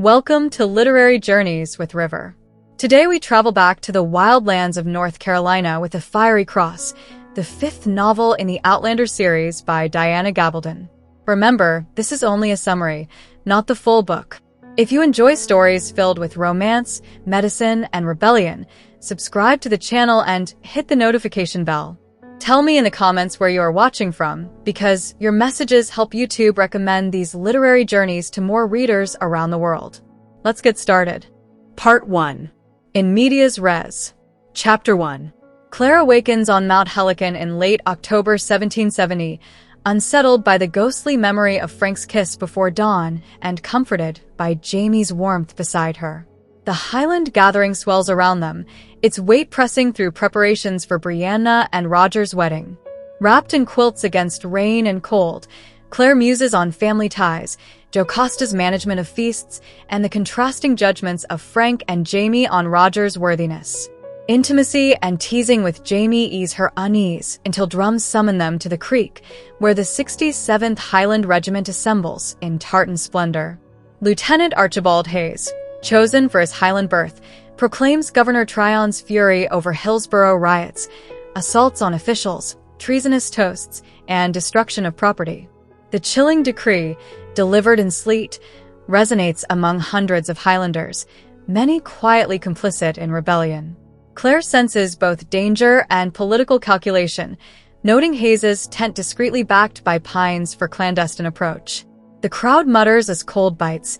Welcome to Literary Journeys with River. Today we travel back to the wild lands of North Carolina with A Fiery Cross, the fifth novel in the Outlander series by Diana Gabaldon. Remember, this is only a summary, not the full book. If you enjoy stories filled with romance, medicine, and rebellion, subscribe to the channel and hit the notification bell. Tell me in the comments where you are watching from, because your messages help YouTube recommend these literary journeys to more readers around the world. Let's get started. Part 1. In Medias Res. Chapter 1. Claire awakens on Mount Helicon in late October 1770, unsettled by the ghostly memory of Frank's kiss before dawn and comforted by Jamie's warmth beside her. The Highland gathering swells around them, its weight pressing through preparations for Brianna and Roger's wedding. Wrapped in quilts against rain and cold, Claire muses on family ties, Jocasta's management of feasts, and the contrasting judgments of Frank and Jamie on Roger's worthiness. Intimacy and teasing with Jamie ease her unease until drums summon them to the creek, where the 67th Highland Regiment assembles in tartan splendor. Lieutenant Archibald Hayes, chosen for his Highland birth, proclaims Governor Tryon's fury over Hillsborough riots, assaults on officials, treasonous toasts, and destruction of property. The chilling decree, delivered in sleet, resonates among hundreds of Highlanders, many quietly complicit in rebellion. Claire senses both danger and political calculation, noting Hayes's tent discreetly backed by pines for clandestine approach. The crowd mutters as cold bites.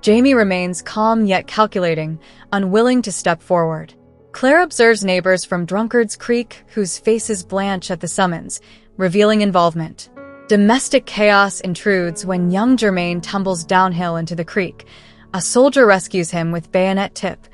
Jamie remains calm yet calculating, unwilling to step forward. Claire observes neighbors from Drunkard's Creek whose faces blanch at the summons, revealing involvement. Domestic chaos intrudes when young Germain tumbles downhill into the creek. A soldier rescues him with bayonet tip,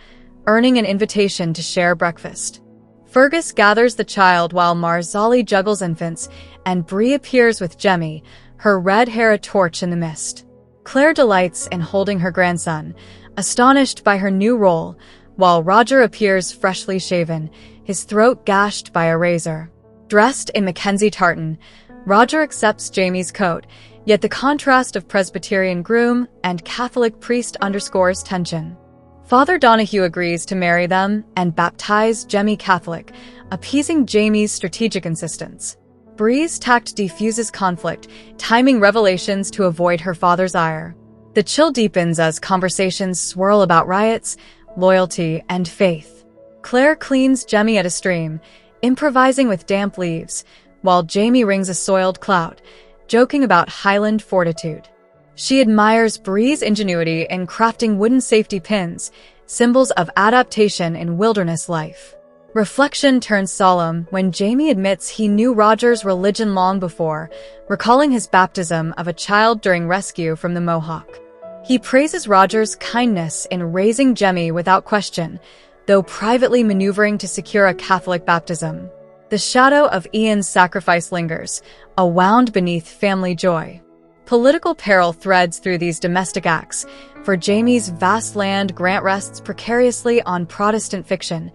earning an invitation to share breakfast. Fergus gathers the child while Marzali juggles infants, and Bree appears with Jemmy, her red hair a torch in the mist. Claire delights in holding her grandson, astonished by her new role, while Roger appears freshly shaven, his throat gashed by a razor. Dressed in Mackenzie tartan, Roger accepts Jamie's coat, yet the contrast of Presbyterian groom and Catholic priest underscores tension. Father Donahue agrees to marry them and baptize Jemmy Catholic, appeasing Jamie's strategic insistence. Bree's tact diffuses conflict, timing revelations to avoid her father's ire. The chill deepens as conversations swirl about riots, loyalty, and faith. Claire cleans Jemmy at a stream, improvising with damp leaves, while Jamie wrings a soiled clout, joking about Highland fortitude. She admires Bree's ingenuity in crafting wooden safety pins, symbols of adaptation in wilderness life. Reflection turns solemn when Jamie admits he knew Roger's religion long before, recalling his baptism of a child during rescue from the Mohawk. He praises Roger's kindness in raising Jemmy without question, though privately maneuvering to secure a Catholic baptism. The shadow of Ian's sacrifice lingers, a wound beneath family joy. Political peril threads through these domestic acts, for Jamie's vast land grant rests precariously on Protestant fiction.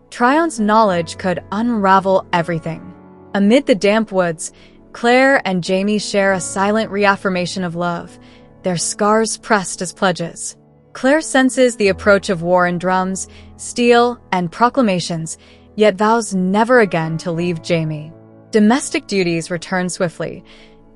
Tryon's knowledge could unravel everything. Amid the damp woods, Claire and Jamie share a silent reaffirmation of love, their scars pressed as pledges. Claire senses the approach of war in drums, steel, and proclamations, yet vows never again to leave Jamie. Domestic duties return swiftly.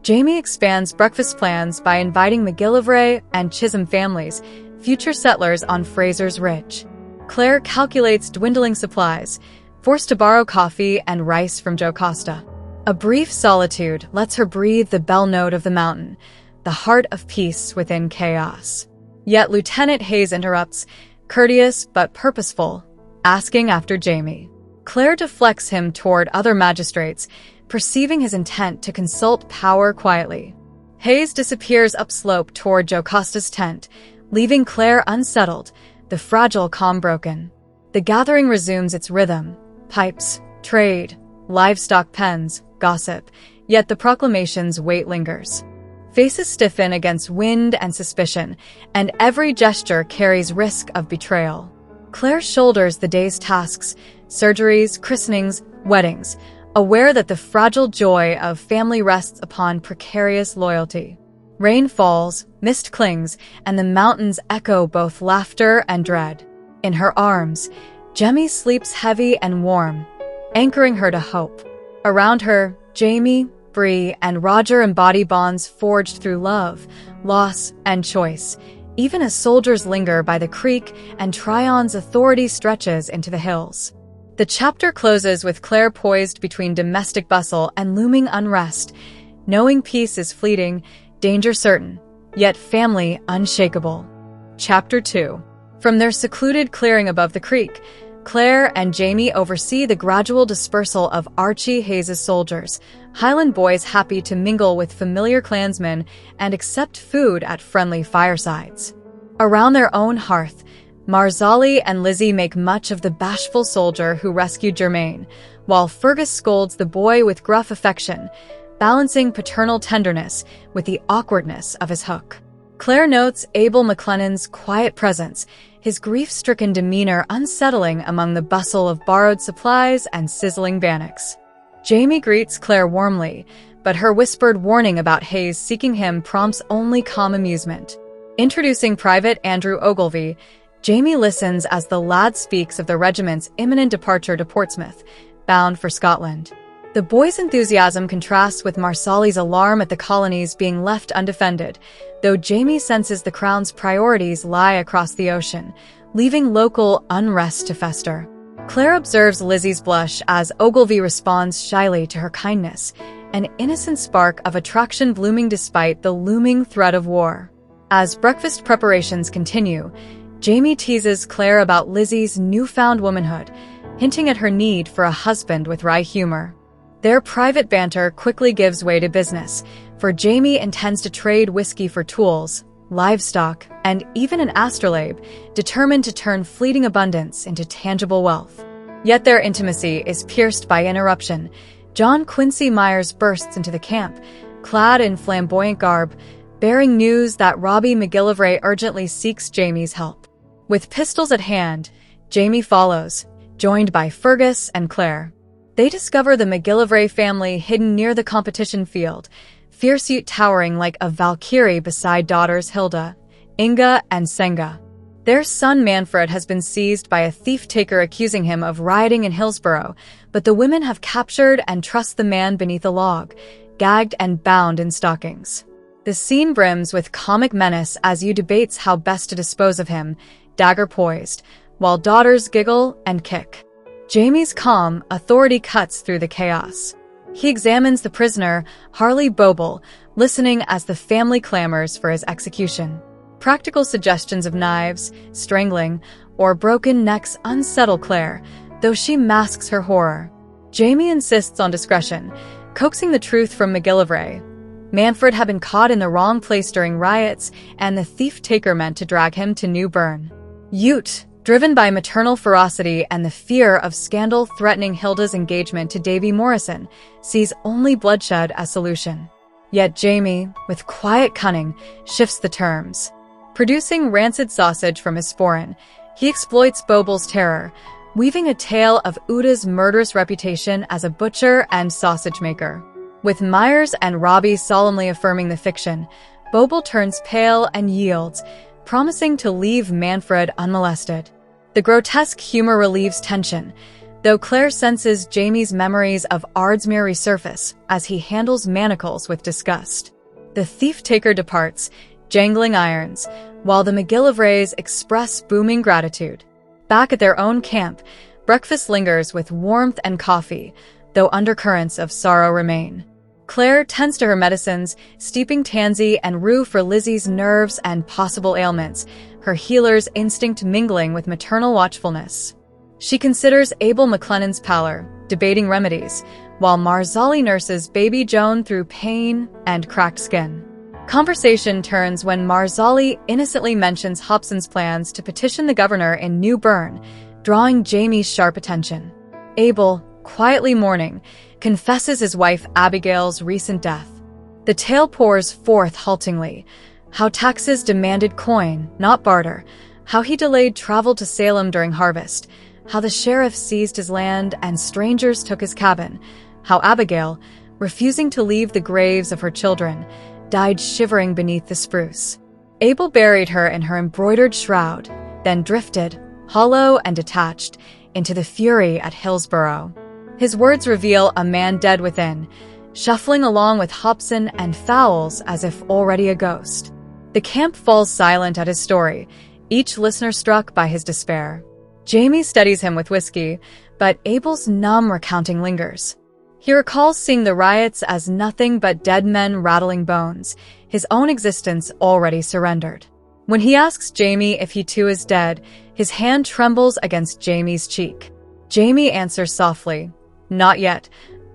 Jamie expands breakfast plans by inviting McGillivray and Chisholm families, future settlers on Frasers Ridge. Claire calculates dwindling supplies, forced to borrow coffee and rice from Jocasta. A brief solitude lets her breathe the bell note of the mountain, the heart of peace within chaos. Yet Lieutenant Hayes interrupts, courteous but purposeful, asking after Jamie. Claire deflects him toward other magistrates, perceiving his intent to consult power quietly. Hayes disappears upslope toward Jocasta's tent, leaving Claire unsettled, the fragile calm broken. The gathering resumes its rhythm: pipes, trade, livestock pens, gossip, yet the proclamation's weight lingers. Faces stiffen against wind and suspicion, and every gesture carries risk of betrayal. Claire shoulders the day's tasks, surgeries, christenings, weddings, aware that the fragile joy of family rests upon precarious loyalty. Rain falls, mist clings, and the mountains echo both laughter and dread. In her arms, Jamie sleeps heavy and warm, anchoring her to hope. Around her, Jamie, Bree, and Roger embody bonds forged through love, loss, and choice, even as soldiers linger by the creek and Tryon's authority stretches into the hills. The chapter closes with Claire poised between domestic bustle and looming unrest, knowing peace is fleeting, danger certain, yet family unshakable. Chapter 2. From their secluded clearing above the creek, Claire and Jamie oversee the gradual dispersal of Archie Hayes' soldiers, Highland boys happy to mingle with familiar clansmen and accept food at friendly firesides. Around their own hearth, Marzali and Lizzie make much of the bashful soldier who rescued Germaine, while Fergus scolds the boy with gruff affection, balancing paternal tenderness with the awkwardness of his hook. Claire notes Abel McLennan's quiet presence, his grief-stricken demeanor unsettling among the bustle of borrowed supplies and sizzling bannocks. Jamie greets Claire warmly, but her whispered warning about Hayes seeking him prompts only calm amusement. Introducing Private Andrew Ogilvy, Jamie listens as the lad speaks of the regiment's imminent departure to Portsmouth, bound for Scotland. The boy's enthusiasm contrasts with Marsali's alarm at the colonies being left undefended, though Jamie senses the Crown's priorities lie across the ocean, leaving local unrest to fester. Claire observes Lizzie's blush as Ogilvy responds shyly to her kindness, an innocent spark of attraction blooming despite the looming threat of war. As breakfast preparations continue, Jamie teases Claire about Lizzie's newfound womanhood, hinting at her need for a husband with wry humor. Their private banter quickly gives way to business, for Jamie intends to trade whiskey for tools, livestock, and even an astrolabe, determined to turn fleeting abundance into tangible wealth. Yet their intimacy is pierced by interruption. John Quincy Myers bursts into the camp, clad in flamboyant garb, bearing news that Robbie McGillivray urgently seeks Jamie's help. With pistols at hand, Jamie follows, joined by Fergus and Claire. They discover the McGillivray family hidden near the competition field, fierce towering like a Valkyrie beside daughters Hilda, Inga, and Senga. Their son Manfred has been seized by a thief-taker accusing him of rioting in Hillsborough, but the women have captured and trust the man beneath a log, gagged and bound in stockings. The scene brims with comic menace as Hugh debates how best to dispose of him, dagger poised, while daughters giggle and kick. Jamie's calm authority cuts through the chaos. He examines the prisoner, Harley Boble, listening as the family clamors for his execution. Practical suggestions of knives, strangling, or broken necks unsettle Claire, though she masks her horror. Jamie insists on discretion, coaxing the truth from McGillivray. Manfred had been caught in the wrong place during riots, and the thief-taker meant to drag him to New Bern. Ute, driven by maternal ferocity and the fear of scandal threatening Hilda's engagement to Davy Morrison, sees only bloodshed as solution. Yet Jamie, with quiet cunning, shifts the terms. Producing rancid sausage from his sporran, he exploits Boble's terror, weaving a tale of Uda's murderous reputation as a butcher and sausage maker. With Myers and Robbie solemnly affirming the fiction, Boble turns pale and yields, promising to leave Manfred unmolested. The grotesque humor relieves tension, though Claire senses Jamie's memories of Ardsmuir resurface as he handles manacles with disgust. The thief-taker departs, jangling irons, while the McGillivrays express booming gratitude. Back at their own camp, breakfast lingers with warmth and coffee, though undercurrents of sorrow remain. Claire tends to her medicines, steeping tansy and rue for Lizzie's nerves and possible ailments, her healer's instinct mingling with maternal watchfulness. She considers Abel McLennan's pallor, debating remedies, while Marzali nurses baby Joan through pain and cracked skin. Conversation turns when Marzali innocently mentions Hobson's plans to petition the governor in New Bern, drawing Jamie's sharp attention. Abel, quietly mourning, confesses his wife Abigail's recent death. The tale pours forth haltingly, how taxes demanded coin, not barter, how he delayed travel to Salem during harvest, how the sheriff seized his land and strangers took his cabin, how Abigail, refusing to leave the graves of her children, died shivering beneath the spruce. Abel buried her in her embroidered shroud, then drifted, hollow and detached, into the fury at Hillsborough. His words reveal a man dead within, shuffling along with Hobson and Fowles as if already a ghost. The camp falls silent at his story, each listener struck by his despair. Jamie steadies him with whiskey, but Abel's numb recounting lingers. He recalls seeing the riots as nothing but dead men rattling bones, his own existence already surrendered. When he asks Jamie if he too is dead, his hand trembles against Jamie's cheek. Jamie answers softly, "Not yet,"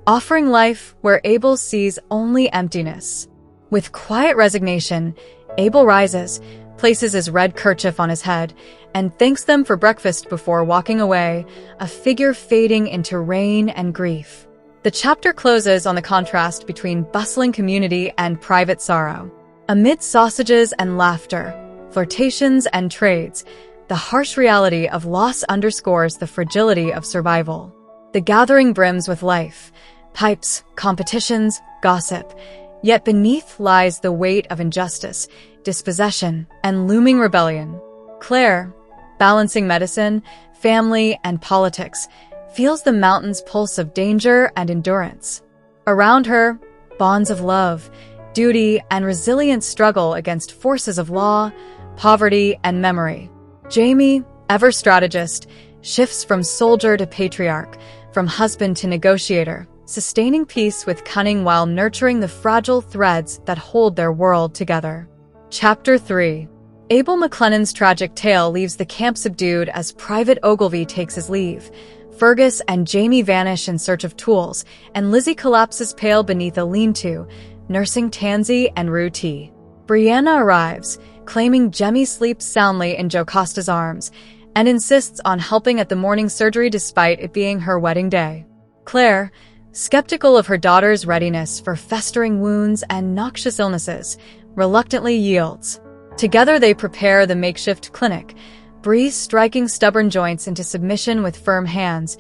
offering life where Abel sees only emptiness. With quiet resignation, Abel rises, places his red kerchief on his head, and thanks them for breakfast before walking away, a figure fading into rain and grief. The chapter closes on the contrast between bustling community and private sorrow. Amid sausages and laughter, flirtations and trades, the harsh reality of loss underscores the fragility of survival. The gathering brims with life, pipes, competitions, gossip, yet beneath lies the weight of injustice, dispossession, and looming rebellion. Claire, balancing medicine, family, and politics, feels the mountain's pulse of danger and endurance. Around her, bonds of love, duty, and resilient struggle against forces of law, poverty, and memory. Jamie, ever strategist, shifts from soldier to patriarch, from husband to negotiator, sustaining peace with cunning while nurturing the fragile threads that hold their world together. Chapter 3. Abel McLennan's tragic tale leaves the camp subdued as Private Ogilvy takes his leave. Fergus and Jamie vanish in search of tools, and Lizzie collapses pale beneath a lean-to, nursing Tansy and Rue T. Brianna arrives, claiming Jemmy sleeps soundly in Jocasta's arms, and insists on helping at the morning surgery despite it being her wedding day. Claire, skeptical of her daughter's readiness for festering wounds and noxious illnesses, reluctantly yields. Together they prepare the makeshift clinic, Bree striking stubborn joints into submission with firm hands,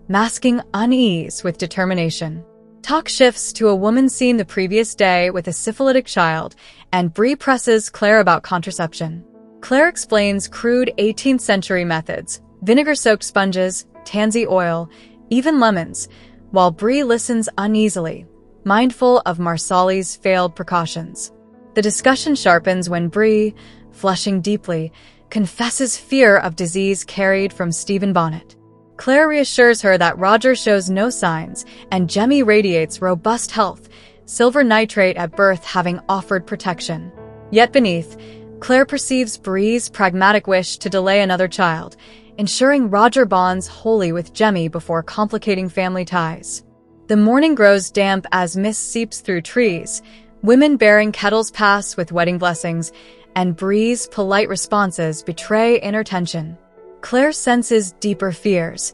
masking unease with determination. Talk shifts to a woman seen the previous day with a syphilitic child, and Bree presses Claire about contraception. Claire explains crude 18th century methods, vinegar-soaked sponges, tansy oil, even lemons, while Bree listens uneasily, mindful of Marsali's failed precautions. The discussion sharpens when Bree, flushing deeply, confesses fear of disease carried from Stephen Bonnet. Claire reassures her that Roger shows no signs, and Jemmy radiates robust health, silver nitrate at birth having offered protection. Yet beneath, Claire perceives Bree's pragmatic wish to delay another child, ensuring Roger bonds wholly with Jemmy before complicating family ties. The morning grows damp as mist seeps through trees, women bearing kettles pass with wedding blessings, and Bree's polite responses betray inner tension. Claire senses deeper fears,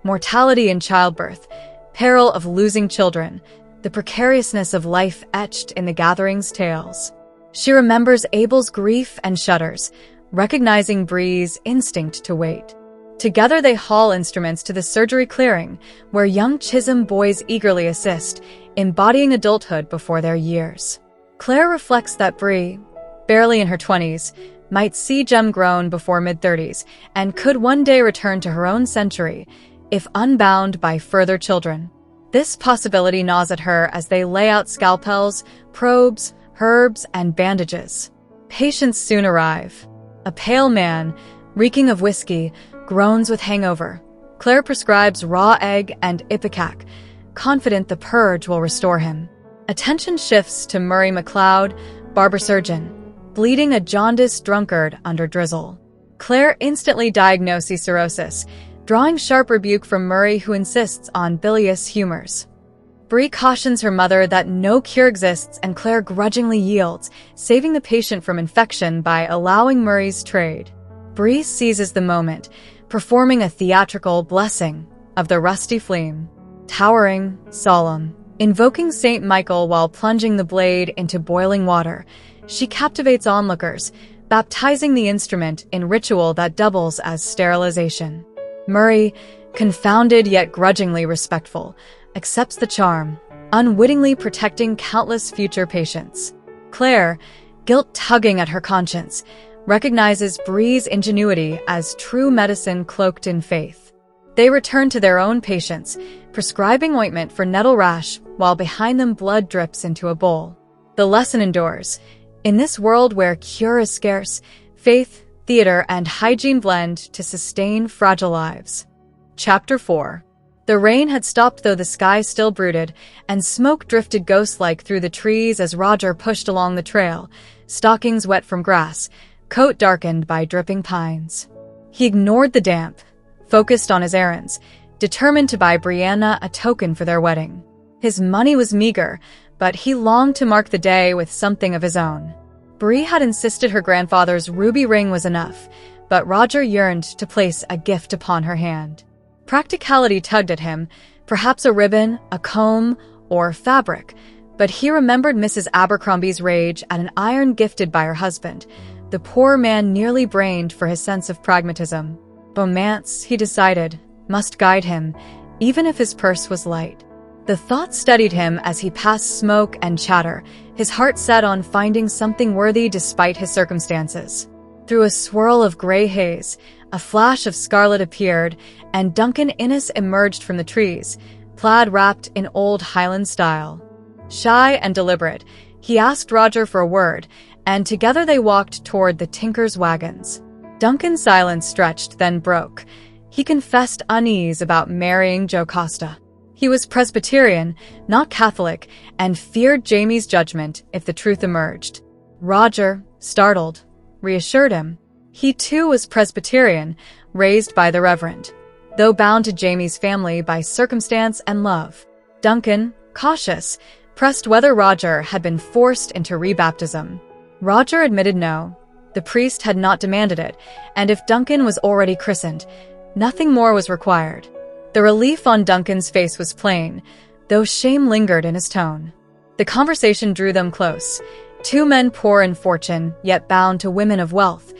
mortality in childbirth, peril of losing children, the precariousness of life etched in the gathering's tales. She remembers Abel's grief and shudders, recognizing Bree's instinct to wait. Together they haul instruments to the surgery clearing, where young Chisholm boys eagerly assist, embodying adulthood before their years. Claire reflects that Bree, barely in her 20s, might see Jem grown before mid-30s, and could one day return to her own century, if unbound by further children. This possibility gnaws at her as they lay out scalpels, probes, herbs, and bandages. Patients soon arrive. A pale man, reeking of whiskey, groans with hangover. Claire prescribes raw egg and ipecac, confident the purge will restore him. Attention shifts to Murray MacLeod, barber surgeon, bleeding a jaundiced drunkard under drizzle. Claire instantly diagnoses cirrhosis, drawing sharp rebuke from Murray, who insists on bilious humors. Bree cautions her mother that no cure exists, and Claire grudgingly yields, saving the patient from infection by allowing Murray's trade. Bree seizes the moment, performing a theatrical blessing of the rusty flame. Towering, solemn, invoking Saint Michael while plunging the blade into boiling water, she captivates onlookers, baptizing the instrument in ritual that doubles as sterilization. Murray, confounded yet grudgingly respectful, accepts the charm, unwittingly protecting countless future patients. Claire, guilt tugging at her conscience, recognizes Bree's ingenuity as true medicine cloaked in faith. They return to their own patients, prescribing ointment for nettle rash while behind them blood drips into a bowl. The lesson endures. In this world where cure is scarce, faith, theater, and hygiene blend to sustain fragile lives. Chapter 4. The rain had stopped, though the sky still brooded, and smoke drifted ghost-like through the trees as Roger pushed along the trail, stockings wet from grass, coat darkened by dripping pines. He ignored the damp, focused on his errands, determined to buy Brianna a token for their wedding. His money was meager, but he longed to mark the day with something of his own. Bree had insisted her grandfather's ruby ring was enough, but Roger yearned to place a gift upon her hand. Practicality tugged at him, perhaps a ribbon, a comb, or fabric, but he remembered Mrs. Abercrombie's rage at an iron gifted by her husband. The poor man nearly brained for his sense of pragmatism. Romance, he decided, must guide him, even if his purse was light. The thought steadied him as he passed smoke and chatter, his heart set on finding something worthy despite his circumstances. Through a swirl of gray haze, a flash of scarlet appeared, and Duncan Innes emerged from the trees, plaid wrapped in old Highland style. Shy and deliberate, he asked Roger for a word, and together they walked toward the tinker's wagons. Duncan's silence stretched, then broke. He confessed unease about marrying Jocasta. He was Presbyterian, not Catholic, and feared Jamie's judgment if the truth emerged. Roger, startled, reassured him. He too was Presbyterian, raised by the Reverend, though bound to Jamie's family by circumstance and love. Duncan, cautious, pressed whether Roger had been forced into rebaptism. Roger admitted no. The priest had not demanded it, and if Duncan was already christened, nothing more was required. The relief on Duncan's face was plain, though shame lingered in his tone. The conversation drew them close. Two men poor in fortune, yet bound to women of wealth,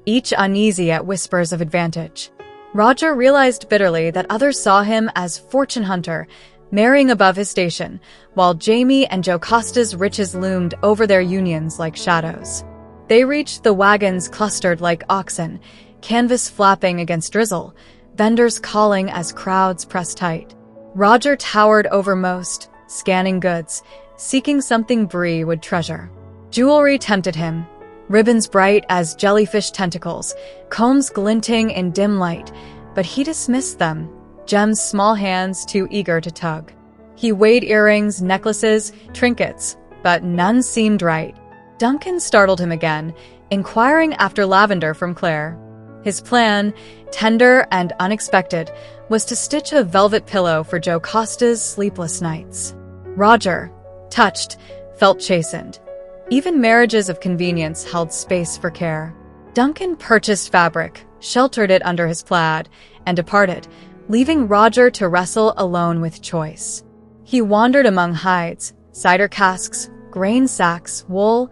each uneasy at whispers of advantage. Roger realized bitterly that others saw him as fortune hunter, marrying above his station, while Jamie and Jocasta's riches loomed over their unions like shadows. They reached the wagons clustered like oxen, canvas flapping against drizzle, vendors calling as crowds pressed tight. Roger towered over most, scanning goods, seeking something Bree would treasure. Jewelry tempted him, ribbons bright as jellyfish tentacles, combs glinting in dim light, but he dismissed them, gems small hands too eager to tug. He weighed earrings, necklaces, trinkets, but none seemed right. Duncan startled him again, inquiring after lavender from Claire. His plan, tender and unexpected, was to stitch a velvet pillow for Jocasta's sleepless nights. Roger, touched, felt chastened. Even marriages of convenience held space for care. Duncan purchased fabric, sheltered it under his plaid, and departed, leaving Roger to wrestle alone with choice. He wandered among hides, cider casks, grain sacks, wool,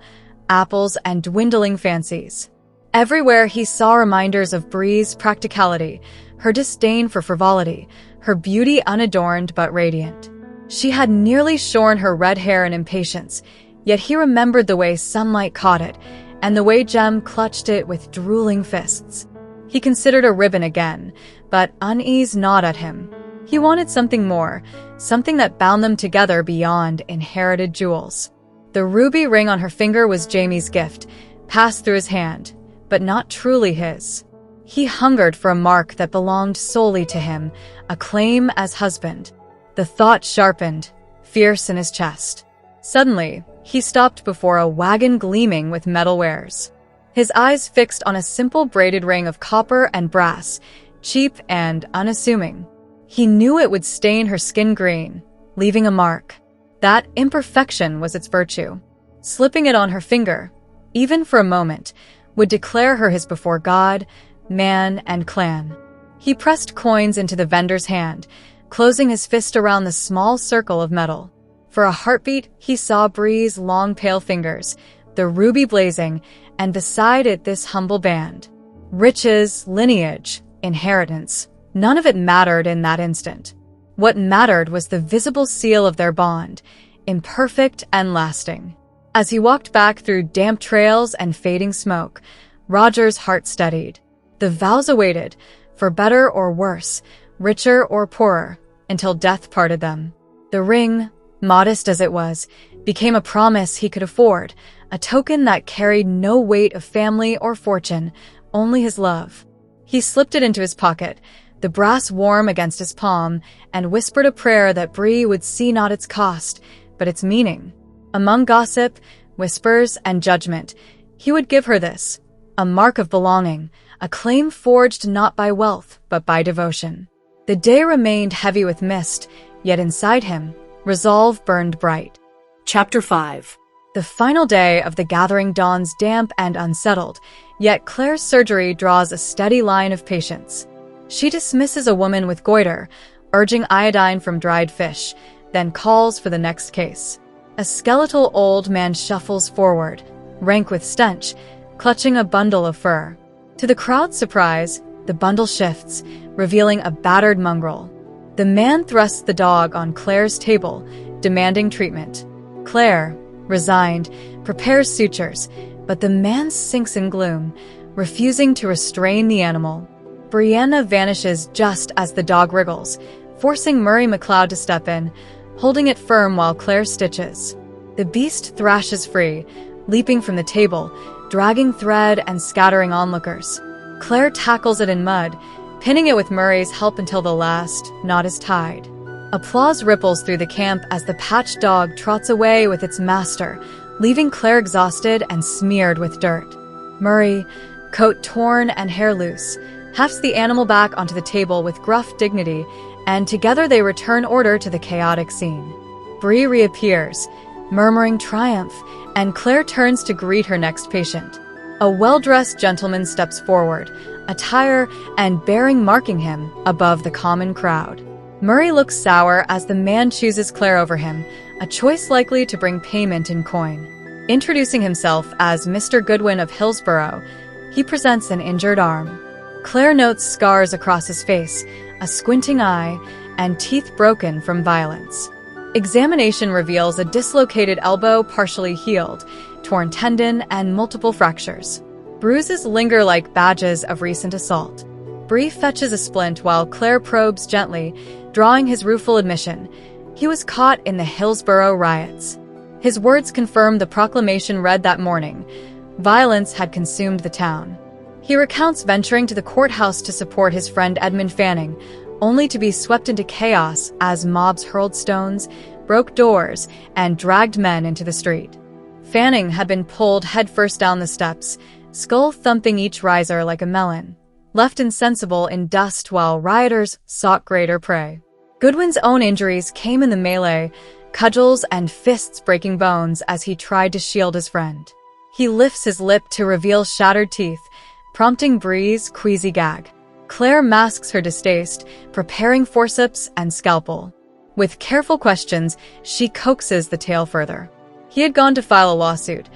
apples, and dwindling fancies. Everywhere he saw reminders of Bree's practicality, her disdain for frivolity, her beauty unadorned but radiant. She had nearly shorn her red hair in impatience, yet he remembered the way sunlight caught it, and the way Jem clutched it with drooling fists. He considered a ribbon again, but unease gnawed at him. He wanted something more, something that bound them together beyond inherited jewels. The ruby ring on her finger was Jamie's gift, passed through his hand, but not truly his. He hungered for a mark that belonged solely to him, a claim as husband. The thought sharpened, fierce in his chest. Suddenly, he stopped before a wagon gleaming with metal wares. His eyes fixed on a simple braided ring of copper and brass, cheap and unassuming. He knew it would stain her skin green, leaving a mark. That imperfection was its virtue. Slipping it on her finger, even for a moment, would declare her his before God, man, and clan. He pressed coins into the vendor's hand, closing his fist around the small circle of metal. For a heartbeat, he saw Bree's long pale fingers, the ruby blazing, and beside it this humble band. Riches, lineage, inheritance, none of it mattered in that instant. What mattered was the visible seal of their bond, imperfect and lasting. As he walked back through damp trails and fading smoke, Roger's heart steadied. The vows awaited, for better or worse, richer or poorer, until death parted them. The ring, modest as it was, became a promise he could afford, a token that carried no weight of family or fortune, only his love. He slipped it into his pocket, the brass warm against his palm, and whispered a prayer that Bree would see not its cost, but its meaning. Among gossip, whispers, and judgment, he would give her this, a mark of belonging, a claim forged not by wealth, but by devotion. The day remained heavy with mist, yet inside him, resolve burned bright. Chapter 5. The final day of the gathering dawns damp and unsettled, yet Claire's surgery draws a steady line of patients. She dismisses a woman with goiter, urging iodine from dried fish, then calls for the next case. A skeletal old man shuffles forward, rank with stench, clutching a bundle of fur. To the crowd's surprise, the bundle shifts, revealing a battered mongrel. The man thrusts the dog on Claire's table, demanding treatment. Claire, resigned, prepares sutures, but the man sinks in gloom, refusing to restrain the animal. Brianna vanishes just as the dog wriggles, forcing Murray McLeod to step in, holding it firm while Claire stitches. The beast thrashes free, leaping from the table, dragging thread and scattering onlookers. Claire tackles it in mud, pinning it with Murray's help until the last knot is tied. Applause ripples through the camp as the patched dog trots away with its master, leaving Claire exhausted and smeared with dirt. Murray, coat torn and hair loose, hefts the animal back onto the table with gruff dignity, and together they return order to the chaotic scene. Bree reappears, murmuring triumph, and Claire turns to greet her next patient. A well-dressed gentleman steps forward, attire and bearing marking him above the common crowd. Murray looks sour as the man chooses Claire over him, a choice likely to bring payment in coin. Introducing himself as Mr. Goodwin of Hillsborough, he presents an injured arm. Claire notes scars across his face, a squinting eye, and teeth broken from violence. Examination reveals a dislocated elbow partially healed, torn tendon, and multiple fractures. Bruises linger like badges of recent assault. Bree fetches a splint while Claire probes gently, drawing his rueful admission. He was caught in the Hillsborough riots. His words confirm the proclamation read that morning. Violence had consumed the town. He recounts venturing to the courthouse to support his friend Edmund Fanning, only to be swept into chaos as mobs hurled stones, broke doors, and dragged men into the street. Fanning had been pulled headfirst down the steps, skull thumping each riser like a melon, left insensible in dust while rioters sought greater prey. Goodwin's own injuries came in the melee, cudgels and fists breaking bones as he tried to shield his friend. He lifts his lip to reveal shattered teeth, prompting Bree's queasy gag. Claire masks her distaste, preparing forceps and scalpel. With careful questions, she coaxes the tale further. He had gone to file a lawsuit,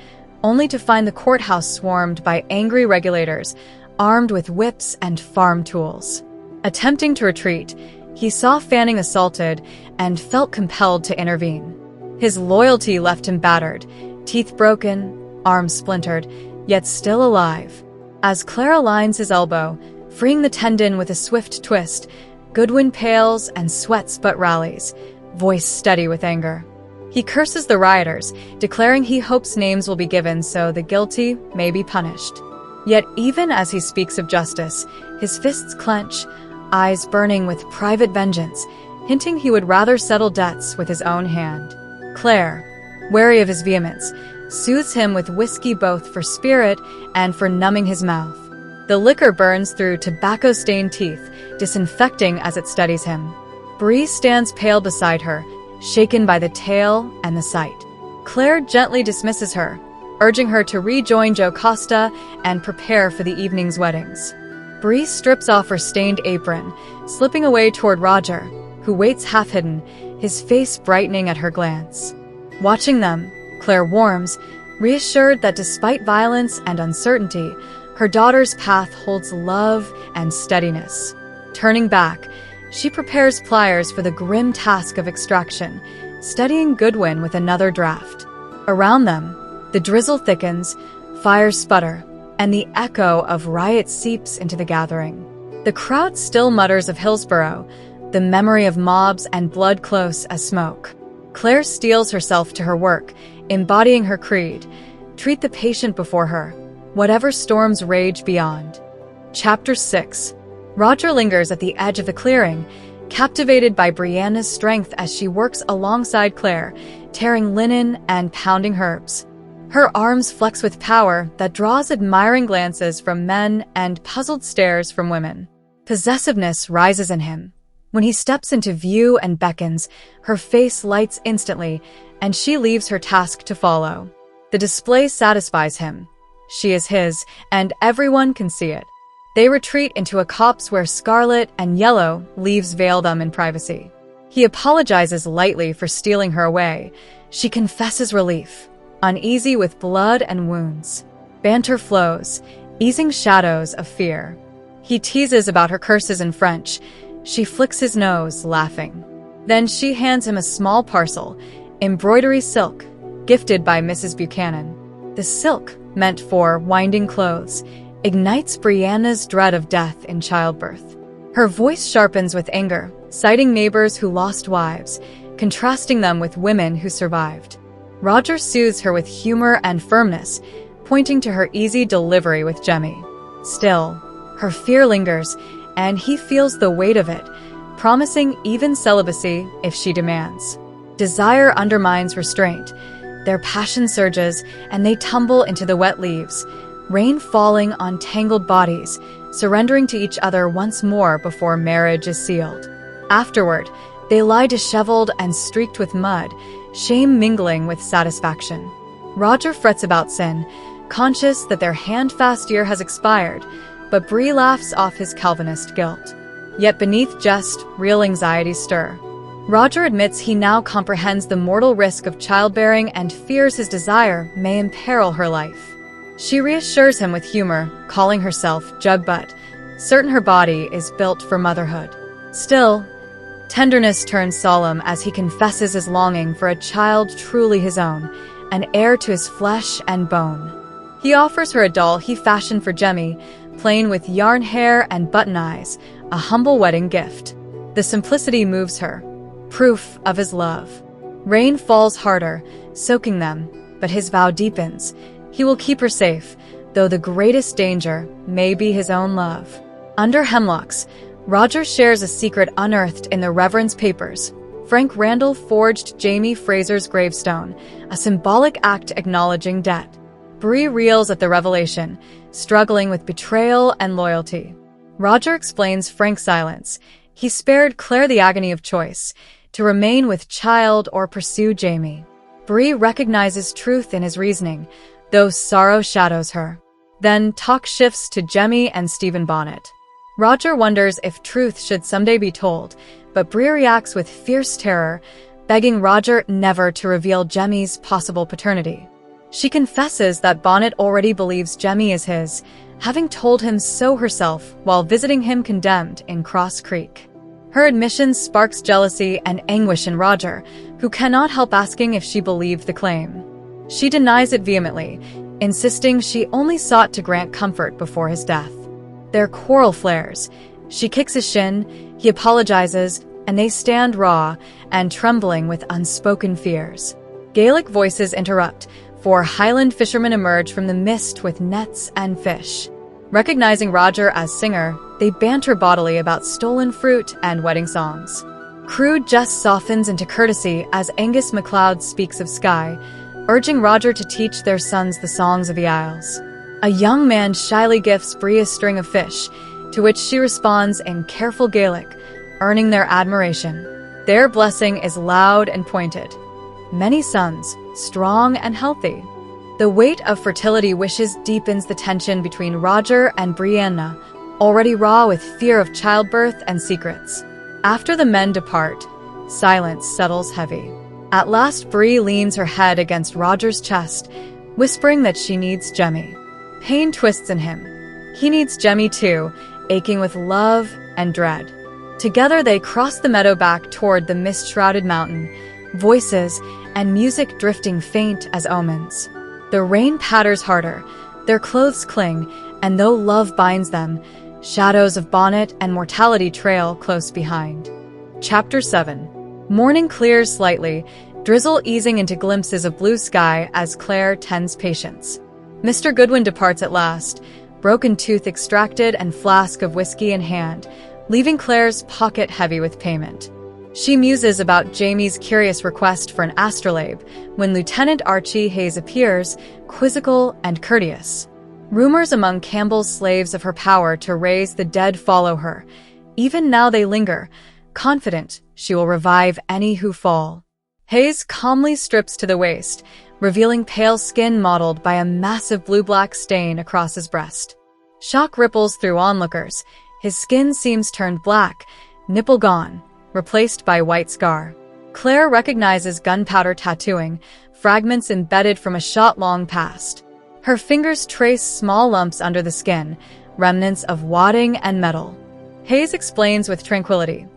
only to find the courthouse swarmed by angry regulators, armed with whips and farm tools. Attempting to retreat, he saw Fanning assaulted and felt compelled to intervene. His loyalty left him battered, teeth broken, arms splintered, yet still alive. As Claire aligns his elbow, freeing the tendon with a swift twist, Goodwin pales and sweats but rallies, voice steady with anger. He curses the rioters, declaring he hopes names will be given so the guilty may be punished. Yet even as he speaks of justice, his fists clench, eyes burning with private vengeance, hinting he would rather settle debts with his own hand. Claire, wary of his vehemence, soothes him with whiskey both for spirit and for numbing his mouth. The liquor burns through tobacco-stained teeth, disinfecting as it steadies him. Bree stands pale beside her, shaken by the tale and the sight. Claire gently dismisses her, urging her to rejoin Joe Costa and prepare for the evening's weddings. Bree strips off her stained apron, slipping away toward Roger, who waits half-hidden, his face brightening at her glance. Watching them, Claire warms, reassured that despite violence and uncertainty, her daughter's path holds love and steadiness. Turning back, she prepares pliers for the grim task of extraction, steadying Goodwin with another draft. Around them, The drizzle thickens, fires sputter, and the echo of riot seeps into the gathering. The crowd still mutters of Hillsborough, the memory of mobs and blood close as smoke. Claire steels herself to her work, embodying her creed: treat the patient before her, whatever storms rage beyond. Chapter 6. Roger lingers at the edge of the clearing, captivated by Brianna's strength as she works alongside Claire, tearing linen and pounding herbs. Her arms flex with power that draws admiring glances from men and puzzled stares from women. Possessiveness rises in him. When he steps into view and beckons, her face lights instantly, and she leaves her task to follow. The display satisfies him. She is his, and everyone can see it. They retreat into a copse where scarlet and yellow leaves veil them in privacy. He apologizes lightly for stealing her away. She confesses relief, uneasy with blood and wounds. Banter flows, easing shadows of fear. He teases about her curses in French. She flicks his nose, laughing. Then she hands him a small parcel, embroidery silk, gifted by Mrs. Buchanan. The silk, meant for winding clothes, ignites Brianna's dread of death in childbirth. Her voice sharpens with anger, citing neighbors who lost wives, contrasting them with women who survived. Roger soothes her with humor and firmness, pointing to her easy delivery with Jamie. Still, her fear lingers, and he feels the weight of it, promising even celibacy if she demands. Desire undermines restraint. Their passion surges, and they tumble into the wet leaves, rain falling on tangled bodies, surrendering to each other once more before marriage is sealed. Afterward, they lie disheveled and streaked with mud, shame mingling with satisfaction. Roger frets about sin, conscious that their handfast year has expired, but Bree laughs off his Calvinist guilt. Yet beneath jest, real anxieties stir. Roger admits he now comprehends the mortal risk of childbearing and fears his desire may imperil her life. She reassures him with humor, calling herself Jugbutt, certain her body is built for motherhood. Still, tenderness turns solemn as he confesses his longing for a child truly his own, an heir to his flesh and bone. He offers her a doll he fashioned for Jemmy, plain with yarn hair and button eyes, a humble wedding gift. The simplicity moves her, proof of his love. Rain falls harder, soaking them, but his vow deepens. He will keep her safe, though the greatest danger may be his own love. Under hemlocks, Roger shares a secret unearthed in the Reverend's papers. Frank Randall forged Jamie Fraser's gravestone, a symbolic act acknowledging debt. Bree reels at the revelation, struggling with betrayal and loyalty. Roger explains Frank's silence. He spared Claire the agony of choice, to remain with child or pursue Jamie. Bree recognizes truth in his reasoning, though sorrow shadows her. Then talk shifts to Jemmy and Stephen Bonnet. Roger wonders if truth should someday be told, but Bree reacts with fierce terror, begging Roger never to reveal Jemmy's possible paternity. She confesses that Bonnet already believes Jemmy is his, having told him so herself while visiting him condemned in Cross Creek. Her admission sparks jealousy and anguish in Roger, who cannot help asking if she believed the claim. She denies it vehemently, insisting she only sought to grant comfort before his death. Their quarrel flares. She kicks his shin, he apologizes, and they stand raw and trembling with unspoken fears. Gaelic voices interrupt, for Highland fishermen emerge from the mist with nets and fish. Recognizing Roger as singer, they banter bodily about stolen fruit and wedding songs. Crude jest softens into courtesy as Angus MacLeod speaks of Skye, urging Roger to teach their sons the songs of the Isles. A young man shyly gifts Bree a string of fish, to which she responds in careful Gaelic, earning their admiration. Their blessing is loud and pointed. Many sons, strong and healthy. The weight of fertility wishes deepens the tension between Roger and Brianna, already raw with fear of childbirth and secrets. After the men depart, silence settles heavy. At last, Bree leans her head against Roger's chest, whispering that she needs Jemmy. Pain twists in him. He needs Jemmy too, aching with love and dread. Together they cross the meadow back toward the mist-shrouded mountain, voices and music drifting faint as omens. The rain patters harder, their clothes cling, and though love binds them, shadows of bonnet and mortality trail close behind. Chapter 7. Morning clears slightly, drizzle easing into glimpses of blue sky as Claire tends patience. Mr. Goodwin departs at last, broken tooth extracted and flask of whiskey in hand, leaving Claire's pocket heavy with payment. She muses about Jamie's curious request for an astrolabe when Lieutenant Archie Hayes appears, quizzical and courteous. Rumors among Campbell's slaves of her power to raise the dead follow her. Even now they linger, confident she will revive any who fall. Hayes calmly strips to the waist, revealing pale skin mottled by a massive blue-black stain across his breast. Shock ripples through onlookers. His skin seems turned black, nipple gone, replaced by white scar. Claire recognizes gunpowder tattooing, fragments embedded from a shot long past. Her fingers trace small lumps under the skin, remnants of wadding and metal. Hayes explains with tranquility.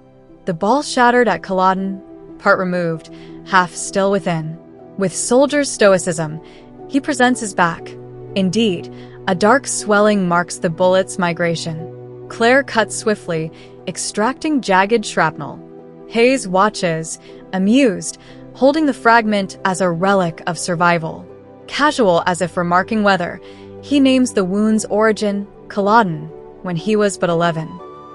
The ball shattered at Culloden, part removed, half still within. With soldier's stoicism, he presents his back. Indeed, a dark swelling marks the bullet's migration. Claire cuts swiftly, extracting jagged shrapnel. Hayes watches, amused, holding the fragment as a relic of survival. Casual as if remarking weather, he names the wound's origin, Culloden, when he was but 11.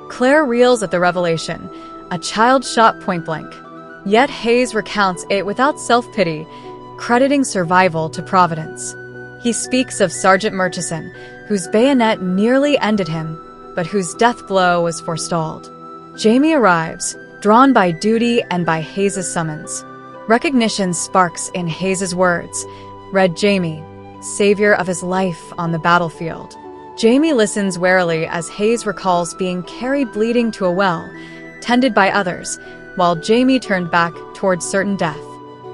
Claire reels at the revelation, a child shot point-blank. Yet Hayes recounts it without self-pity, crediting survival to Providence. He speaks of Sergeant Murchison, whose bayonet nearly ended him, but whose death blow was forestalled. Jamie arrives, drawn by duty and by Hayes' summons. Recognition sparks in Hayes' words. Read Jamie, savior of his life on the battlefield. Jamie listens warily as Hayes recalls being carried bleeding to a well, tended by others, while Jamie turned back towards certain death.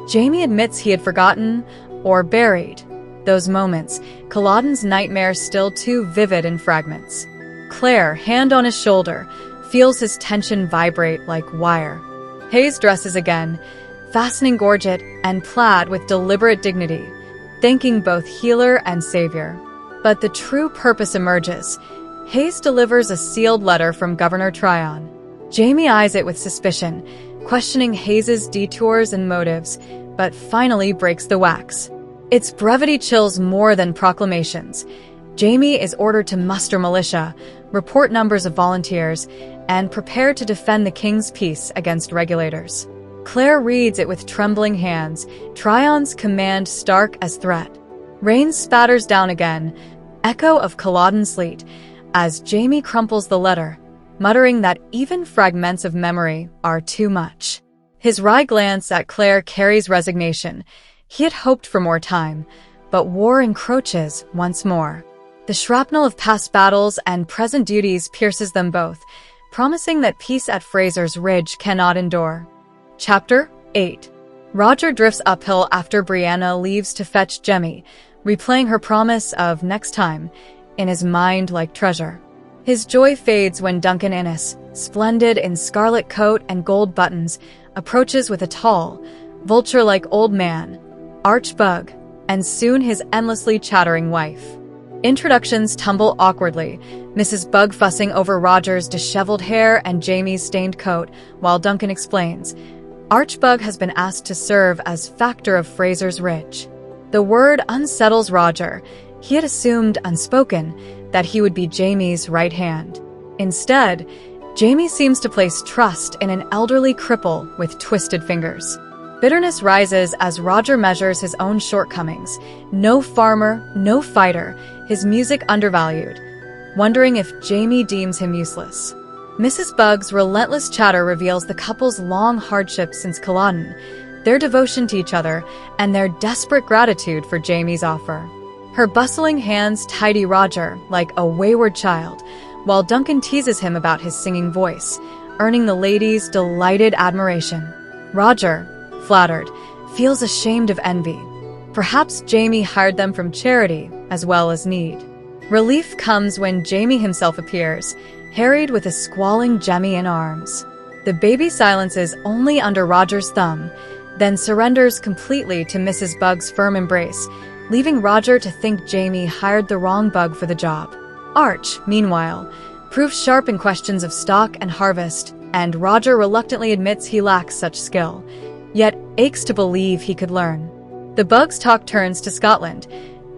Jamie admits he had forgotten, or buried, those moments, Culloden's nightmare still too vivid in fragments. Claire, hand on his shoulder, feels his tension vibrate like wire. Hayes dresses again, fastening gorget and plaid with deliberate dignity, thanking both healer and savior. But the true purpose emerges. Hayes delivers a sealed letter from Governor Tryon. Jamie eyes it with suspicion, questioning Hayes' detours and motives, but finally breaks the wax. Its brevity chills more than proclamations. Jamie is ordered to muster militia, report numbers of volunteers, and prepare to defend the king's peace against regulators. Claire reads it with trembling hands, Tryon's command stark as threat. Rain spatters down again, echo of Culloden sleet, as Jamie crumples the letter, muttering that even fragments of memory are too much. His wry glance at Claire carries resignation. He had hoped for more time, but war encroaches once more. The shrapnel of past battles and present duties pierces them both, promising that peace at Frasers Ridge cannot endure. Chapter 8. Roger drifts uphill after Brianna leaves to fetch Jamie, replaying her promise of next time, in his mind like treasure. His joy fades when Duncan Innes, splendid in scarlet coat and gold buttons, approaches with a tall, vulture-like old man, Arch Bug, and soon his endlessly chattering wife. Introductions tumble awkwardly, Mrs. Bug fussing over Roger's disheveled hair and Jamie's stained coat, while Duncan explains, Archbug has been asked to serve as factor of Frasers Ridge. The word unsettles Roger. He had assumed, unspoken, that he would be Jamie's right hand. Instead, Jamie seems to place trust in an elderly cripple with twisted fingers. Bitterness rises as Roger measures his own shortcomings. No farmer, no fighter, his music undervalued, wondering if Jamie deems him useless. Mrs. Bug's relentless chatter reveals the couple's long hardship since Culloden, their devotion to each other, and their desperate gratitude for Jamie's offer. Her bustling hands tidy Roger like a wayward child, while Duncan teases him about his singing voice, earning the ladies' delighted admiration. Roger, flattered, feels ashamed of envy. Perhaps Jamie hired them from charity as well as need. Relief comes when Jamie himself appears, harried with a squalling Jemmy in arms. The baby silences only under Roger's thumb, then surrenders completely to Mrs. Bug's firm embrace, leaving Roger to think Jamie hired the wrong bug for the job. Arch, meanwhile, proves sharp in questions of stock and harvest, and Roger reluctantly admits he lacks such skill, yet aches to believe he could learn. The bug's talk turns to Scotland.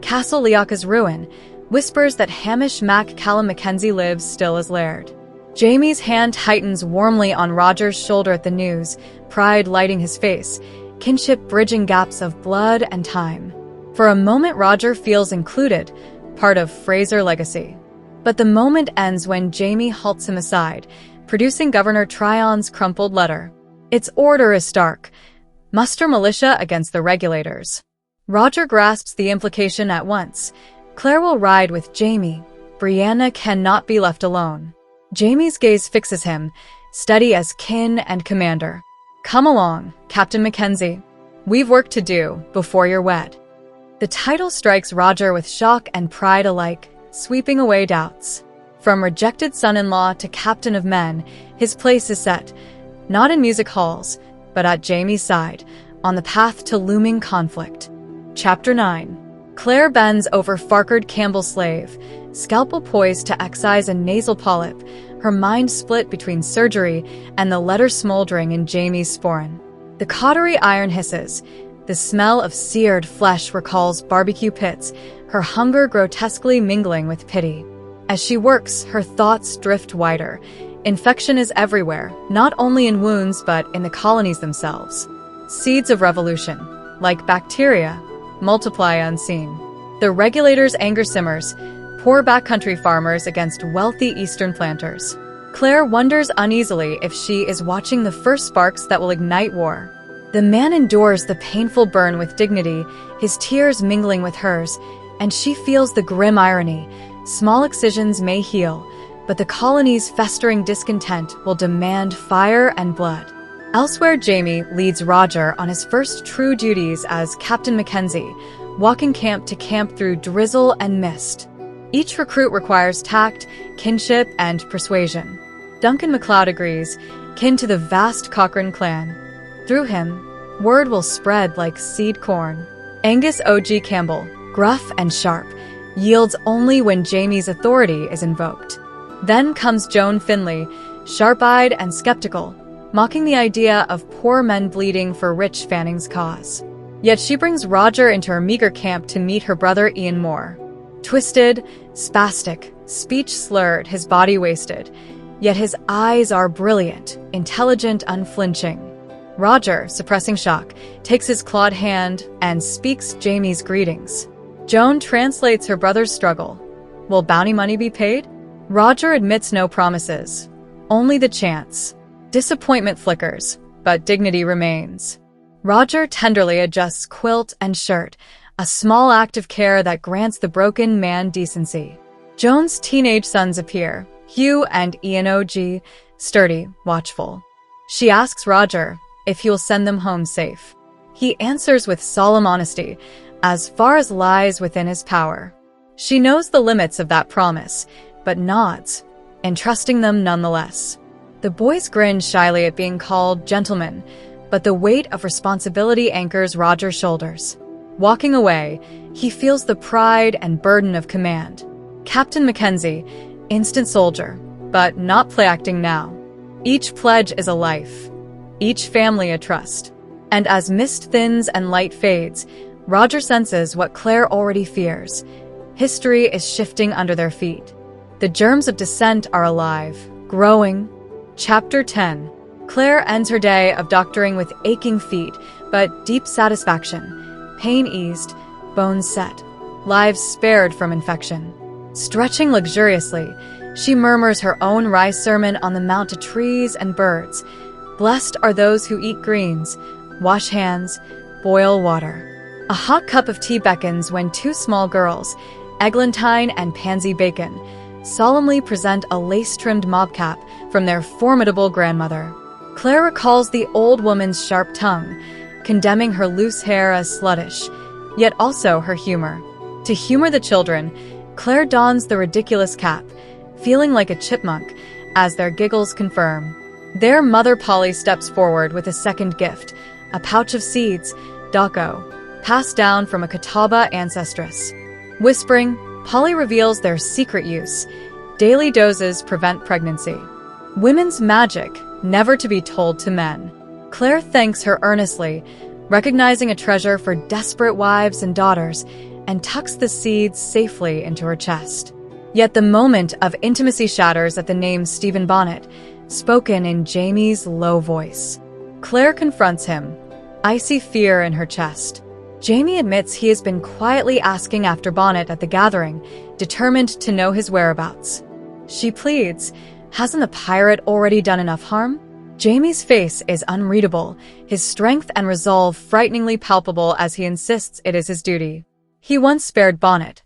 Castle Liaka's ruin whispers that Hamish Mac Callum Mackenzie lives still as Laird. Jamie's hand tightens warmly on Roger's shoulder at the news, pride lighting his face, kinship bridging gaps of blood and time. For a moment Roger feels included, part of Fraser legacy. But the moment ends when Jamie halts him aside, producing Governor Tryon's crumpled letter. Its order is stark. Muster militia against the regulators. Roger grasps the implication at once. Claire will ride with Jamie. Brianna cannot be left alone. Jamie's gaze fixes him, steady as kin and commander. Come along, Captain Mackenzie. We've work to do before you're wed. The title strikes Roger with shock and pride alike, sweeping away doubts. From rejected son-in-law to captain of men, his place is set, not in music halls, but at Jamie's side, on the path to looming conflict. Chapter 9. Claire bends over Farquhar Campbell's slave, scalpel poised to excise a nasal polyp, her mind split between surgery and the letter smoldering in Jamie's sporran. The cautery iron hisses. The smell of seared flesh recalls barbecue pits, her hunger grotesquely mingling with pity. As she works, her thoughts drift wider. Infection is everywhere, not only in wounds but in the colonies themselves. Seeds of revolution, like bacteria, multiply unseen. The regulator's anger simmers, poor backcountry farmers against wealthy eastern planters. Claire wonders uneasily if she is watching the first sparks that will ignite war. The man endures the painful burn with dignity, his tears mingling with hers, and she feels the grim irony. Small excisions may heal, but the colony's festering discontent will demand fire and blood. Elsewhere, Jamie leads Roger on his first true duties as Captain Mackenzie, walking camp to camp through drizzle and mist. Each recruit requires tact, kinship, and persuasion. Duncan MacLeod agrees, kin to the vast Cochrane clan. Through him, word will spread like seed corn. Angus O.G. Campbell, gruff and sharp, yields only when Jamie's authority is invoked. Then comes Joan Finlay, sharp-eyed and skeptical, mocking the idea of poor men bleeding for rich Fanning's cause. Yet she brings Roger into her meager camp to meet her brother Ian Moore. Twisted, spastic, speech slurred, his body wasted, yet his eyes are brilliant, intelligent, unflinching. Roger, suppressing shock, takes his clawed hand and speaks Jamie's greetings. Joan translates her brother's struggle. Will bounty money be paid? Roger admits no promises, only the chance. Disappointment flickers, but dignity remains. Roger tenderly adjusts quilt and shirt, a small act of care that grants the broken man decency. Joan's teenage sons appear, Hugh and Ian O.G., sturdy, watchful. She asks Roger if he will send them home safe. He answers with solemn honesty, as far as lies within his power. She knows the limits of that promise, but nods, entrusting them nonetheless. The boys grin shyly at being called gentlemen, but the weight of responsibility anchors Roger's shoulders. Walking away, he feels the pride and burden of command. Captain Mackenzie, instant soldier, but not play-acting now. Each pledge is a life, each family a trust. And as mist thins and light fades, Roger senses what Claire already fears. History is shifting under their feet. The germs of dissent are alive, growing. Chapter 10. Claire ends her day of doctoring with aching feet, but deep satisfaction. Pain eased, bones set, lives spared from infection. Stretching luxuriously, she murmurs her own rise sermon on the mount to trees and birds. Blessed are those who eat greens, wash hands, boil water. A hot cup of tea beckons when two small girls, Eglantine and Pansy Bacon, solemnly present a lace-trimmed mobcap from their formidable grandmother. Claire recalls the old woman's sharp tongue, condemning her loose hair as sluttish, yet also her humor. To humor the children, Claire dons the ridiculous cap, feeling like a chipmunk, as their giggles confirm. Their mother Polly steps forward with a second gift, a pouch of seeds, Daco, passed down from a Catawba ancestress. Whispering, Polly reveals their secret use. Daily doses prevent pregnancy. Women's magic, never to be told to men. Claire thanks her earnestly, recognizing a treasure for desperate wives and daughters, and tucks the seeds safely into her chest. Yet the moment of intimacy shatters at the name Stephen Bonnet, spoken in Jamie's low voice. Claire confronts him, icy fear in her chest. Jamie admits he has been quietly asking after Bonnet at the gathering, determined to know his whereabouts. She pleads, hasn't the pirate already done enough harm? Jamie's face is unreadable, his strength and resolve frighteningly palpable as he insists it is his duty. He once spared Bonnet.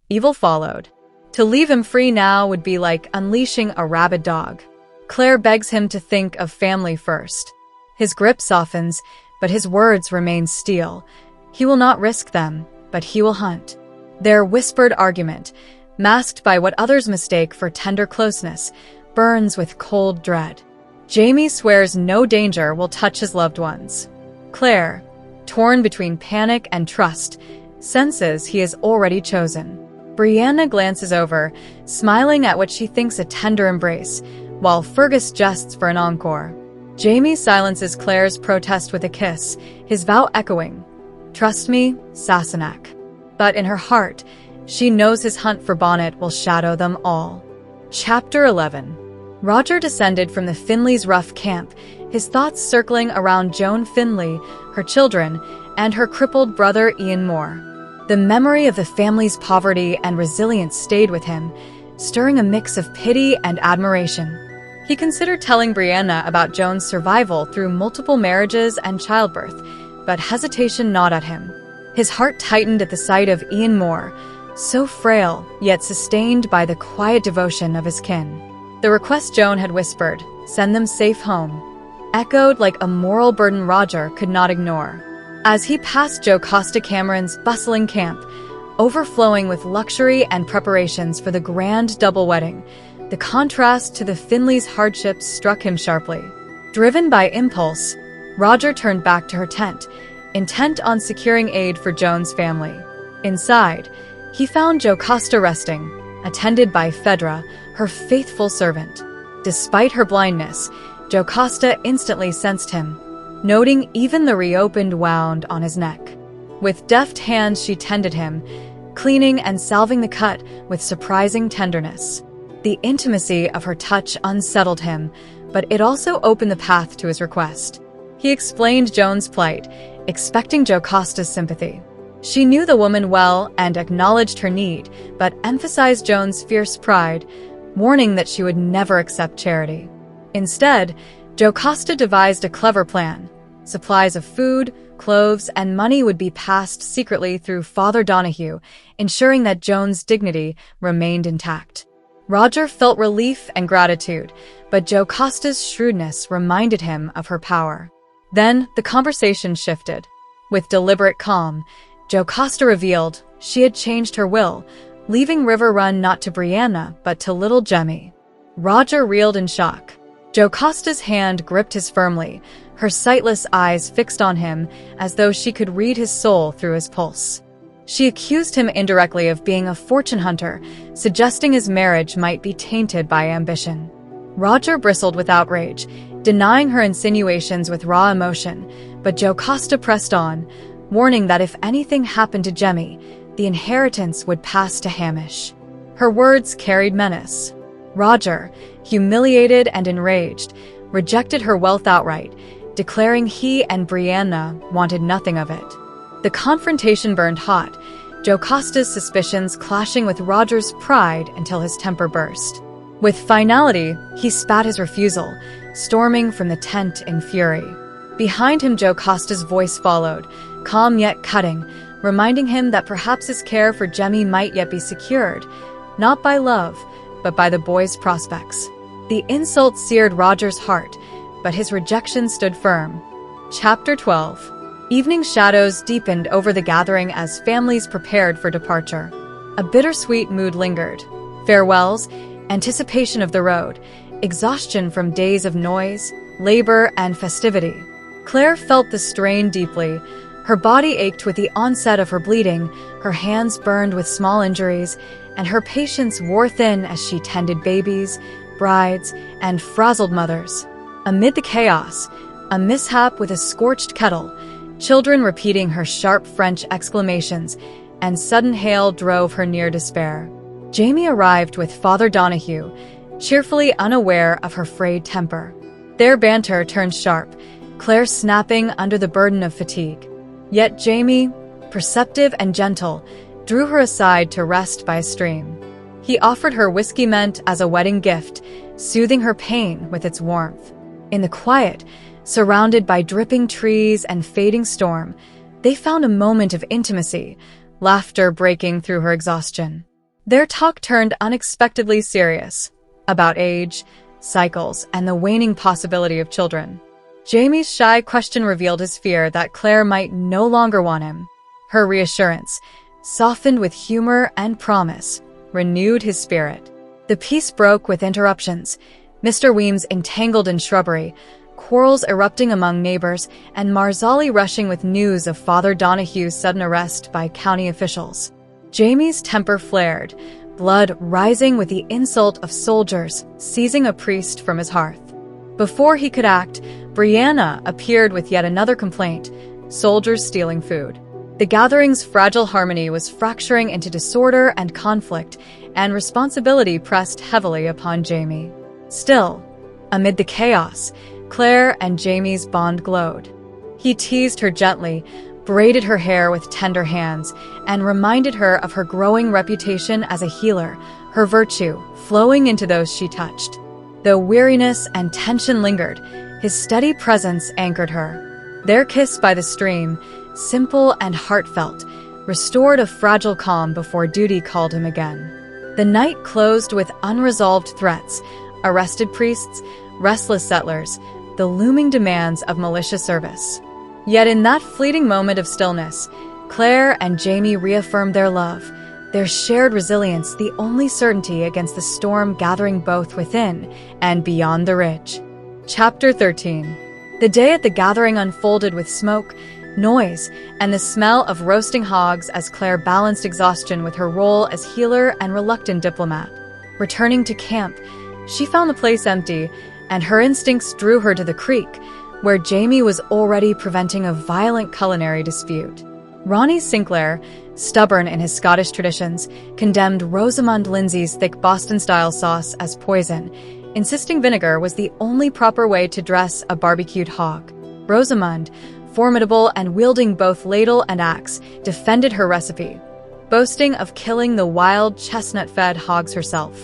Evil followed. To leave him free now would be like unleashing a rabid dog. Claire begs him to think of family first. His grip softens, but his words remain steel. He will not risk them, but he will hunt. Their whispered argument, masked by what others mistake for tender closeness, burns with cold dread. Jamie swears no danger will touch his loved ones. Claire, torn between panic and trust, senses he is already chosen. Brianna glances over, smiling at what she thinks a tender embrace, while Fergus jests for an encore. Jamie silences Claire's protest with a kiss, his vow echoing, "Trust me, Sassenach." But in her heart, she knows his hunt for Bonnet will shadow them all. Chapter 11. Roger descended from the Finley's rough camp, his thoughts circling around Joan Finley, her children, and her crippled brother Ian Moore. The memory of the family's poverty and resilience stayed with him, stirring a mix of pity and admiration. He considered telling Brianna about Joan's survival through multiple marriages and childbirth, but hesitation gnawed at him. His heart tightened at the sight of Ian Moore, so frail yet sustained by the quiet devotion of his kin. The request Joan had whispered, "Send them safe home," echoed like a moral burden Roger could not ignore. As he passed Jocasta Cameron's bustling camp, overflowing with luxury and preparations for the grand double wedding, the contrast to the Finleys' hardships struck him sharply. Driven by impulse, Roger turned back to her tent, intent on securing aid for Joan's family. Inside, he found Jocasta resting, attended by Phaedra, her faithful servant. Despite her blindness, Jocasta instantly sensed him, noting even the reopened wound on his neck. With deft hands she tended him, cleaning and salving the cut with surprising tenderness. The intimacy of her touch unsettled him, but it also opened the path to his request. He explained Joan's plight, expecting Jocasta's sympathy. She knew the woman well and acknowledged her need, but emphasized Joan's fierce pride, warning that she would never accept charity. Instead, Jocasta devised a clever plan. Supplies of food, clothes, and money would be passed secretly through Father Donahue, ensuring that Joan's dignity remained intact. Roger felt relief and gratitude, but Jocasta's shrewdness reminded him of her power. Then the conversation shifted. With deliberate calm, Jocasta revealed she had changed her will, leaving River Run not to Brianna, but to little Jemmy. Roger reeled in shock. Jocasta's hand gripped his firmly, her sightless eyes fixed on him as though she could read his soul through his pulse. She accused him indirectly of being a fortune hunter, suggesting his marriage might be tainted by ambition. Roger bristled with outrage, denying her insinuations with raw emotion, but Jocasta pressed on, warning that if anything happened to Jemmy, the inheritance would pass to Hamish. Her words carried menace. Roger, humiliated and enraged, rejected her wealth outright, declaring he and Brianna wanted nothing of it. The confrontation burned hot, Jocasta's suspicions clashing with Roger's pride until his temper burst. With finality, he spat his refusal, storming from the tent in fury. Behind him, Jocasta's voice followed, calm yet cutting, reminding him that perhaps his care for Jemmy might yet be secured, not by love, but by the boy's prospects. The insult seared Roger's heart, but his rejection stood firm. Chapter 12. Evening shadows deepened over the gathering as families prepared for departure. A bittersweet mood lingered. Farewells, anticipation of the road, exhaustion from days of noise, labor, and festivity. Claire felt the strain deeply, Her body ached with the onset of her bleeding, her hands burned with small injuries, and her patience wore thin as she tended babies, brides, and frazzled mothers. Amid the chaos, a mishap with a scorched kettle, children repeating her sharp French exclamations, and sudden hail drove her near despair. Jamie arrived with Father Donahue, cheerfully unaware of her frayed temper. Their banter turned sharp, Claire snapping under the burden of fatigue. Yet Jamie, perceptive and gentle, drew her aside to rest by a stream. He offered her whiskey mint as a wedding gift, soothing her pain with its warmth. In the quiet, surrounded by dripping trees and fading storm, they found a moment of intimacy, laughter breaking through her exhaustion. Their talk turned unexpectedly serious, about age, cycles, and the waning possibility of children. Jamie's shy question revealed his fear that Claire might no longer want him. Her reassurance, softened with humor and promise, renewed his spirit. The peace broke with interruptions. Mr. Weems entangled in shrubbery, quarrels erupting among neighbors, and Marzali rushing with news of Father Donahue's sudden arrest by county officials. Jamie's temper flared, blood rising with the insult of soldiers seizing a priest from his hearth. Before he could act, Brianna appeared with yet another complaint: soldiers stealing food. The gathering's fragile harmony was fracturing into disorder and conflict, and responsibility pressed heavily upon Jamie. Still, amid the chaos, Claire and Jamie's bond glowed. He teased her gently, braided her hair with tender hands, and reminded her of her growing reputation as a healer, her virtue flowing into those she touched. Though weariness and tension lingered, his steady presence anchored her. Their kiss by the stream, simple and heartfelt, restored a fragile calm before duty called him again. The night closed with unresolved threats, arrested priests, restless settlers, the looming demands of militia service. Yet in that fleeting moment of stillness, Claire and Jamie reaffirmed their love, their shared resilience the only certainty against the storm gathering both within and beyond the ridge. Chapter 13. The day at the gathering unfolded with smoke, noise, and the smell of roasting hogs as Claire balanced exhaustion with her role as healer and reluctant diplomat. Returning to camp, she found the place empty, and her instincts drew her to the creek, where Jamie was already preventing a violent culinary dispute. Ronnie Sinclair, stubborn in his Scottish traditions, condemned Rosamund Lindsay's thick Boston-style sauce as poison, insisting vinegar was the only proper way to dress a barbecued hog. Rosamund, formidable and wielding both ladle and axe, defended her recipe, boasting of killing the wild chestnut-fed hogs herself.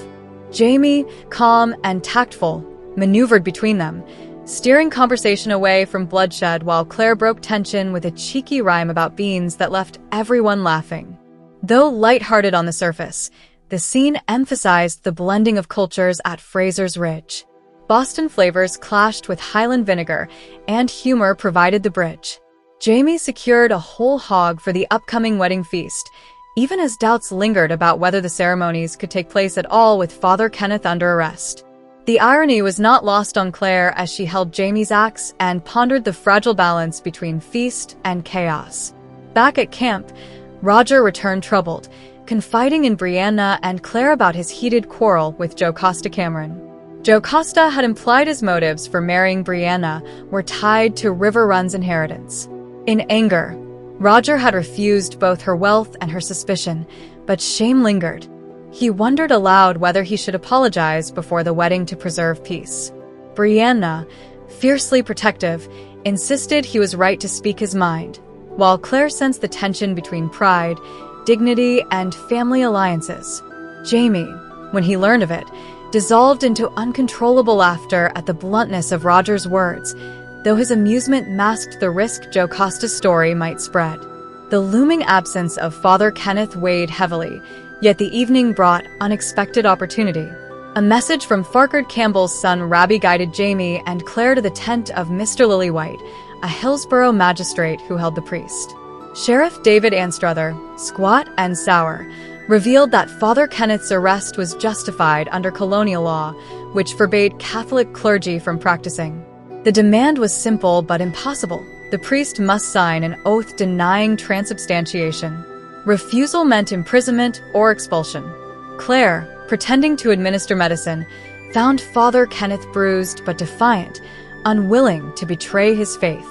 Jamie, calm and tactful, maneuvered between them, steering conversation away from bloodshed while Claire broke tension with a cheeky rhyme about beans that left everyone laughing. Though lighthearted on the surface, the scene emphasized the blending of cultures at Frasers Ridge. Boston flavors clashed with Highland vinegar, and humor provided the bridge. Jamie secured a whole hog for the upcoming wedding feast, even as doubts lingered about whether the ceremonies could take place at all with Father Kenneth under arrest. The irony was not lost on Claire as she held Jamie's axe and pondered the fragile balance between feast and chaos. Back at camp, Roger returned troubled, confiding in Brianna and Claire about his heated quarrel with Joe Costa Cameron. Joe Costa had implied his motives for marrying Brianna were tied to River Run's inheritance. In anger, Roger had refused both her wealth and her suspicion, but shame lingered. He wondered aloud whether he should apologize before the wedding to preserve peace. Brianna, fiercely protective, insisted he was right to speak his mind, while Claire sensed the tension between pride, dignity, and family alliances. Jamie, when he learned of it, dissolved into uncontrollable laughter at the bluntness of Roger's words, though his amusement masked the risk Joe Costa's story might spread. The looming absence of Father Kenneth weighed heavily, yet the evening brought unexpected opportunity. A message from Farquhar Campbell's son Rabbi guided Jamie and Claire to the tent of Mr. Lillywhite, a Hillsborough magistrate who held the priest. Sheriff David Anstruther, squat and sour, revealed that Father Kenneth's arrest was justified under colonial law, which forbade Catholic clergy from practicing. The demand was simple but impossible: The priest must sign an oath denying transubstantiation. Refusal meant imprisonment or expulsion. Claire, pretending to administer medicine, found Father Kenneth bruised but defiant, unwilling to betray his faith.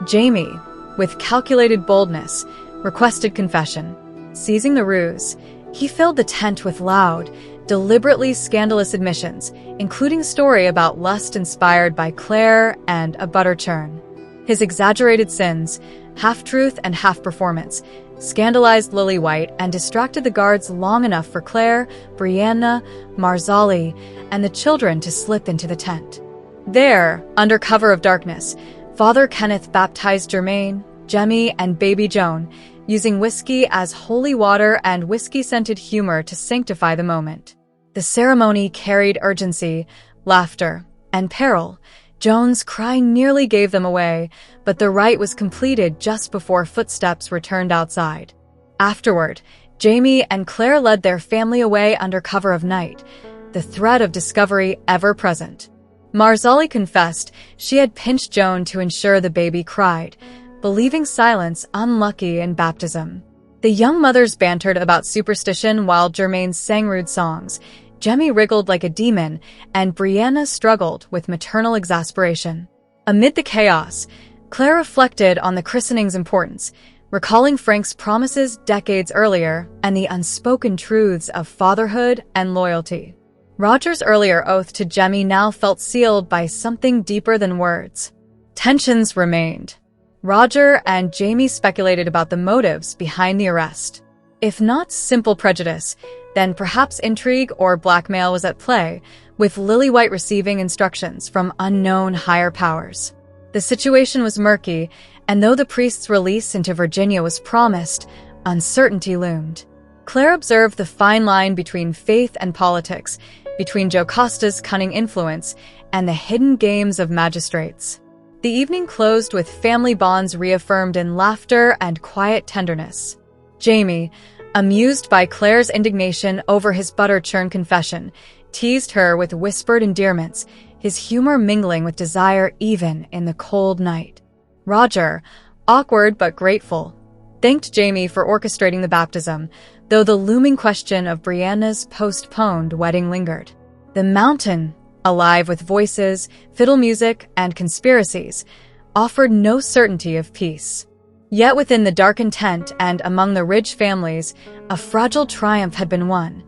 Jamie, with calculated boldness, requested confession. Seizing the ruse, he filled the tent with loud, deliberately scandalous admissions, including a story about lust inspired by Claire and a butter churn. His exaggerated sins, half-truth and half-performance, scandalized Lily-White and distracted the guards long enough for Claire, Brianna, Marzali, and the children to slip into the tent. There, under cover of darkness, Father Kenneth baptized Germaine, Jemmy, and baby Joan, using whiskey as holy water and whiskey-scented humor to sanctify the moment. The ceremony carried urgency, laughter, and peril. Joan's cry nearly gave them away, but the rite was completed just before footsteps returned outside. Afterward, Jamie and Claire led their family away under cover of night, the threat of discovery ever present. Marzali confessed she had pinched Joan to ensure the baby cried, believing silence unlucky in baptism. The young mothers bantered about superstition while Germaine sang rude songs. Jemmy wriggled like a demon, and Brianna struggled with maternal exasperation. Amid the chaos, Claire reflected on the christening's importance, recalling Frank's promises decades earlier and the unspoken truths of fatherhood and loyalty. Roger's earlier oath to Jemmy now felt sealed by something deeper than words. Tensions remained. Roger and Jamie speculated about the motives behind the arrest. If not simple prejudice, then perhaps intrigue or blackmail was at play, with Lily-White receiving instructions from unknown higher powers. The situation was murky, and though the priest's release into Virginia was promised, uncertainty loomed. Claire observed the fine line between faith and politics, between Jocasta's cunning influence and the hidden games of magistrates. The evening closed with family bonds reaffirmed in laughter and quiet tenderness. Jamie, amused by Claire's indignation over his butter churn confession, teased her with whispered endearments, his humor mingling with desire even in the cold night. Roger, awkward but grateful, thanked Jamie for orchestrating the baptism, though the looming question of Brianna's postponed wedding lingered. The mountain, alive with voices, fiddle music, and conspiracies, offered no certainty of peace. Yet within the darkened tent and among the Ridge families, a fragile triumph had been won.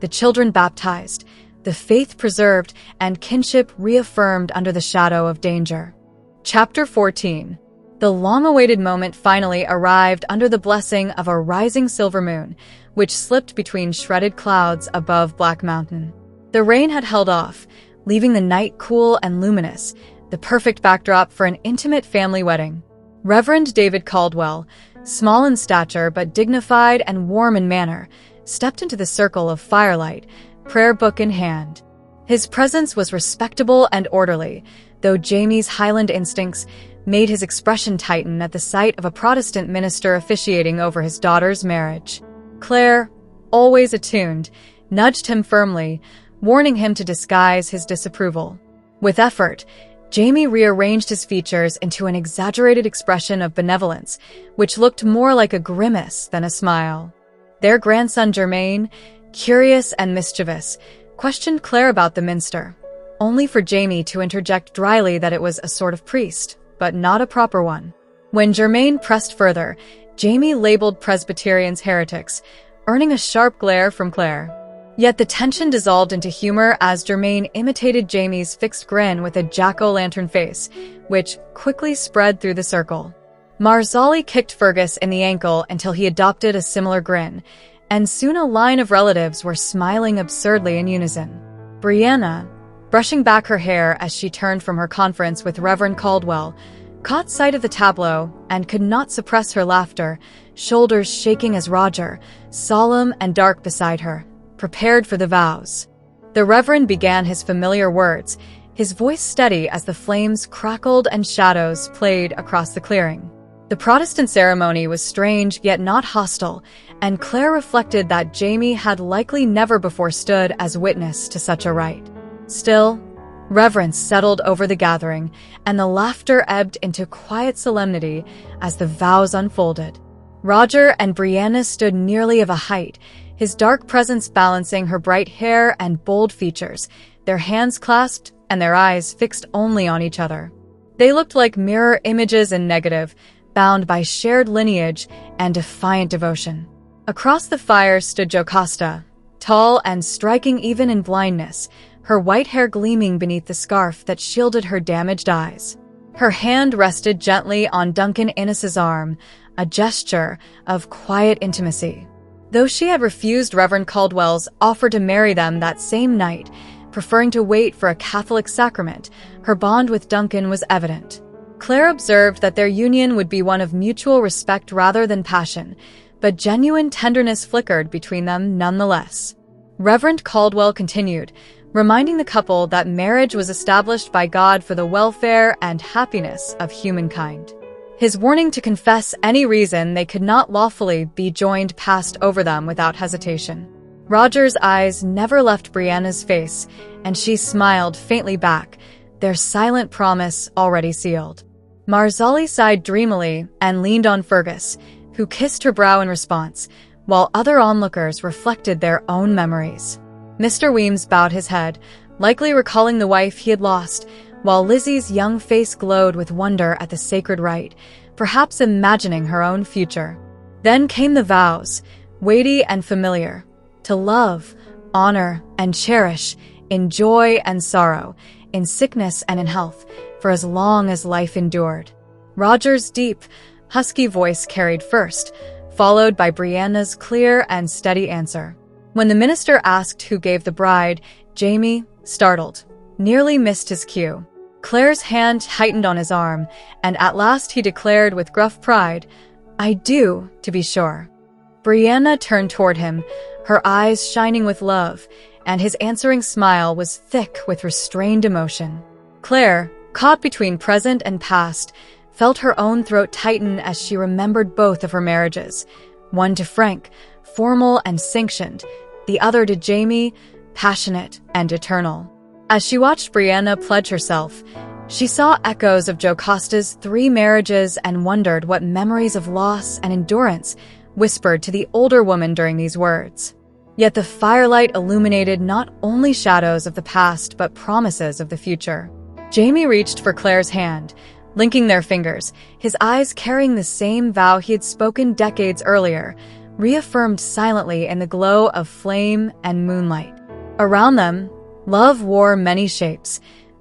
The children baptized, the faith preserved, and kinship reaffirmed under the shadow of danger. Chapter 14. The long-awaited moment finally arrived under the blessing of a rising silver moon, which slipped between shredded clouds above Black Mountain. The rain had held off, leaving the night cool and luminous, the perfect backdrop for an intimate family wedding. Reverend David Caldwell, small in stature but dignified and warm in manner, stepped into the circle of firelight, prayer book in hand. His presence was respectable and orderly, though Jamie's Highland instincts made his expression tighten at the sight of a Protestant minister officiating over his daughter's marriage. Claire, always attuned, nudged him firmly, warning him to disguise his disapproval. With effort, Jamie rearranged his features into an exaggerated expression of benevolence, which looked more like a grimace than a smile. Their grandson Germaine, curious and mischievous, questioned Claire about the minster, only for Jamie to interject dryly that it was a sort of priest, but not a proper one. When Germaine pressed further, Jamie labeled Presbyterians heretics, earning a sharp glare from Claire. Yet the tension dissolved into humor as Germaine imitated Jamie's fixed grin with a jack-o'-lantern face, which quickly spread through the circle. Marzali kicked Fergus in the ankle until he adopted a similar grin, and soon a line of relatives were smiling absurdly in unison. Brianna, brushing back her hair as she turned from her conference with Reverend Caldwell, caught sight of the tableau and could not suppress her laughter, shoulders shaking as Roger, solemn and dark beside her, prepared for the vows. The Reverend began his familiar words, his voice steady as the flames crackled and shadows played across the clearing. The Protestant ceremony was strange yet not hostile, and Claire reflected that Jamie had likely never before stood as witness to such a rite. Still, Reverence settled over the gathering, and the laughter ebbed into quiet solemnity as the vows unfolded. Roger and Brianna stood nearly of a height, his dark presence balancing her bright hair and bold features, their hands clasped and their eyes fixed only on each other. They looked like mirror images in negative, bound by shared lineage and defiant devotion. Across the fire stood Jocasta, tall and striking even in blindness, her white hair gleaming beneath the scarf that shielded her damaged eyes. Her hand rested gently on Duncan Innes's arm, a gesture of quiet intimacy. Though she had refused Reverend Caldwell's offer to marry them that same night, preferring to wait for a Catholic sacrament, her bond with Duncan was evident. Claire observed that their union would be one of mutual respect rather than passion, but genuine tenderness flickered between them nonetheless. Reverend Caldwell continued, reminding the couple that marriage was established by God for the welfare and happiness of humankind. His warning to confess any reason they could not lawfully be joined passed over them without hesitation. Roger's eyes never left Brianna's face, and she smiled faintly back, their silent promise already sealed. Marzali sighed dreamily and leaned on Fergus, who kissed her brow in response, while other onlookers reflected their own memories. Mr. Weems bowed his head, likely recalling the wife he had lost, while Lizzie's young face glowed with wonder at the sacred rite, perhaps imagining her own future. Then came the vows, weighty and familiar, to love, honor, and cherish, in joy and sorrow, in sickness and in health, for as long as life endured. Roger's deep, husky voice carried first, followed by Brianna's clear and steady answer. When the minister asked who gave the bride, Jamie, startled, nearly missed his cue. Claire's hand tightened on his arm, and at last he declared with gruff pride, "I do, to be sure." Brianna turned toward him, her eyes shining with love, and his answering smile was thick with restrained emotion. Claire, caught between present and past, felt her own throat tighten as she remembered both of her marriages, one to Frank, formal and sanctioned, the other to Jamie, passionate and eternal. As she watched Brianna pledge herself, she saw echoes of Jocasta's 3 marriages and wondered what memories of loss and endurance whispered to the older woman during these words. Yet the firelight illuminated not only shadows of the past but promises of the future. Jamie reached for Claire's hand, linking their fingers, his eyes carrying the same vow he had spoken decades earlier, reaffirmed silently in the glow of flame and moonlight. Around them, love wore many shapes: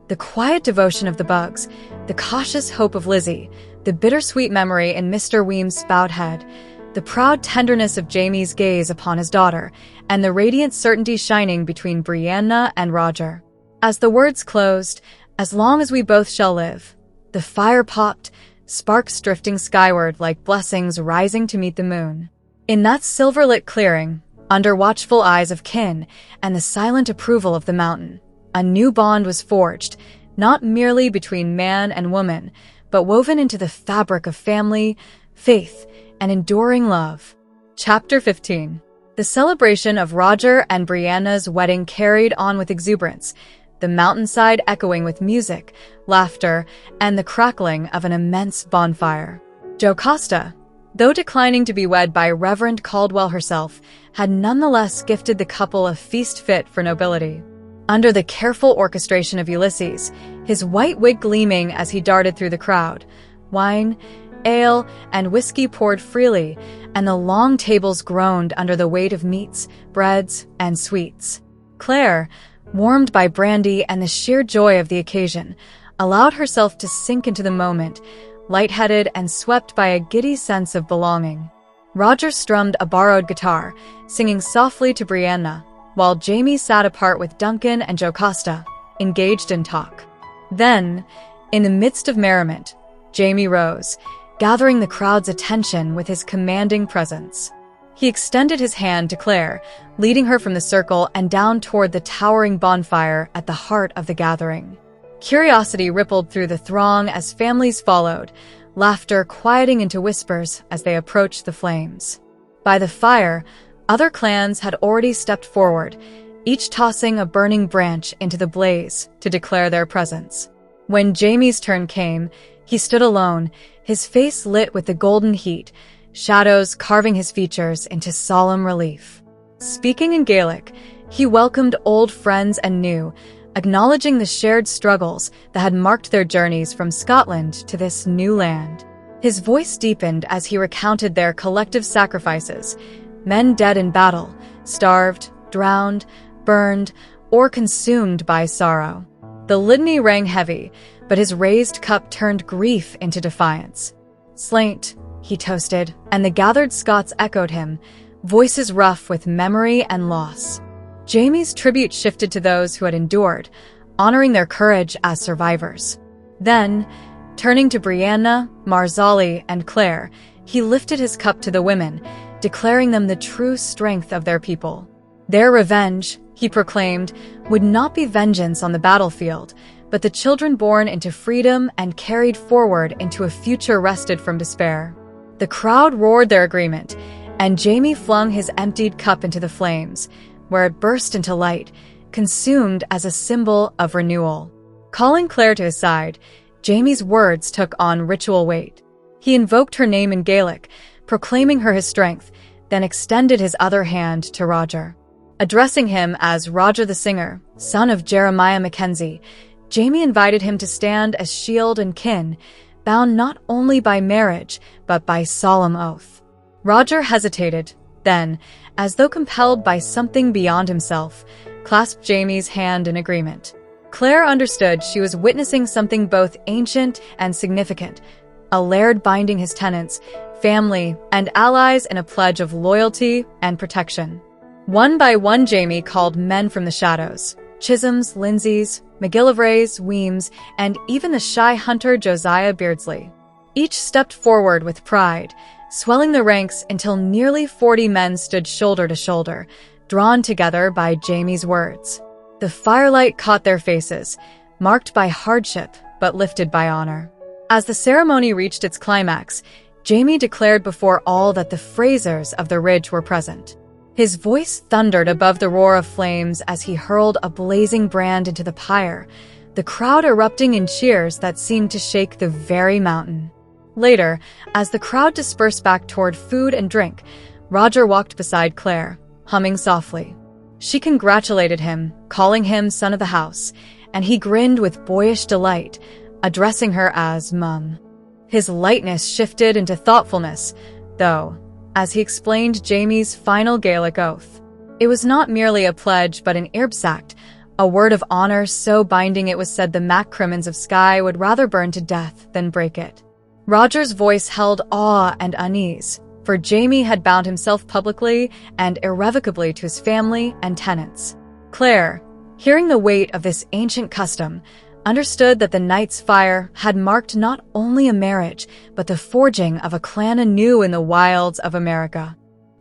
the quiet devotion of the Bugs, the cautious hope of Lizzie, the bittersweet memory in Mr. Weems' bowed head, the proud tenderness of Jamie's gaze upon his daughter, and the radiant certainty shining between Brianna and Roger. As the words closed, "As long as we both shall live," the fire popped, sparks drifting skyward like blessings rising to meet the moon. In that silver-lit clearing, under watchful eyes of kin and the silent approval of the mountain, a new bond was forged, not merely between man and woman, but woven into the fabric of family, faith, and enduring love. Chapter 15. The celebration of Roger and Brianna's wedding carried on with exuberance, the mountainside echoing with music, laughter, and the crackling of an immense bonfire. Jocasta, though declining to be wed by Reverend Caldwell herself, had nonetheless gifted the couple a feast fit for nobility. Under the careful orchestration of Ulysses, his white wig gleaming as he darted through the crowd, wine, ale, and whiskey poured freely, and the long tables groaned under the weight of meats, breads, and sweets. Claire, warmed by brandy and the sheer joy of the occasion, allowed herself to sink into the moment, lightheaded and swept by a giddy sense of belonging. Roger strummed a borrowed guitar, singing softly to Brianna, while Jamie sat apart with Duncan and Jocasta, engaged in talk. Then, in the midst of merriment, Jamie rose, gathering the crowd's attention with his commanding presence. He extended his hand to Claire, leading her from the circle and down toward the towering bonfire at the heart of the gathering. Curiosity rippled through the throng as families followed, laughter quieting into whispers as they approached the flames. By the fire, other clans had already stepped forward, each tossing a burning branch into the blaze to declare their presence. When Jamie's turn came, he stood alone, his face lit with the golden heat, shadows carving his features into solemn relief. Speaking in Gaelic, he welcomed old friends and new, acknowledging the shared struggles that had marked their journeys from Scotland to this new land. His voice deepened as he recounted their collective sacrifices, men dead in battle, starved, drowned, burned, or consumed by sorrow. The litany rang heavy, but his raised cup turned grief into defiance. "Slaint," he toasted, and the gathered Scots echoed him, voices rough with memory and loss. Jamie's tribute shifted to those who had endured, honoring their courage as survivors. Then, turning to Brianna, Marzali, and Claire, he lifted his cup to the women, declaring them the true strength of their people. Their revenge, he proclaimed, would not be vengeance on the battlefield, but the children born into freedom and carried forward into a future wrested from despair. The crowd roared their agreement, and Jamie flung his emptied cup into the flames, where it burst into light, consumed as a symbol of renewal. Calling Claire to his side, Jamie's words took on ritual weight. He invoked her name in Gaelic, proclaiming her his strength, then extended his other hand to Roger. Addressing him as Roger the Singer, son of Jeremiah Mackenzie, Jamie invited him to stand as shield and kin, bound not only by marriage, but by solemn oath. Roger hesitated, then, as though compelled by something beyond himself, clasped Jamie's hand in agreement. Claire understood she was witnessing something both ancient and significant, a laird binding his tenants, family, and allies in a pledge of loyalty and protection. One by one, Jamie called men from the shadows, Chisholms, Lindsays, McGillivrays, Weems, and even the shy hunter Josiah Beardsley. Each stepped forward with pride, swelling the ranks until nearly 40 men stood shoulder to shoulder, drawn together by Jamie's words. The firelight caught their faces, marked by hardship but lifted by honor. As the ceremony reached its climax, Jamie declared before all that the Frasers of the Ridge were present. His voice thundered above the roar of flames as he hurled a blazing brand into the pyre, the crowd erupting in cheers that seemed to shake the very mountain. Later, as the crowd dispersed back toward food and drink, Roger walked beside Claire, humming softly. She congratulated him, calling him son of the house, and he grinned with boyish delight, addressing her as Mum. His lightness shifted into thoughtfulness, though, as he explained Jamie's final Gaelic oath. It was not merely a pledge but an irbsact, a word of honor so binding it was said the Maccrimmons of Skye would rather burn to death than break it. Roger's voice held awe and unease, for Jamie had bound himself publicly and irrevocably to his family and tenants. Claire, hearing the weight of this ancient custom, understood that the night's fire had marked not only a marriage, but the forging of a clan anew in the wilds of America.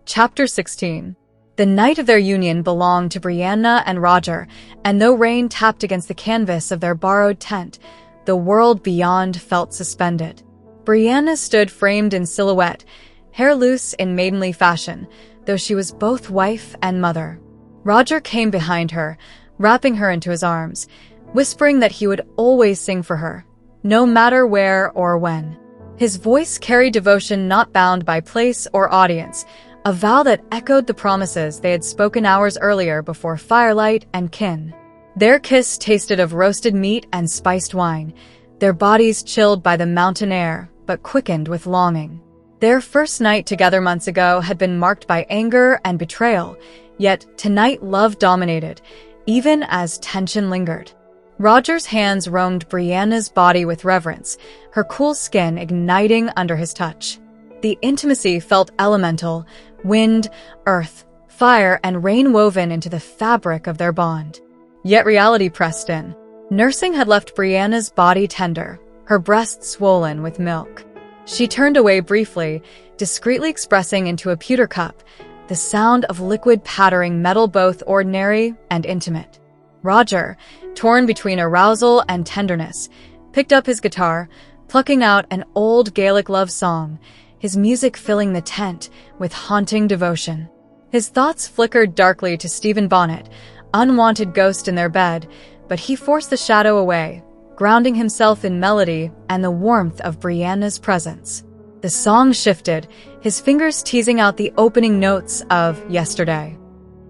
Chapter 16. The night of their union belonged to Brianna and Roger, and though rain tapped against the canvas of their borrowed tent, the world beyond felt suspended. Brianna stood framed in silhouette, hair loose in maidenly fashion, though she was both wife and mother. Roger came behind her, wrapping her into his arms, whispering that he would always sing for her, no matter where or when. His voice carried devotion not bound by place or audience, a vow that echoed the promises they had spoken hours earlier before firelight and kin. Their kiss tasted of roasted meat and spiced wine, their bodies chilled by the mountain air, but quickened with longing. Their first night together months ago had been marked by anger and betrayal, yet tonight love dominated, even as tension lingered. Roger's hands roamed Brianna's body with reverence, her cool skin igniting under his touch. The intimacy felt elemental, wind, earth, fire, and rain woven into the fabric of their bond. Yet reality pressed in. Nursing had left Brianna's body tender, her breasts swollen with milk. She turned away briefly, discreetly expressing into a pewter cup the sound of liquid pattering metal, both ordinary and intimate. Roger, torn between arousal and tenderness, picked up his guitar, plucking out an old Gaelic love song, his music filling the tent with haunting devotion. His thoughts flickered darkly to Stephen Bonnet, unwanted ghost in their bed, but he forced the shadow away, grounding himself in melody and the warmth of Brianna's presence. The song shifted, his fingers teasing out the opening notes of Yesterday.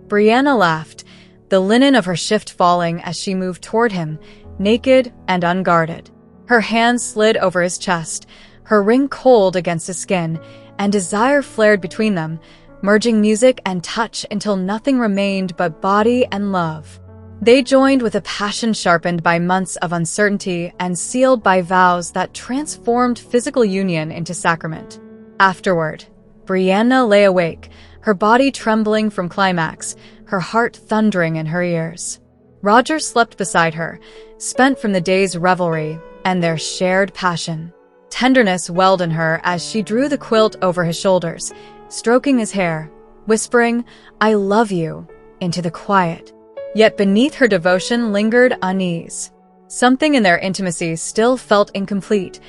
Brianna laughed, the linen of her shift falling as she moved toward him, naked and unguarded. Her hands slid over his chest, her ring cold against his skin, and desire flared between them, merging music and touch until nothing remained but body and love. They joined with a passion sharpened by months of uncertainty and sealed by vows that transformed physical union into sacrament. Afterward, Brianna lay awake, her body trembling from climax, her heart thundering in her ears. Roger slept beside her, spent from the day's revelry and their shared passion. Tenderness welled in her as she drew the quilt over his shoulders, stroking his hair, whispering, "I love you," into the quiet. Yet beneath her devotion lingered unease. Something in their intimacy still felt incomplete,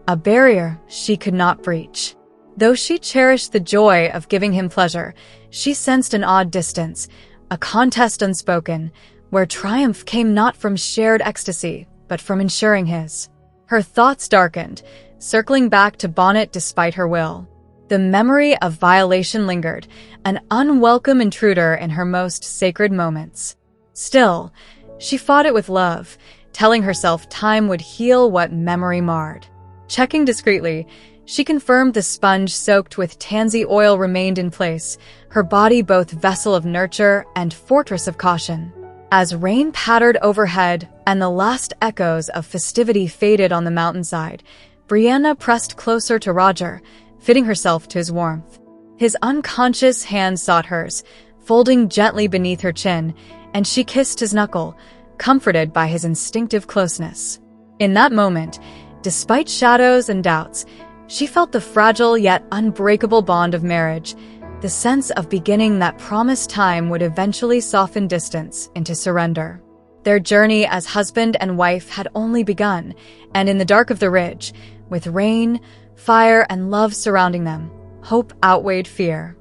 a barrier she could not breach. Though she cherished the joy of giving him pleasure, she sensed an odd distance, a contest unspoken, where triumph came not from shared ecstasy, but from ensuring his. Her thoughts darkened, circling back to Bonnet despite her will. The memory of violation lingered, an unwelcome intruder in her most sacred moments. Still, she fought it with love, telling herself time would heal what memory marred. Checking discreetly, she confirmed the sponge soaked with tansy oil remained in place, her body both vessel of nurture and fortress of caution. As rain pattered overhead and the last echoes of festivity faded on the mountainside, Brianna pressed closer to Roger, fitting herself to his warmth. His unconscious hand sought hers, folding gently beneath her chin, and she kissed his knuckle, comforted by his instinctive closeness. In that moment, despite shadows and doubts, she felt the fragile yet unbreakable bond of marriage, the sense of beginning that promised time would eventually soften distance into surrender. Their journey as husband and wife had only begun, and in the dark of the ridge, with rain, fire, and love surrounding them, hope outweighed fear.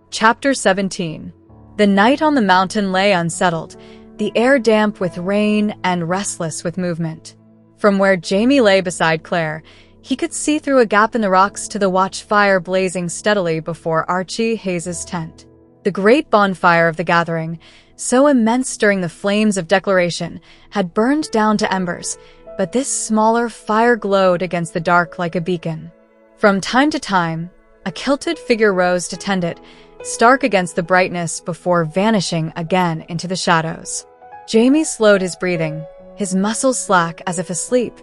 Chapter 17. The night on the mountain lay unsettled, the air damp with rain and restless with movement. From where Jamie lay beside Claire, he could see through a gap in the rocks to the watchfire blazing steadily before Archie Hayes's tent. The great bonfire of the gathering, so immense during the flames of declaration, had burned down to embers, but this smaller fire glowed against the dark like a beacon. From time to time, a kilted figure rose to tend it, stark against the brightness before vanishing again into the shadows. Jamie slowed his breathing, his muscles slack as if asleep,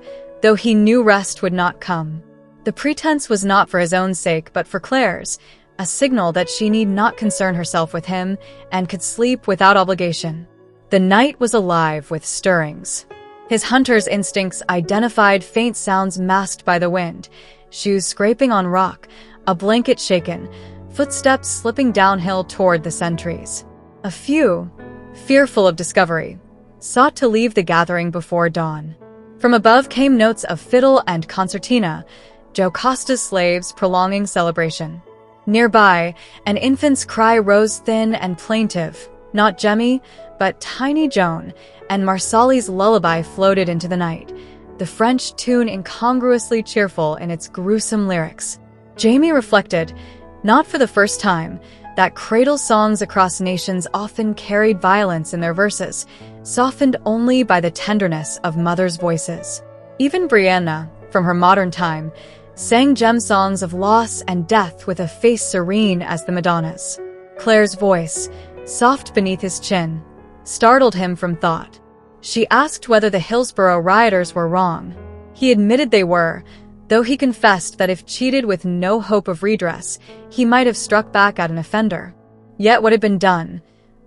though he knew rest would not come. The pretense was not for his own sake but for Claire's, a signal that she need not concern herself with him and could sleep without obligation. The night was alive with stirrings. His hunter's instincts identified faint sounds masked by the wind, shoes scraping on rock, a blanket shaken, footsteps slipping downhill toward the sentries. A few, fearful of discovery, sought to leave the gathering before dawn. From above came notes of fiddle and concertina, Jocasta's slaves prolonging celebration. Nearby, an infant's cry rose thin and plaintive, not Jemmy, but tiny Joan, and Marsali's lullaby floated into the night, the French tune incongruously cheerful in its gruesome lyrics. Jamie reflected, not for the first time, that cradle songs across nations often carried violence in their verses, softened only by the tenderness of mothers' voices. Even Brianna, from her modern time, sang gem songs of loss and death with a face serene as the Madonna's. Claire's voice, soft beneath his chin, startled him from thought. She asked whether the Hillsborough rioters were wrong. He admitted they were, though he confessed that if cheated with no hope of redress, he might have struck back at an offender. Yet what had been done,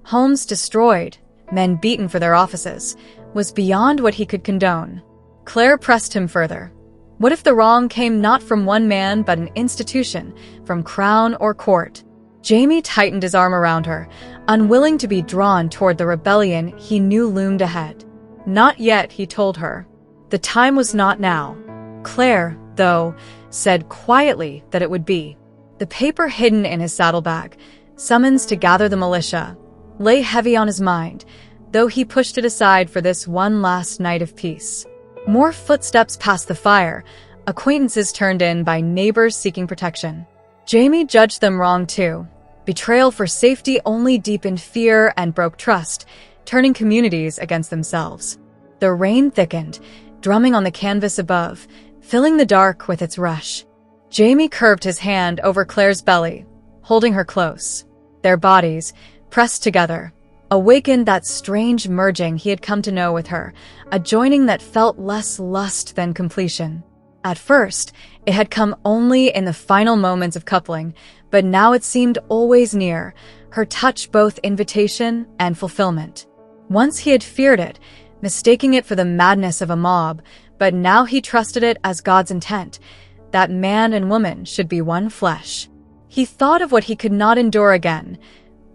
homes destroyed, men beaten for their offices, was beyond what he could condone. Claire pressed him further. What if the wrong came not from one man but an institution, from crown or court? Jamie tightened his arm around her, unwilling to be drawn toward the rebellion he knew loomed ahead. Not yet, he told her. The time was not now. Claire, though, said quietly that it would be. The paper hidden in his saddlebag, summons to gather the militia, lay heavy on his mind, though he pushed it aside for this one last night of peace. More footsteps past the fire, acquaintances turned in by neighbors seeking protection. Jamie judged them wrong too. Betrayal for safety only deepened fear and broke trust, turning communities against themselves. The rain thickened, drumming on the canvas above, filling the dark with its rush. Jamie curved his hand over Claire's belly, holding her close. Their bodies, pressed together, awakened that strange merging he had come to know with her, a joining that felt less lust than completion. At first, it had come only in the final moments of coupling, but now it seemed always near, her touch both invitation and fulfillment. Once he had feared it, mistaking it for the madness of a mob, but now he trusted it as God's intent, that man and woman should be one flesh. He thought of what he could not endure again,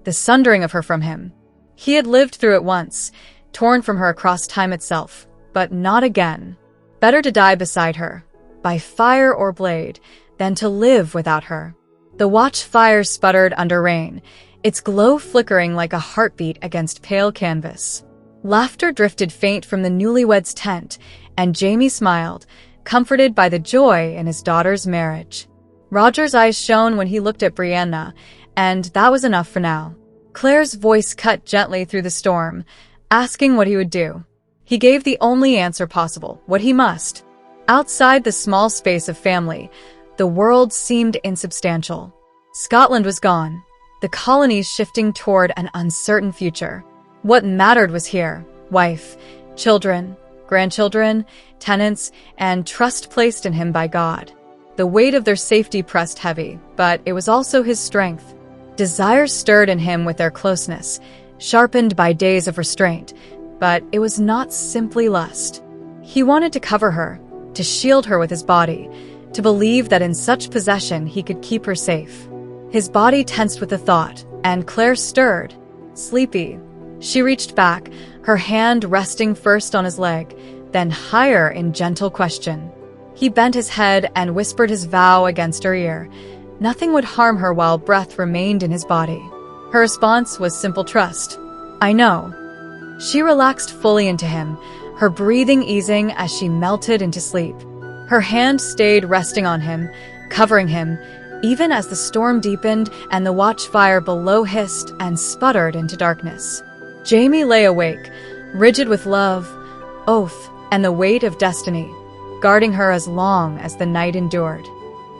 the sundering of her from him. He had lived through it once, torn from her across time itself, but not again. Better to die beside her, by fire or blade, than to live without her. The watchfire sputtered under rain, its glow flickering like a heartbeat against pale canvas. Laughter drifted faint from the newlyweds' tent, and Jamie smiled, comforted by the joy in his daughter's marriage. Roger's eyes shone when he looked at Brianna, and that was enough for now. Claire's voice cut gently through the storm, asking what he would do. He gave the only answer possible, what he must. Outside the small space of family, the world seemed insubstantial. Scotland was gone, the colonies shifting toward an uncertain future. What mattered was here: wife, children, grandchildren, tenants, and trust placed in him by God. The weight of their safety pressed heavy, but it was also his strength. Desire stirred in him with their closeness, sharpened by days of restraint, but it was not simply lust. He wanted to cover her, to shield her with his body, to believe that in such possession he could keep her safe. His body tensed with the thought, and Claire stirred, sleepy. She reached back, her hand resting first on his leg, then higher in gentle question. He bent his head and whispered his vow against her ear. Nothing would harm her while breath remained in his body. Her response was simple trust. "I know." She relaxed fully into him, her breathing easing as she melted into sleep. Her hand stayed resting on him, covering him, even as the storm deepened and the watchfire below hissed and sputtered into darkness. Jamie lay awake, rigid with love, oath, and the weight of destiny, guarding her as long as the night endured.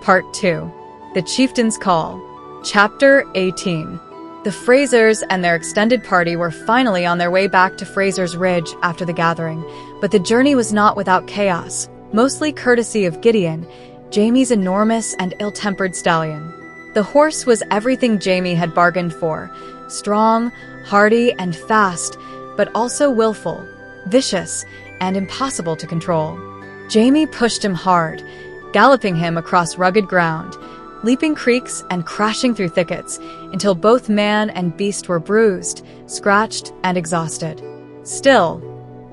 Part 2. The Chieftain's Call. Chapter 18. The Frasers and their extended party were finally on their way back to Frasers Ridge after the gathering, but the journey was not without chaos, mostly courtesy of Gideon, Jamie's enormous and ill-tempered stallion. The horse was everything Jamie had bargained for: strong, hardy, and fast, but also willful, vicious, and impossible to control. Jamie pushed him hard, galloping him across rugged ground, leaping creeks and crashing through thickets, until both man and beast were bruised, scratched, and exhausted. Still,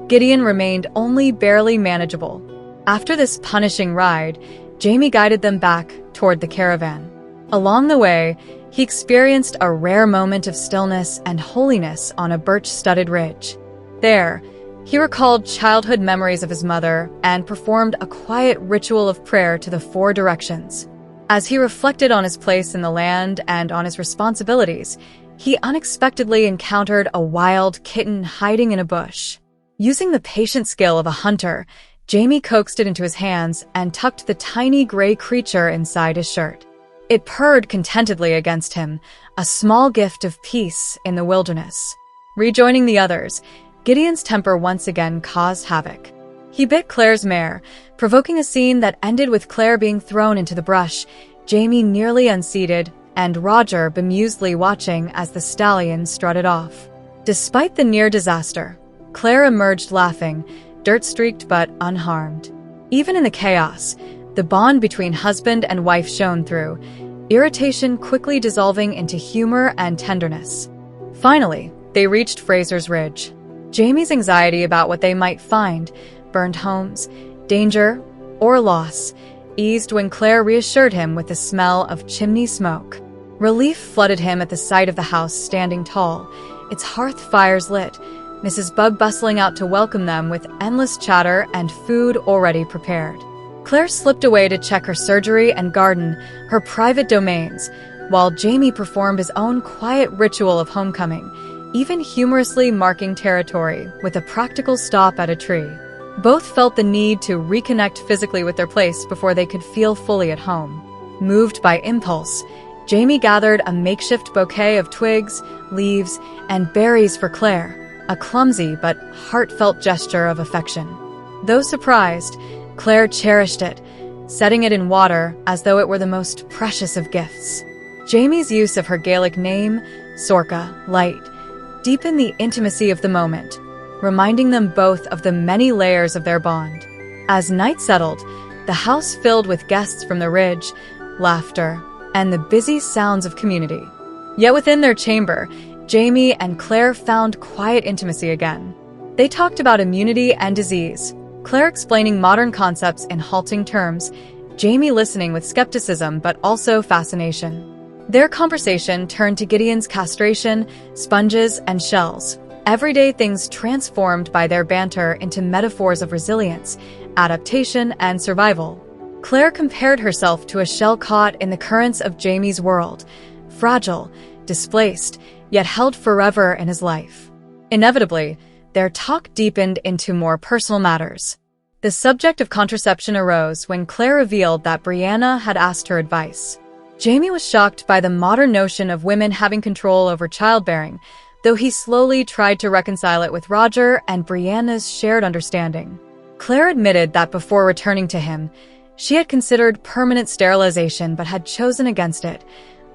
Gideon remained only barely manageable. After this punishing ride, Jamie guided them back toward the caravan. Along the way, he experienced a rare moment of stillness and holiness on a birch-studded ridge. There, he recalled childhood memories of his mother and performed a quiet ritual of prayer to the four directions. As he reflected on his place in the land and on his responsibilities, he unexpectedly encountered a wild kitten hiding in a bush. Using the patient skill of a hunter, Jamie coaxed it into his hands and tucked the tiny gray creature inside his shirt. It purred contentedly against him, a small gift of peace in the wilderness. Rejoining the others, Gideon's temper once again caused havoc. He bit Claire's mare, provoking a scene that ended with Claire being thrown into the brush, Jamie nearly unseated, and Roger bemusedly watching as the stallion strutted off. Despite the near disaster, Claire emerged laughing, dirt-streaked but unharmed. Even in the chaos, the bond between husband and wife shone through, irritation quickly dissolving into humor and tenderness. Finally, they reached Frasers Ridge. Jamie's anxiety about what they might find, burned homes, danger, or loss, eased when Claire reassured him with the smell of chimney smoke. Relief flooded him at the sight of the house standing tall, its hearth fires lit, Mrs. Bug bustling out to welcome them with endless chatter and food already prepared. Claire slipped away to check her surgery and garden, her private domains, while Jamie performed his own quiet ritual of homecoming, even humorously marking territory with a practical stop at a tree. Both felt the need to reconnect physically with their place before they could feel fully at home. Moved by impulse, Jamie gathered a makeshift bouquet of twigs, leaves, and berries for Claire, a clumsy but heartfelt gesture of affection. Though surprised, Claire cherished it, setting it in water as though it were the most precious of gifts. Jamie's use of her Gaelic name, Sorcha, light, deepened the intimacy of the moment, reminding them both of the many layers of their bond. As night settled, the house filled with guests from the ridge, laughter, and the busy sounds of community. Yet within their chamber, Jamie and Claire found quiet intimacy again. They talked about immunity and disease, Claire explaining modern concepts in halting terms, Jamie listening with skepticism but also fascination. Their conversation turned to Gideon's castration, sponges, and shells, everyday things transformed by their banter into metaphors of resilience, adaptation, and survival. Claire compared herself to a shell caught in the currents of Jamie's world, fragile, displaced, yet held forever in his life. Inevitably, their talk deepened into more personal matters. The subject of contraception arose when Claire revealed that Brianna had asked her advice. Jamie was shocked by the modern notion of women having control over childbearing, though he slowly tried to reconcile it with Roger and Brianna's shared understanding. Claire admitted that before returning to him, she had considered permanent sterilization but had chosen against it,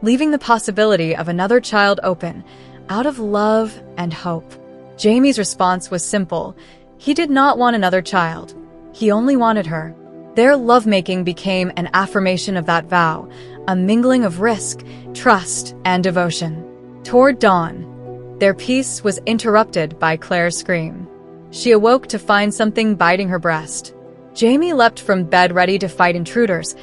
leaving the possibility of another child open, out of love and hope. Jamie's response was simple. He did not want another child. He only wanted her. Their lovemaking became an affirmation of that vow, a mingling of risk, trust, and devotion. Toward dawn, their peace was interrupted by Claire's scream. She awoke to find something biting her breast. Jamie leapt from bed ready to fight intruders,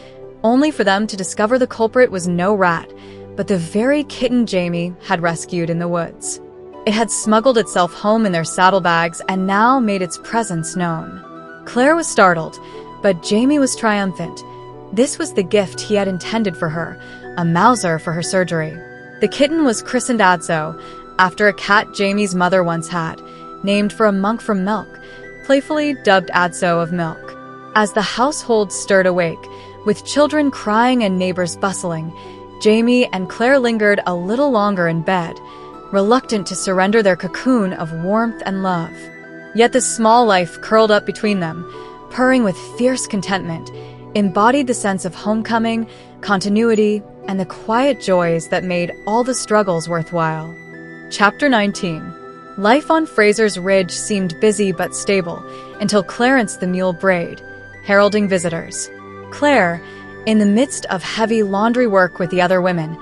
only for them to discover the culprit was no rat, but the very kitten Jamie had rescued in the woods. It had smuggled itself home in their saddlebags and now made its presence known. Claire was startled, but Jamie was triumphant. This was the gift he had intended for her, a Mauser for her surgery. The kitten was christened Adso, after a cat Jamie's mother once had, named for a monk from Milk, playfully dubbed Adso of Milk. As the household stirred awake, with children crying and neighbors bustling, Jamie and Claire lingered a little longer in bed, reluctant to surrender their cocoon of warmth and love. Yet the small life curled up between them, purring with fierce contentment, embodied the sense of homecoming, continuity, and the quiet joys that made all the struggles worthwhile. Chapter 19. Life on Frasers Ridge seemed busy but stable, until Clarence the mule brayed, heralding visitors. Claire, in the midst of heavy laundry work with the other women,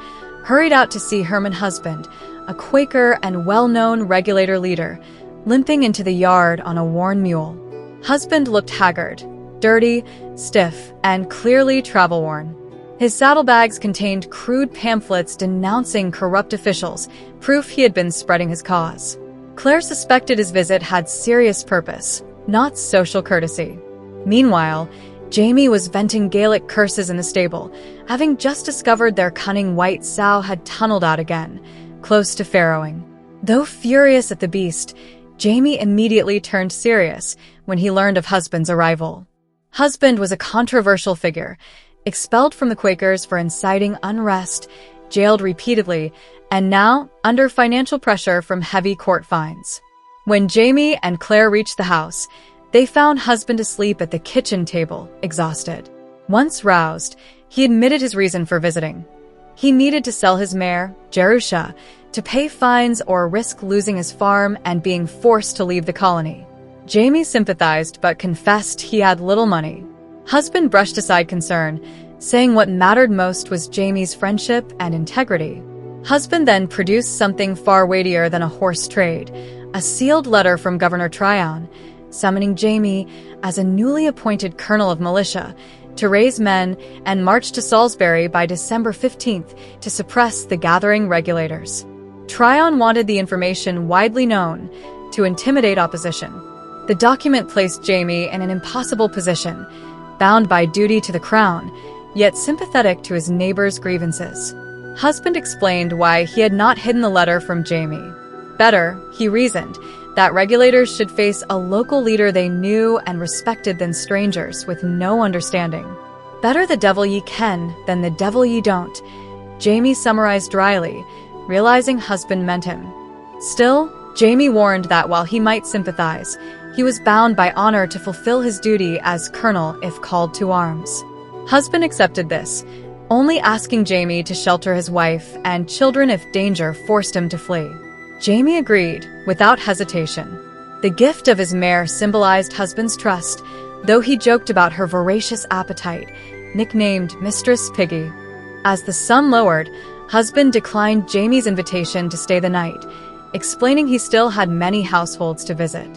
hurried out to see Herman Husband, a Quaker and well-known Regulator leader, limping into the yard on a worn mule. Husband looked haggard, dirty, stiff, and clearly travel-worn. His saddlebags contained crude pamphlets denouncing corrupt officials, proof he had been spreading his cause. Claire suspected his visit had serious purpose, not social courtesy. Meanwhile, Jamie was venting Gaelic curses in the stable, having just discovered their cunning white sow had tunneled out again, close to farrowing. Though furious at the beast, Jamie immediately turned serious when he learned of Husband's arrival. Husband was a controversial figure, expelled from the Quakers for inciting unrest, jailed repeatedly, and now under financial pressure from heavy court fines. When Jamie and Claire reached the house, they found Husband asleep at the kitchen table, exhausted. Once roused, he admitted his reason for visiting. He needed to sell his mare, Jerusha, to pay fines or risk losing his farm and being forced to leave the colony. Jamie sympathized but confessed he had little money. Husband brushed aside concern, saying what mattered most was Jamie's friendship and integrity. Husband then produced something far weightier than a horse trade, a sealed letter from Governor Tryon, summoning Jamie as a newly appointed colonel of militia to raise men and march to Salisbury by December 15th to suppress the gathering regulators. Tryon wanted the information widely known, to intimidate opposition. The document placed Jamie in an impossible position, bound by duty to the crown, yet sympathetic to his neighbor's grievances. Husband explained why he had not hidden the letter from Jamie. Better, he reasoned, that regulators should face a local leader they knew and respected than strangers with no understanding. Better the devil ye ken than the devil ye don't, Jamie summarized dryly, realizing husband meant him. Still, Jamie warned that while he might sympathize, he was bound by honor to fulfill his duty as colonel if called to arms. Husband accepted this, only asking Jamie to shelter his wife and children if danger forced him to flee. Jamie agreed, without hesitation. The gift of his mare symbolized husband's trust, though he joked about her voracious appetite, nicknamed Mistress Piggy. As the sun lowered, husband declined Jamie's invitation to stay the night, explaining he still had many households to visit.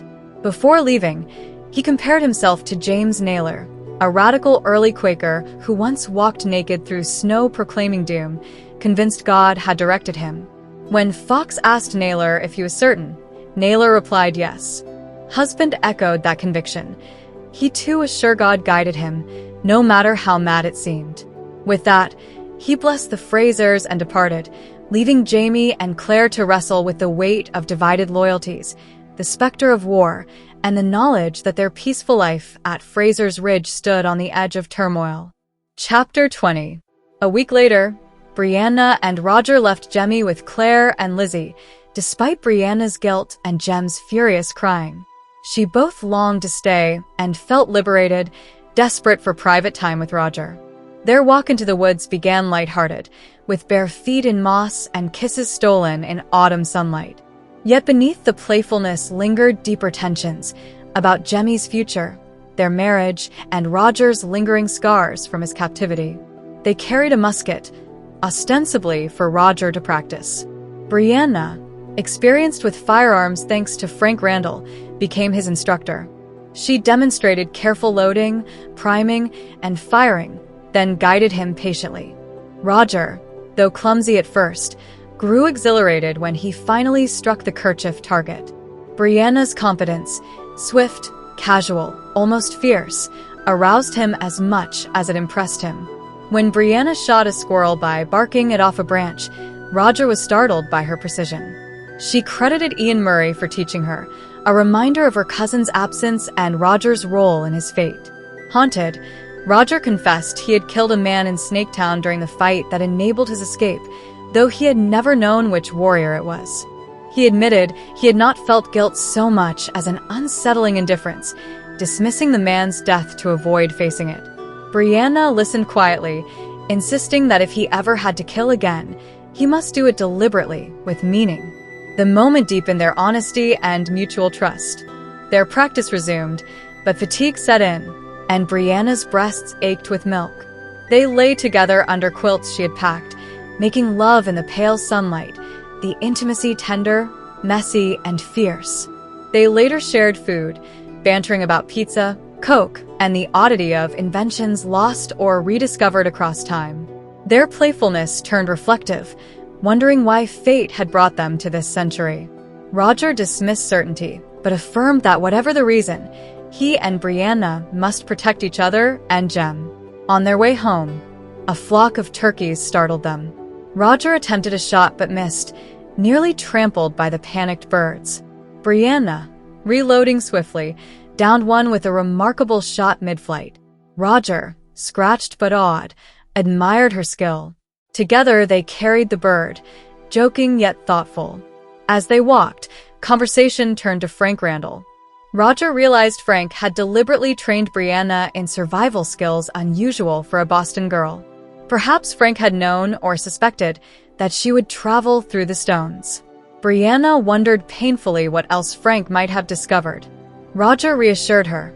Before leaving, he compared himself to James Naylor, a radical early Quaker who once walked naked through snow proclaiming doom, convinced God had directed him. When Fox asked Naylor if he was certain, Naylor replied yes. Husband echoed that conviction. He too was sure God guided him, no matter how mad it seemed. With that, he blessed the Frasers and departed, leaving Jamie and Claire to wrestle with the weight of divided loyalties, the specter of war, and the knowledge that their peaceful life at Frasers Ridge stood on the edge of turmoil. Chapter 20. A week later, Brianna and Roger left Jemmy with Claire and Lizzie, despite Brianna's guilt and Jem's furious crying. She both longed to stay and felt liberated, desperate for private time with Roger. Their walk into the woods began lighthearted, with bare feet in moss and kisses stolen in autumn sunlight. Yet beneath the playfulness lingered deeper tensions about Jemmy's future, their marriage, and Roger's lingering scars from his captivity. They carried a musket, ostensibly for Roger to practice. Brianna, experienced with firearms thanks to Frank Randall, became his instructor. She demonstrated careful loading, priming, and firing, then guided him patiently. Roger, though clumsy at first, grew exhilarated when he finally struck the kerchief target. Brianna's confidence, swift, casual, almost fierce, aroused him as much as it impressed him. When Brianna shot a squirrel by barking it off a branch, Roger was startled by her precision. She credited Ian Murray for teaching her, a reminder of her cousin's absence and Roger's role in his fate. Haunted, Roger confessed he had killed a man in Snaketown during the fight that enabled his escape, though he had never known which warrior it was. He admitted he had not felt guilt so much as an unsettling indifference, dismissing the man's death to avoid facing it. Brianna listened quietly, insisting that if he ever had to kill again, he must do it deliberately, with meaning. The moment deepened their honesty and mutual trust. Their practice resumed, but fatigue set in, and Brianna's breasts ached with milk. They lay together under quilts she had packed, making love in the pale sunlight, the intimacy tender, messy, and fierce. They later shared food, bantering about pizza, Coke, and the oddity of inventions lost or rediscovered across time. Their playfulness turned reflective, wondering why fate had brought them to this century. Roger dismissed certainty, but affirmed that whatever the reason, he and Brianna must protect each other and Jem. On their way home, a flock of turkeys startled them. Roger attempted a shot but missed, nearly trampled by the panicked birds. Brianna, reloading swiftly, downed one with a remarkable shot mid-flight. Roger, scratched but awed, admired her skill. Together they carried the bird, joking yet thoughtful. As they walked, conversation turned to Frank Randall. Roger realized Frank had deliberately trained Brianna in survival skills unusual for a Boston girl. Perhaps Frank had known or suspected that she would travel through the stones. Brianna wondered painfully what else Frank might have discovered. Roger reassured her.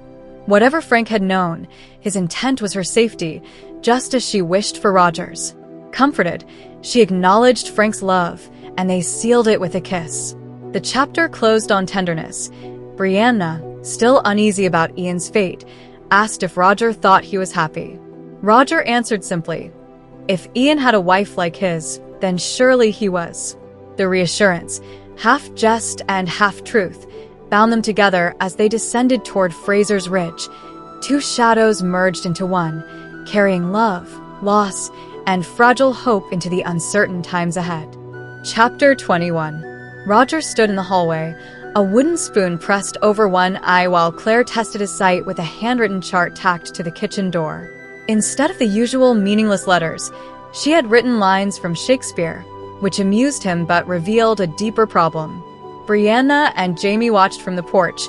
Whatever Frank had known, his intent was her safety, just as she wished for Roger's. Comforted, she acknowledged Frank's love, and they sealed it with a kiss. The chapter closed on tenderness. Brianna, still uneasy about Ian's fate, asked if Roger thought he was happy. Roger answered simply, if Ian had a wife like his, then surely he was. The reassurance, half jest and half truth, bound them together as they descended toward Frasers Ridge. Two shadows merged into one, carrying love, loss, and fragile hope into the uncertain times ahead. Chapter 21. Roger stood in the hallway, a wooden spoon pressed over one eye while Claire tested his sight with a handwritten chart tacked to the kitchen door. Instead of the usual meaningless letters, she had written lines from Shakespeare, which amused him but revealed a deeper problem. Brianna and Jamie watched from the porch,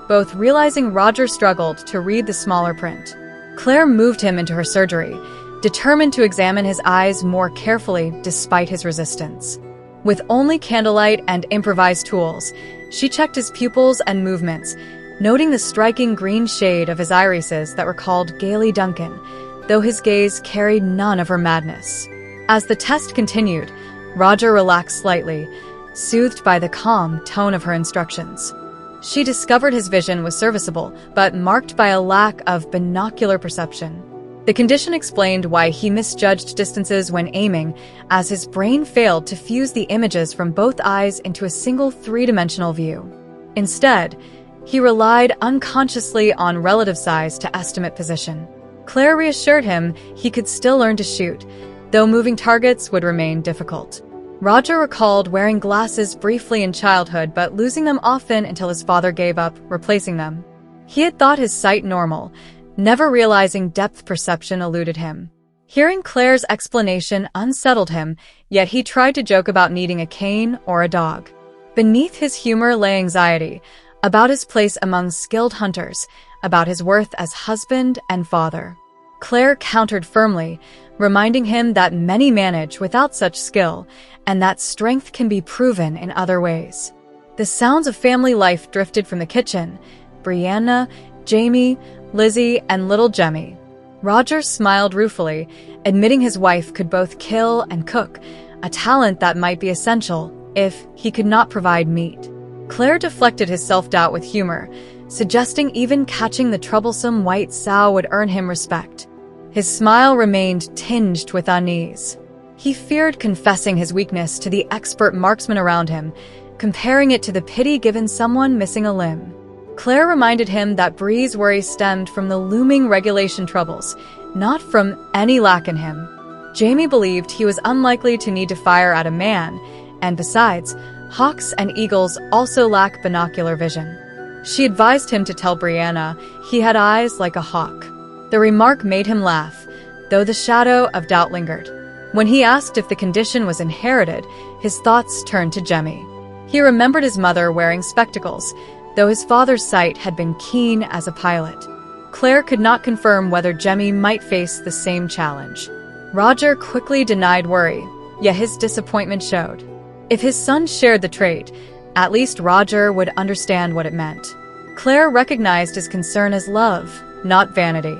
both realizing Roger struggled to read the smaller print. Claire moved him into her surgery, determined to examine his eyes more carefully despite his resistance. With only candlelight and improvised tools, she checked his pupils and movements, noting the striking green shade of his irises that recalled Gaily Duncan, though his gaze carried none of her madness. As the test continued, Roger relaxed slightly, soothed by the calm tone of her instructions. She discovered his vision was serviceable, but marked by a lack of binocular perception. The condition explained why he misjudged distances when aiming, as his brain failed to fuse the images from both eyes into a single three-dimensional view. Instead, he relied unconsciously on relative size to estimate position. Claire reassured him he could still learn to shoot, though moving targets would remain difficult. Roger recalled wearing glasses briefly in childhood but losing them often until his father gave up replacing them. He had thought his sight normal, never realizing depth perception eluded him. Hearing Claire's explanation unsettled him, yet he tried to joke about needing a cane or a dog. Beneath his humor lay anxiety, about his place among skilled hunters, about his worth as husband and father. Claire countered firmly, reminding him that many manage without such skill, and that strength can be proven in other ways. The sounds of family life drifted from the kitchen. Brianna, Jamie, Lizzie, and little Jemmy. Roger smiled ruefully, admitting his wife could both kill and cook, a talent that might be essential if he could not provide meat. Claire deflected his self-doubt with humor, suggesting even catching the troublesome white sow would earn him respect. His smile remained tinged with unease. He feared confessing his weakness to the expert marksman around him, comparing it to the pity given someone missing a limb. Claire reminded him that Bree's worry stemmed from the looming regulation troubles, not from any lack in him. Jamie believed he was unlikely to need to fire at a man, and besides, hawks and eagles also lack binocular vision. She advised him to tell Brianna he had eyes like a hawk. The remark made him laugh, though the shadow of doubt lingered. When he asked if the condition was inherited, his thoughts turned to Jemmy. He remembered his mother wearing spectacles, though his father's sight had been keen as a pilot. Claire could not confirm whether Jemmy might face the same challenge. Roger quickly denied worry, yet his disappointment showed. If his son shared the trait, at least Roger would understand what it meant. Claire recognized his concern as love, not vanity.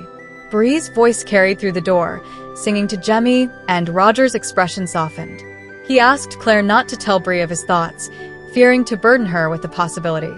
Bree's voice carried through the door, singing to Jemmy, and Roger's expression softened. He asked Claire not to tell Bree of his thoughts, fearing to burden her with the possibility.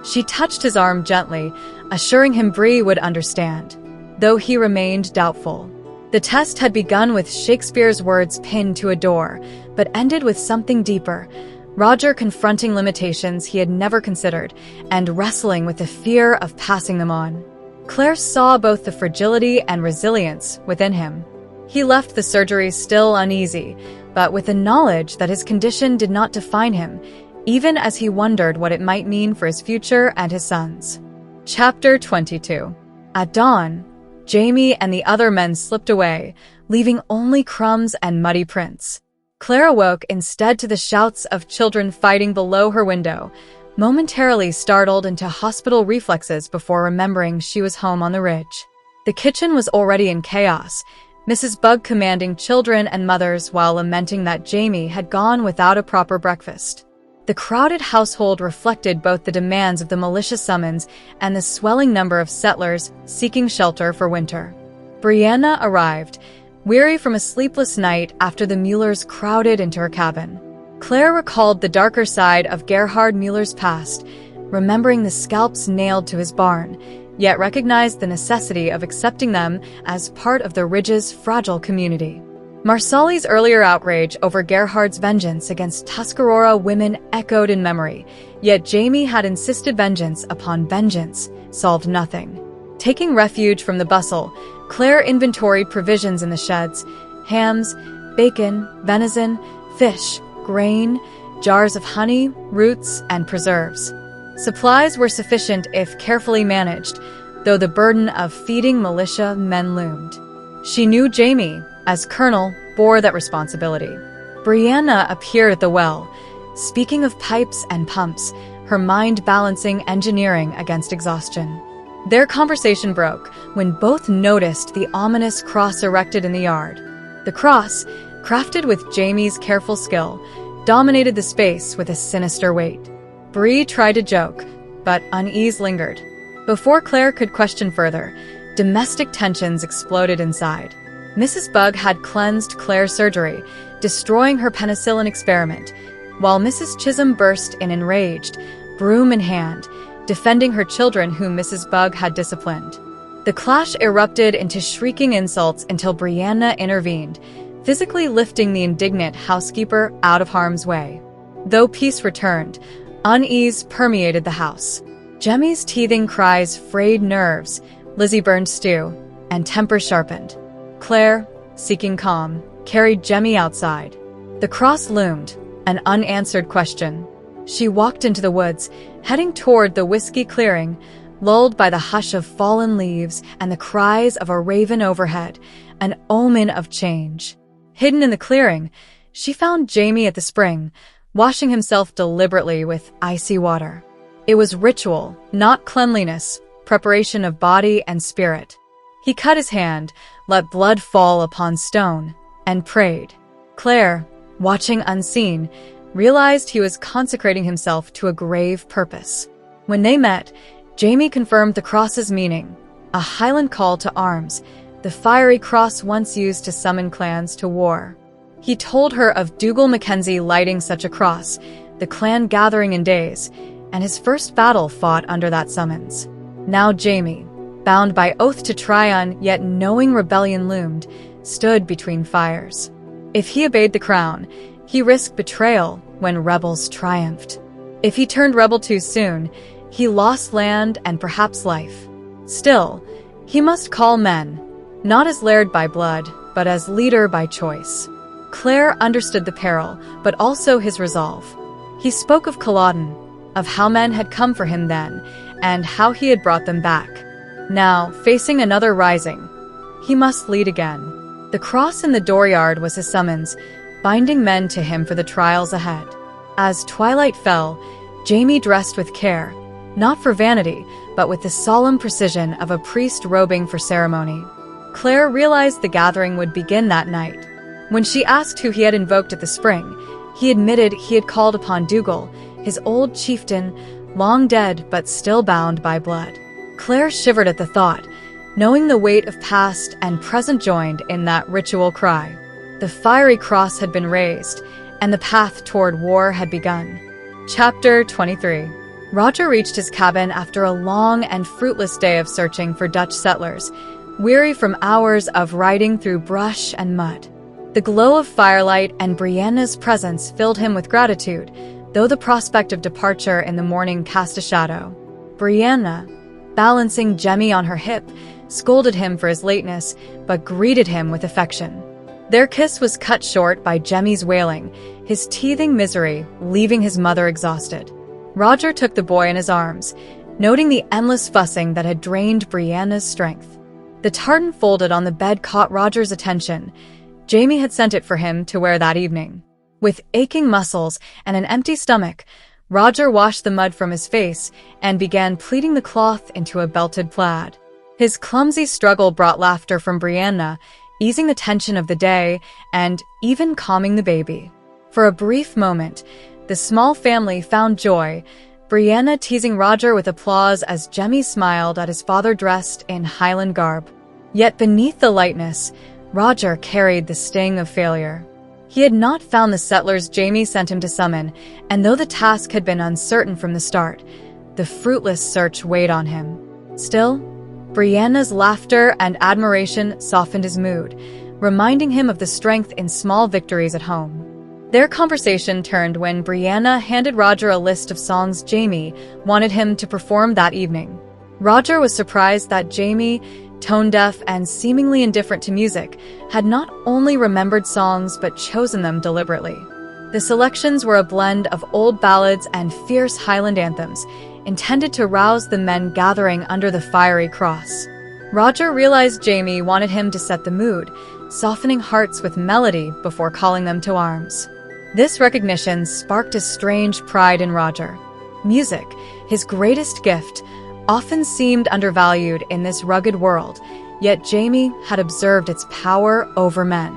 She touched his arm gently, assuring him Bree would understand, though he remained doubtful. The test had begun with Shakespeare's words pinned to a door, but ended with something deeper, Roger confronting limitations he had never considered, and wrestling with the fear of passing them on. Claire saw both the fragility and resilience within him. He left the surgery still uneasy, but with the knowledge that his condition did not define him, even as he wondered what it might mean for his future and his sons. Chapter 22. At dawn, Jamie and the other men slipped away, leaving only crumbs and muddy prints. Claire awoke instead to the shouts of children fighting below her window, momentarily startled into hospital reflexes before remembering she was home on the ridge. The kitchen was already in chaos, Mrs. Bug commanding children and mothers while lamenting that Jamie had gone without a proper breakfast. The crowded household reflected both the demands of the militia summons and the swelling number of settlers seeking shelter for winter. Brianna arrived, weary from a sleepless night after the Muellers crowded into her cabin. Claire recalled the darker side of Gerhard Mueller's past, remembering the scalps nailed to his barn, yet recognized the necessity of accepting them as part of the Ridge's fragile community. Marsali's earlier outrage over Gerhard's vengeance against Tuscarora women echoed in memory, yet Jamie had insisted vengeance upon vengeance solved nothing. Taking refuge from the bustle, Claire inventoried provisions in the sheds: hams, bacon, venison, fish, grain, jars of honey, roots, and preserves. Supplies were sufficient if carefully managed, though the burden of feeding militia men loomed. She knew Jamie, as colonel, bore that responsibility. Brianna appeared at the well, speaking of pipes and pumps, her mind balancing engineering against exhaustion. Their conversation broke when both noticed the ominous cross erected in the yard. The cross, crafted with Jamie's careful skill, dominated the space with a sinister weight. Bree tried to joke, but unease lingered. Before Claire could question further, domestic tensions exploded inside. Mrs. Bug had cleansed Claire's surgery, destroying her penicillin experiment, while Mrs. Chisholm burst in enraged, broom in hand, defending her children whom Mrs. Bug had disciplined. The clash erupted into shrieking insults until Brianna intervened, physically lifting the indignant housekeeper out of harm's way. Though peace returned, unease permeated the house. Jemmy's teething cries frayed nerves, Lizzie burned stew, and temper sharpened. Claire, seeking calm, carried Jemmy outside. The cross loomed, an unanswered question. She walked into the woods, heading toward the whiskey clearing, lulled by the hush of fallen leaves and the cries of a raven overhead, an omen of change. Hidden in the clearing, she found Jamie at the spring, washing himself deliberately with icy water. It was ritual, not cleanliness, preparation of body and spirit. He cut his hand, let blood fall upon stone, and prayed. Claire, watching unseen, realized he was consecrating himself to a grave purpose. When they met, Jamie confirmed the cross's meaning, a Highland call to arms, the fiery cross once used to summon clans to war. He told her of Dougal Mackenzie lighting such a cross, the clan gathering in days, and his first battle fought under that summons. Now Jamie, bound by oath to Tryon, yet knowing rebellion loomed, stood between fires. If he obeyed the crown, he risked betrayal when rebels triumphed. If he turned rebel too soon, he lost land and perhaps life. Still, he must call men, not as laird by blood, but as leader by choice. Claire understood the peril, but also his resolve. He spoke of Culloden, of how men had come for him then, and how he had brought them back. Now, facing another rising, he must lead again. The cross in the dooryard was his summons, binding men to him for the trials ahead. As twilight fell, Jamie dressed with care, not for vanity, but with the solemn precision of a priest robing for ceremony. Claire realized the gathering would begin that night. When she asked who he had invoked at the spring, he admitted he had called upon Dougal, his old chieftain, long dead but still bound by blood. Claire shivered at the thought, knowing the weight of past and present joined in that ritual cry. The fiery cross had been raised, and the path toward war had begun. Chapter 23. Roger reached his cabin after a long and fruitless day of searching for Dutch settlers, weary from hours of riding through brush and mud. The glow of firelight and Brianna's presence filled him with gratitude, though the prospect of departure in the morning cast a shadow. Brianna, balancing Jemmy on her hip, scolded him for his lateness, but greeted him with affection. Their kiss was cut short by Jemmy's wailing, his teething misery leaving his mother exhausted. Roger took the boy in his arms, noting the endless fussing that had drained Brianna's strength. The tartan folded on the bed caught Roger's attention. Jamie had sent it for him to wear that evening. With aching muscles and an empty stomach, Roger washed the mud from his face and began pleating the cloth into a belted plaid. His clumsy struggle brought laughter from Brianna, easing the tension of the day and even calming the baby. For a brief moment, the small family found joy, Brianna teasing Roger with applause as Jemmy smiled at his father dressed in Highland garb. Yet beneath the lightness, Roger carried the sting of failure. He had not found the settlers Jamie sent him to summon, and though the task had been uncertain from the start, the fruitless search weighed on him. Still, Brianna's laughter and admiration softened his mood, reminding him of the strength in small victories at home. Their conversation turned when Brianna handed Roger a list of songs Jamie wanted him to perform that evening. Roger was surprised that Jamie, tone-deaf and seemingly indifferent to music, had not only remembered songs but chosen them deliberately. The selections were a blend of old ballads and fierce Highland anthems, intended to rouse the men gathering under the fiery cross. Roger realized Jamie wanted him to set the mood, softening hearts with melody before calling them to arms. This recognition sparked a strange pride in Roger. Music, his greatest gift, often seemed undervalued in this rugged world, yet Jamie had observed its power over men.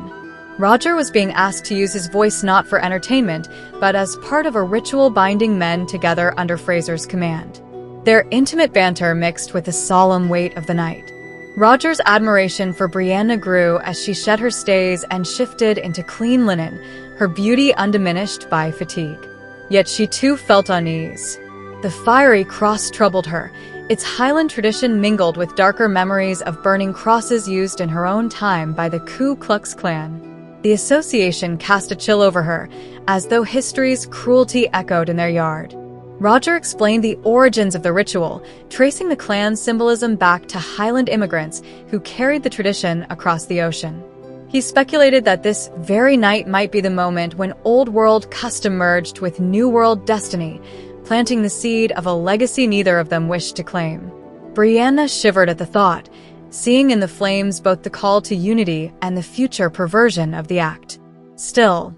Roger was being asked to use his voice not for entertainment, but as part of a ritual binding men together under Fraser's command. Their intimate banter mixed with the solemn weight of the night. Roger's admiration for Brianna grew as she shed her stays and shifted into clean linen, her beauty undiminished by fatigue. Yet she too felt unease. The fiery cross troubled her. Its Highland tradition mingled with darker memories of burning crosses used in her own time by the Ku Klux Klan. The association cast a chill over her, as though history's cruelty echoed in their yard. Roger explained the origins of the ritual, tracing the Klan's symbolism back to Highland immigrants who carried the tradition across the ocean. He speculated that this very night might be the moment when Old World custom merged with New World destiny, planting the seed of a legacy neither of them wished to claim. Brianna shivered at the thought, seeing in the flames both the call to unity and the future perversion of the act. Still,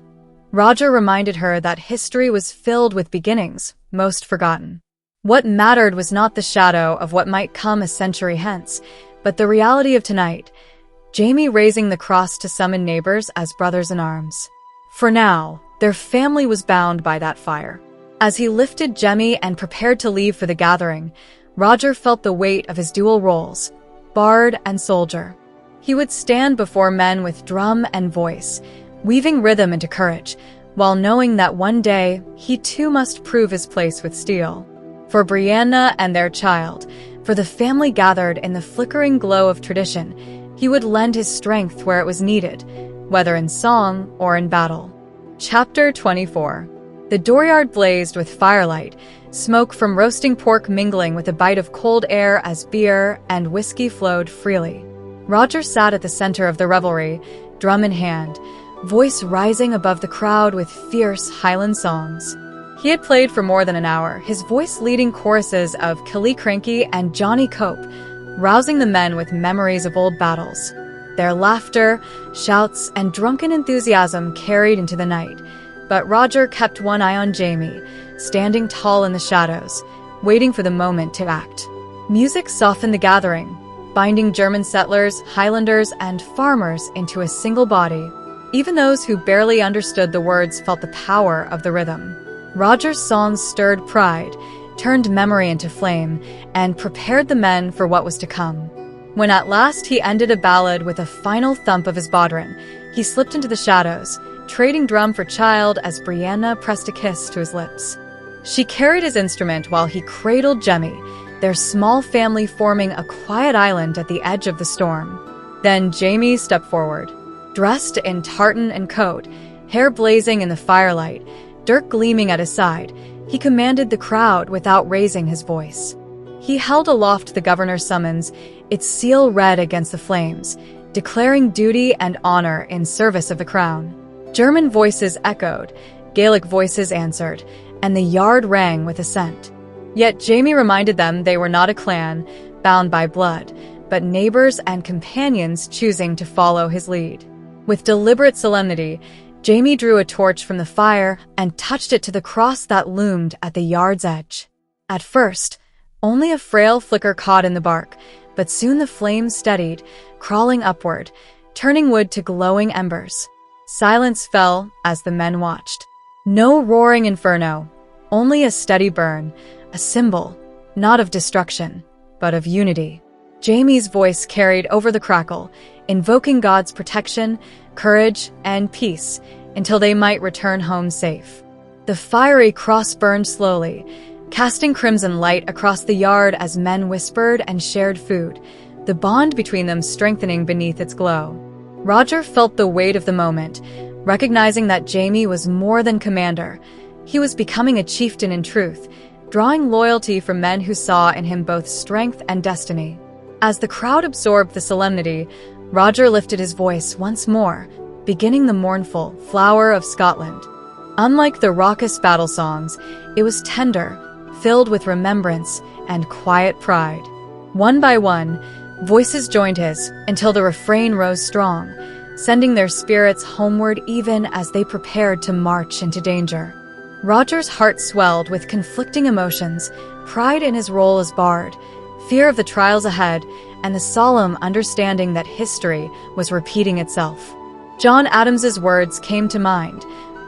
Roger reminded her that history was filled with beginnings, most forgotten. What mattered was not the shadow of what might come a century hence, but the reality of tonight, Jamie raising the cross to summon neighbors as brothers in arms. For now, their family was bound by that fire. As he lifted Jamie and prepared to leave for the gathering, Roger felt the weight of his dual roles, bard and soldier. He would stand before men with drum and voice, weaving rhythm into courage, while knowing that one day he too must prove his place with steel. For Brianna and their child, for the family gathered in the flickering glow of tradition, he would lend his strength where it was needed, whether in song or in battle. Chapter 24. The dooryard blazed with firelight, smoke from roasting pork mingling with a bite of cold air as beer and whiskey flowed freely. Roger sat at the center of the revelry, drum in hand, voice rising above the crowd with fierce Highland songs. He had played for more than an hour, his voice leading choruses of Killie Cranky and Johnny Cope, rousing the men with memories of old battles. Their laughter, shouts, and drunken enthusiasm carried into the night, but Roger kept one eye on Jamie, standing tall in the shadows, waiting for the moment to act. Music softened the gathering, binding German settlers, Highlanders, and farmers into a single body. Even those who barely understood the words felt the power of the rhythm. Roger's songs stirred pride, turned memory into flame, and prepared the men for what was to come. When at last he ended a ballad with a final thump of his bodhran, he slipped into the shadows, trading drum for child as Brianna pressed a kiss to his lips. She carried his instrument while he cradled Jamie, their small family forming a quiet island at the edge of the storm. Then Jamie stepped forward. Dressed in tartan and coat, hair blazing in the firelight, dirk gleaming at his side, he commanded the crowd without raising his voice. He held aloft the governor's summons, its seal red against the flames, declaring duty and honor in service of the crown. German voices echoed, Gaelic voices answered, and the yard rang with assent. Yet Jamie reminded them they were not a clan, bound by blood, but neighbors and companions choosing to follow his lead. With deliberate solemnity, Jamie drew a torch from the fire and touched it to the cross that loomed at the yard's edge. At first, only a frail flicker caught in the bark, but soon the flames steadied, crawling upward, turning wood to glowing embers. Silence fell as the men watched. No roaring inferno, only a steady burn, a symbol, not of destruction, but of unity. Jamie's voice carried over the crackle, invoking God's protection, courage, and peace until they might return home safe. The fiery cross burned slowly, casting crimson light across the yard as men whispered and shared food, the bond between them strengthening beneath its glow. Roger felt the weight of the moment, recognizing that Jamie was more than commander. He was becoming a chieftain in truth, drawing loyalty from men who saw in him both strength and destiny. As the crowd absorbed the solemnity, Roger lifted his voice once more, beginning the mournful Flower of Scotland. Unlike the raucous battle songs, it was tender, filled with remembrance and quiet pride. One by one, voices joined his until the refrain rose strong, sending their spirits homeward even as they prepared to march into danger. Roger's heart swelled with conflicting emotions, pride in his role as bard, fear of the trials ahead, and the solemn understanding that history was repeating itself. John Adams's words came to mind: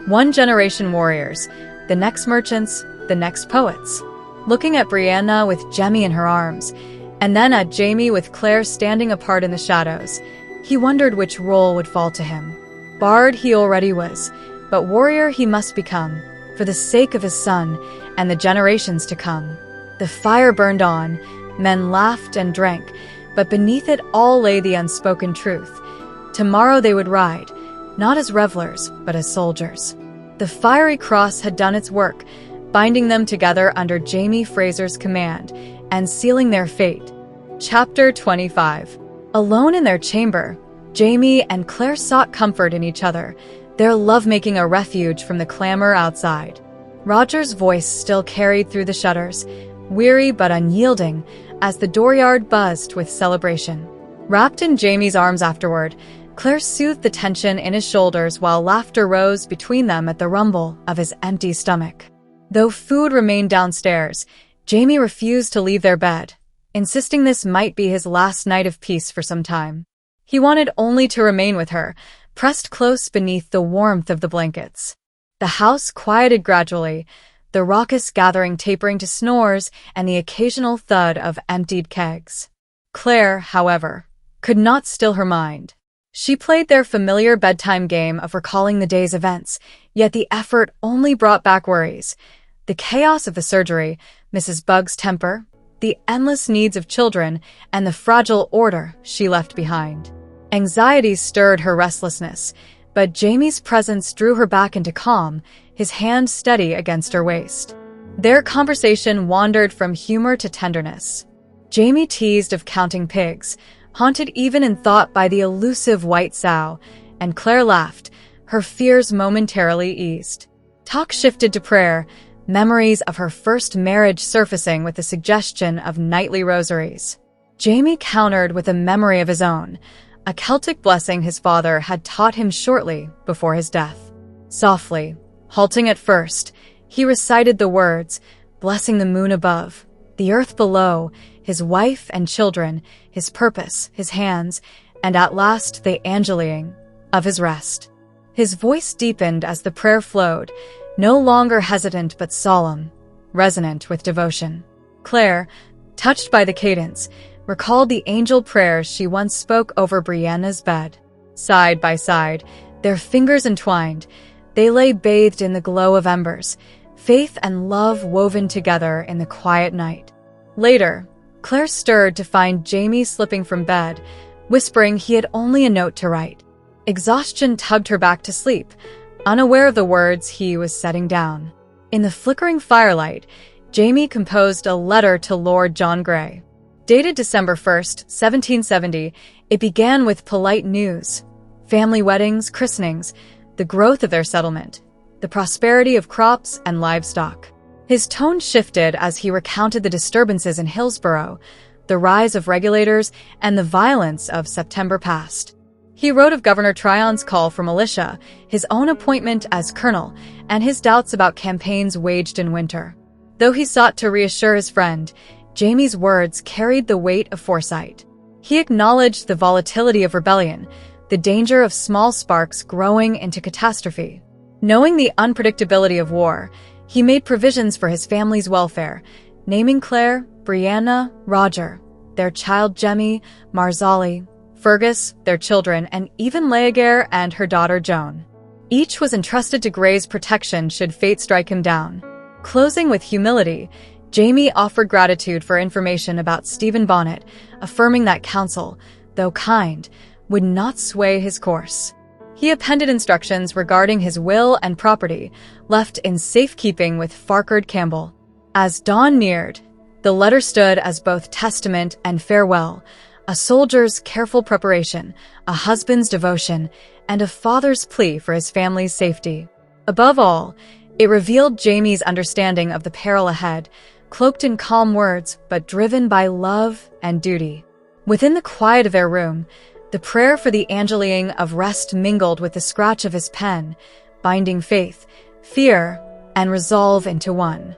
one generation warriors, the next merchants, the next poets. Looking at Brianna with Jamie in her arms, and then at Jamie with Claire standing apart in the shadows, he wondered which role would fall to him. Bard he already was, but warrior he must become, for the sake of his son and the generations to come. The fire burned on, men laughed and drank, but beneath it all lay the unspoken truth. Tomorrow they would ride, not as revelers, but as soldiers. The fiery cross had done its work, binding them together under Jamie Fraser's command and sealing their fate. Chapter 25. Alone in their chamber, Jamie and Claire sought comfort in each other, their lovemaking a refuge from the clamor outside. Roger's voice still carried through the shutters, weary but unyielding, as the dooryard buzzed with celebration. Wrapped in Jamie's arms afterward, Claire soothed the tension in his shoulders while laughter rose between them at the rumble of his empty stomach. Though food remained downstairs, Jamie refused to leave their bed, insisting this might be his last night of peace for some time. He wanted only to remain with her, pressed close beneath the warmth of the blankets. The house quieted gradually, the raucous gathering tapering to snores and the occasional thud of emptied kegs. Claire, however, could not still her mind. She played their familiar bedtime game of recalling the day's events, yet the effort only brought back worries. The chaos of the surgery, Mrs. Bugg's temper, the endless needs of children, and the fragile order she left behind. Anxiety stirred her restlessness, but Jamie's presence drew her back into calm, his hand steady against her waist. Their conversation wandered from humor to tenderness. Jamie teased of counting pigs, haunted even in thought by the elusive white sow, and Claire laughed, her fears momentarily eased. Talk shifted to prayer, memories of her first marriage surfacing with the suggestion of nightly rosaries. Jamie countered with a memory of his own, a Celtic blessing his father had taught him shortly before his death. Softly, halting at first, he recited the words, blessing the moon above, the earth below, his wife and children, his purpose, his hands, and at last the angeling of his rest. His voice deepened as the prayer flowed, no longer hesitant but solemn, resonant with devotion. Claire, touched by the cadence, recalled the angel prayers she once spoke over Brianna's bed. Side by side, their fingers entwined, they lay bathed in the glow of embers, faith and love woven together in the quiet night. Later, Claire stirred to find Jamie slipping from bed, whispering he had only a note to write. Exhaustion tugged her back to sleep, unaware of the words he was setting down. In the flickering firelight, Jamie composed a letter to Lord John Grey. Dated December 1st, 1770, it began with polite news: family weddings, christenings, the growth of their settlement, the prosperity of crops and livestock. His tone shifted as he recounted the disturbances in Hillsborough, the rise of regulators, and the violence of September past. He wrote of Governor Tryon's call for militia, his own appointment as colonel, and his doubts about campaigns waged in winter. Though he sought to reassure his friend, Jamie's words carried the weight of foresight. He acknowledged the volatility of rebellion, the danger of small sparks growing into catastrophe. Knowing the unpredictability of war, he made provisions for his family's welfare, naming Claire, Brianna, Roger, their child Jemmy, Marzali, Fergus, their children, and even Leaguer and her daughter Joan. Each was entrusted to Grey's protection should fate strike him down. Closing with humility, Jamie offered gratitude for information about Stephen Bonnet, affirming that counsel, though kind, would not sway his course. He appended instructions regarding his will and property, left in safekeeping with Farquhar Campbell. As dawn neared, the letter stood as both testament and farewell, a soldier's careful preparation, a husband's devotion, and a father's plea for his family's safety. Above all, it revealed Jamie's understanding of the peril ahead, cloaked in calm words but driven by love and duty. Within the quiet of their room, the prayer for the angeling of rest mingled with the scratch of his pen, binding faith, fear, and resolve into one.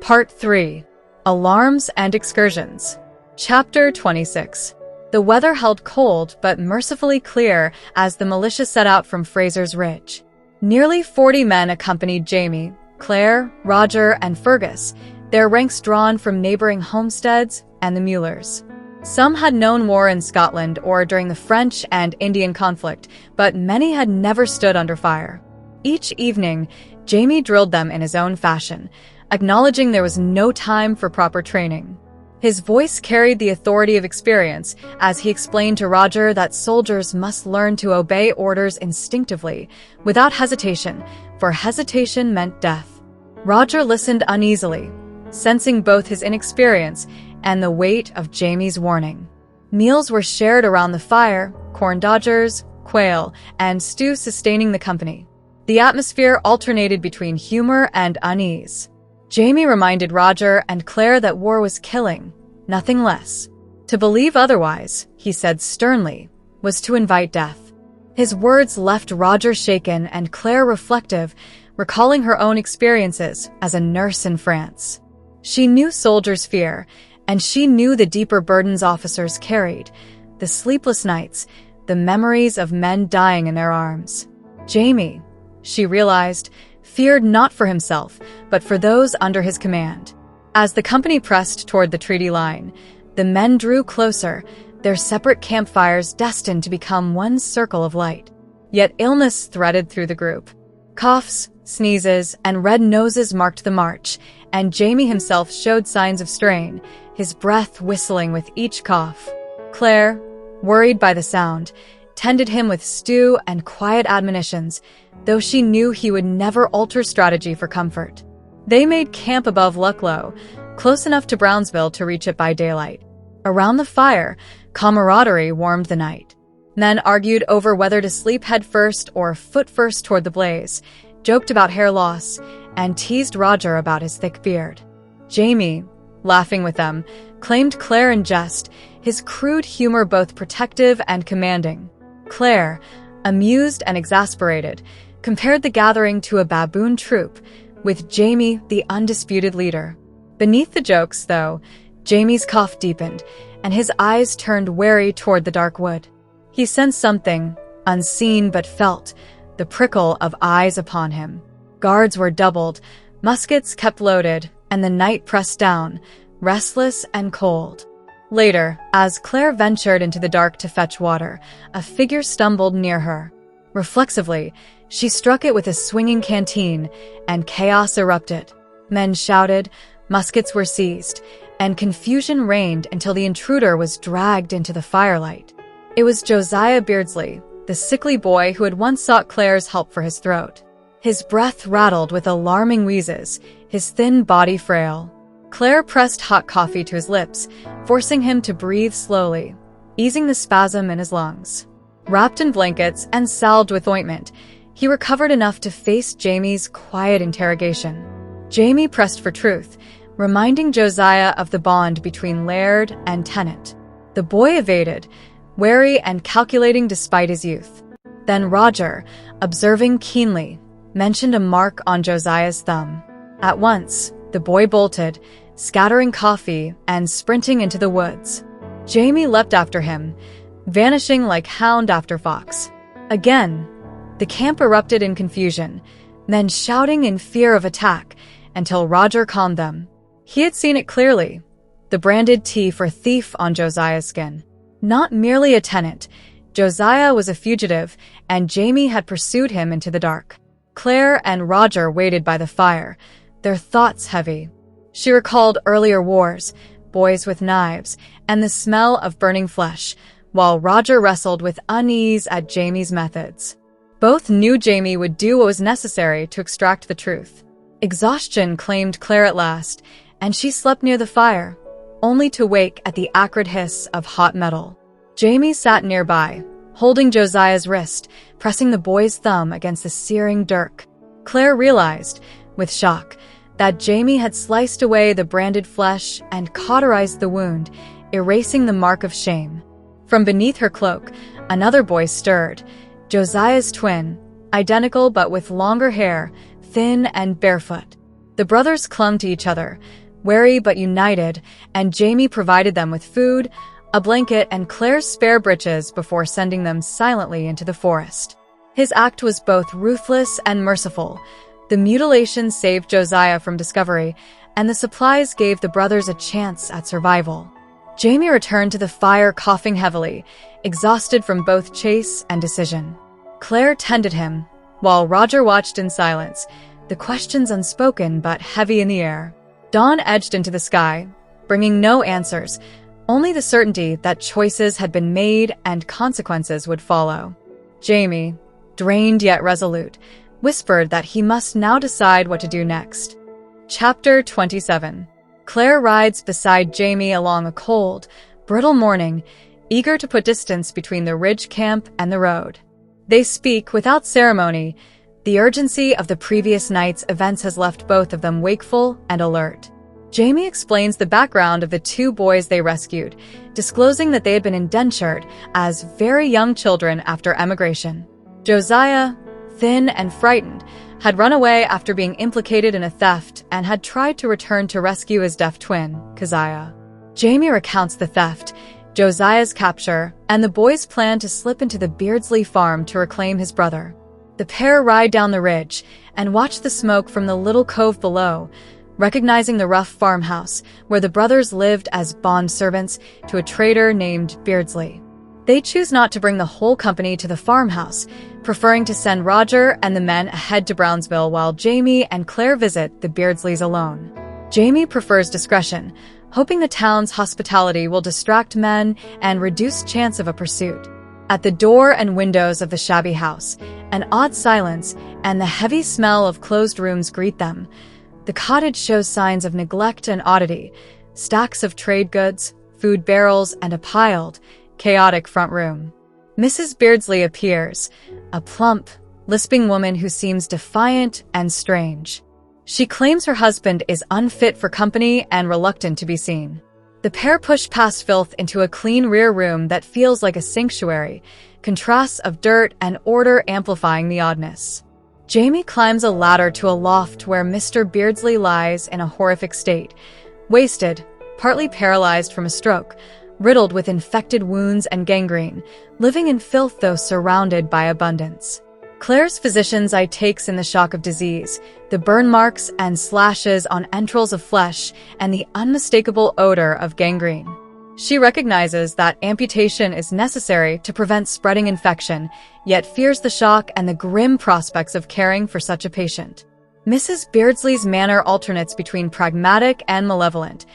Part 3. Alarms and Excursions. Chapter 26. The weather held cold but mercifully clear as the militia set out from Frasers Ridge. Nearly 40 men accompanied Jamie, Claire, Roger, and Fergus, their ranks drawn from neighboring homesteads and the Muellers. Some had known war in Scotland or during the French and Indian conflict, but many had never stood under fire. Each evening, Jamie drilled them in his own fashion, acknowledging there was no time for proper training. His voice carried the authority of experience as he explained to Roger that soldiers must learn to obey orders instinctively, without hesitation, for hesitation meant death. Roger listened uneasily, sensing both his inexperience and the weight of Jamie's warning. Meals were shared around the fire, corn dodgers, quail, and stew sustaining the company. The atmosphere alternated between humor and unease. Jamie reminded Roger and Claire that war was killing, nothing less. To believe otherwise, he said sternly, was to invite death. His words left Roger shaken and Claire reflective, recalling her own experiences as a nurse in France. She knew soldiers' fear, and she knew the deeper burdens officers carried, the sleepless nights, the memories of men dying in their arms. Jamie, she realized, feared not for himself, but for those under his command. As the company pressed toward the treaty line, the men drew closer, their separate campfires destined to become one circle of light. Yet illness threaded through the group. Coughs, sneezes, and red noses marked the march, and Jamie himself showed signs of strain, his breath whistling with each cough. Claire, worried by the sound, tended him with stew and quiet admonitions, though she knew he would never alter strategy for comfort. They made camp above Lucklow, close enough to Brownsville to reach it by daylight. Around the fire, camaraderie warmed the night. Men argued over whether to sleep head first or foot first toward the blaze, joked about hair loss, and teased Roger about his thick beard. Jamie, laughing with them, claimed Claire in jest, his crude humor both protective and commanding. Claire, amused and exasperated, compared the gathering to a baboon troop, with Jamie the undisputed leader. Beneath the jokes, though, Jamie's cough deepened, and his eyes turned wary toward the dark wood. He sensed something, unseen but felt, the prickle of eyes upon him. Guards were doubled, muskets kept loaded, and the night pressed down, restless and cold. Later, as Claire ventured into the dark to fetch water, a figure stumbled near her. Reflexively, she struck it with a swinging canteen, and chaos erupted. Men shouted, muskets were seized, and confusion reigned until the intruder was dragged into the firelight. It was Josiah Beardsley, the sickly boy who had once sought Claire's help for his throat. His breath rattled with alarming wheezes, his thin body frail. Claire pressed hot coffee to his lips, forcing him to breathe slowly, easing the spasm in his lungs. Wrapped in blankets and salved with ointment, he recovered enough to face Jamie's quiet interrogation. Jamie pressed for truth, reminding Josiah of the bond between laird and tenant. The boy evaded, wary and calculating despite his youth. Then Roger, observing keenly, mentioned a mark on Josiah's thumb. At once, the boy bolted, scattering coffee and sprinting into the woods. Jamie leapt after him, vanishing like hound after fox. Again, the camp erupted in confusion, men shouting in fear of attack, until Roger calmed them. He had seen it clearly, the branded T for thief on Josiah's skin. Not merely a tenant, Josiah was a fugitive, and Jamie had pursued him into the dark. Claire and Roger waited by the fire, their thoughts heavy. She recalled earlier wars, boys with knives, and the smell of burning flesh, while Roger wrestled with unease at Jamie's methods. Both knew Jamie would do what was necessary to extract the truth. Exhaustion claimed Claire at last, and she slept near the fire, only to wake at the acrid hiss of hot metal. Jamie sat nearby, holding Josiah's wrist, pressing the boy's thumb against the searing dirk. Claire realized, with shock, that Jamie had sliced away the branded flesh and cauterized the wound, erasing the mark of shame. From beneath her cloak, another boy stirred, Josiah's twin, identical but with longer hair, thin and barefoot. The brothers clung to each other, wary but united, and Jamie provided them with food, a blanket, and Claire's spare breeches before sending them silently into the forest. His act was both ruthless and merciful. The mutilation saved Josiah from discovery, and the supplies gave the brothers a chance at survival. Jamie returned to the fire coughing heavily, exhausted from both chase and decision. Claire tended him, while Roger watched in silence, the questions unspoken but heavy in the air. Dawn edged into the sky, bringing no answers, only the certainty that choices had been made and consequences would follow. Jamie, drained yet resolute, whispered that he must now decide what to do next. Chapter 27. Claire rides beside Jamie along a cold, brittle morning, eager to put distance between the ridge camp and the road. They speak without ceremony. The urgency of the previous night's events has left both of them wakeful and alert. Jamie explains the background of the two boys they rescued, disclosing that they had been indentured as very young children after emigration. Josiah, thin and frightened, had run away after being implicated in a theft and had tried to return to rescue his deaf twin, Keziah. Jamie recounts the theft, Josiah's capture, and the boy's plan to slip into the Beardsley farm to reclaim his brother. The pair ride down the ridge and watch the smoke from the little cove below, recognizing the rough farmhouse where the brothers lived as bond servants to a trader named Beardsley. They choose not to bring the whole company to the farmhouse, preferring to send Roger and the men ahead to Brownsville while Jamie and Claire visit the Beardsleys alone. Jamie prefers discretion, hoping the town's hospitality will distract men and reduce chance of a pursuit. At the door and windows of the shabby house, an odd silence and the heavy smell of closed rooms greet them. The cottage shows signs of neglect and oddity, stacks of trade goods, food barrels, and a piled, chaotic front room. Mrs. Beardsley appears, a plump, lisping woman who seems defiant and strange. She claims her husband is unfit for company and reluctant to be seen. The pair push past filth into a clean rear room that feels like a sanctuary, contrasts of dirt and order amplifying the oddness. Jamie climbs a ladder to a loft where Mr. Beardsley lies in a horrific state, wasted, partly paralyzed from a stroke, riddled with infected wounds and gangrene, living in filth though surrounded by abundance. Claire's physician's eye takes in the shock of disease, the burn marks and slashes on entrails of flesh, and the unmistakable odor of gangrene. She recognizes that amputation is necessary to prevent spreading infection, yet fears the shock and the grim prospects of caring for such a patient. Mrs. Beardsley's manner alternates between pragmatic and malevolent.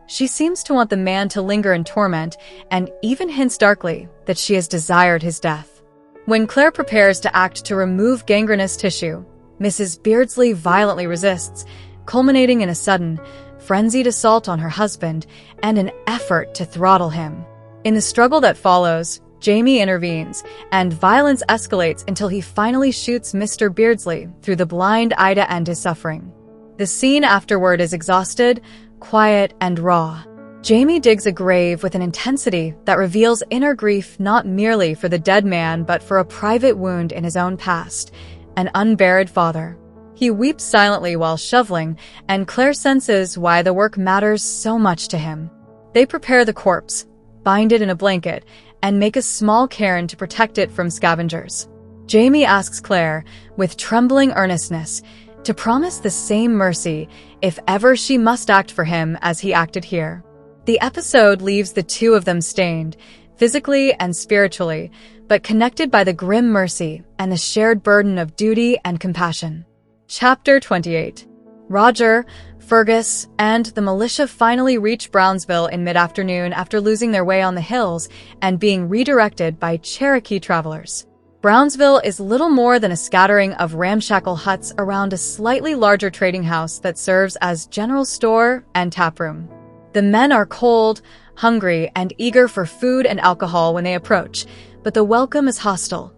She seems to want the man to linger in torment, and even hints darkly that she has desired his death. When Claire prepares to act to remove gangrenous tissue, Mrs. Beardsley violently resists, culminating in a sudden, frenzied assault on her husband and an effort to throttle him. In the struggle that follows, Jamie intervenes, and violence escalates until he finally shoots Mr. Beardsley through the blind eye to end his suffering. The scene afterward is exhausted, quiet, and raw. Jamie digs a grave with an intensity that reveals inner grief not merely for the dead man but for a private wound in his own past, an unburied father. He weeps silently while shoveling, and Claire senses why the work matters so much to him. They prepare the corpse, bind it in a blanket, and make a small cairn to protect it from scavengers. Jamie asks Claire, with trembling earnestness, to promise the same mercy if ever she must act for him as he acted here. The episode leaves the two of them stained, physically and spiritually, but connected by the grim mercy and the shared burden of duty and compassion. Chapter 28. Roger, Fergus, and the militia finally reach Brownsville in mid-afternoon after losing their way on the hills and being redirected by Cherokee travelers. Brownsville is little more than a scattering of ramshackle huts around a slightly larger trading house that serves as general store and taproom. The men are cold, hungry, and eager for food and alcohol when they approach, but the welcome is hostile.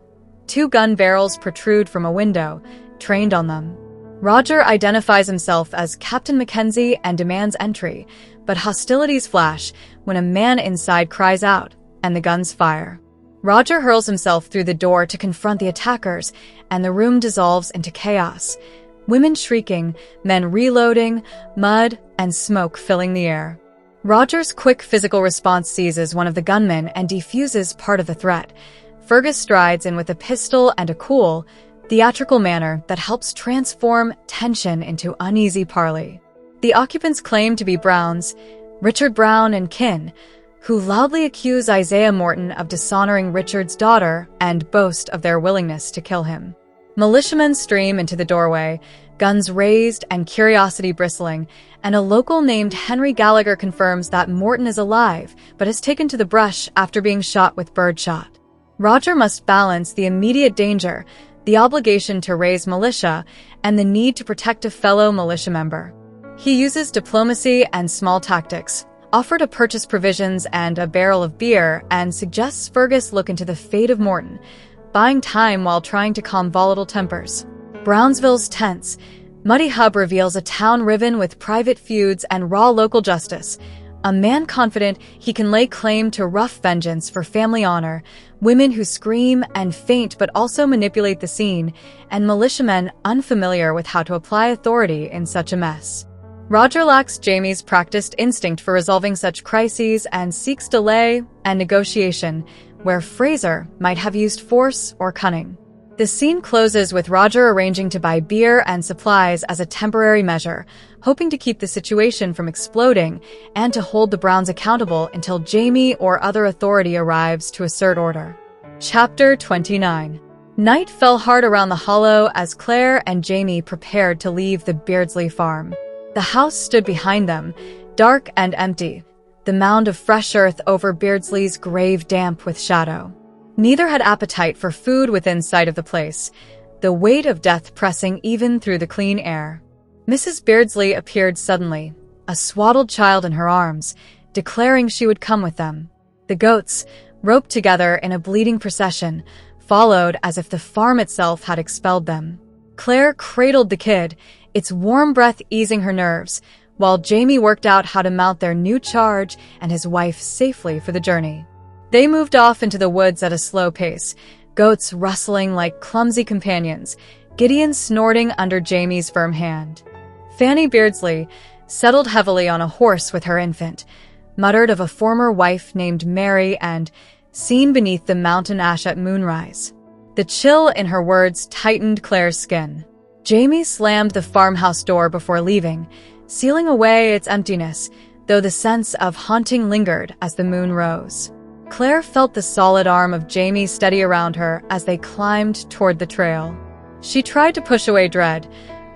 2 gun barrels protrude from a window, trained on them. Roger identifies himself as Captain Mackenzie and demands entry, but hostilities flash when a man inside cries out, and the guns fire. Roger hurls himself through the door to confront the attackers, and the room dissolves into chaos. Women shrieking, men reloading, mud and smoke filling the air. Roger's quick physical response seizes one of the gunmen and defuses part of the threat. Fergus strides in with a pistol and a cool, theatrical manner that helps transform tension into uneasy parley. The occupants claim to be Browns, Richard Brown and kin, who loudly accuse Isaiah Morton of dishonoring Richard's daughter and boast of their willingness to kill him. Militiamen stream into the doorway, guns raised and curiosity bristling, and a local named Henry Gallagher confirms that Morton is alive, but is taken to the brush after being shot with birdshot. Roger must balance the immediate danger, the obligation to raise militia, and the need to protect a fellow militia member. He uses diplomacy and small tactics, offer to purchase provisions and a barrel of beer, and suggests Fergus look into the fate of Morton, buying time while trying to calm volatile tempers. Brownsville's tense. Muddy Hub reveals a town riven with private feuds and raw local justice. A man confident he can lay claim to rough vengeance for family honor, women who scream and faint but also manipulate the scene, and militiamen unfamiliar with how to apply authority in such a mess. Roger lacks Jamie's practiced instinct for resolving such crises and seeks delay and negotiation, where Fraser might have used force or cunning. The scene closes with Roger arranging to buy beer and supplies as a temporary measure, hoping to keep the situation from exploding and to hold the Browns accountable until Jamie or other authority arrives to assert order. Chapter 29. Night fell hard around the hollow as Claire and Jamie prepared to leave the Beardsley farm. The house stood behind them, dark and empty, the mound of fresh earth over Beardsley's grave damp with shadow. Neither had appetite for food within sight of the place, the weight of death pressing even through the clean air. Mrs. Beardsley appeared suddenly, a swaddled child in her arms, declaring she would come with them. The goats, roped together in a bleeding procession, followed as if the farm itself had expelled them. Claire cradled the kid, its warm breath easing her nerves, while Jamie worked out how to mount their new charge and his wife safely for the journey. They moved off into the woods at a slow pace, goats rustling like clumsy companions, Gideon snorting under Jamie's firm hand. Fanny Beardsley, settled heavily on a horse with her infant, muttered of a former wife named Mary and seen beneath the mountain ash at moonrise. The chill in her words tightened Claire's skin. Jamie slammed the farmhouse door before leaving, sealing away its emptiness, though the sense of haunting lingered as the moon rose. Claire felt the solid arm of Jamie steady around her as they climbed toward the trail. She tried to push away dread,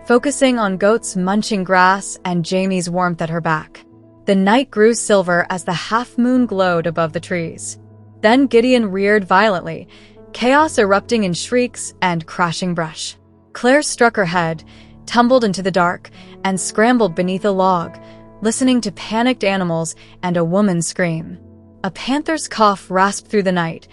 focusing on goats munching grass and Jamie's warmth at her back. The night grew silver as the half-moon glowed above the trees. Then Gideon reared violently, chaos erupting in shrieks and crashing brush. Claire struck her head, tumbled into the dark, and scrambled beneath a log, listening to panicked animals and a woman scream. A panther's cough rasped through the night,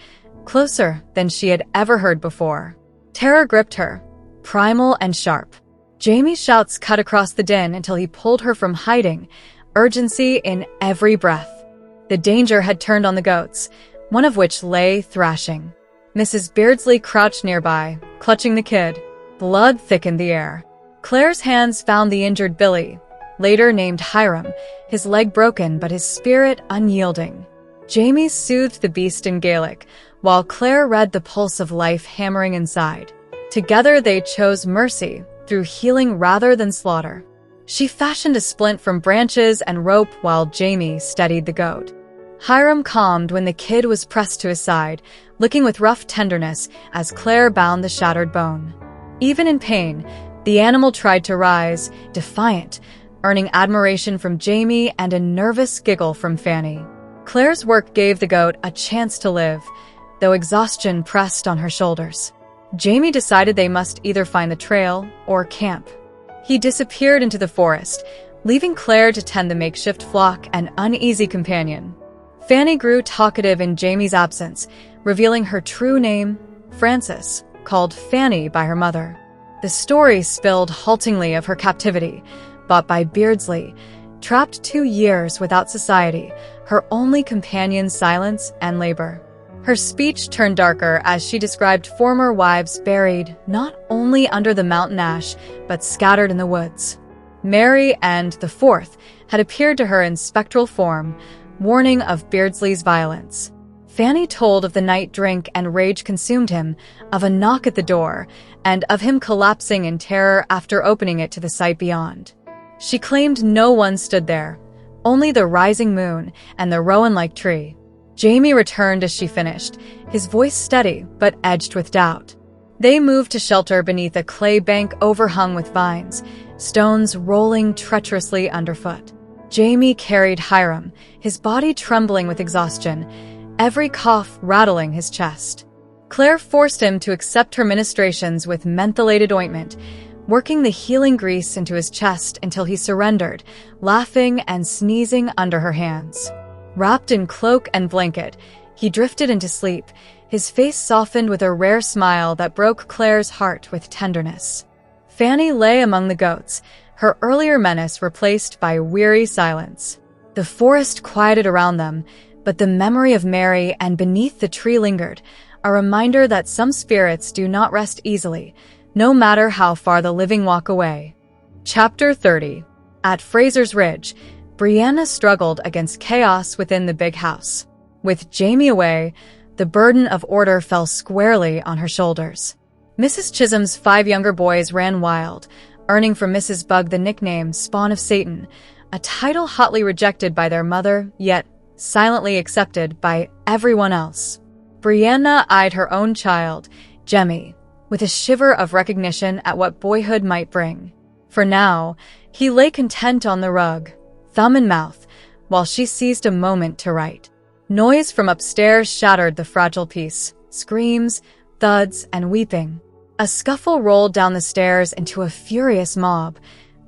closer than she had ever heard before. Terror gripped her, primal and sharp. Jamie's shouts cut across the din until he pulled her from hiding, urgency in every breath. The danger had turned on the goats, one of which lay thrashing. Mrs. Beardsley crouched nearby, clutching the kid. Blood thickened the air. Claire's hands found the injured Billy, later named Hiram, his leg broken but his spirit unyielding. Jamie soothed the beast in Gaelic, while Claire read the pulse of life hammering inside. Together they chose mercy, through healing rather than slaughter. She fashioned a splint from branches and rope while Jamie steadied the goat. Hiram calmed when the kid was pressed to his side, licking with rough tenderness as Claire bound the shattered bone. Even in pain, The animal tried to rise, defiant, earning admiration from Jamie and a nervous giggle from Fanny. Claire's work gave the goat a chance to live, though exhaustion pressed on her shoulders. Jamie decided they must either find the trail or camp. He disappeared into the forest, leaving Claire to tend the makeshift flock, an uneasy companion. Fanny grew talkative in Jamie's absence, revealing her true name, Frances, called Fanny by her mother. The story spilled haltingly of her captivity, bought by Beardsley, trapped 2 years without society, her only companion's silence and labor. Her speech turned darker as she described former wives buried not only under the mountain ash, but scattered in the woods. Mary and the fourth had appeared to her in spectral form, warning of Beardsley's violence. Fanny told of the night drink and rage consumed him, of a knock at the door, and of him collapsing in terror after opening it to the sight beyond. She claimed no one stood there, only the rising moon and the rowan-like tree. Jamie returned as she finished, his voice steady but edged with doubt. They moved to shelter beneath a clay bank overhung with vines, stones rolling treacherously underfoot. Jamie carried Hiram, his body trembling with exhaustion, every cough rattling his chest. Claire forced him to accept her ministrations with mentholated ointment, working the healing grease into his chest until he surrendered, laughing and sneezing under her hands. Wrapped in cloak and blanket, he drifted into sleep, his face softened with a rare smile that broke Claire's heart with tenderness. Fanny lay among the goats, her earlier menace replaced by weary silence. The forest quieted around them, but the memory of Mary and beneath the tree lingered, a reminder that some spirits do not rest easily, no matter how far the living walk away. Chapter 30. At Frasers Ridge, Brianna struggled against chaos within the big house. With Jamie away, the burden of order fell squarely on her shoulders. Mrs. Chisholm's 5 younger boys ran wild, earning from Mrs. Bug the nickname Spawn of Satan, a title hotly rejected by their mother, yet silently accepted by everyone else. Brianna eyed her own child, Jemmy, with a shiver of recognition at what boyhood might bring. For now, he lay content on the rug, thumb in mouth, while she seized a moment to write. Noise from upstairs shattered the fragile peace, screams, thuds, and weeping. A scuffle rolled down the stairs into a furious mob,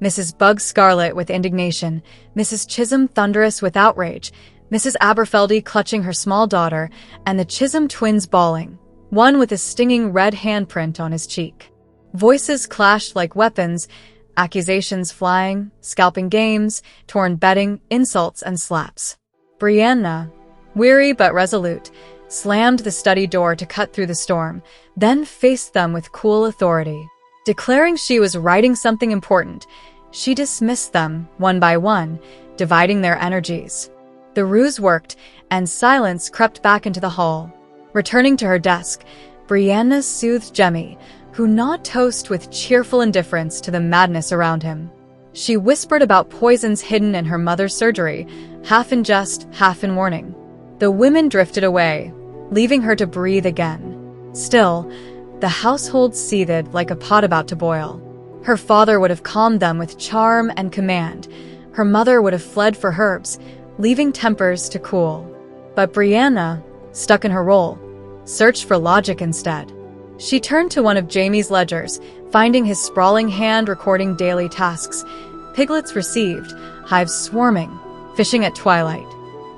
Mrs. Bug scarlet with indignation, Mrs. Chisholm thunderous with outrage, Mrs. Aberfeldy clutching her small daughter, and the Chisholm twins bawling, one with a stinging red handprint on his cheek. Voices clashed like weapons, accusations flying, scalping games, torn bedding, insults, and slaps. Brianna, weary but resolute, slammed the study door to cut through the storm, then faced them with cool authority. Declaring she was writing something important, she dismissed them one by one, dividing their energies. The ruse worked, and silence crept back into the hall. Returning to her desk, Brianna soothed Jemmy, who gnawed toast with cheerful indifference to the madness around him. She whispered about poisons hidden in her mother's surgery, half in jest, half in warning. The women drifted away, leaving her to breathe again. Still, the household seethed like a pot about to boil. Her father would have calmed them with charm and command. Her mother would have fled for herbs, leaving tempers to cool. But Brianna, stuck in her role, searched for logic instead. She turned to one of Jamie's ledgers, finding his sprawling hand recording daily tasks. Piglets received, hives swarming, fishing at twilight.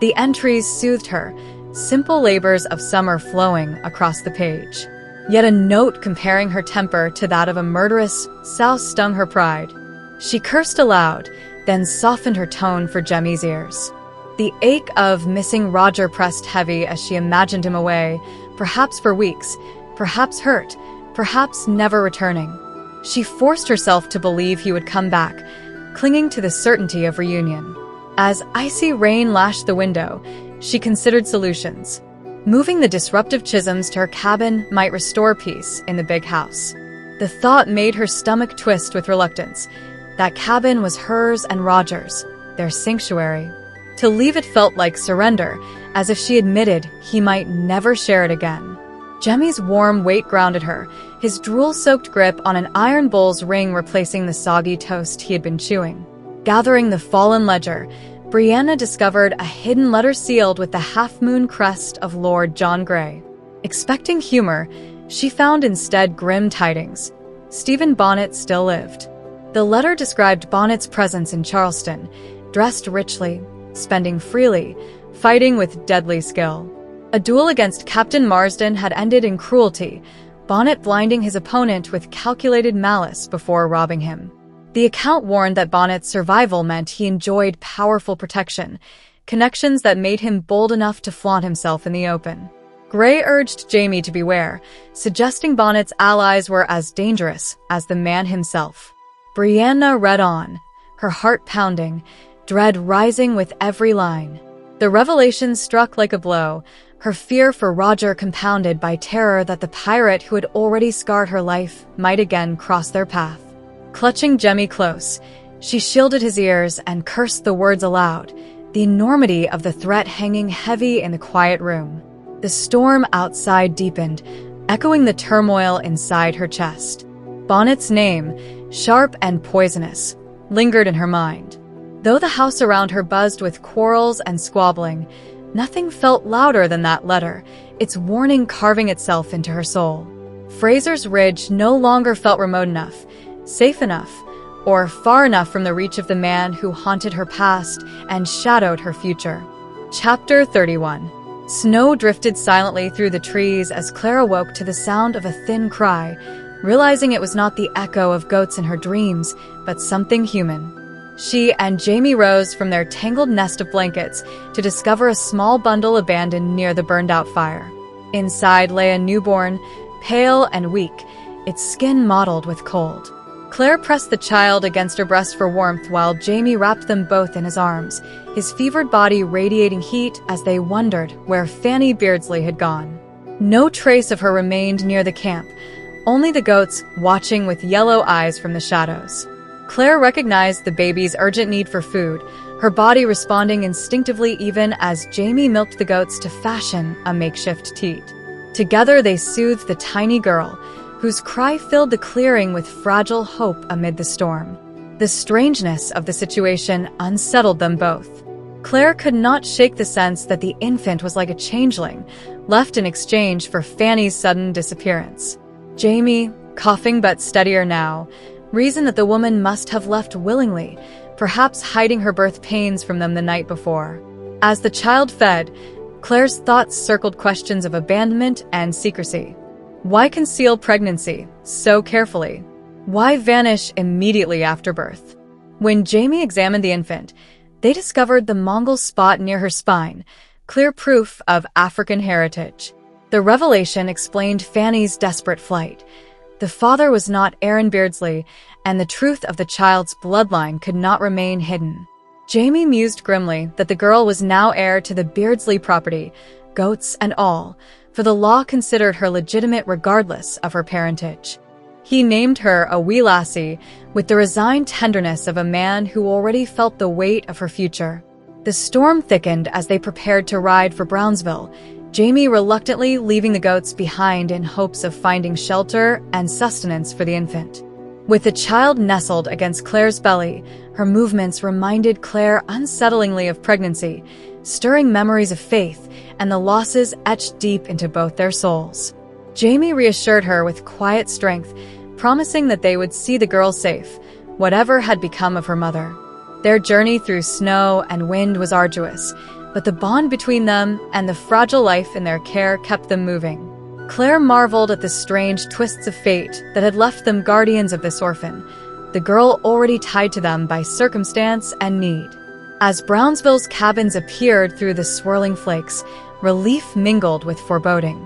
The entries soothed her, simple labors of summer flowing across the page. Yet a note comparing her temper to that of a murderous sow stung her pride. She cursed aloud, then softened her tone for Jemmy's ears. The ache of missing Roger pressed heavy as she imagined him away, perhaps for weeks, perhaps hurt, perhaps never returning. She forced herself to believe he would come back, clinging to the certainty of reunion. As icy rain lashed the window, she considered solutions. Moving the disruptive Chisholms to her cabin might restore peace in the big house. The thought made her stomach twist with reluctance. That cabin was hers and Roger's, their sanctuary. To leave it felt like surrender, as if she admitted he might never share it again. Jemmy's warm weight grounded her, his drool-soaked grip on an iron bowl's ring replacing the soggy toast he had been chewing. Gathering the fallen ledger, Brianna discovered a hidden letter sealed with the half-moon crest of Lord John Grey. Expecting humor, she found instead grim tidings. Stephen Bonnet still lived. The letter described Bonnet's presence in Charleston, dressed richly, spending freely, fighting with deadly skill. A duel against Captain Marsden had ended in cruelty, Bonnet blinding his opponent with calculated malice before robbing him. The account warned that Bonnet's survival meant he enjoyed powerful protection, connections that made him bold enough to flaunt himself in the open. Grey urged Jamie to beware, suggesting Bonnet's allies were as dangerous as the man himself. Brianna read on, her heart pounding, dread rising with every line. The revelation struck like a blow, her fear for Roger compounded by terror that the pirate who had already scarred her life might again cross their path. Clutching Jemmy close, she shielded his ears and cursed the words aloud, the enormity of the threat hanging heavy in the quiet room. The storm outside deepened, echoing the turmoil inside her chest. Bonnet's name, sharp and poisonous, lingered in her mind. Though the house around her buzzed with quarrels and squabbling, nothing felt louder than that letter, its warning carving itself into her soul. Frasers Ridge no longer felt remote enough, safe enough, or far enough from the reach of the man who haunted her past and shadowed her future. Chapter 31. Snow drifted silently through the trees as Claire awoke to the sound of a thin cry, realizing it was not the echo of goats in her dreams, but something human. She and Jamie rose from their tangled nest of blankets to discover a small bundle abandoned near the burned-out fire. Inside lay a newborn, pale and weak, its skin mottled with cold. Claire pressed the child against her breast for warmth while Jamie wrapped them both in his arms, his fevered body radiating heat as they wondered where Fanny Beardsley had gone. No trace of her remained near the camp, only the goats watching with yellow eyes from the shadows. Claire recognized the baby's urgent need for food, her body responding instinctively even as Jamie milked the goats to fashion a makeshift teat. Together they soothed the tiny girl, whose cry filled the clearing with fragile hope amid the storm. The strangeness of the situation unsettled them both. Claire could not shake the sense that the infant was like a changeling, left in exchange for Fanny's sudden disappearance. Jamie, coughing but steadier now, reasoned that the woman must have left willingly, perhaps hiding her birth pains from them the night before. As the child fed, Claire's thoughts circled questions of abandonment and secrecy. Why conceal pregnancy so carefully? Why vanish immediately after birth? When Jamie examined the infant, they discovered the Mongol spot near her spine, clear proof of African heritage. The revelation explained Fanny's desperate flight. The father was not Aaron Beardsley, and the truth of the child's bloodline could not remain hidden. Jamie mused grimly that the girl was now heir to the Beardsley property, goats and all, for the law considered her legitimate regardless of her parentage. He named her a wee lassie, with the resigned tenderness of a man who already felt the weight of her future. The storm thickened as they prepared to ride for Brownsville, Jamie reluctantly leaving the goats behind in hopes of finding shelter and sustenance for the infant. With the child nestled against Claire's belly, her movements reminded Claire unsettlingly of pregnancy, stirring memories of faith and the losses etched deep into both their souls. Jamie reassured her with quiet strength, promising that they would see the girl safe, whatever had become of her mother. Their journey through snow and wind was arduous, but the bond between them and the fragile life in their care kept them moving. Claire marveled at the strange twists of fate that had left them guardians of this orphan, the girl already tied to them by circumstance and need. As Brownsville's cabins appeared through the swirling flakes, relief mingled with foreboding.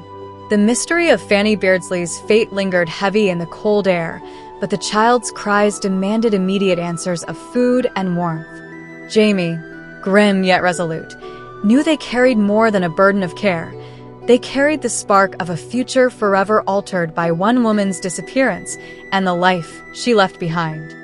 The mystery of Fanny Beardsley's fate lingered heavy in the cold air, but the child's cries demanded immediate answers of food and warmth. Jamie, grim yet resolute, knew they carried more than a burden of care. They carried the spark of a future forever altered by one woman's disappearance and the life she left behind.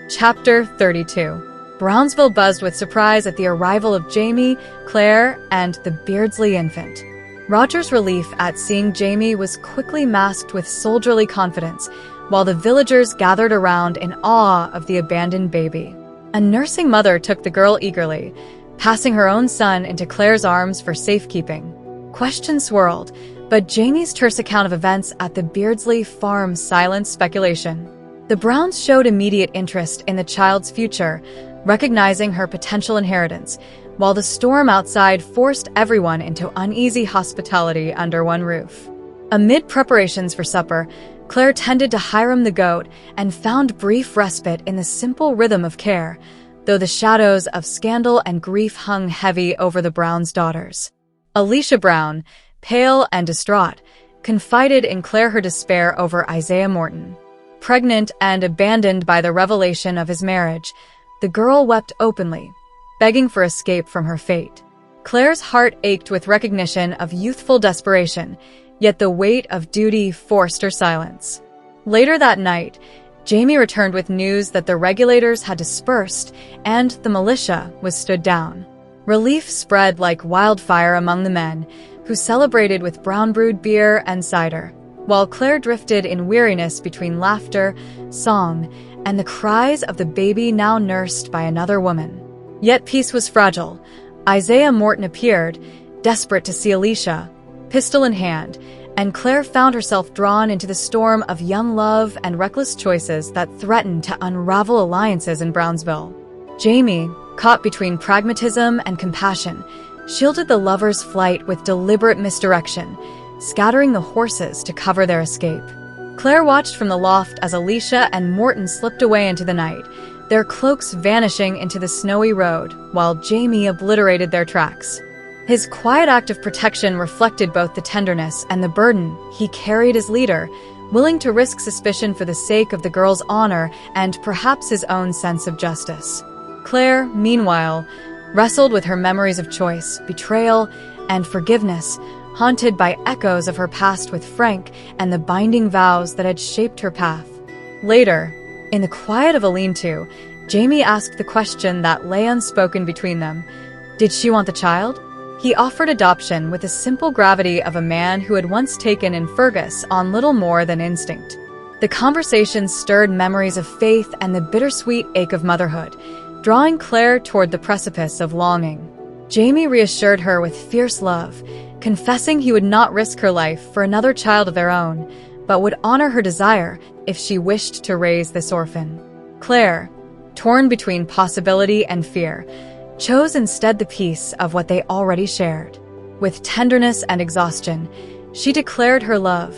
Chapter 32. Brownsville buzzed with surprise at the arrival of Jamie, Claire, and the Beardsley infant. Roger's relief at seeing Jamie was quickly masked with soldierly confidence, while the villagers gathered around in awe of the abandoned baby. A nursing mother took the girl eagerly, passing her own son into Claire's arms for safekeeping. Questions swirled, but Jamie's terse account of events at the Beardsley farm silenced speculation. The Browns showed immediate interest in the child's future, recognizing her potential inheritance, while the storm outside forced everyone into uneasy hospitality under one roof. Amid preparations for supper, Claire tended to Hiram the goat and found brief respite in the simple rhythm of care, though the shadows of scandal and grief hung heavy over the Browns' daughters. Alicia Brown, pale and distraught, confided in Claire her despair over Isaiah Morton. Pregnant and abandoned by the revelation of his marriage, the girl wept openly, begging for escape from her fate. Claire's heart ached with recognition of youthful desperation, yet the weight of duty forced her silence. Later that night, Jamie returned with news that the regulators had dispersed and the militia was stood down. Relief spread like wildfire among the men, who celebrated with brown-brewed beer and cider, while Claire drifted in weariness between laughter, song, and the cries of the baby now nursed by another woman. Yet peace was fragile. Isaiah Morton appeared, desperate to see Alicia, pistol in hand, and Claire found herself drawn into the storm of young love and reckless choices that threatened to unravel alliances in Brownsville. Jamie, caught between pragmatism and compassion, shielded the lovers' flight with deliberate misdirection, scattering the horses to cover their escape. Claire watched from the loft as Alicia and Morton slipped away into the night, their cloaks vanishing into the snowy road, while Jamie obliterated their tracks. His quiet act of protection reflected both the tenderness and the burden he carried as leader, willing to risk suspicion for the sake of the girl's honor and perhaps his own sense of justice. Claire, meanwhile, wrestled with her memories of choice, betrayal, and forgiveness, haunted by echoes of her past with Frank and the binding vows that had shaped her path. Later, in the quiet of a lean-to, Jamie asked the question that lay unspoken between them. Did she want the child? He offered adoption with the simple gravity of a man who had once taken in Fergus on little more than instinct. The conversation stirred memories of faith and the bittersweet ache of motherhood, drawing Claire toward the precipice of longing. Jamie reassured her with fierce love, confessing he would not risk her life for another child of their own, but would honor her desire if she wished to raise this orphan. Claire, torn between possibility and fear, chose instead the peace of what they already shared. With tenderness and exhaustion, she declared her love,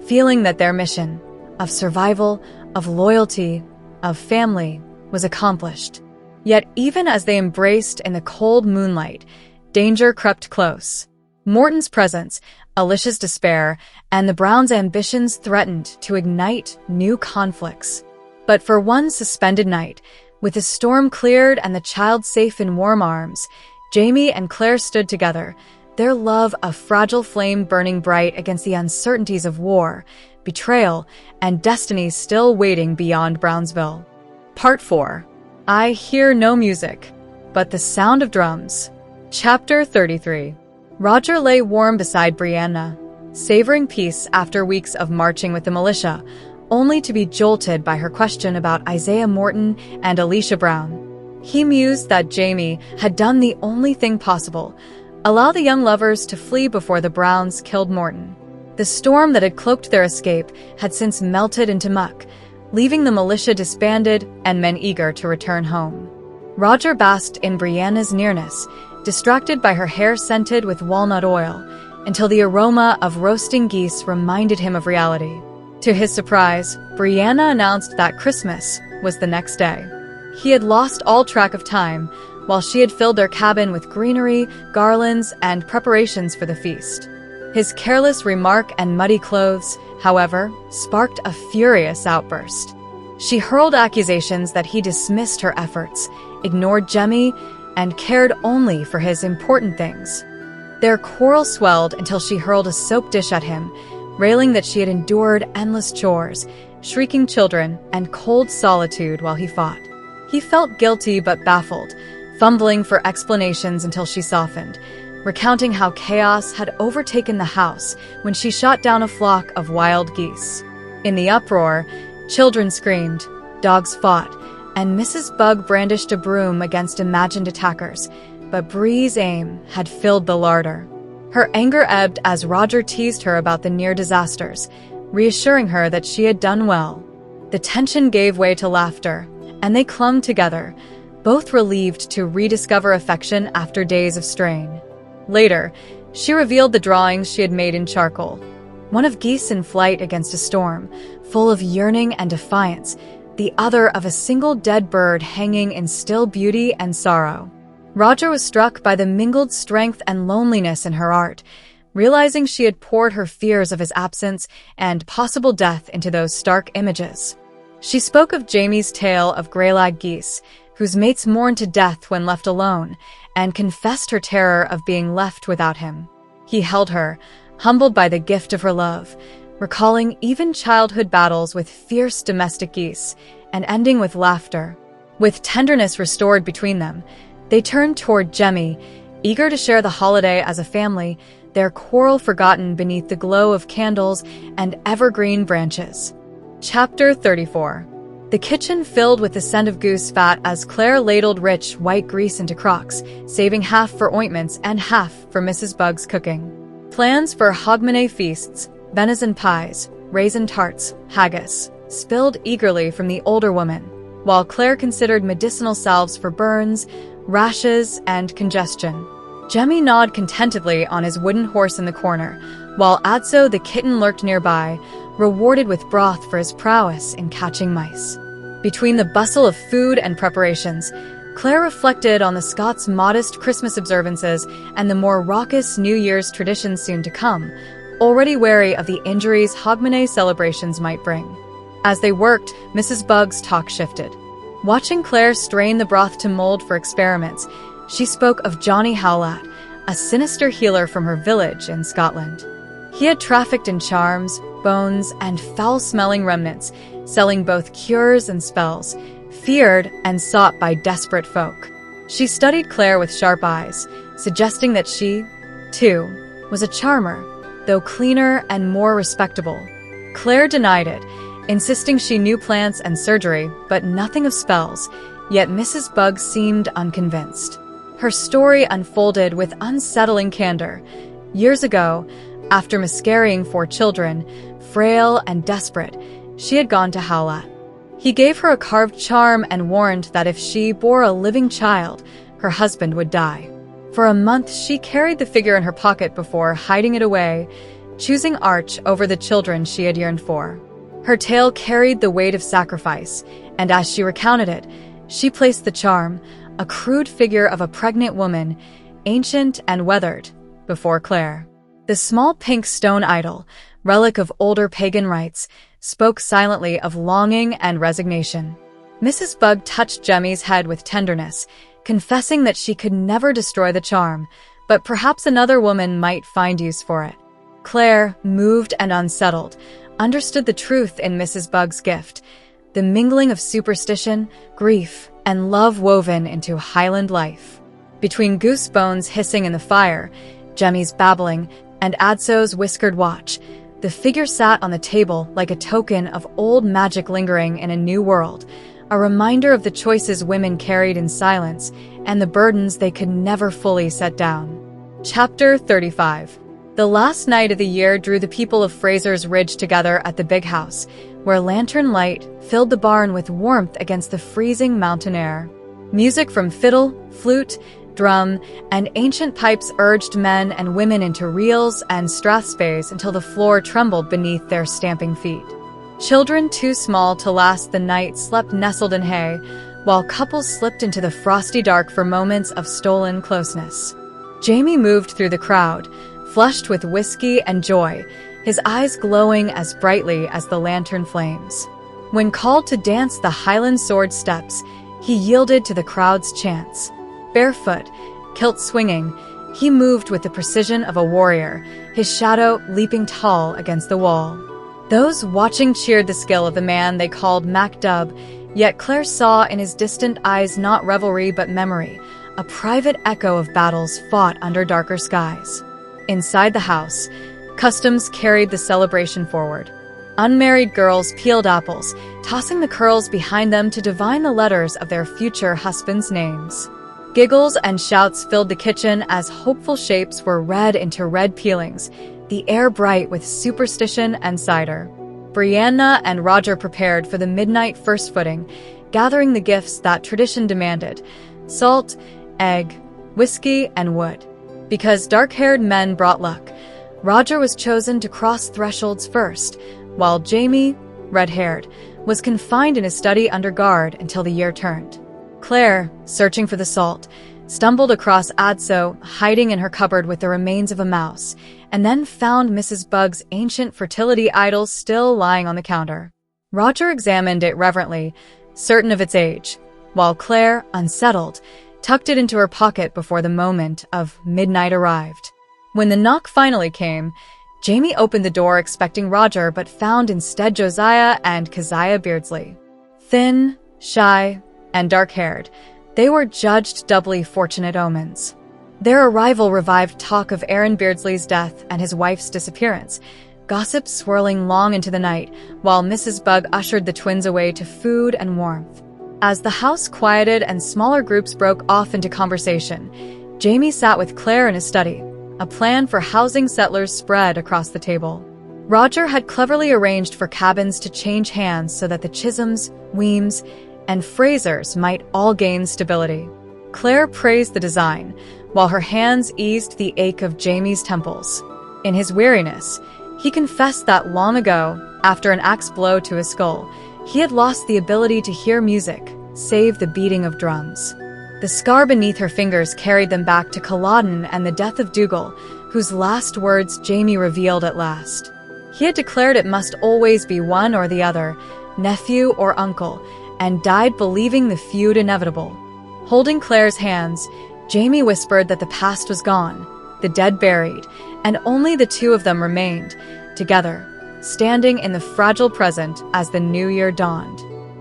feeling that their mission, of survival, of loyalty, of family, was accomplished. Yet even as they embraced in the cold moonlight, danger crept close. Morton's presence, Alicia's despair, and the Browns' ambitions threatened to ignite new conflicts. But for one suspended night, with the storm cleared and the child safe in warm arms, Jamie and Claire stood together, their love a fragile flame burning bright against the uncertainties of war, betrayal, and destiny still waiting beyond Brownsville. Part 4. I hear no music, but the sound of drums. Chapter 33. Roger lay warm beside Brianna, savoring peace after weeks of marching with the militia, only to be jolted by her question about Isaiah Morton and Alicia Brown. He mused that Jamie had done the only thing possible, allow the young lovers to flee before the Browns killed Morton. The storm that had cloaked their escape had since melted into muck, leaving the militia disbanded and men eager to return home. Roger basked in Brianna's nearness, distracted by her hair scented with walnut oil, until the aroma of roasting geese reminded him of reality. To his surprise, Brianna announced that Christmas was the next day. He had lost all track of time, while she had filled their cabin with greenery, garlands, and preparations for the feast. His careless remark and muddy clothes, however, sparked a furious outburst. She hurled accusations that he dismissed her efforts, ignored Jemmy, and cared only for his important things. Their quarrel swelled until she hurled a soap dish at him, railing that she had endured endless chores, shrieking children, and cold solitude while he fought. He felt guilty but baffled, fumbling for explanations until she softened, recounting how chaos had overtaken the house when she shot down a flock of wild geese. In the uproar, children screamed, dogs fought, and Mrs. Bug brandished a broom against imagined attackers, but Bree's aim had filled the larder. Her anger ebbed as Roger teased her about the near disasters, reassuring her that she had done well. The tension gave way to laughter, and they clung together, both relieved to rediscover affection after days of strain. Later, she revealed the drawings she had made in charcoal. One of geese in flight against a storm, full of yearning and defiance, the other of a single dead bird hanging in still beauty and sorrow. Roger was struck by the mingled strength and loneliness in her art, realizing she had poured her fears of his absence and possible death into those stark images. She spoke of Jamie's tale of greylag geese, whose mates mourned to death when left alone, and confessed her terror of being left without him. He held her, humbled by the gift of her love, recalling even childhood battles with fierce domestic geese, and ending with laughter. With tenderness restored between them, they turned toward Jamie, eager to share the holiday as a family, their quarrel forgotten beneath the glow of candles and evergreen branches. Chapter 34. The kitchen filled with the scent of goose fat as Claire ladled rich, white grease into crocks, saving half for ointments and half for Mrs. Bug's cooking. Plans for hogmanay feasts, venison pies, raisin tarts, haggis, spilled eagerly from the older woman, while Claire considered medicinal salves for burns, rashes, and congestion. Jemmy gnawed contentedly on his wooden horse in the corner, while Adso the kitten lurked nearby, rewarded with broth for his prowess in catching mice. Between the bustle of food and preparations, Claire reflected on the Scots' modest Christmas observances and the more raucous New Year's traditions soon to come, already wary of the injuries hogmanay celebrations might bring. As they worked, Mrs. Bug's talk shifted. Watching Claire strain the broth to mold for experiments, she spoke of Johnny Howlat, a sinister healer from her village in Scotland. He had trafficked in charms, bones, and foul-smelling remnants, selling both cures and spells, feared and sought by desperate folk. She studied Claire with sharp eyes, suggesting that she, too, was a charmer, though cleaner and more respectable. Claire denied it, insisting she knew plants and surgery, but nothing of spells, yet Mrs. Bug seemed unconvinced. Her story unfolded with unsettling candor. Years ago, after miscarrying 4 children, frail and desperate, she had gone to Howlat. He gave her a carved charm and warned that if she bore a living child, her husband would die. For a month, she carried the figure in her pocket before hiding it away, choosing Arch over the children she had yearned for. Her tale carried the weight of sacrifice, and as she recounted it, she placed the charm, a crude figure of a pregnant woman, ancient and weathered, before Claire. The small pink stone idol, relic of older pagan rites, spoke silently of longing and resignation. Mrs. Bug touched Jemmy's head with tenderness, confessing that she could never destroy the charm, but perhaps another woman might find use for it. Claire, moved and unsettled, understood the truth in Mrs. Bug's gift, the mingling of superstition, grief, and love woven into Highland life. Between goose bones hissing in the fire, Jemmy's babbling, and Adso's whiskered watch, the figure sat on the table like a token of old magic lingering in a new world, a reminder of the choices women carried in silence and the burdens they could never fully set down. Chapter 35. The last night of the year drew the people of Frasers Ridge together at the big house, where lantern light filled the barn with warmth against the freezing mountain air. Music from fiddle, flute, drum, and ancient pipes urged men and women into reels and strathspeys until the floor trembled beneath their stamping feet. Children too small to last the night slept nestled in hay, while couples slipped into the frosty dark for moments of stolen closeness. Jamie moved through the crowd, flushed with whiskey and joy, his eyes glowing as brightly as the lantern flames. When called to dance the Highland sword steps, he yielded to the crowd's chants. Barefoot, kilt swinging, he moved with the precision of a warrior, his shadow leaping tall against the wall. Those watching cheered the skill of the man they called Mac Dub, yet Claire saw in his distant eyes not revelry but memory, a private echo of battles fought under darker skies. Inside the house, customs carried the celebration forward. Unmarried girls peeled apples, tossing the curls behind them to divine the letters of their future husbands' names. Giggles and shouts filled the kitchen as hopeful shapes were read into red peelings, the air bright with superstition and cider. Brianna and Roger prepared for the midnight first footing, gathering the gifts that tradition demanded: salt, egg, whiskey, and wood. Because dark-haired men brought luck, Roger was chosen to cross thresholds first, while Jamie, red-haired, was confined in his study under guard until the year turned. Claire, searching for the salt, stumbled across Adso hiding in her cupboard with the remains of a mouse, and then found Mrs. Bug's ancient fertility idol still lying on the counter. Roger examined it reverently, certain of its age, while Claire, unsettled, tucked it into her pocket before the moment of midnight arrived. When the knock finally came, Jamie opened the door expecting Roger but found instead Josiah and Keziah Beardsley. Thin, shy, and dark-haired, they were judged doubly fortunate omens. Their arrival revived talk of Aaron Beardsley's death and his wife's disappearance, gossip swirling long into the night, while Mrs. Bug ushered the twins away to food and warmth. As the house quieted and smaller groups broke off into conversation, Jamie sat with Claire in his study, a plan for housing settlers spread across the table. Roger had cleverly arranged for cabins to change hands so that the Chisholms, Weems, and Frasers might all gain stability. Claire praised the design, while her hands eased the ache of Jamie's temples. In his weariness, he confessed that long ago, after an axe blow to his skull, he had lost the ability to hear music, save the beating of drums. The scar beneath her fingers carried them back to Culloden and the death of Dougal, whose last words Jamie revealed at last. He had declared it must always be one or the other, nephew or uncle, and died believing the feud inevitable. Holding Claire's hands, Jamie whispered that the past was gone, the dead buried, and only the two of them remained, together, standing in the fragile present as the new year dawned.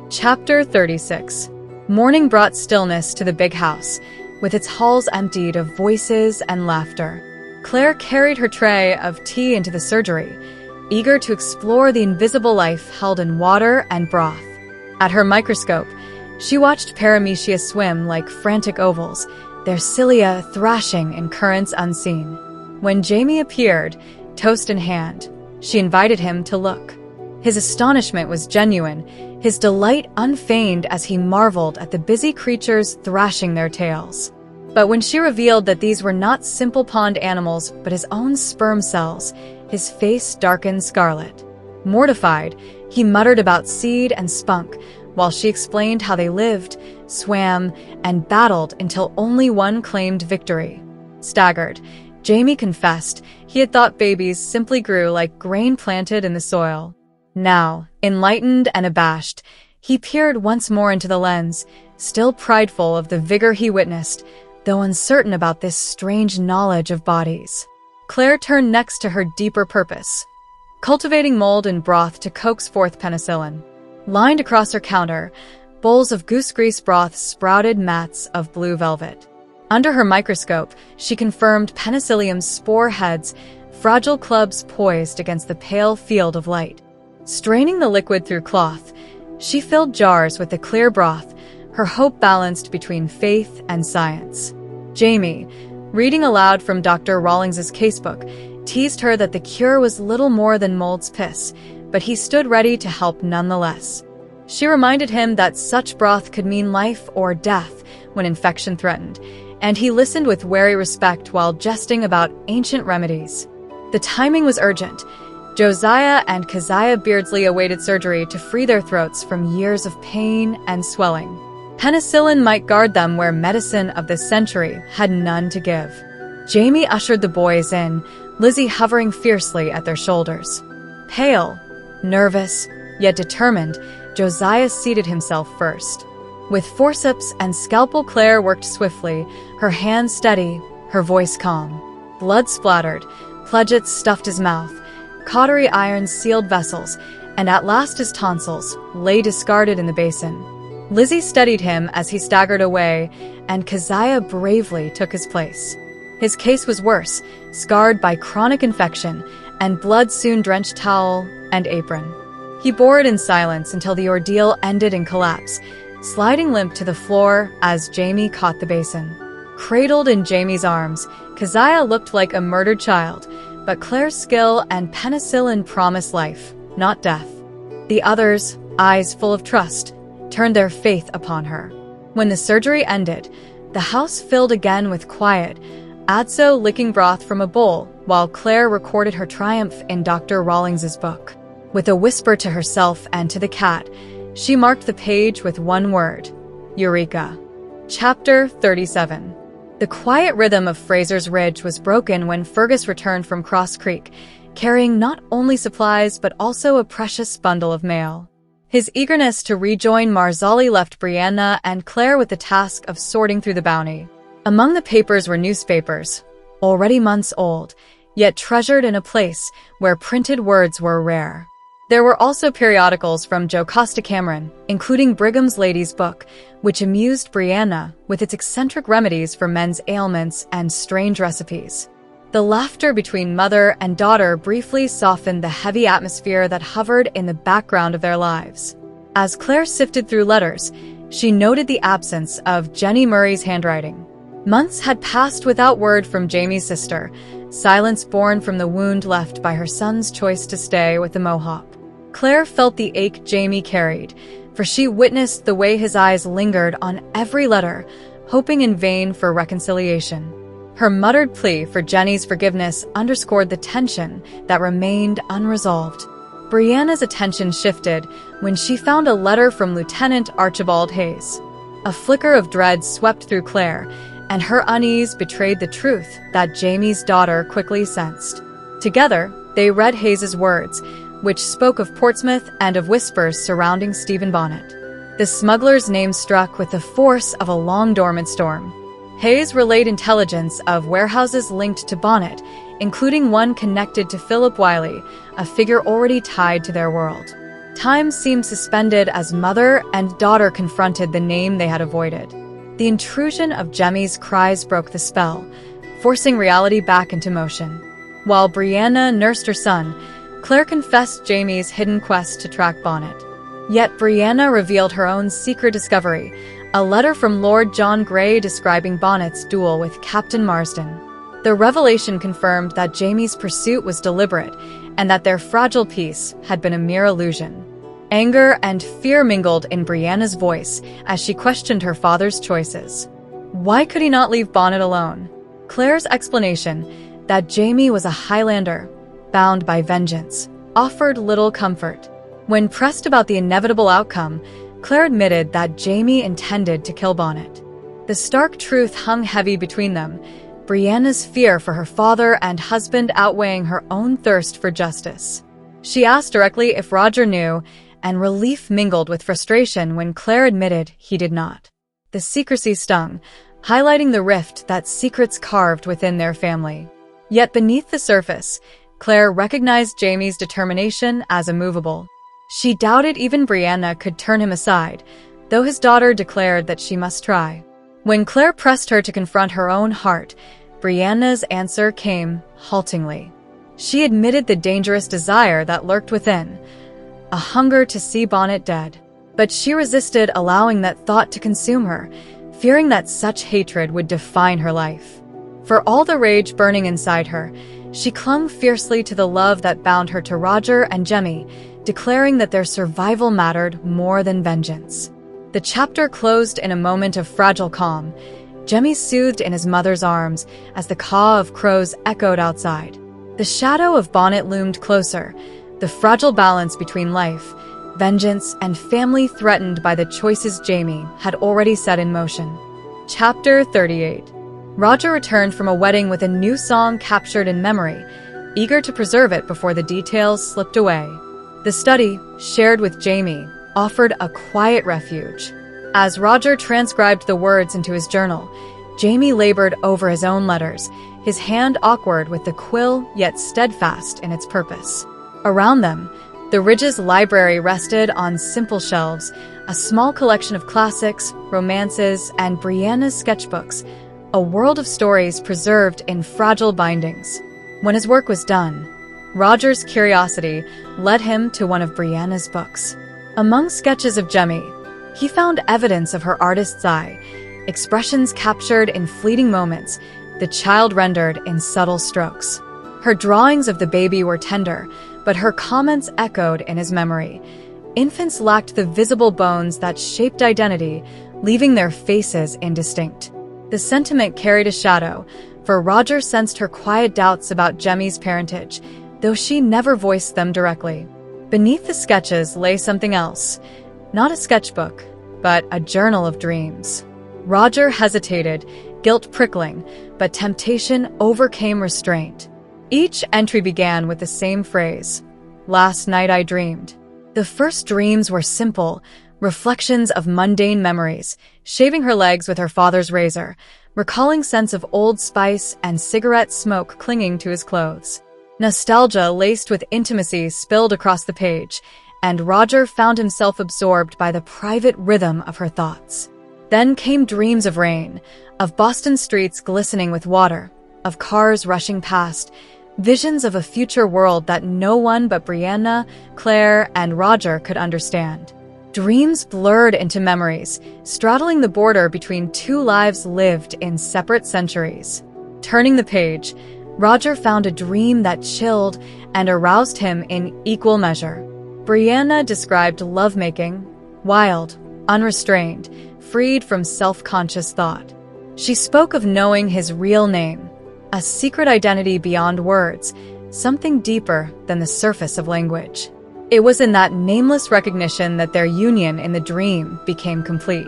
Chapter 36. Morning brought stillness to the big house, with its halls emptied of voices and laughter. Claire carried her tray of tea into the surgery, eager to explore the invisible life held in water and broth. At her microscope, she watched paramecia swim like frantic ovals, their cilia thrashing in currents unseen. When Jamie appeared, toast in hand, she invited him to look. His astonishment was genuine, his delight unfeigned as he marveled at the busy creatures thrashing their tails. But when she revealed that these were not simple pond animals but his own sperm cells, his face darkened scarlet. Mortified, he muttered about seed and spunk, while she explained how they lived, swam, and battled until only one claimed victory. Staggered, Jamie confessed he had thought babies simply grew like grain planted in the soil. Now, enlightened and abashed, he peered once more into the lens, still prideful of the vigor he witnessed, though uncertain about this strange knowledge of bodies. Claire turned next to her deeper purpose, cultivating mold and broth to coax forth penicillin. Lined across her counter, bowls of goose grease broth sprouted mats of blue velvet. Under her microscope, she confirmed penicillium's spore heads, fragile clubs poised against the pale field of light. Straining the liquid through cloth, she filled jars with the clear broth, her hope balanced between faith and science. Jamie, reading aloud from Dr. Rawlings's casebook, teased her that the cure was little more than mold's piss, but he stood ready to help nonetheless. She reminded him that such broth could mean life or death when infection threatened, and he listened with wary respect while jesting about ancient remedies. The timing was urgent. Josiah and Keziah Beardsley awaited surgery to free their throats from years of pain and swelling. Penicillin might guard them where medicine of the century had none to give. Jamie ushered the boys in, Lizzie hovering fiercely at their shoulders. Pale, nervous, yet determined, Josiah seated himself first. With forceps and scalpel, Claire worked swiftly, her hands steady, her voice calm. Blood splattered, Pledgets stuffed his mouth, cautery irons sealed vessels, and at last his tonsils lay discarded in the basin. Lizzie steadied him as he staggered away, and Keziah bravely took his place. His case was worse, scarred by chronic infection, and blood soon drenched towel and apron. He bore it in silence until the ordeal ended in collapse, sliding limp to the floor as Jamie caught the basin. Cradled in Jamie's arms, Keziah looked like a murdered child, but Claire's skill and penicillin promised life, not death. The others, eyes full of trust, turned their faith upon her. When the surgery ended, the house filled again with quiet, Adso licking broth from a bowl, while Claire recorded her triumph in Dr. Rawlings's book. With a whisper to herself and to the cat, she marked the page with one word: Eureka. Chapter 37. The quiet rhythm of Fraser's Ridge was broken when Fergus returned from Cross Creek, carrying not only supplies but also a precious bundle of mail. His eagerness to rejoin Marzali left Brianna and Claire with the task of sorting through the bounty. Among the papers were newspapers, already months old, yet treasured in a place where printed words were rare. There were also periodicals from Jocasta Cameron, including Brigham's Lady's Book, which amused Brianna with its eccentric remedies for men's ailments and strange recipes. The laughter between mother and daughter briefly softened the heavy atmosphere that hovered in the background of their lives. As Claire sifted through letters, she noted the absence of Jenny Murray's handwriting. Months had passed without word from Jamie's sister, silence born from the wound left by her son's choice to stay with the Mohawk. Claire felt the ache Jamie carried, for she witnessed the way his eyes lingered on every letter, hoping in vain for reconciliation. Her muttered plea for Jenny's forgiveness underscored the tension that remained unresolved. Brianna's attention shifted when she found a letter from Lieutenant Archibald Hayes. A flicker of dread swept through Claire, and her unease betrayed the truth that Jamie's daughter quickly sensed. Together, they read Hayes's words, which spoke of Portsmouth and of whispers surrounding Stephen Bonnet. The smuggler's name struck with the force of a long-dormant storm. Hayes relayed intelligence of warehouses linked to Bonnet, including one connected to Philip Wiley, a figure already tied to their world. Time seemed suspended as mother and daughter confronted the name they had avoided. The intrusion of Jemmy's cries broke the spell, forcing reality back into motion. While Brianna nursed her son, Claire confessed Jamie's hidden quest to track Bonnet. Yet Brianna revealed her own secret discovery, a letter from Lord John Grey describing Bonnet's duel with Captain Marsden. The revelation confirmed that Jamie's pursuit was deliberate and that their fragile peace had been a mere illusion. Anger and fear mingled in Brianna's voice as she questioned her father's choices. Why could he not leave Bonnet alone? Claire's explanation, that Jamie was a Highlander, bound by vengeance, offered little comfort. When pressed about the inevitable outcome, Claire admitted that Jamie intended to kill Bonnet. The stark truth hung heavy between them, Brianna's fear for her father and husband outweighing her own thirst for justice. She asked directly if Roger knew, and relief mingled with frustration when Claire admitted he did not. The secrecy stung, highlighting the rift that secrets carved within their family. Yet beneath the surface, Claire recognized Jamie's determination as immovable. She doubted even Brianna could turn him aside, though his daughter declared that she must try. When Claire pressed her to confront her own heart, Brianna's answer came haltingly. She admitted the dangerous desire that lurked within, a hunger to see Bonnet dead. But she resisted allowing that thought to consume her, fearing that such hatred would define her life. For all the rage burning inside her, she clung fiercely to the love that bound her to Roger and Jemmy, declaring that their survival mattered more than vengeance. The chapter closed in a moment of fragile calm, Jemmy soothed in his mother's arms as the caw of crows echoed outside. The shadow of Bonnet loomed closer, the fragile balance between life, vengeance, and family threatened by the choices Jamie had already set in motion. Chapter 38. Roger returned from a wedding with a new song captured in memory, eager to preserve it before the details slipped away. The study, shared with Jamie, offered a quiet refuge. As Roger transcribed the words into his journal, Jamie labored over his own letters, his hand awkward with the quill yet steadfast in its purpose. Around them, The Ridge's library rested on simple shelves, a small collection of classics, romances, and Brianna's sketchbooks, a world of stories preserved in fragile bindings. When his work was done, Roger's curiosity led him to one of Brianna's books. Among sketches of Jamie, he found evidence of her artist's eye, expressions captured in fleeting moments, the child rendered in subtle strokes. Her drawings of the baby were tender, but her comments echoed in his memory. Infants lacked the visible bones that shaped identity, leaving their faces indistinct. The sentiment carried a shadow, for Roger sensed her quiet doubts about Jamie's parentage, though she never voiced them directly. Beneath the sketches lay something else. Not a sketchbook, but a journal of dreams. Roger hesitated, guilt prickling, but temptation overcame restraint. Each entry began with the same phrase, "Last night I dreamed." The first dreams were simple, reflections of mundane memories, shaving her legs with her father's razor, recalling scents of Old Spice and cigarette smoke clinging to his clothes. Nostalgia laced with intimacy spilled across the page, and Roger found himself absorbed by the private rhythm of her thoughts. Then came dreams of rain, of Boston streets glistening with water, of cars rushing past, visions of a future world that no one but Brianna, Claire, and Roger could understand. Dreams blurred into memories, straddling the border between two lives lived in separate centuries. Turning the page, Roger found a dream that chilled and aroused him in equal measure. Brianna described lovemaking, wild, unrestrained, freed from self-conscious thought. She spoke of knowing his real name, a secret identity beyond words, something deeper than the surface of language. It was in that nameless recognition that their union in the dream became complete.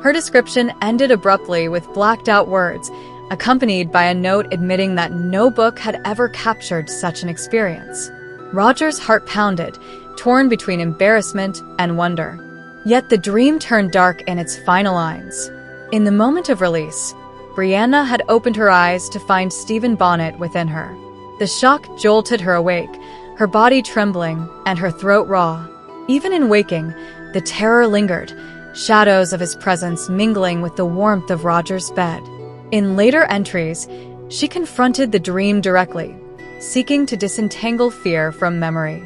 Her description ended abruptly with blacked-out words, accompanied by a note admitting that no book had ever captured such an experience. Roger's heart pounded, torn between embarrassment and wonder. Yet the dream turned dark in its final lines. In the moment of release, Brianna had opened her eyes to find Stephen Bonnet within her. The shock jolted her awake, her body trembling and her throat raw. Even in waking, the terror lingered, shadows of his presence mingling with the warmth of Roger's bed. In later entries, she confronted the dream directly, seeking to disentangle fear from memory.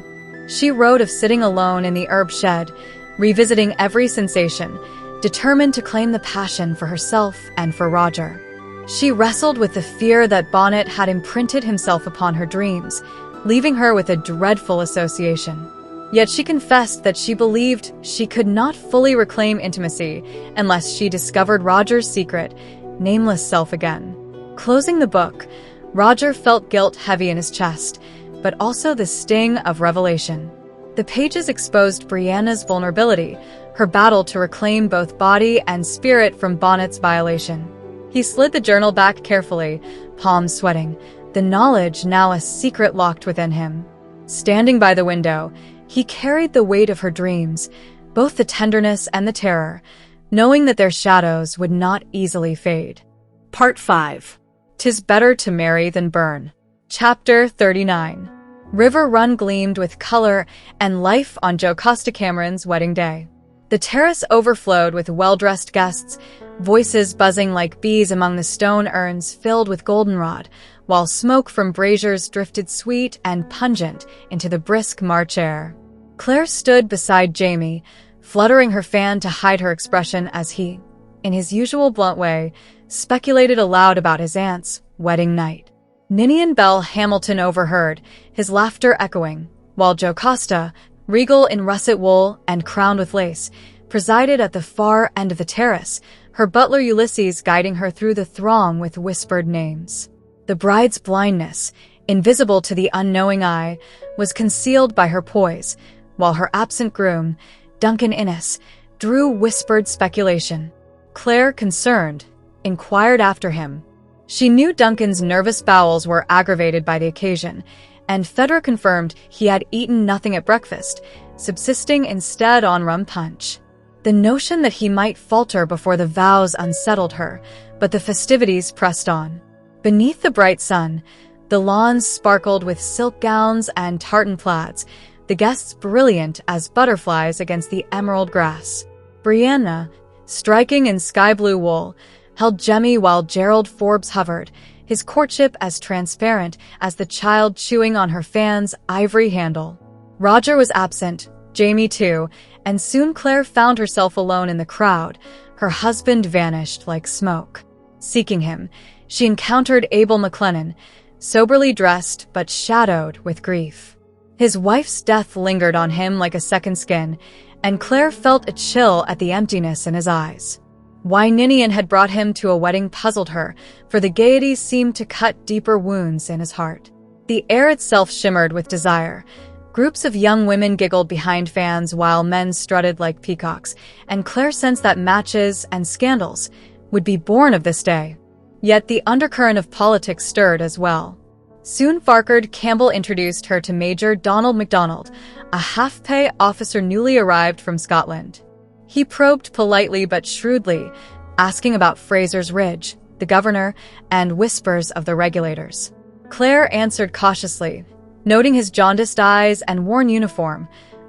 She wrote of sitting alone in the herb shed, revisiting every sensation, determined to claim the passion for herself and for Roger. She wrestled with the fear that Bonnet had imprinted himself upon her dreams, leaving her with a dreadful association. Yet she confessed that she believed she could not fully reclaim intimacy unless she discovered Roger's secret, nameless self again. Closing the book, Roger felt guilt heavy in his chest, but also the sting of revelation. The pages exposed Brianna's vulnerability, her battle to reclaim both body and spirit from Bonnet's violation. He slid the journal back carefully, palms sweating, the knowledge now a secret locked within him. Standing by the window, he carried the weight of her dreams, both the tenderness and the terror, knowing that their shadows would not easily fade. Part 5. 'Tis Better to Marry Than Burn. Chapter 39. River Run gleamed with color and life on Jocasta Cameron's wedding day. The terrace overflowed with well-dressed guests, voices buzzing like bees among the stone urns filled with goldenrod, while smoke from braziers drifted sweet and pungent into the brisk March air. Claire stood beside Jamie, fluttering her fan to hide her expression as he, in his usual blunt way, speculated aloud about his aunt's wedding night. Ninian Bell Hamilton overheard, his laughter echoing, while Jocasta, regal in russet wool and crowned with lace, presided at the far end of the terrace, her butler Ulysses guiding her through the throng with whispered names. The bride's blindness, invisible to the unknowing eye, was concealed by her poise, while her absent groom, Duncan Innes, drew whispered speculation. Claire, concerned, inquired after him. She knew Duncan's nervous bowels were aggravated by the occasion, and Fedra confirmed he had eaten nothing at breakfast, subsisting instead on rum punch. The notion that he might falter before the vows unsettled her, but the festivities pressed on. Beneath the bright sun, the lawns sparkled with silk gowns and tartan plaids, the guests brilliant as butterflies against the emerald grass. Brianna, striking in sky-blue wool, held Jemmy while Gerald Forbes hovered, his courtship as transparent as the child chewing on her fan's ivory handle. Roger was absent, Jamie too, and soon Claire found herself alone in the crowd. Her husband vanished like smoke. Seeking him, she encountered Abel McLennan, soberly dressed but shadowed with grief. His wife's death lingered on him like a second skin, and Claire felt a chill at the emptiness in his eyes. Why Ninian had brought him to a wedding puzzled her, for the gaiety seemed to cut deeper wounds in his heart. The air itself shimmered with desire. Groups of young women giggled behind fans while men strutted like peacocks, and Claire sensed that matches and scandals would be born of this day. Yet the undercurrent of politics stirred as well. Soon Farquhar Campbell introduced her to Major Donald MacDonald, a half-pay officer newly arrived from Scotland. He probed politely but shrewdly, asking about Frasers Ridge, the governor, and whispers of the regulators. Claire answered cautiously, noting his jaundiced eyes and worn uniform,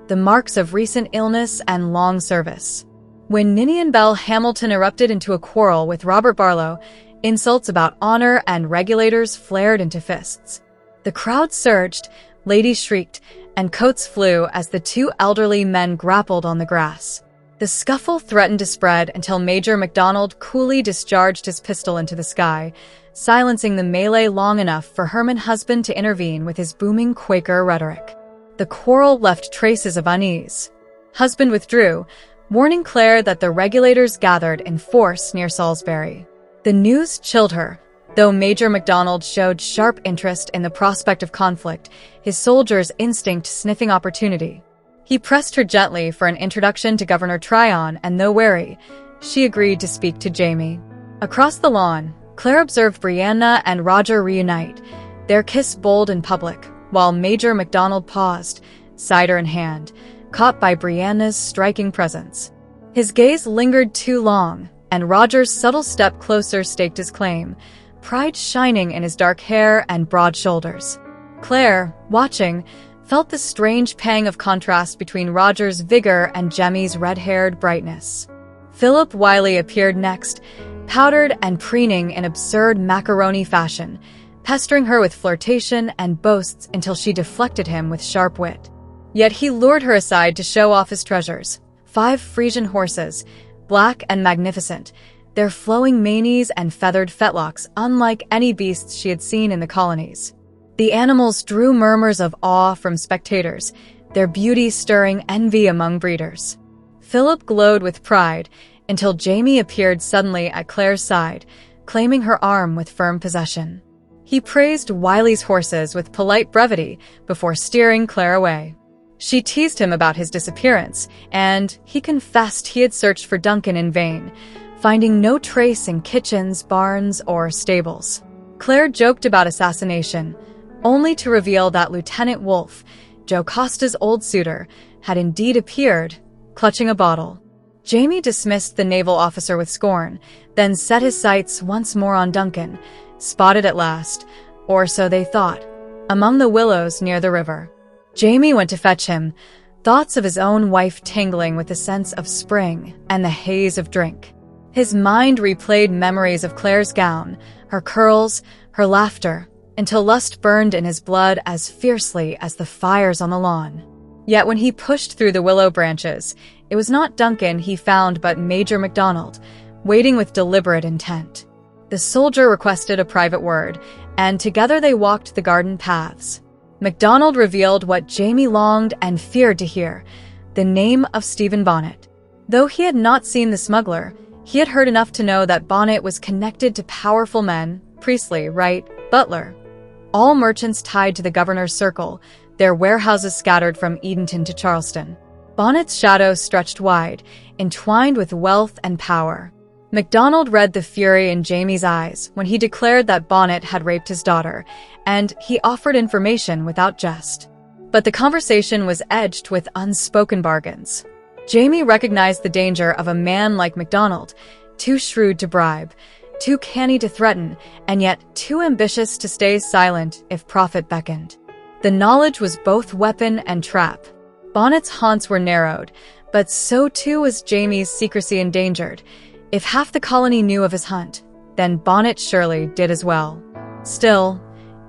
the marks of recent illness and long service. When Ninian Bell Hamilton erupted into a quarrel with Robert Barlow, insults about honor and regulators flared into fists. The crowd surged, ladies shrieked, and coats flew as the two elderly men grappled on the grass. The scuffle threatened to spread until Major MacDonald coolly discharged his pistol into the sky, silencing the melee long enough for Herman Husband to intervene with his booming Quaker rhetoric. The quarrel left traces of unease. Husband withdrew, warning Claire that the regulators gathered in force near Salisbury. The news chilled her, though Major MacDonald showed sharp interest in the prospect of conflict, his soldier's instinct sniffing opportunity. He pressed her gently for an introduction to Governor Tryon, and though wary, she agreed to speak to Jamie. Across the lawn, Claire observed Brianna and Roger reunite, their kiss bold in public, while Major MacDonald paused, cider in hand, caught by Brianna's striking presence. His gaze lingered too long, and Roger's subtle step closer staked his claim, pride shining in his dark hair and broad shoulders. Claire, watching, felt the strange pang of contrast between Roger's vigor and Jemmy's red-haired brightness. Philip Wiley appeared next, powdered and preening in absurd macaroni fashion, pestering her with flirtation and boasts until she deflected him with sharp wit. Yet he lured her aside to show off his treasures, 5 Frisian horses, black and magnificent, their flowing manes and feathered fetlocks unlike any beasts she had seen in the colonies. The animals drew murmurs of awe from spectators, their beauty stirring envy among breeders. Philip glowed with pride until Jamie appeared suddenly at Claire's side, claiming her arm with firm possession. He praised Wiley's horses with polite brevity before steering Claire away. She teased him about his disappearance, and he confessed he had searched for Duncan in vain, finding no trace in kitchens, barns, or stables. Claire joked about assassination, only to reveal that Lieutenant Wolfe, Joe Costa's old suitor, had indeed appeared, clutching a bottle. Jamie dismissed the naval officer with scorn, then set his sights once more on Duncan, spotted at last, or so they thought, among the willows near the river. Jamie went to fetch him, thoughts of his own wife tingling with the sense of spring and the haze of drink. His mind replayed memories of Claire's gown, her curls, her laughter, until lust burned in his blood as fiercely as the fires on the lawn. Yet when he pushed through the willow branches, it was not Duncan he found but Major MacDonald, waiting with deliberate intent. The soldier requested a private word, and together they walked the garden paths. MacDonald revealed what Jamie longed and feared to hear, the name of Stephen Bonnet. Though he had not seen the smuggler, he had heard enough to know that Bonnet was connected to powerful men, Priestley, Wright, Butler, all merchants tied to the governor's circle, their warehouses scattered from Edenton to Charleston. Bonnet's shadow stretched wide, entwined with wealth and power. MacDonald read the fury in Jamie's eyes when he declared that Bonnet had raped his daughter, and he offered information without jest. But the conversation was edged with unspoken bargains. Jamie recognized the danger of a man like MacDonald, too shrewd to bribe, too canny to threaten, and yet too ambitious to stay silent if profit beckoned. The knowledge was both weapon and trap. Bonnet's haunts were narrowed, but so too was Jamie's secrecy endangered. If half the colony knew of his hunt, then Bonnet surely did as well. Still,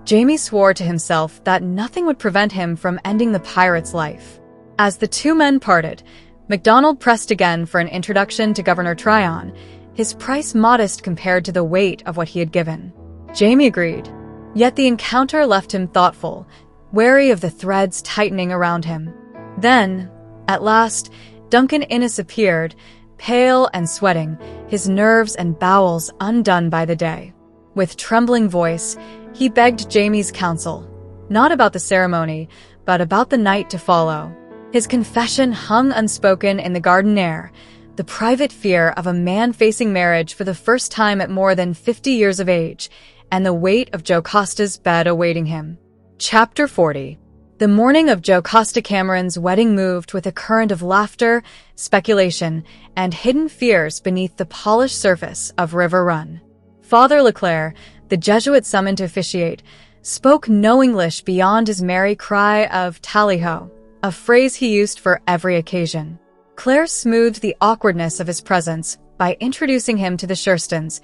Jamie swore to himself that nothing would prevent him from ending the pirate's life. As the two men parted, MacDonald pressed again for an introduction to Governor Tryon, his price modest compared to the weight of what he had given. Jamie agreed, yet the encounter left him thoughtful, wary of the threads tightening around him. Then, at last, Duncan Innes appeared, pale and sweating, his nerves and bowels undone by the day. With trembling voice, he begged Jamie's counsel, not about the ceremony, but about the night to follow. His confession hung unspoken in the garden air, the private fear of a man facing marriage for the first time at more than 50 years of age, and the weight of Jocasta's bed awaiting him. Chapter 40. The morning of Jocasta Cameron's wedding moved with a current of laughter, speculation, and hidden fears beneath the polished surface of River Run. Father Leclerc, the Jesuit summoned to officiate, spoke no English beyond his merry cry of "Tally-ho," a phrase he used for every occasion. Claire smoothed the awkwardness of his presence by introducing him to the Shurstons,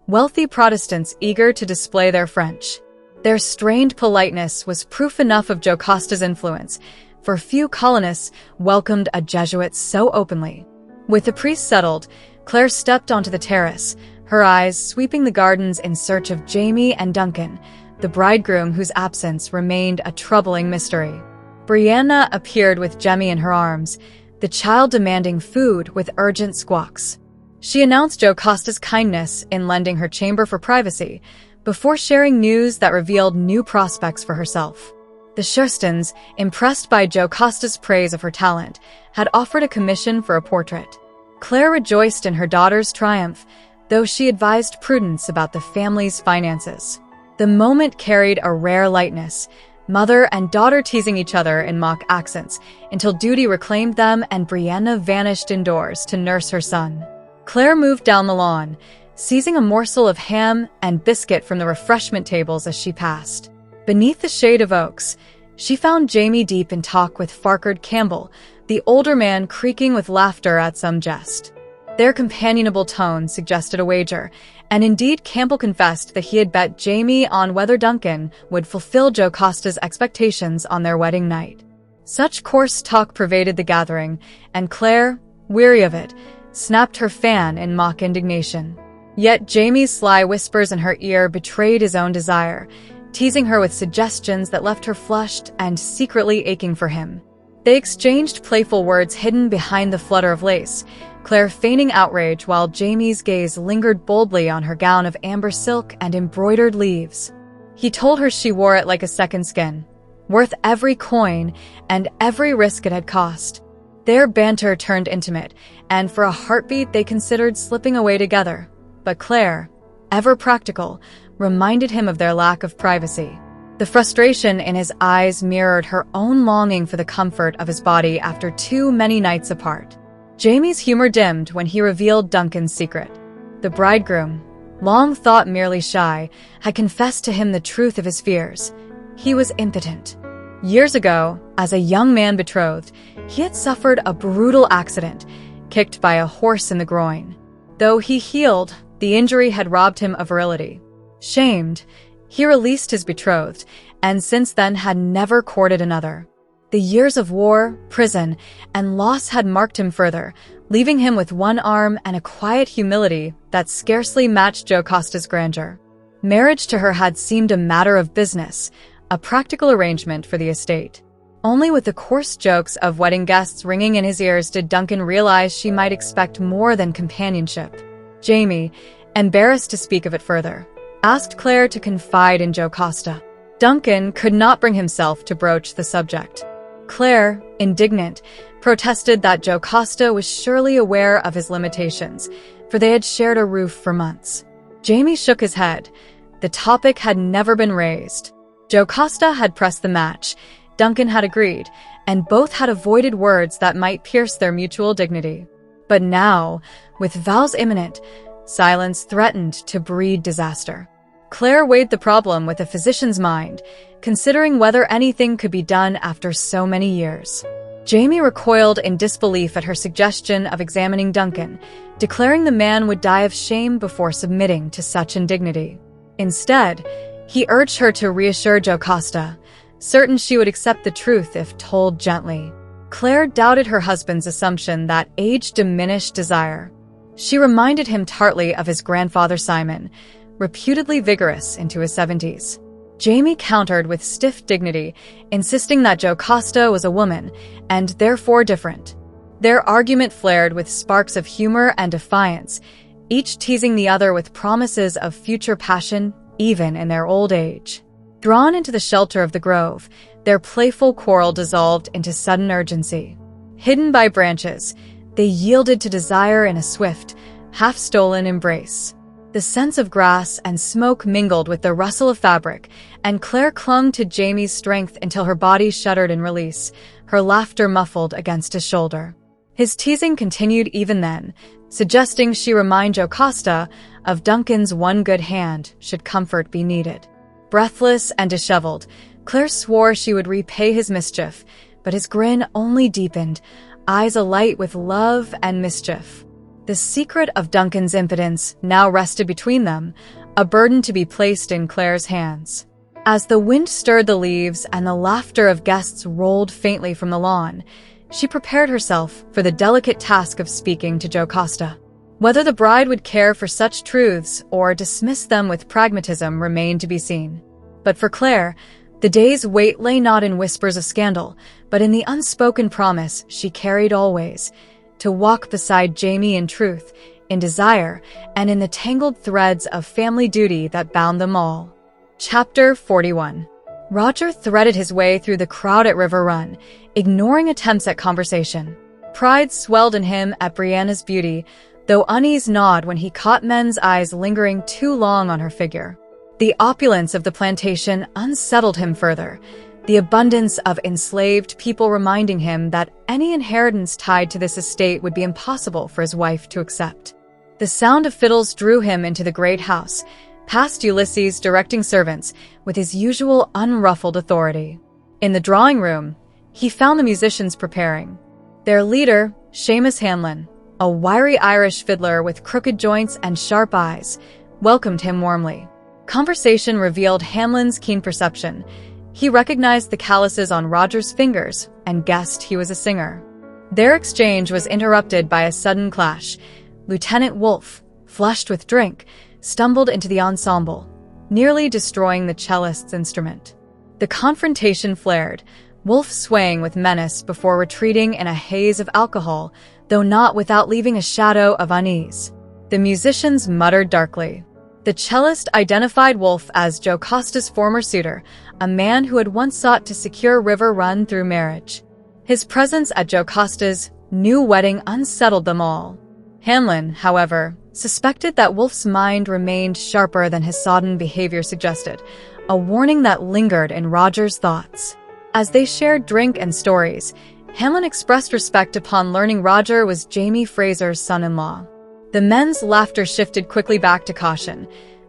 wealthy Protestants eager to display their French. Their strained politeness was proof enough of Jocasta's influence, for few colonists welcomed a Jesuit so openly. With the priest settled, Claire stepped onto the terrace, her eyes sweeping the gardens in search of Jamie and Duncan, the bridegroom whose absence remained a troubling mystery. Brianna appeared with Jemmy in her arms, the child demanding food with urgent squawks. She announced Jocasta's kindness in lending her chamber for privacy, before sharing news that revealed new prospects for herself. The Shurstons, impressed by Jocasta's praise of her talent, had offered a commission for a portrait. Claire rejoiced in her daughter's triumph, though she advised prudence about the family's finances. The moment carried a rare lightness, mother and daughter teasing each other in mock accents, until duty reclaimed them and Brianna vanished indoors to nurse her son. Claire moved down the lawn, seizing a morsel of ham and biscuit from the refreshment tables as she passed. Beneath the shade of oaks, she found Jamie deep in talk with Farquhar Campbell, the older man creaking with laughter at some jest. Their companionable tone suggested a wager, and indeed Campbell confessed that he had bet Jamie on whether Duncan would fulfill Jocasta's expectations on their wedding night. Such coarse talk pervaded the gathering, and Claire, weary of it, snapped her fan in mock indignation. Yet Jamie's sly whispers in her ear betrayed his own desire, teasing her with suggestions that left her flushed and secretly aching for him. They exchanged playful words hidden behind the flutter of lace, Claire feigning outrage while Jamie's gaze lingered boldly on her gown of amber silk and embroidered leaves. He told her she wore it like a second skin, worth every coin and every risk it had cost. Their banter turned intimate, and for a heartbeat they considered slipping away together. But Claire, ever practical, reminded him of their lack of privacy. The frustration in his eyes mirrored her own longing for the comfort of his body after too many nights apart. Jamie's humor dimmed when he revealed Duncan's secret. The bridegroom, long thought merely shy, had confessed to him the truth of his fears. He was impotent. Years ago, as a young man betrothed, he had suffered a brutal accident, kicked by a horse in the groin. Though he healed, the injury had robbed him of virility. Shamed, he released his betrothed, and since then had never courted another. The years of war, prison, and loss had marked him further, leaving him with one arm and a quiet humility that scarcely matched Jocasta's grandeur. Marriage to her had seemed a matter of business, a practical arrangement for the estate. Only with the coarse jokes of wedding guests ringing in his ears did Duncan realize she might expect more than companionship. Jamie, embarrassed to speak of it further, asked Claire to confide in Jocasta. Duncan could not bring himself to broach the subject. Claire, indignant, protested that Jocasta was surely aware of his limitations, for they had shared a roof for months. Jamie shook his head. The topic had never been raised. Jocasta had pressed the match, Duncan had agreed, and both had avoided words that might pierce their mutual dignity. But now, with vows imminent, silence threatened to breed disaster. Claire weighed the problem with a physician's mind, considering whether anything could be done after so many years. Jamie recoiled in disbelief at her suggestion of examining Duncan, declaring the man would die of shame before submitting to such indignity. Instead, he urged her to reassure Jocasta, certain she would accept the truth if told gently. Claire doubted her husband's assumption that age diminished desire. She reminded him tartly of his grandfather Simon, reputedly vigorous into his 70s. Jamie countered with stiff dignity, insisting that Jocasta was a woman, and therefore different. Their argument flared with sparks of humor and defiance, each teasing the other with promises of future passion, even in their old age. Drawn into the shelter of the grove, their playful quarrel dissolved into sudden urgency. Hidden by branches, they yielded to desire in a swift, half-stolen embrace. The scents of grass and smoke mingled with the rustle of fabric, and Claire clung to Jamie's strength until her body shuddered in release, her laughter muffled against his shoulder. His teasing continued even then, suggesting she remind Jocasta of Duncan's one good hand should comfort be needed. Breathless and disheveled, Claire swore she would repay his mischief, but his grin only deepened, eyes alight with love and mischief. The secret of Duncan's impotence now rested between them, a burden to be placed in Claire's hands. As the wind stirred the leaves and the laughter of guests rolled faintly from the lawn, she prepared herself for the delicate task of speaking to Jocasta. Whether the bride would care for such truths or dismiss them with pragmatism remained to be seen. But for Claire, the day's weight lay not in whispers of scandal, but in the unspoken promise she carried always, to walk beside Jamie in truth, in desire, and in the tangled threads of family duty that bound them all. Chapter 41. Roger threaded his way through the crowd at River Run, ignoring attempts at conversation. Pride swelled in him at Brianna's beauty, though unease gnawed when he caught men's eyes lingering too long on her figure. The opulence of the plantation unsettled him further, the abundance of enslaved people reminding him that any inheritance tied to this estate would be impossible for his wife to accept. The sound of fiddles drew him into the great house, past Ulysses directing servants with his usual unruffled authority. In the drawing room, he found the musicians preparing. Their leader, Seamus Hanlon, a wiry Irish fiddler with crooked joints and sharp eyes, welcomed him warmly. Conversation revealed Hanlon's keen perception. He recognized the calluses on Roger's fingers and guessed he was a singer. Their exchange was interrupted by a sudden clash. Lieutenant Wolfe, flushed with drink, stumbled into the ensemble, nearly destroying the cellist's instrument. The confrontation flared, Wolfe swaying with menace before retreating in a haze of alcohol, though not without leaving a shadow of unease. The musicians muttered darkly. The cellist identified Wolfe as Jocasta's former suitor, a man who had once sought to secure River Run through marriage. His presence at Jocasta's new wedding unsettled them all. Hanlon, however, suspected that Wolfe's mind remained sharper than his sodden behavior suggested, a warning that lingered in Roger's thoughts. As they shared drink and stories, Hanlon expressed respect upon learning Roger was Jamie Fraser's son-in-law. The men's laughter shifted quickly back to caution.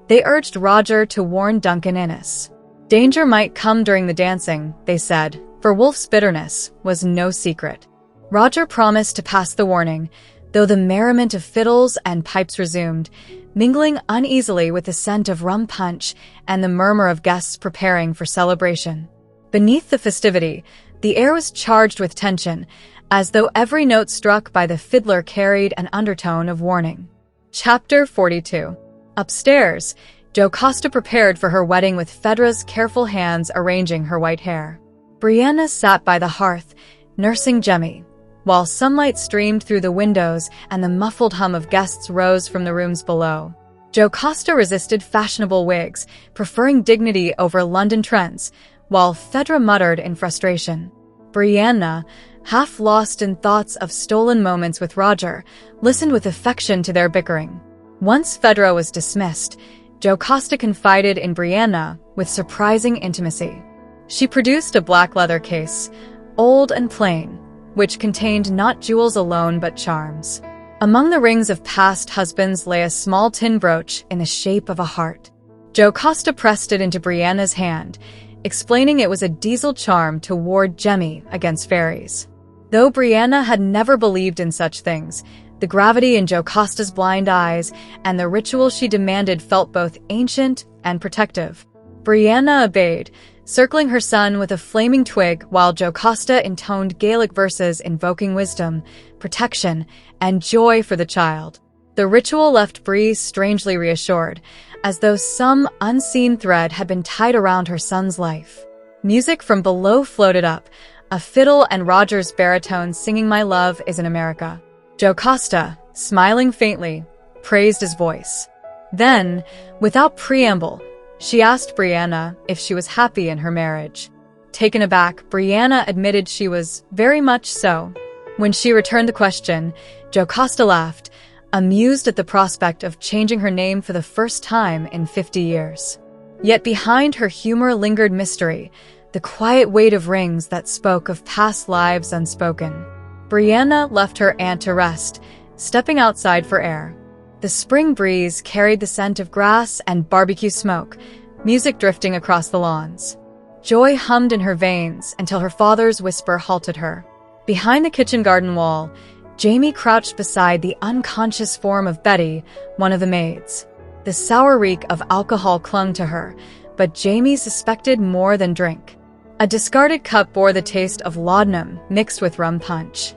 They urged Roger to warn Duncan Innes. Danger might come during the dancing, they said, for Wolfe's bitterness was no secret. Roger promised to pass the warning, though the merriment of fiddles and pipes resumed, mingling uneasily with the scent of rum punch and the murmur of guests preparing for celebration. Beneath the festivity, the air was charged with tension, as though every note struck by the fiddler carried an undertone of warning. Chapter 42. Upstairs, Jocasta prepared for her wedding with Phaedra's careful hands arranging her white hair. Brianna sat by the hearth, nursing Jemmy, while sunlight streamed through the windows and the muffled hum of guests rose from the rooms below. Jocasta resisted fashionable wigs, preferring dignity over London trends, while Phaedra muttered in frustration. Brianna, half lost in thoughts of stolen moments with Roger, listened with affection to their bickering. Once Phaedra was dismissed, Jocasta confided in Brianna with surprising intimacy. She produced a black leather case, old and plain, which contained not jewels alone but charms. Among the rings of past husbands lay a small tin brooch in the shape of a heart. Jocasta pressed it into Brianna's hand, explaining it was a diesel charm to ward Jamie against fairies. Though Brianna had never believed in such things, the gravity in Jocasta's blind eyes and the ritual she demanded felt both ancient and protective. Brianna obeyed, circling her son with a flaming twig while Jocasta intoned Gaelic verses invoking wisdom, protection, and joy for the child. The ritual left Bree strangely reassured, as though some unseen thread had been tied around her son's life. Music from below floated up, a fiddle and Roger's baritone singing "My Love is in America." Jocasta, smiling faintly, praised his voice. Then, without preamble, she asked Brianna if she was happy in her marriage. Taken aback, Brianna admitted she was very much so. When she returned the question, Jocasta laughed, amused at the prospect of changing her name for the first time in 50 years. Yet behind her humor lingered mystery, the quiet weight of rings that spoke of past lives unspoken. Brianna left her aunt to rest, stepping outside for air. The spring breeze carried the scent of grass and barbecue smoke, music drifting across the lawns. Joy hummed in her veins until her father's whisper halted her. Behind the kitchen garden wall, Jamie crouched beside the unconscious form of Betty, one of the maids. The sour reek of alcohol clung to her, but Jamie suspected more than drink. A discarded cup bore the taste of laudanum mixed with rum punch.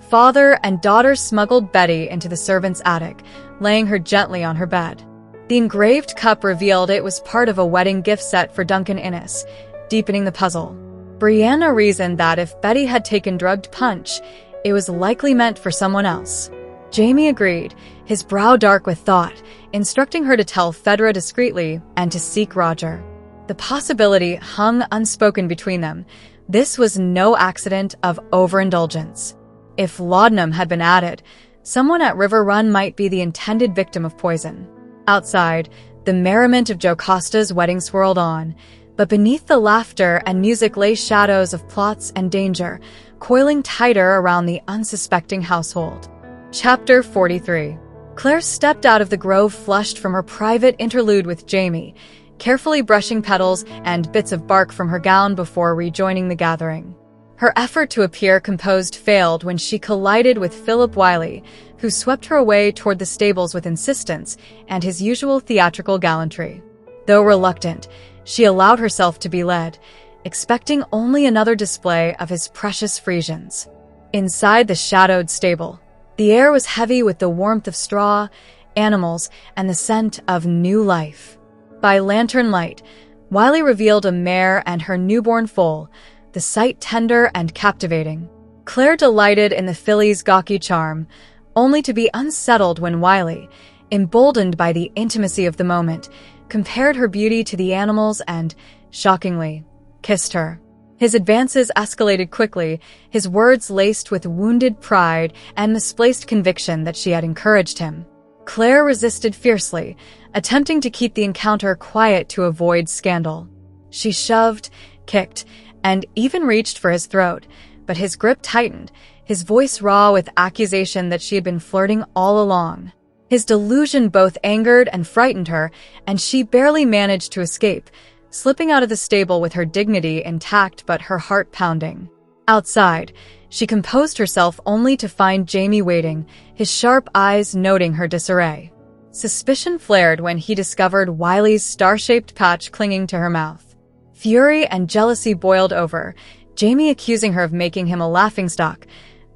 Father and daughter smuggled Betty into the servant's attic, laying her gently on her bed. The engraved cup revealed it was part of a wedding gift set for Duncan Innes, deepening the puzzle. Brianna reasoned that if Betty had taken drugged punch, it was likely meant for someone else. Jamie agreed, his brow dark with thought, instructing her to tell Fedra discreetly and to seek Roger. The possibility hung unspoken between them. This was no accident of overindulgence. If laudanum had been added, someone at River Run might be the intended victim of poison. Outside, the merriment of Jocasta's wedding swirled on, but beneath the laughter and music lay shadows of plots and danger, coiling tighter around the unsuspecting household. Chapter 43. Claire stepped out of the grove flushed from her private interlude with Jamie, carefully brushing petals and bits of bark from her gown before rejoining the gathering. Her effort to appear composed failed when she collided with Philip Wiley, who swept her away toward the stables with insistence and his usual theatrical gallantry. Though reluctant, she allowed herself to be led, expecting only another display of his precious Frisians. Inside the shadowed stable, the air was heavy with the warmth of straw, animals, and the scent of new life. By lantern light, Wiley revealed a mare and her newborn foal, the sight tender and captivating. Claire delighted in the filly's gawky charm, only to be unsettled when Wiley, emboldened by the intimacy of the moment, compared her beauty to the animals and, shockingly, kissed her. His advances escalated quickly, his words laced with wounded pride and misplaced conviction that she had encouraged him. Claire resisted fiercely, attempting to keep the encounter quiet to avoid scandal. She shoved, kicked, and even reached for his throat, but his grip tightened, his voice raw with accusation that she had been flirting all along. His delusion both angered and frightened her, and she barely managed to escape, slipping out of the stable with her dignity intact but her heart pounding. Outside, she composed herself only to find Jamie waiting, his sharp eyes noting her disarray. Suspicion flared when he discovered Wiley's star-shaped patch clinging to her mouth. Fury and jealousy boiled over, Jamie accusing her of making him a laughingstock,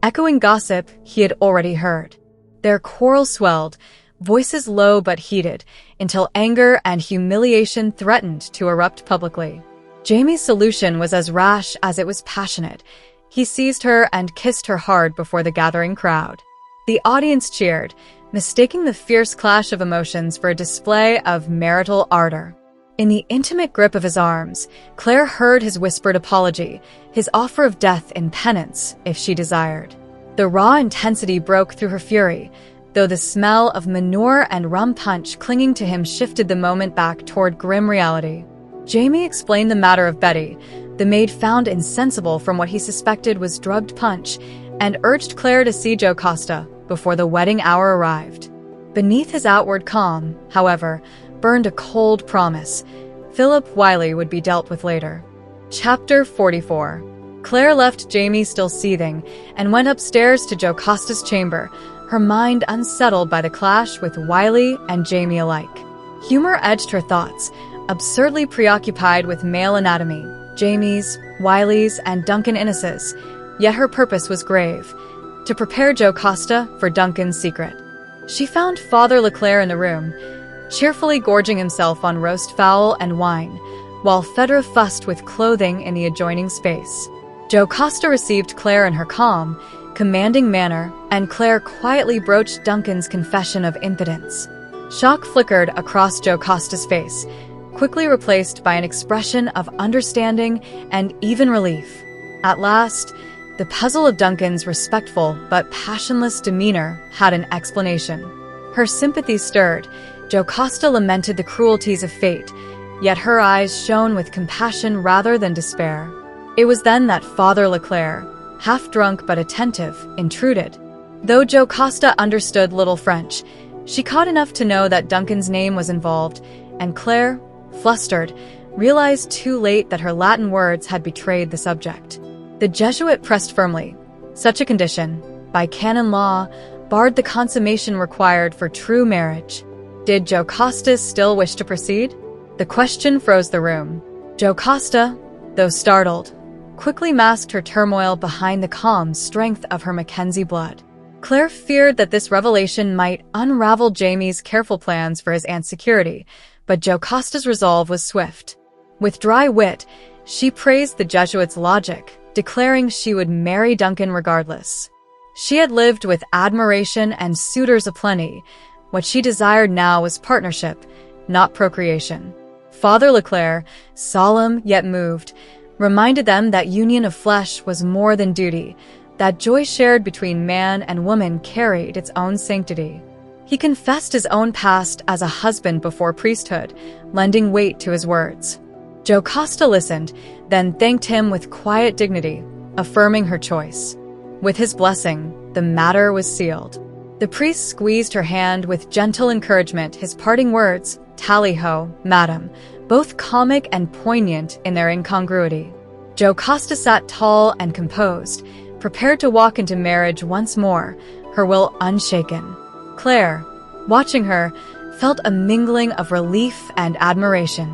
echoing gossip he had already heard. Their quarrel swelled, voices low but heated, until anger and humiliation threatened to erupt publicly. Jamie's solution was as rash as it was passionate. He seized her and kissed her hard before the gathering crowd. The audience cheered, mistaking the fierce clash of emotions for a display of marital ardor. In the intimate grip of his arms, Claire heard his whispered apology, his offer of death in penance, if she desired. The raw intensity broke through her fury, though the smell of manure and rum punch clinging to him shifted the moment back toward grim reality. Jamie explained the matter of Betty, the maid found insensible from what he suspected was drugged punch, and urged Claire to see Jocasta before the wedding hour arrived. Beneath his outward calm, however, burned a cold promise. Philip Wiley would be dealt with later. Chapter 44. Claire left Jamie still seething and went upstairs to Jocasta's chamber, her mind unsettled by the clash with Wiley and Jamie alike. Humor edged her thoughts, absurdly preoccupied with male anatomy, Jamie's, Wiley's, and Duncan Innes's, yet her purpose was grave: to prepare Jocasta for Duncan's secret. She found Father Leclerc in the room, cheerfully gorging himself on roast fowl and wine, while Fedra fussed with clothing in the adjoining space. Jocasta received Claire in her calm, commanding manner, and Claire quietly broached Duncan's confession of impotence. Shock flickered across Jocasta's face, quickly replaced by an expression of understanding and even relief. At last, the puzzle of Duncan's respectful but passionless demeanor had an explanation. Her sympathy stirred. Jocasta lamented the cruelties of fate, yet her eyes shone with compassion rather than despair. It was then that Father Leclerc, half-drunk but attentive, intruded. Though Jocasta understood little French, she caught enough to know that Duncan's name was involved, and Claire, flustered, realized too late that her Latin words had betrayed the subject. The Jesuit pressed firmly. Such a condition, by canon law, barred the consummation required for true marriage. Did Jocasta still wish to proceed? The question froze the room. Jocasta, though startled, quickly masked her turmoil behind the calm strength of her Mackenzie blood. Claire feared that this revelation might unravel Jamie's careful plans for his aunt's security, but Jocasta's resolve was swift. With dry wit, she praised the Jesuit's logic, declaring she would marry Duncan regardless. She had lived with admiration and suitors aplenty. What she desired now was partnership, not procreation. Father Leclerc, solemn yet moved, reminded them that union of flesh was more than duty, that joy shared between man and woman carried its own sanctity. He confessed his own past as a husband before priesthood, lending weight to his words. Jocasta listened, then thanked him with quiet dignity, affirming her choice. With his blessing, the matter was sealed. The priest squeezed her hand with gentle encouragement, his parting words, "Tally-ho, madam," both comic and poignant in their incongruity. Jocasta sat tall and composed, prepared to walk into marriage once more, her will unshaken. Claire, watching her, felt a mingling of relief and admiration.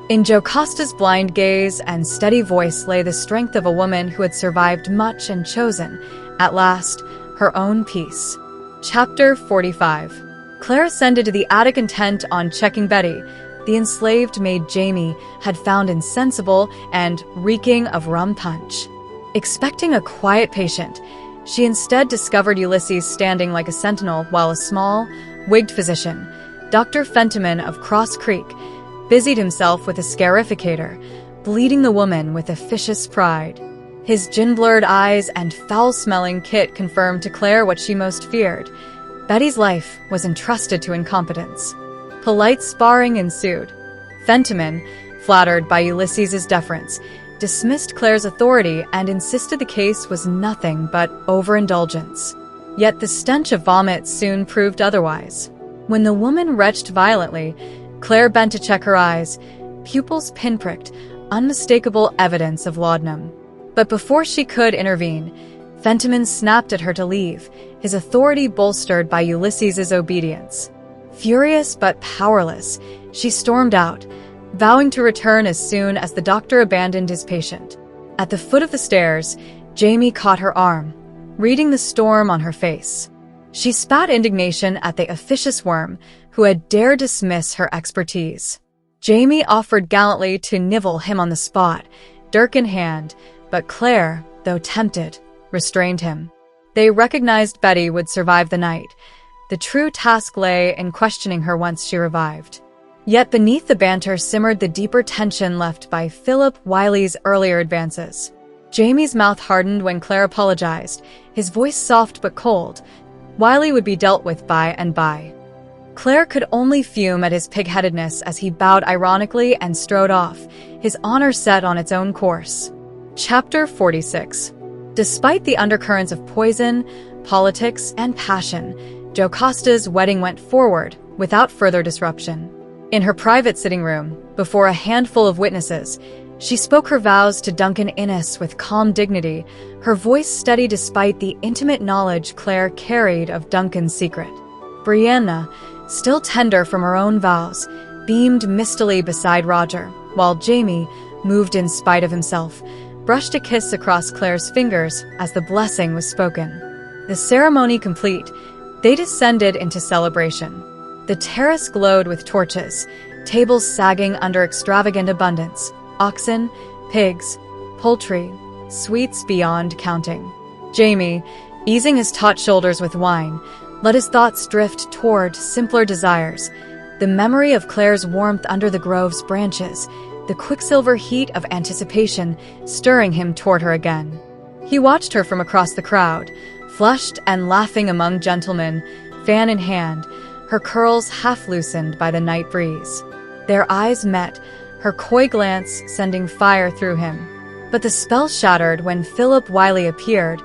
In Jocasta's blind gaze and steady voice lay the strength of a woman who had survived much and chosen, at last, her own peace. Chapter 45. Claire ascended to the attic intent on checking Betty, the enslaved maid Jamie had found insensible and reeking of rum punch. Expecting a quiet patient, she instead discovered Ulysses standing like a sentinel while a small, wigged physician, Dr. Fentiman of Cross Creek, busied himself with a scarificator, bleeding the woman with officious pride. His gin-blurred eyes and foul-smelling kit confirmed to Claire what she most feared. Betty's life was entrusted to incompetence. Polite sparring ensued. Fentiman, flattered by Ulysses's deference, dismissed Claire's authority and insisted the case was nothing but overindulgence. Yet the stench of vomit soon proved otherwise. When the woman retched violently, Claire bent to check her eyes, pupils pinpricked, unmistakable evidence of laudanum. But before she could intervene, Fentiman snapped at her to leave, his authority bolstered by Ulysses's obedience. Furious but powerless, she stormed out, vowing to return as soon as the doctor abandoned his patient. At the foot of the stairs, Jamie caught her arm, reading the storm on her face. She spat indignation at the officious worm who had dared dismiss her expertise. Jamie offered gallantly to nivel him on the spot, dirk in hand, but Claire, though tempted, restrained him. They recognized Betty would survive the night. The true task lay in questioning her once she revived. Yet beneath the banter simmered the deeper tension left by Philip Wiley's earlier advances. Jamie's mouth hardened when Claire apologized, his voice soft but cold. Wiley would be dealt with by and by. Claire could only fume at his pig-headedness as he bowed ironically and strode off, his honor set on its own course. Chapter 46. Despite the undercurrents of poison, politics, and passion, Jocasta's wedding went forward without further disruption. In her private sitting room, before a handful of witnesses, she spoke her vows to Duncan Innes with calm dignity, her voice steady despite the intimate knowledge Claire carried of Duncan's secret. Brianna, still tender from her own vows, beamed mistily beside Roger, while Jamie, moved in spite of himself, brushed a kiss across Claire's fingers as the blessing was spoken. The ceremony complete, they descended into celebration. The terrace glowed with torches, tables sagging under extravagant abundance, oxen, pigs, poultry, sweets beyond counting. Jamie, easing his taut shoulders with wine, let his thoughts drift toward simpler desires, the memory of Claire's warmth under the grove's branches, the quicksilver heat of anticipation stirring him toward her again. He watched her from across the crowd, flushed and laughing among gentlemen, fan in hand, her curls half loosened by the night breeze. Their eyes met, her coy glance sending fire through him. But the spell shattered when Philip Wiley appeared,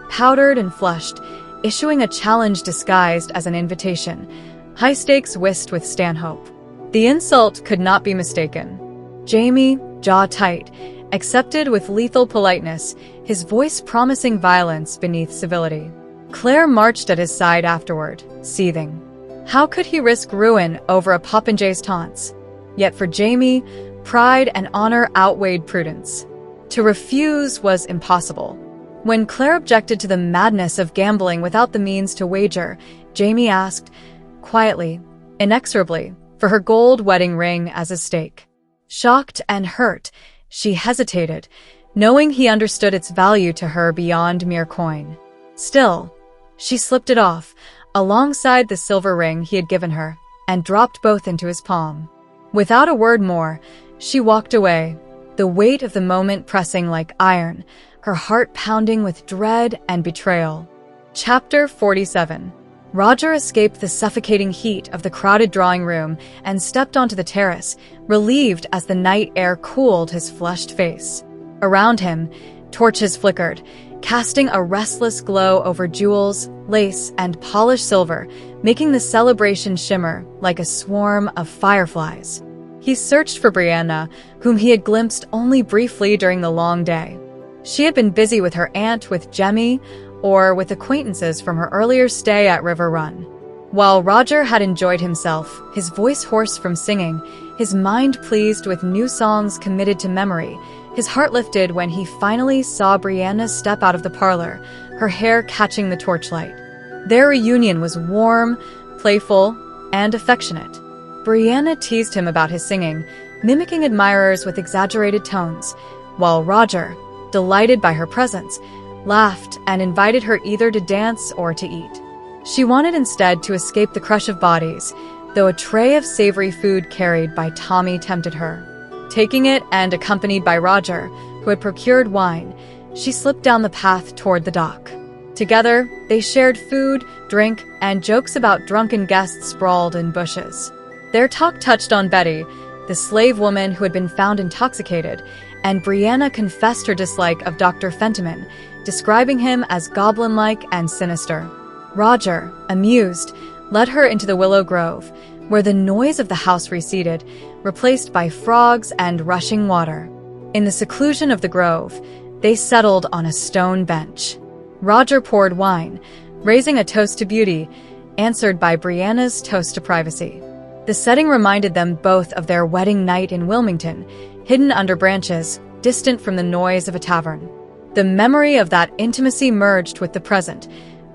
powdered and flushed, issuing a challenge disguised as an invitation. High stakes whist with Stanhope. The insult could not be mistaken. Jamie, jaw tight, accepted with lethal politeness, his voice promising violence beneath civility. Claire marched at his side afterward, seething. How could he risk ruin over a popinjay's taunts? Yet for Jamie, pride and honor outweighed prudence. To refuse was impossible. When Claire objected to the madness of gambling without the means to wager, Jamie asked, quietly, inexorably, for her gold wedding ring as a stake. Shocked and hurt, she hesitated, knowing he understood its value to her beyond mere coin. Still, she slipped it off, alongside the silver ring he had given her, and dropped both into his palm. Without a word more, she walked away, the weight of the moment pressing like iron, her heart pounding with dread and betrayal. Chapter 47. Roger escaped the suffocating heat of the crowded drawing room and stepped onto the terrace, relieved as the night air cooled his flushed face. Around him, torches flickered, casting a restless glow over jewels, lace, and polished silver, making the celebration shimmer like a swarm of fireflies. He searched for Brianna, whom he had glimpsed only briefly during the long day. She had been busy with her aunt with Jemmy, or with acquaintances from her earlier stay at River Run. While Roger had enjoyed himself, his voice hoarse from singing, his mind pleased with new songs committed to memory, his heart lifted when he finally saw Brianna step out of the parlor, her hair catching the torchlight. Their reunion was warm, playful, and affectionate. Brianna teased him about his singing, mimicking admirers with exaggerated tones, while Roger, delighted by her presence, laughed and invited her either to dance or to eat. She wanted instead to escape the crush of bodies, though a tray of savory food carried by Tommy tempted her. Taking it and accompanied by Roger, who had procured wine, she slipped down the path toward the dock. Together, they shared food, drink, and jokes about drunken guests sprawled in bushes. Their talk touched on Betty, the slave woman who had been found intoxicated, and Brianna confessed her dislike of Dr. Fentiman, describing him as goblin-like and sinister. Roger, amused, led her into the willow grove, where the noise of the house receded, replaced by frogs and rushing water. In the seclusion of the grove, they settled on a stone bench. Roger poured wine, raising a toast to beauty, answered by Brianna's toast to privacy. The setting reminded them both of their wedding night in Wilmington, hidden under branches, distant from the noise of a tavern. The memory of that intimacy merged with the present,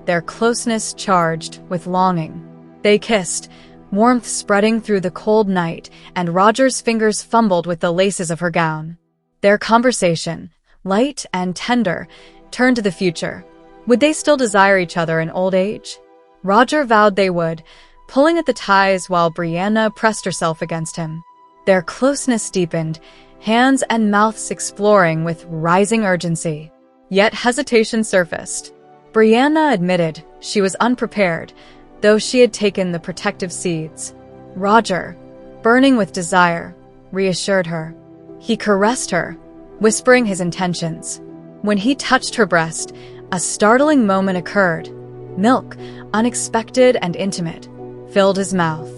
their closeness charged with longing. They kissed, warmth spreading through the cold night, and Roger's fingers fumbled with the laces of her gown. Their conversation, light and tender, turned to the future. Would they still desire each other in old age? Roger vowed they would, pulling at the ties while Brianna pressed herself against him. Their closeness deepened, hands and mouths exploring with rising urgency. Yet hesitation surfaced. Brianna admitted she was unprepared, though she had taken the protective seeds. Roger, burning with desire, reassured her. He caressed her, whispering his intentions. When he touched her breast, a startling moment occurred. Milk, unexpected and intimate, filled his mouth.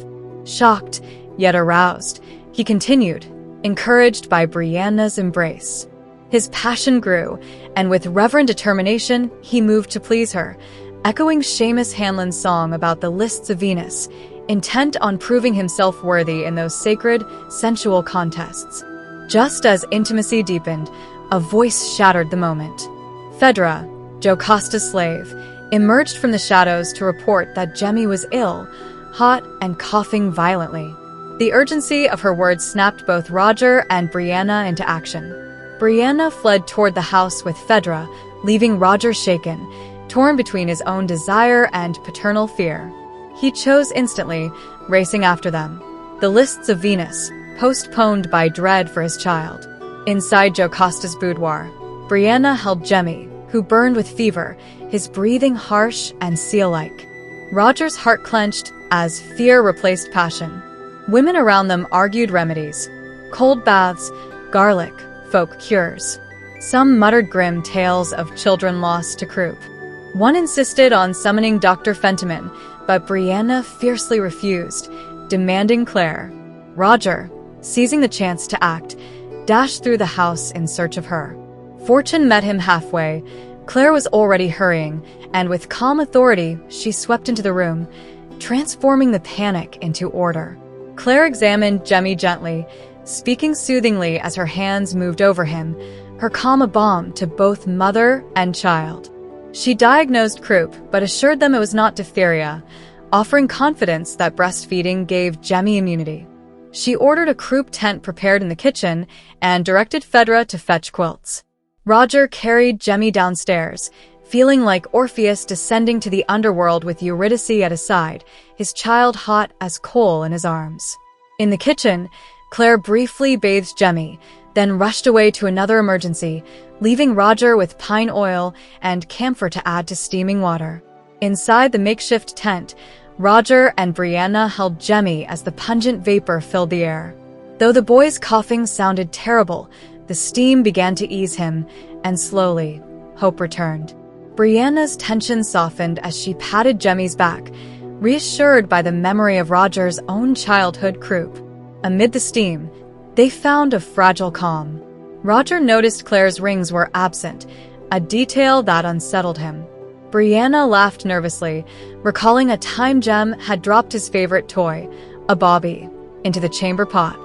Shocked, Yet aroused, he continued, encouraged by Brianna's embrace. His passion grew, and with reverent determination, he moved to please her, echoing Seamus Hanlon's song about the lists of Venus, intent on proving himself worthy in those sacred, sensual contests. Just as intimacy deepened, a voice shattered the moment. Phaedra, Jocasta's slave, emerged from the shadows to report that Jemmy was ill, hot and coughing violently. The urgency of her words snapped both Roger and Brianna into action. Brianna fled toward the house with Phaedra, leaving Roger shaken, torn between his own desire and paternal fear. He chose instantly, racing after them. The lists of Venus, postponed by dread for his child. Inside Jocasta's boudoir, Brianna held Jemmy, who burned with fever, his breathing harsh and seal-like. Roger's heart clenched as fear replaced passion. Women around them argued remedies: cold baths, garlic, folk cures. Some muttered grim tales of children lost to croup. One insisted on summoning Dr. Fentiman, but Brianna fiercely refused, demanding Claire. Roger, seizing the chance to act, dashed through the house in search of her. Fortune met him halfway. Claire was already hurrying, and with calm authority, she swept into the room, transforming the panic into order. Claire examined Jemmy gently, speaking soothingly as her hands moved over him, her calm a balm to both mother and child. She diagnosed croup, but assured them it was not diphtheria, offering confidence that breastfeeding gave Jemmy immunity. She ordered a croup tent prepared in the kitchen and directed Phaedra to fetch quilts. Roger carried Jemmy downstairs, feeling like Orpheus descending to the underworld with Eurydice at his side, his child hot as coal in his arms. In the kitchen, Claire briefly bathed Jemmy, then rushed away to another emergency, leaving Roger with pine oil and camphor to add to steaming water. Inside the makeshift tent, Roger and Brianna held Jemmy as the pungent vapor filled the air. Though the boy's coughing sounded terrible, the steam began to ease him, and slowly, hope returned. Brianna's tension softened as she patted Jemmy's back, reassured by the memory of Roger's own childhood croup. Amid the steam, they found a fragile calm. Roger noticed Claire's rings were absent, a detail that unsettled him. Brianna laughed nervously, recalling a time Jem had dropped his favorite toy, a bobby, into the chamber pot.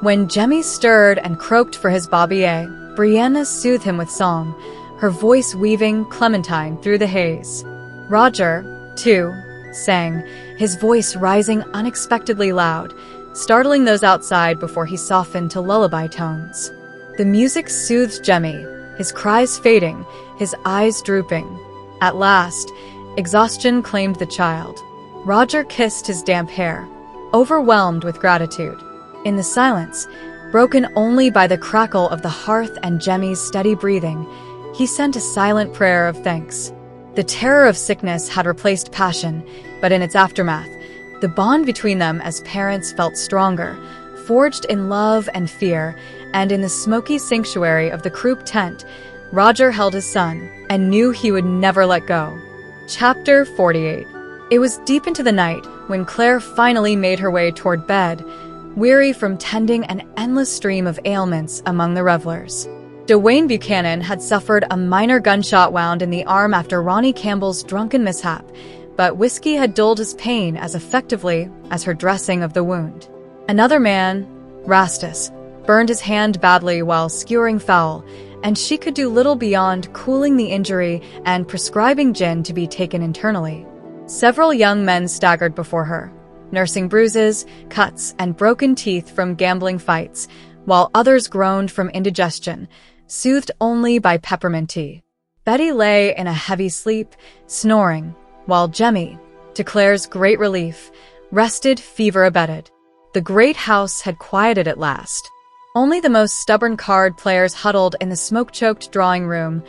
When Jemmy stirred and croaked for his bobby-a, Brianna soothed him with song, her voice weaving Clementine through the haze. Roger, too, sang, his voice rising unexpectedly loud, startling those outside before he softened to lullaby tones. The music soothed Jemmy, his cries fading, his eyes drooping. At last, exhaustion claimed the child. Roger kissed his damp hair, overwhelmed with gratitude. In the silence, broken only by the crackle of the hearth and Jemmy's steady breathing, he sent a silent prayer of thanks. The terror of sickness had replaced passion, but in its aftermath, the bond between them as parents felt stronger, forged in love and fear, and in the smoky sanctuary of the croup tent, Roger held his son and knew he would never let go. Chapter 48. It was deep into the night when Claire finally made her way toward bed, weary from tending an endless stream of ailments among the revelers. Dwayne Buchanan had suffered a minor gunshot wound in the arm after Ronnie Campbell's drunken mishap, but whiskey had dulled his pain as effectively as her dressing of the wound. Another man, Rastus, burned his hand badly while skewering fowl, and she could do little beyond cooling the injury and prescribing gin to be taken internally. Several young men staggered before her, nursing bruises, cuts, and broken teeth from gambling fights, while others groaned from indigestion, soothed only by peppermint tea. Betty lay in a heavy sleep, snoring, while Jemmy, to Claire's great relief, rested fever-abetted. The great house had quieted at last. Only the most stubborn card players huddled in the smoke-choked drawing room,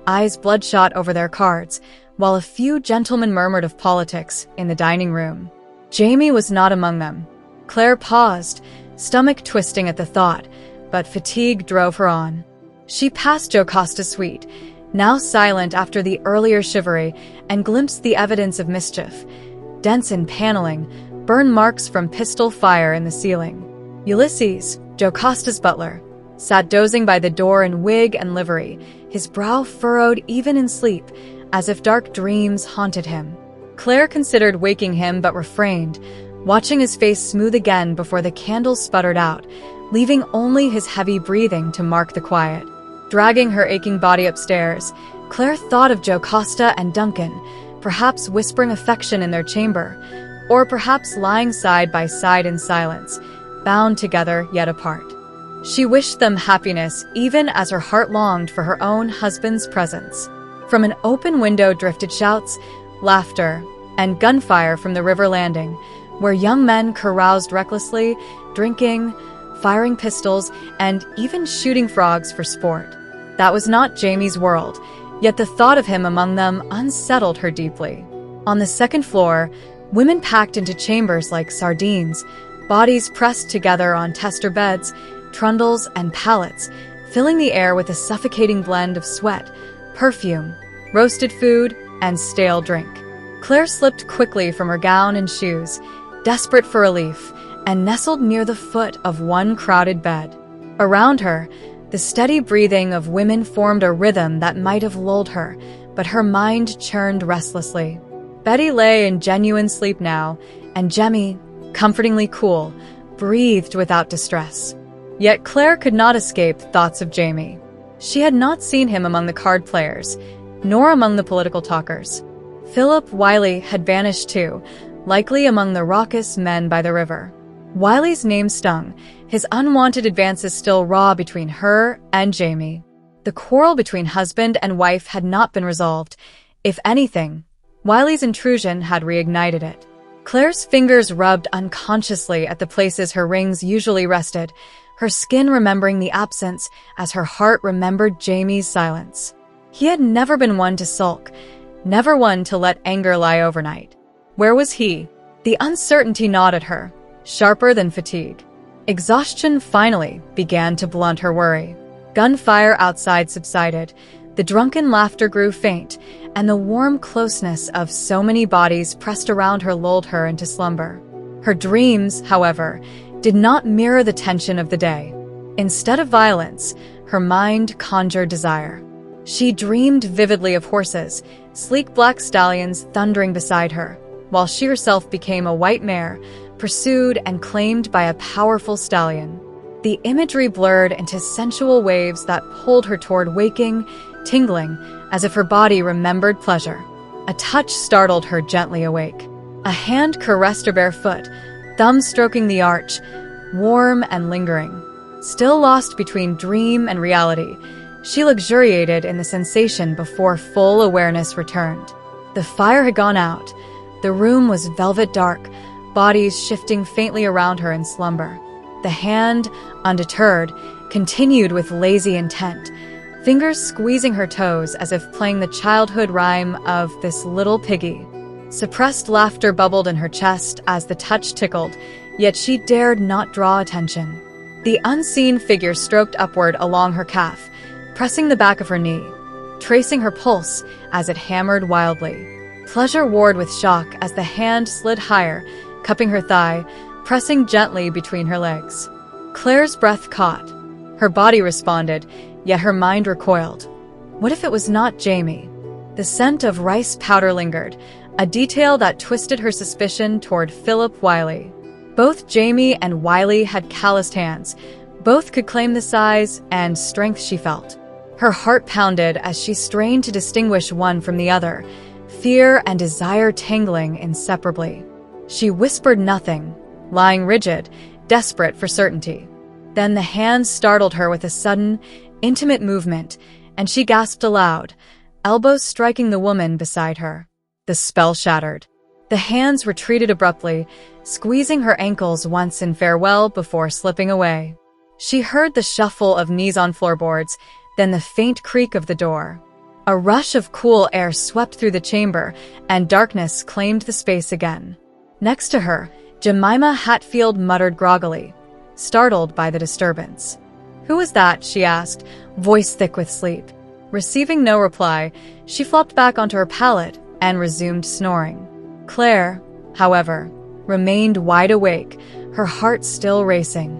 eyes bloodshot over their cards, while a few gentlemen murmured of politics in the dining room. Jamie was not among them. Claire paused, stomach twisting at the thought, but fatigue drove her on. She passed Jocasta's suite, now silent after the earlier chivalry, and glimpsed the evidence of mischief. Dense in paneling, burn marks from pistol fire in the ceiling. Ulysses, Jocasta's butler, sat dozing by the door in wig and livery, his brow furrowed even in sleep, as if dark dreams haunted him. Claire considered waking him but refrained, watching his face smooth again before the candles sputtered out, leaving only his heavy breathing to mark the quiet. Dragging her aching body upstairs, Claire thought of Jocasta and Duncan, perhaps whispering affection in their chamber, or perhaps lying side by side in silence, bound together yet apart. She wished them happiness even as her heart longed for her own husband's presence. From an open window drifted shouts, laughter, and gunfire from the river landing, where young men caroused recklessly, drinking, firing pistols, and even shooting frogs for sport. That was not Jamie's world, yet the thought of him among them unsettled her deeply. On the second floor, women packed into chambers like sardines, bodies pressed together on tester beds, trundles, and pallets, filling the air with a suffocating blend of sweat, perfume, roasted food, and stale drink. Claire slipped quickly from her gown and shoes, desperate for relief, and nestled near the foot of one crowded bed. Around her, the steady breathing of women formed a rhythm that might have lulled her, but her mind churned restlessly. Betty lay in genuine sleep now, and Jemmy, comfortingly cool, breathed without distress. Yet Claire could not escape thoughts of Jamie. She had not seen him among the card players, nor among the political talkers. Philip Wiley had vanished too, likely among the raucous men by the river. Wiley's name stung, his unwanted advances still raw between her and Jamie. The quarrel between husband and wife had not been resolved. If anything, Wiley's intrusion had reignited it. Claire's fingers rubbed unconsciously at the places her rings usually rested, her skin remembering the absence as her heart remembered Jamie's silence. He had never been one to sulk, never one to let anger lie overnight. Where was he? The uncertainty gnawed at her, sharper than fatigue. Exhaustion finally began to blunt her worry. Gunfire outside subsided, the drunken laughter grew faint, and the warm closeness of so many bodies pressed around her lulled her into slumber. Her dreams, however, did not mirror the tension of the day. Instead of violence, her mind conjured desire. She dreamed vividly of horses, sleek black stallions thundering beside her, while she herself became a white mare, pursued and claimed by a powerful stallion. The imagery blurred into sensual waves that pulled her toward waking, tingling, as if her body remembered pleasure. A touch startled her gently awake. A hand caressed her bare foot, thumb stroking the arch, warm and lingering. Still lost between dream and reality, she luxuriated in the sensation before full awareness returned. The fire had gone out. The room was velvet dark, bodies shifting faintly around her in slumber. The hand, undeterred, continued with lazy intent, fingers squeezing her toes as if playing the childhood rhyme of "This Little Piggy." Suppressed laughter bubbled in her chest as the touch tickled, yet she dared not draw attention. The unseen figure stroked upward along her calf, pressing the back of her knee, tracing her pulse as it hammered wildly. Pleasure warred with shock as the hand slid higher, cupping her thigh, pressing gently between her legs. Claire's breath caught. Her body responded, yet her mind recoiled. What if it was not Jamie? The scent of rice powder lingered, a detail that twisted her suspicion toward Philip Wiley. Both Jamie and Wiley had calloused hands. Both could claim the size and strength she felt. Her heart pounded as she strained to distinguish one from the other, fear and desire tangling inseparably. She whispered nothing, lying rigid, desperate for certainty. Then the hand startled her with a sudden, intimate movement, and she gasped aloud, elbows striking the woman beside her. The spell shattered. The hands retreated abruptly, squeezing her ankles once in farewell before slipping away. She heard the shuffle of knees on floorboards, then the faint creak of the door. A rush of cool air swept through the chamber, and darkness claimed the space again. Next to her, Jemima Hatfield muttered groggily, startled by the disturbance. "Who was that?" she asked, voice thick with sleep. Receiving no reply, she flopped back onto her pallet and resumed snoring. Claire, however, remained wide awake, her heart still racing.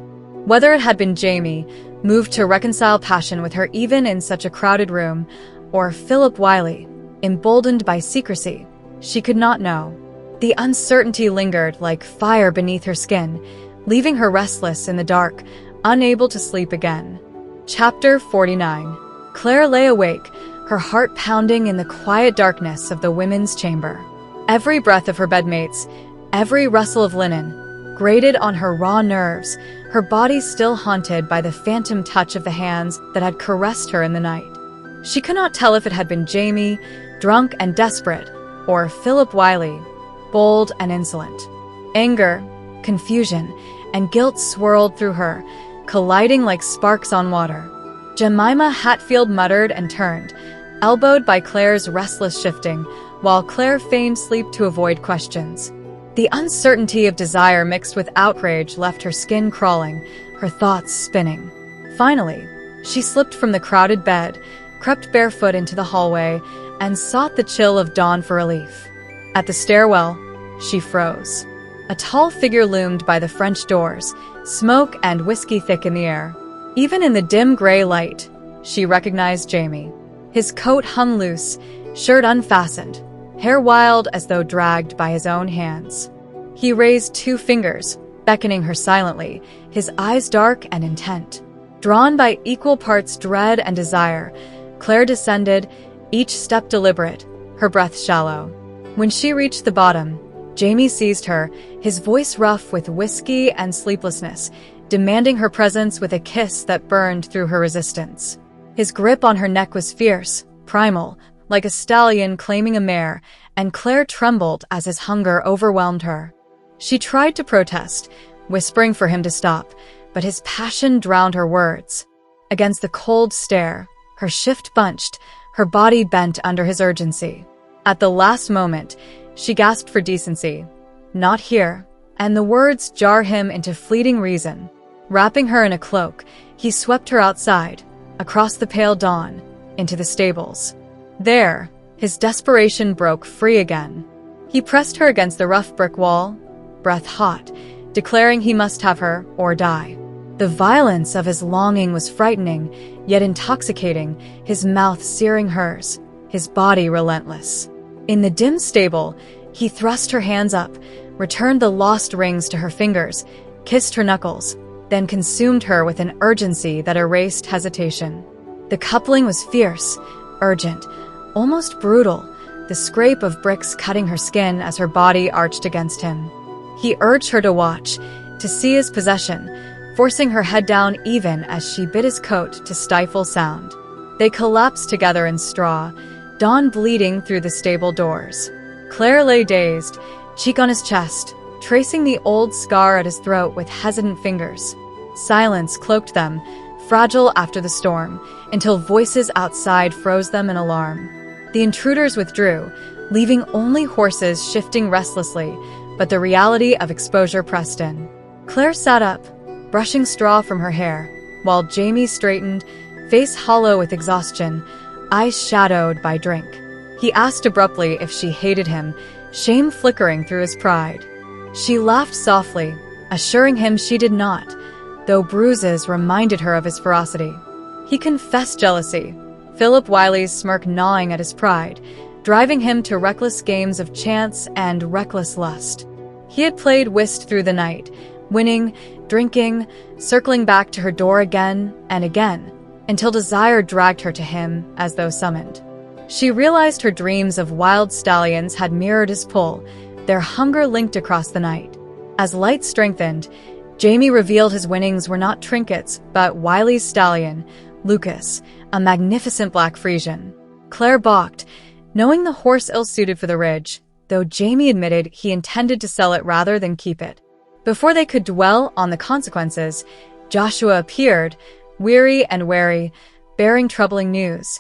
Whether it had been Jamie, moved to reconcile passion with her even in such a crowded room, or Philip Wiley, emboldened by secrecy, she could not know. The uncertainty lingered like fire beneath her skin, leaving her restless in the dark, unable to sleep again. Chapter 49. Claire lay awake, her heart pounding in the quiet darkness of the women's chamber. Every breath of her bedmates, every rustle of linen, grated on her raw nerves, her body still haunted by the phantom touch of the hands that had caressed her in the night. She could not tell if it had been Jamie, drunk and desperate, or Philip Wiley, bold and insolent. Anger, confusion, and guilt swirled through her, colliding like sparks on water. Jemima Hatfield muttered and turned, elbowed by Claire's restless shifting, while Claire feigned sleep to avoid questions. The uncertainty of desire mixed with outrage left her skin crawling, her thoughts spinning. Finally, she slipped from the crowded bed, crept barefoot into the hallway, and sought the chill of dawn for relief. At the stairwell, she froze. A tall figure loomed by the French doors, smoke and whiskey thick in the air. Even in the dim gray light, she recognized Jamie. His coat hung loose, shirt unfastened, hair wild as though dragged by his own hands. He raised 2 fingers, beckoning her silently, his eyes dark and intent. Drawn by equal parts dread and desire, Claire descended, each step deliberate, her breath shallow. When she reached the bottom, Jamie seized her, his voice rough with whiskey and sleeplessness, demanding her presence with a kiss that burned through her resistance. His grip on her neck was fierce, primal, like a stallion claiming a mare, and Claire trembled as his hunger overwhelmed her. She tried to protest, whispering for him to stop, but his passion drowned her words. Against the cold stare, her shift bunched, her body bent under his urgency. At the last moment, she gasped for decency. "Not here," and the words jar him into fleeting reason. Wrapping her in a cloak, he swept her outside, across the pale dawn, into the stables. There, his desperation broke free again. He pressed her against the rough brick wall, breath hot, declaring he must have her or die. The violence of his longing was frightening, yet intoxicating, his mouth searing hers, his body relentless. In the dim stable, he thrust her hands up, returned the lost rings to her fingers, kissed her knuckles, then consumed her with an urgency that erased hesitation. The coupling was fierce, urgent, almost brutal, the scrape of bricks cutting her skin as her body arched against him. He urged her to watch, to see his possession, forcing her head down even as she bit his coat to stifle sound. They collapsed together in straw, dawn bleeding through the stable doors. Claire lay dazed, cheek on his chest, tracing the old scar at his throat with hesitant fingers. Silence cloaked them, fragile after the storm, until voices outside froze them in alarm. The intruders withdrew, leaving only horses shifting restlessly, but the reality of exposure pressed in. Claire sat up, brushing straw from her hair, while Jamie straightened, face hollow with exhaustion, eyes shadowed by drink. He asked abruptly if she hated him, shame flickering through his pride. She laughed softly, assuring him she did not, though bruises reminded her of his ferocity. He confessed jealousy, Philip Wiley's smirk gnawing at his pride, driving him to reckless games of chance and reckless lust. He had played whist through the night, winning, drinking, circling back to her door again and again, until desire dragged her to him as though summoned. She realized her dreams of wild stallions had mirrored his pull, their hunger linked across the night. As light strengthened, Jamie revealed his winnings were not trinkets, but Wiley's stallion, Lucas, a magnificent black Frisian. Claire balked, knowing the horse ill-suited for the ridge, though Jamie admitted he intended to sell it rather than keep it. Before they could dwell on the consequences, Joshua appeared, weary and wary, bearing troubling news.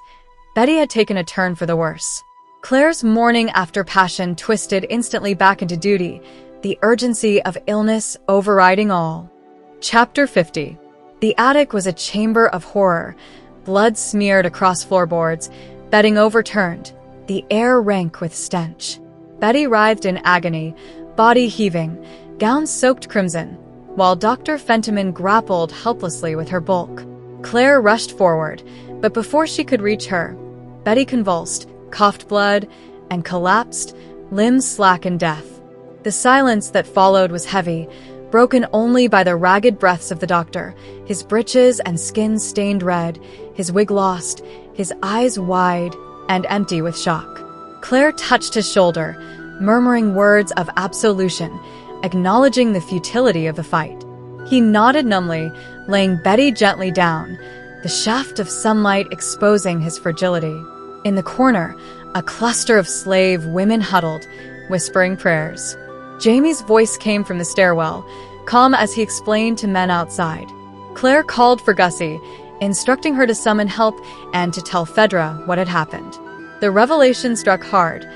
Betty had taken a turn for the worse. Claire's mourning after passion twisted instantly back into duty, the urgency of illness overriding all. Chapter 50. The attic was a chamber of horror, blood smeared across floorboards, bedding overturned, the air rank with stench. Betty writhed in agony, body heaving, gown soaked crimson, while Dr. Fentiman grappled helplessly with her bulk. Claire rushed forward, but before she could reach her, Betty convulsed, coughed blood, and collapsed, limbs slack in death. The silence that followed was heavy, broken only by the ragged breaths of the doctor, his breeches and skin stained red, his wig lost, his eyes wide and empty with shock. Claire touched his shoulder, murmuring words of absolution, acknowledging the futility of the fight. He nodded numbly, laying Betty gently down, the shaft of sunlight exposing his fragility. In the corner, a cluster of slave women huddled, whispering prayers. Jamie's voice came from the stairwell, calm as he explained to men outside. Claire called for Gussie, instructing her to summon help and to tell Phaedra what had happened. The revelation struck hard.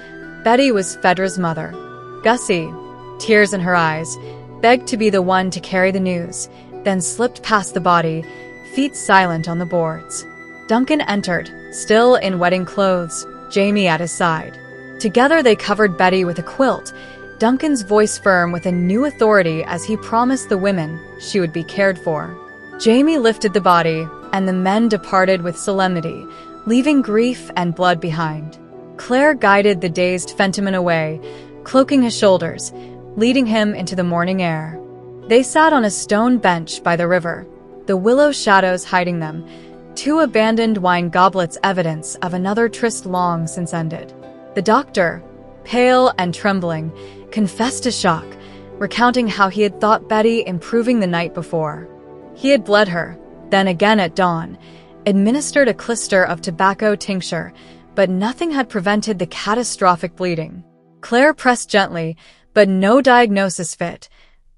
Betty was Phaedra's mother. Gussie, tears in her eyes, begged to be the one to carry the news, then slipped past the body, feet silent on the boards. Duncan entered, still in wedding clothes, Jamie at his side. Together they covered Betty with a quilt, Duncan's voice firm with a new authority as he promised the women she would be cared for. Jamie lifted the body, and the men departed with solemnity, leaving grief and blood behind. Claire guided the dazed Fentiman away, cloaking his shoulders, leading him into the morning air. They sat on a stone bench by the river, the willow shadows hiding them, two abandoned wine goblets evidence of another tryst long since ended. The doctor, pale and trembling, confessed to shock, recounting how he had thought Betty improving the night before. He had bled her, then again at dawn, administered a clister of tobacco tincture, but nothing had prevented the catastrophic bleeding. Claire pressed gently, but no diagnosis fit.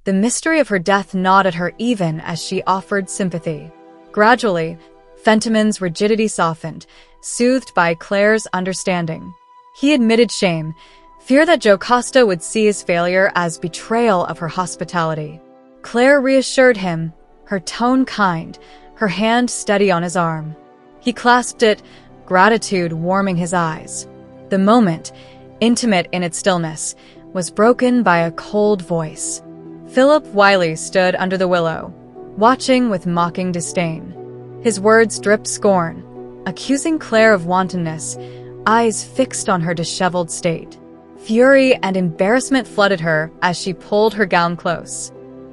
The mystery of her death gnawed at her even as she offered sympathy. Gradually, Fentiman's rigidity softened, soothed by Claire's understanding. He admitted shame, fear that Jocasta would see his failure as betrayal of her hospitality. Claire reassured him, her tone kind, her hand steady on his arm. He clasped it, gratitude warming his eyes. The moment, intimate in its stillness, was broken by a cold voice. Philip Wiley stood under the willow, watching with mocking disdain. His words dripped scorn, accusing Claire of wantonness, eyes fixed on her disheveled state. Fury and embarrassment flooded her as she pulled her gown close.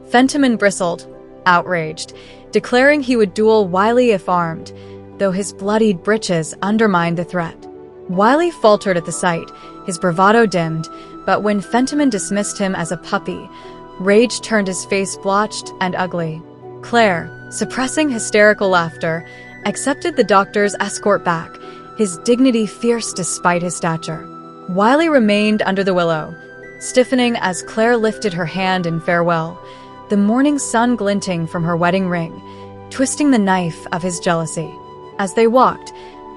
Fentiman bristled, outraged, declaring he would duel Wiley if armed, though his bloodied breeches undermined the threat. Wiley faltered at the sight, his bravado dimmed, but when Fentiman dismissed him as a puppy, rage turned his face blotched and ugly. Claire, suppressing hysterical laughter, accepted the doctor's escort back, his dignity fierce despite his stature. Wiley remained under the willow, stiffening as Claire lifted her hand in farewell, the morning sun glinting from her wedding ring, twisting the knife of his jealousy. As they walked,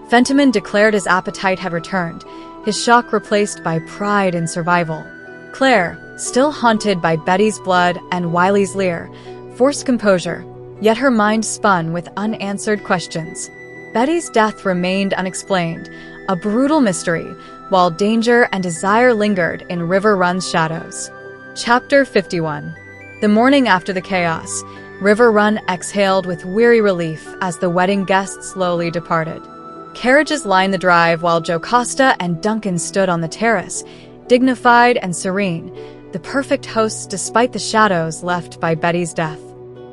Fentiman declared his appetite had returned, his shock replaced by pride in survival. Claire, still haunted by Betty's blood and Wiley's leer, forced composure, yet her mind spun with unanswered questions. Betty's death remained unexplained, a brutal mystery, while danger and desire lingered in River Run's shadows. Chapter 51. The morning after the chaos, River Run exhaled with weary relief as the wedding guests slowly departed. Carriages lined the drive while Jocasta and Duncan stood on the terrace, dignified and serene, the perfect hosts despite the shadows left by Betty's death.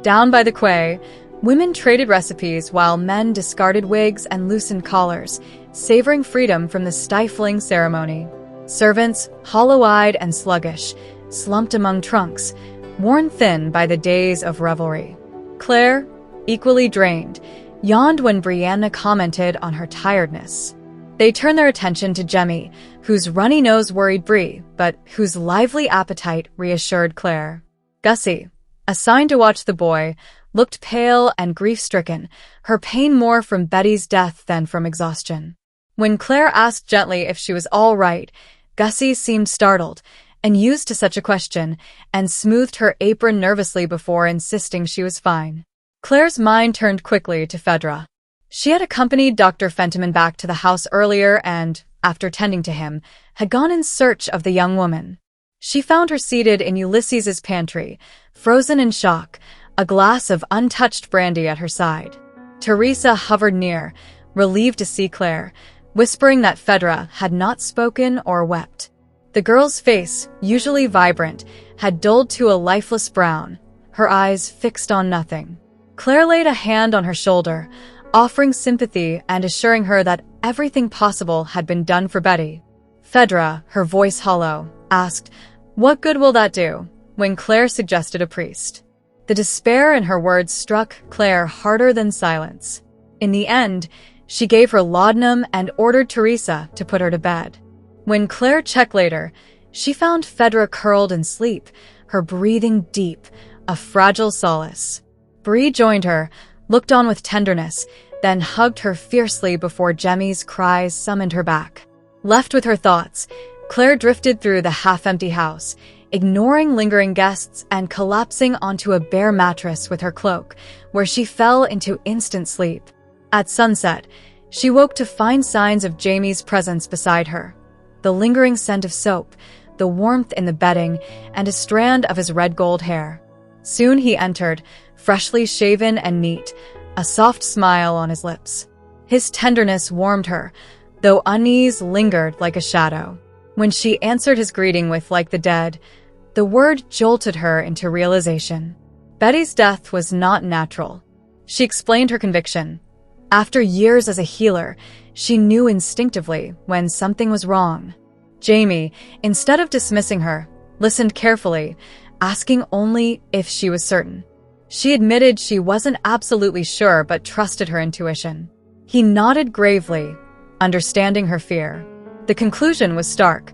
Down by the quay, women traded recipes while men discarded wigs and loosened collars, savoring freedom from the stifling ceremony. Servants, hollow-eyed and sluggish, slumped among trunks, worn thin by the days of revelry. Claire, equally drained, yawned when Brianna commented on her tiredness. They turned their attention to Jemmy, whose runny nose worried Brie, but whose lively appetite reassured Claire. Gussie, assigned to watch the boy, looked pale and grief-stricken, her pain more from Betty's death than from exhaustion. When Claire asked gently if she was all right, Gussie seemed startled and used to such a question, and smoothed her apron nervously before insisting she was fine. Claire's mind turned quickly to Phaedra. She had accompanied Dr. Fentiman back to the house earlier and, after tending to him, had gone in search of the young woman. She found her seated in Ulysses's pantry, frozen in shock, a glass of untouched brandy at her side. Teresa hovered near, relieved to see Claire, whispering that Fedra had not spoken or wept. The girl's face, usually vibrant, had dulled to a lifeless brown, her eyes fixed on nothing. Claire laid a hand on her shoulder, offering sympathy and assuring her that everything possible had been done for Betty. Fedra, her voice hollow, asked, "What good will that do?" when Claire suggested a priest. The despair in her words struck Claire harder than silence. In the end, she gave her laudanum and ordered Teresa to put her to bed. When Claire checked later, she found Fedra curled in sleep, her breathing deep, a fragile solace. Bree joined her, looked on with tenderness, then hugged her fiercely before Jemmy's cries summoned her back. Left with her thoughts, Claire drifted through the half-empty house, ignoring lingering guests and collapsing onto a bare mattress with her cloak, where she fell into instant sleep. At sunset, she woke to find signs of Jamie's presence beside her. The lingering scent of soap, the warmth in the bedding, and a strand of his red-gold hair. Soon he entered, freshly shaven and neat, a soft smile on his lips. His tenderness warmed her, though unease lingered like a shadow. When she answered his greeting with "like the dead," the word jolted her into realization. Betty's death was not natural. She explained her conviction. After years as a healer, she knew instinctively when something was wrong. Jamie, instead of dismissing her, listened carefully, asking only if she was certain. She admitted she wasn't absolutely sure but trusted her intuition. He nodded gravely, understanding her fear. The conclusion was stark.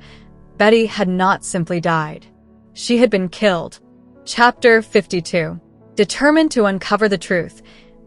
Betty had not simply died. She had been killed. Chapter 52. Determined to uncover the truth,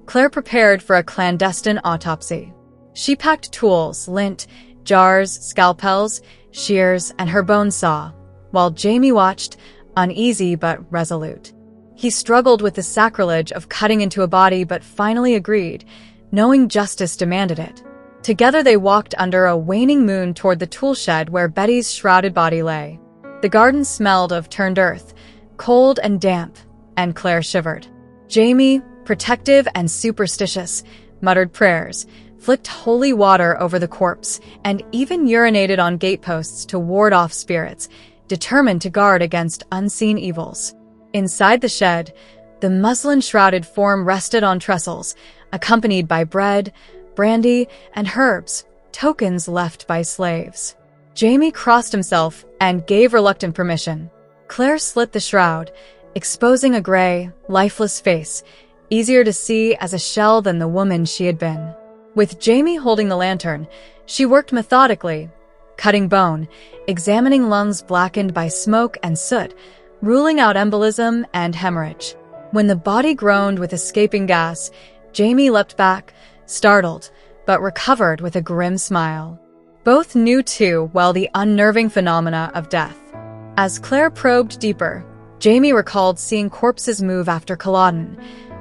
Claire prepared for a clandestine autopsy. She packed tools, lint, jars, scalpels, shears, and her bone saw, while Jamie watched, uneasy but resolute. He struggled with the sacrilege of cutting into a body but finally agreed, knowing justice demanded it. Together they walked under a waning moon toward the tool shed where Betty's shrouded body lay. The garden smelled of turned earth, cold and damp, and Claire shivered. Jamie, protective and superstitious, muttered prayers, flicked holy water over the corpse, and even urinated on gateposts to ward off spirits, determined to guard against unseen evils. Inside the shed, the muslin-shrouded form rested on trestles, accompanied by bread, brandy, and herbs, tokens left by slaves. Jamie crossed himself and gave reluctant permission. Claire slit the shroud, exposing a gray, lifeless face, easier to see as a shell than the woman she had been. With Jamie holding the lantern, she worked methodically, cutting bone, examining lungs blackened by smoke and soot, ruling out embolism and hemorrhage. When the body groaned with escaping gas, Jamie leapt back, startled, but recovered with a grim smile. Both knew too well the unnerving phenomena of death. As Claire probed deeper, Jamie recalled seeing corpses move after Culloden,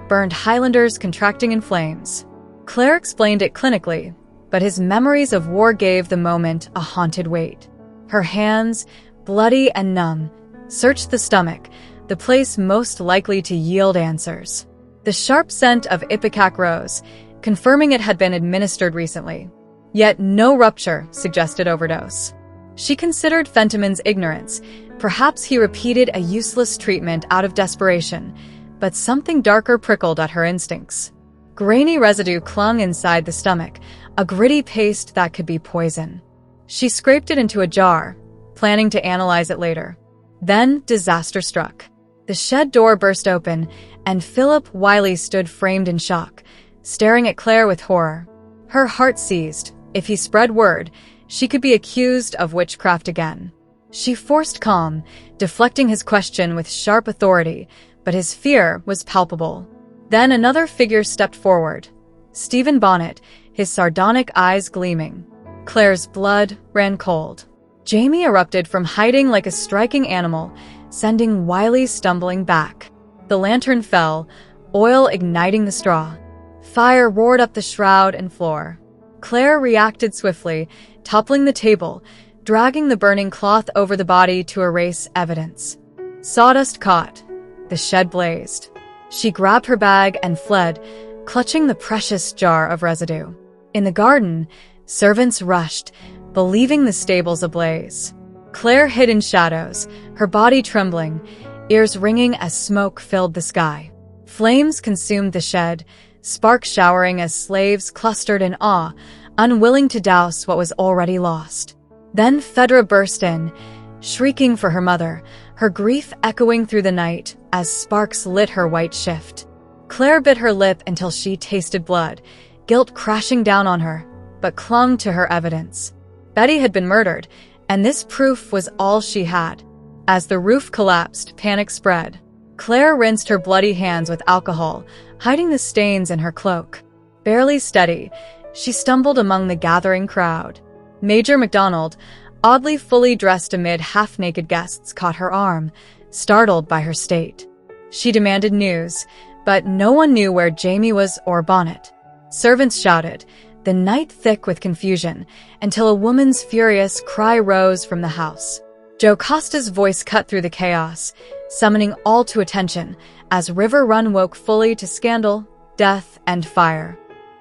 burned Highlanders contracting in flames. Claire explained it clinically, but his memories of war gave the moment a haunted weight. Her hands, bloody and numb, searched the stomach, the place most likely to yield answers. The sharp scent of ipecac rose, confirming it had been administered recently. Yet no rupture suggested overdose. She considered Fentiman's ignorance. Perhaps he repeated a useless treatment out of desperation, but something darker prickled at her instincts. Grainy residue clung inside the stomach, a gritty paste that could be poison. She scraped it into a jar, planning to analyze it later. Then disaster struck. The shed door burst open, and Philip Wiley stood framed in shock, staring at Claire with horror. Her heart seized. If he spread word, she could be accused of witchcraft again. She forced calm, deflecting his question with sharp authority, but his fear was palpable. Then another figure stepped forward. Stephen Bonnet, his sardonic eyes gleaming. Claire's blood ran cold. Jamie erupted from hiding like a striking animal, sending Wiley stumbling back. The lantern fell, oil igniting the straw. Fire roared up the shroud and floor. Claire reacted swiftly, toppling the table, dragging the burning cloth over the body to erase evidence. Sawdust caught. The shed blazed. She grabbed her bag and fled, clutching the precious jar of residue. In the garden, servants rushed, believing the stables ablaze. Claire hid in shadows, her body trembling, ears ringing as smoke filled the sky. Flames consumed the shed, sparks showering as slaves clustered in awe, unwilling to douse what was already lost. Then Phaedra burst in, shrieking for her mother, her grief echoing through the night as sparks lit her white shift. Claire bit her lip until she tasted blood, guilt crashing down on her, but clung to her evidence. Betty had been murdered, and this proof was all she had. As the roof collapsed, panic spread. Claire rinsed her bloody hands with alcohol, hiding the stains in her cloak. Barely steady, she stumbled among the gathering crowd. Major MacDonald, oddly fully dressed amid half-naked guests, caught her arm, startled by her state. She demanded news, but no one knew where Jamie was or Bonnet. Servants shouted, the night thick with confusion, until a woman's furious cry rose from the house. Jocasta's voice cut through the chaos, summoning all to attention as River Run woke fully to scandal, death, and fire.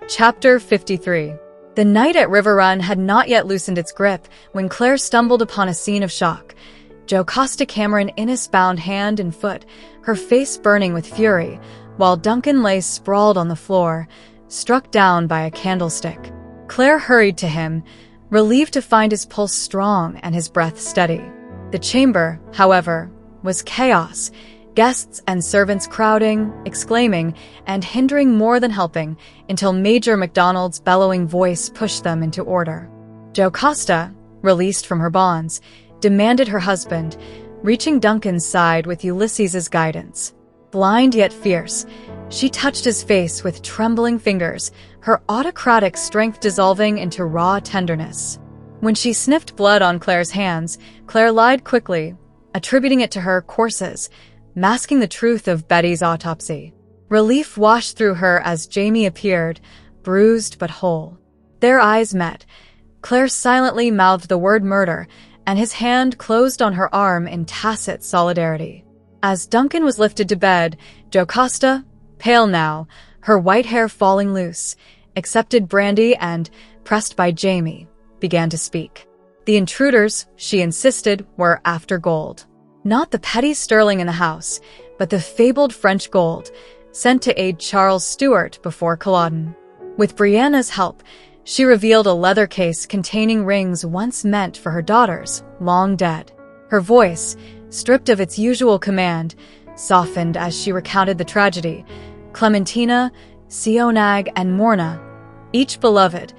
Chapter 53. The night at River Run had not yet loosened its grip when Claire stumbled upon a scene of shock. Jocasta Cameron Innes bound hand and foot, her face burning with fury, while Duncan lay sprawled on the floor, struck down by a candlestick. Claire hurried to him, relieved to find his pulse strong and his breath steady. The chamber, however, was chaos, guests and servants crowding, exclaiming, and hindering more than helping, until Major MacDonald's bellowing voice pushed them into order. Jocasta, released from her bonds, demanded her husband, reaching Duncan's side with Ulysses's guidance. Blind yet fierce, she touched his face with trembling fingers, her autocratic strength dissolving into raw tenderness. When she sniffed blood on Claire's hands, Claire lied quickly, attributing it to her courses, masking the truth of Betty's autopsy. Relief washed through her as Jamie appeared, bruised but whole. Their eyes met. Claire silently mouthed the word murder, and his hand closed on her arm in tacit solidarity. As Duncan was lifted to bed, Jocasta, pale now, her white hair falling loose, accepted brandy and, pressed by Jamie, began to speak. The intruders, she insisted, were after gold. Not the petty sterling in the house, but the fabled French gold, sent to aid Charles Stuart before Culloden. With Brianna's help, she revealed a leather case containing rings once meant for her daughters, long dead. Her voice, stripped of its usual command, softened as she recounted the tragedy. Clementina, Sionag, and Morna, each beloved,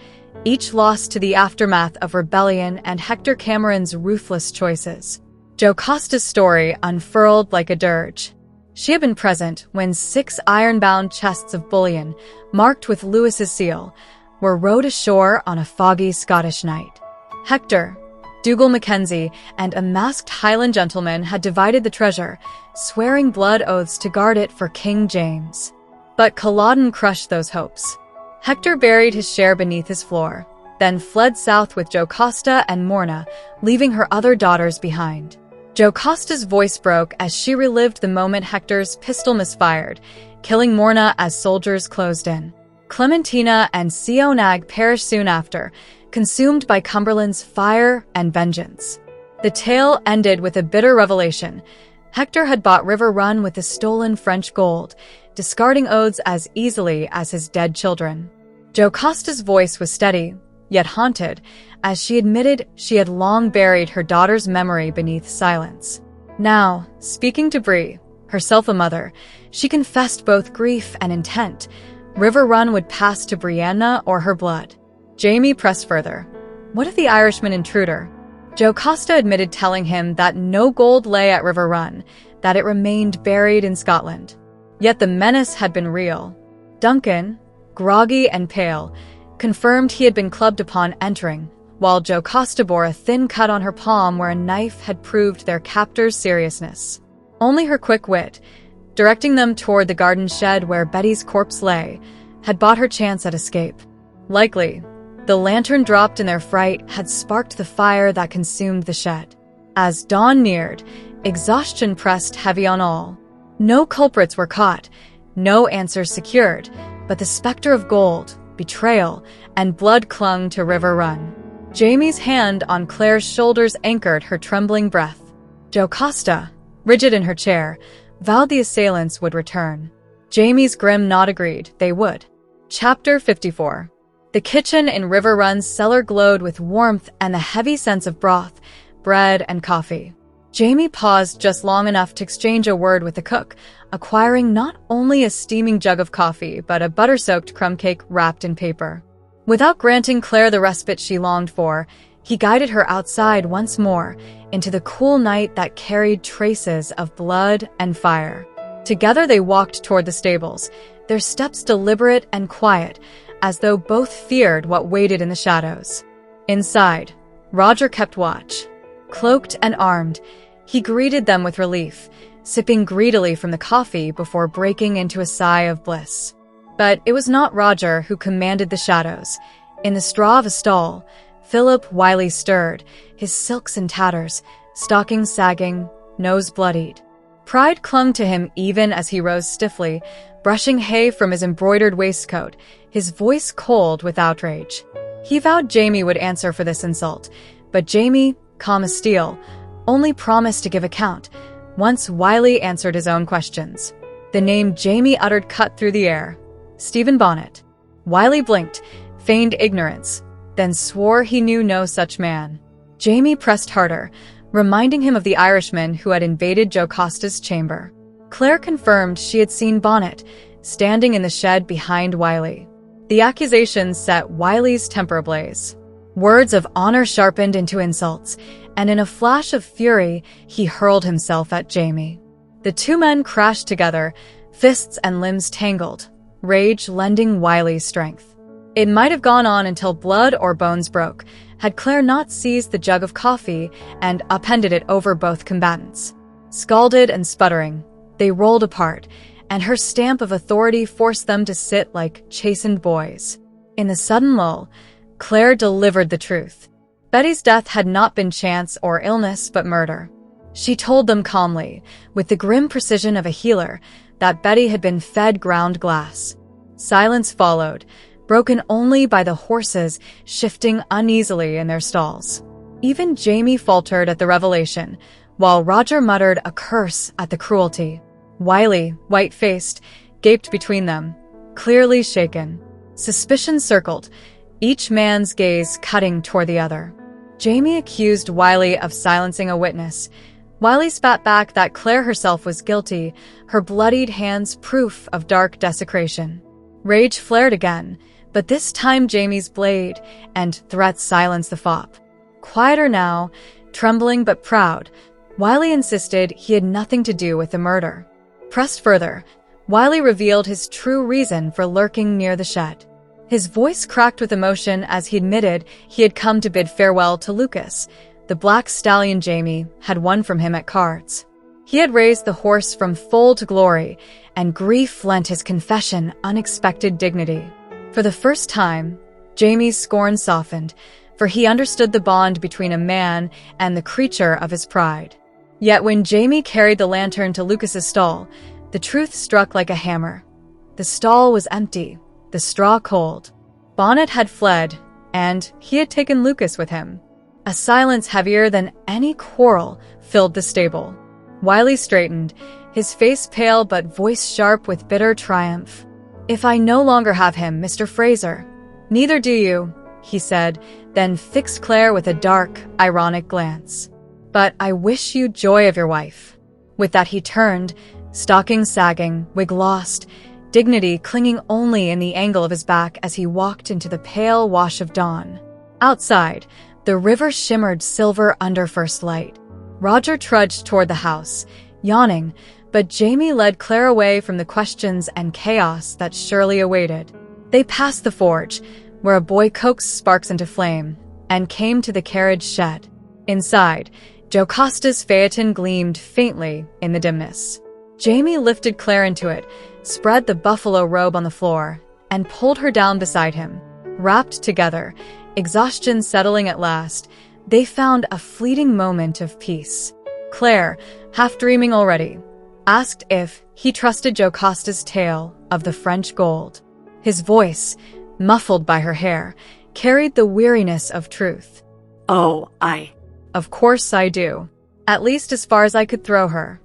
each lost to the aftermath of rebellion and Hector Cameron's ruthless choices. Jocasta's story unfurled like a dirge. She had been present when 6 iron-bound chests of bullion, marked with Lewis's seal, were rowed ashore on a foggy Scottish night. Hector, Dougal Mackenzie, and a masked Highland gentleman had divided the treasure, swearing blood oaths to guard it for King James. But Culloden crushed those hopes. Hector buried his share beneath his floor, then fled south with Jocasta and Morna, leaving her other daughters behind. Jocasta's voice broke as she relived the moment Hector's pistol misfired, killing Morna as soldiers closed in. Clementina and Sionag perished soon after, consumed by Cumberland's fire and vengeance. The tale ended with a bitter revelation. Hector had bought River Run with the stolen French gold, discarding oaths as easily as his dead children. Jocasta's voice was steady, yet haunted, as she admitted she had long buried her daughter's memory beneath silence. Now, speaking to Bree, herself a mother, she confessed both grief and intent. River Run would pass to Brianna or her blood. Jamie pressed further. What of the Irishman intruder? Jocasta admitted telling him that no gold lay at River Run, that it remained buried in Scotland. Yet the menace had been real. Duncan, groggy and pale, confirmed he had been clubbed upon entering, while Jocasta bore a thin cut on her palm where a knife had proved their captor's seriousness. Only her quick wit, directing them toward the garden shed where Betty's corpse lay, had bought her chance at escape. Likely, The lantern dropped in their fright had sparked the fire that consumed the shed. As dawn neared, exhaustion pressed heavy on all. No culprits were caught, no answers secured, but the specter of gold, betrayal, and blood clung to River Run. Jamie's hand on Claire's shoulders anchored her trembling breath. Jocasta, rigid in her chair, vowed the assailants would return. Jamie's grim nod agreed they would. Chapter 54. The kitchen in River Run's cellar glowed with warmth and the heavy sense of broth, bread, and coffee. Jamie paused just long enough to exchange a word with the cook, acquiring not only a steaming jug of coffee, but a butter-soaked crumb cake wrapped in paper. Without granting Claire the respite she longed for, he guided her outside once more, into the cool night that carried traces of blood and fire. Together they walked toward the stables, their steps deliberate and quiet, as though both feared what waited in the shadows. Inside, Roger kept watch. Cloaked and armed, he greeted them with relief, sipping greedily from the coffee before breaking into a sigh of bliss. But it was not Roger who commanded the shadows. In the straw of a stall, Philip Wiley stirred, his silks in tatters, stockings sagging, nose bloodied. Pride clung to him even as he rose stiffly, brushing hay from his embroidered waistcoat, his voice cold with outrage. He vowed Jamie would answer for this insult, but Jamie, calm as steel, only promised to give account, once Wiley answered his own questions. The name Jamie uttered cut through the air. Stephen Bonnet. Wiley blinked, feigned ignorance, then swore he knew no such man. Jamie pressed harder, reminding him of the Irishman who had invaded Jocasta's chamber. Claire confirmed she had seen Bonnet, standing in the shed behind Wiley. The accusation set Wiley's temper ablaze. Words of honor sharpened into insults, and in a flash of fury, he hurled himself at Jamie. The two men crashed together, fists and limbs tangled, rage lending Wiley's strength. It might have gone on until blood or bones broke, had Claire not seized the jug of coffee and upended it over both combatants. Scalded and sputtering, they rolled apart, and her stamp of authority forced them to sit like chastened boys. In the sudden lull, Claire delivered the truth. Betty's death had not been chance or illness, but murder. She told them calmly, with the grim precision of a healer, that Betty had been fed ground glass. Silence followed, broken only by the horses shifting uneasily in their stalls. Even Jamie faltered at the revelation, while Roger muttered a curse at the cruelty. Wiley, white-faced, gaped between them, clearly shaken. Suspicion circled, each man's gaze cutting toward the other. Jamie accused Wiley of silencing a witness. Wiley spat back that Claire herself was guilty, her bloodied hands proof of dark desecration. Rage flared again, but this time Jamie's blade and threats silenced the fop. Quieter now, trembling but proud, Wiley insisted he had nothing to do with the murder. Pressed further, Wiley revealed his true reason for lurking near the shed. His voice cracked with emotion as he admitted he had come to bid farewell to Lucas, the black stallion Jamie had won from him at cards. He had raised the horse from foal to glory, and grief lent his confession unexpected dignity. For the first time, Jamie's scorn softened, for he understood the bond between a man and the creature of his pride. Yet when Jamie carried the lantern to Lucas's stall, the truth struck like a hammer. The stall was empty, the straw cold. Bonnet had fled, and he had taken Lucas with him. A silence heavier than any quarrel filled the stable. Wiley straightened, his face pale but voice sharp with bitter triumph. "If I no longer have him, Mr. Fraser." "Neither do you," he said, then fixed Claire with a dark, ironic glance. "But I wish you joy of your wife." With that he turned, stockings sagging, wig lost, dignity clinging only in the angle of his back as he walked into the pale wash of dawn. Outside, the river shimmered silver under first light. Roger trudged toward the house, yawning, but Jamie led Claire away from the questions and chaos that surely awaited. They passed the forge, where a boy coaxed sparks into flame, and came to the carriage shed. Inside, Jocasta's phaeton gleamed faintly in the dimness. Jamie lifted Claire into it, spread the buffalo robe on the floor, and pulled her down beside him. Wrapped together, exhaustion settling at last, they found a fleeting moment of peace. Claire, half dreaming already, asked if he trusted Jocasta's tale of the French gold. His voice, muffled by her hair, carried the weariness of truth. "Oh, Of course I do. At least as far as I could throw her."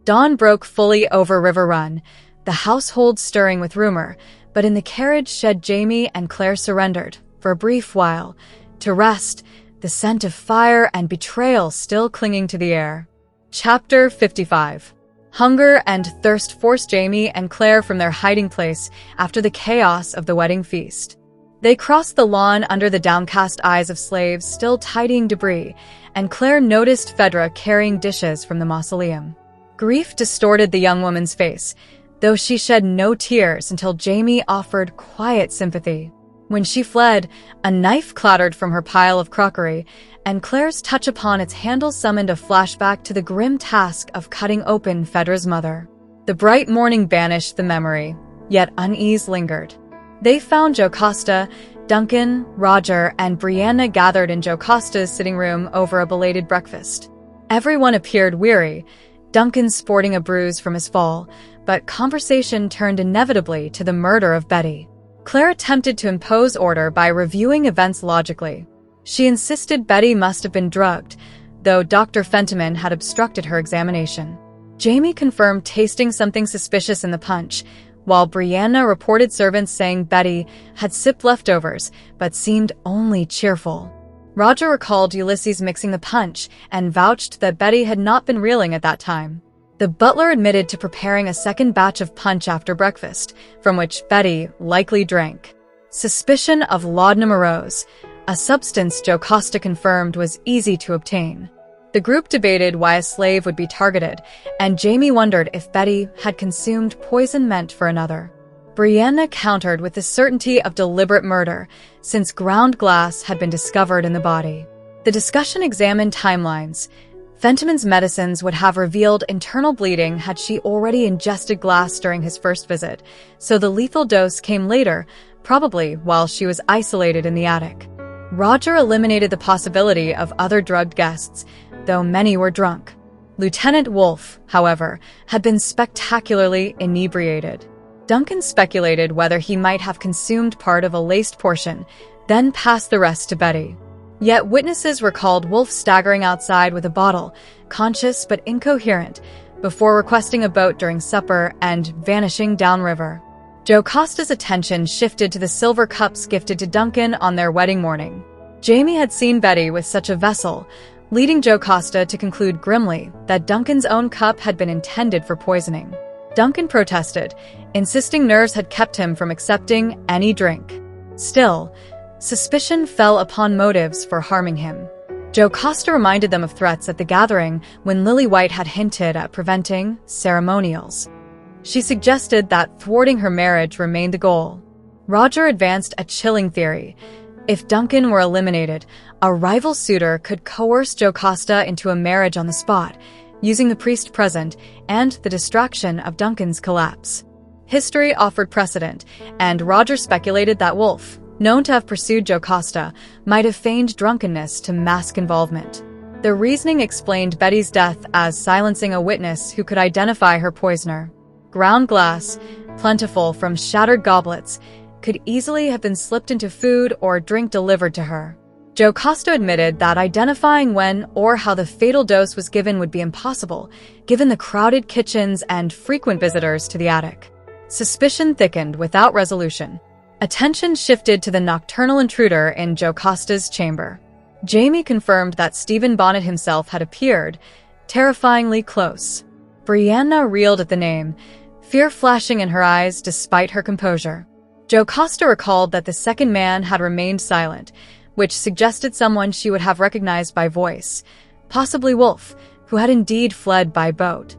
Dawn broke fully over River Run, the household stirring with rumor, but in the carriage shed Jamie and Claire surrendered, for a brief while, to rest, the scent of fire and betrayal still clinging to the air. Chapter 55. Hunger and thirst forced Jamie and Claire from their hiding place after the chaos of the wedding feast. They crossed the lawn under the downcast eyes of slaves still tidying debris, and Claire noticed Phaedra carrying dishes from the mausoleum. Grief distorted the young woman's face, though she shed no tears until Jamie offered quiet sympathy. When she fled, a knife clattered from her pile of crockery, and Claire's touch upon its handle summoned a flashback to the grim task of cutting open Phaedra's mother. The bright morning banished the memory, yet unease lingered. They found Jocasta, Duncan, Roger, and Brianna gathered in Jocasta's sitting room over a belated breakfast. Everyone appeared weary, Duncan sporting a bruise from his fall, but conversation turned inevitably to the murder of Betty. Claire attempted to impose order by reviewing events logically. She insisted Betty must have been drugged, though Dr. Fentiman had obstructed her examination. Jamie confirmed tasting something suspicious in the punch, while Brianna reported servants saying Betty had sipped leftovers, but seemed only cheerful. Roger recalled Ulysses mixing the punch and vouched that Betty had not been reeling at that time. The butler admitted to preparing a second batch of punch after breakfast, from which Betty likely drank. Suspicion of laudanum arose, a substance Jocasta confirmed was easy to obtain. The group debated why a slave would be targeted, and Jamie wondered if Betty had consumed poison meant for another. Brianna countered with the certainty of deliberate murder, since ground glass had been discovered in the body. The discussion examined timelines. Fentiman's medicines would have revealed internal bleeding had she already ingested glass during his first visit, so the lethal dose came later, probably while she was isolated in the attic. Roger eliminated the possibility of other drugged guests, though many were drunk. Lieutenant Wolfe, however, had been spectacularly inebriated. Duncan speculated whether he might have consumed part of a laced portion, then passed the rest to Betty. Yet witnesses recalled Wolfe staggering outside with a bottle, conscious but incoherent, before requesting a boat during supper and vanishing downriver. Jocasta's attention shifted to the silver cups gifted to Duncan on their wedding morning. Jamie had seen Betty with such a vessel, leading Jocasta to conclude grimly that Duncan's own cup had been intended for poisoning. Duncan protested, insisting nerves had kept him from accepting any drink. Still, suspicion fell upon motives for harming him. Jocasta reminded them of threats at the gathering when Lily White had hinted at preventing ceremonials. She suggested that thwarting her marriage remained the goal. Roger advanced a chilling theory. If Duncan were eliminated, a rival suitor could coerce Jocasta into a marriage on the spot, using the priest present and the distraction of Duncan's collapse. History offered precedent, and Roger speculated that Wolfe, known to have pursued Jocasta, might have feigned drunkenness to mask involvement. The reasoning explained Betty's death as silencing a witness who could identify her poisoner. Ground glass, plentiful from shattered goblets, could easily have been slipped into food or drink delivered to her. Jocasta admitted that identifying when or how the fatal dose was given would be impossible, given the crowded kitchens and frequent visitors to the attic. Suspicion thickened without resolution. Attention shifted to the nocturnal intruder in Jocasta's chamber. Jamie confirmed that Stephen Bonnet himself had appeared, terrifyingly close. Brianna reeled at the name, fear flashing in her eyes despite her composure. Jocasta recalled that the second man had remained silent, which suggested someone she would have recognized by voice, possibly Wolfe, who had indeed fled by boat.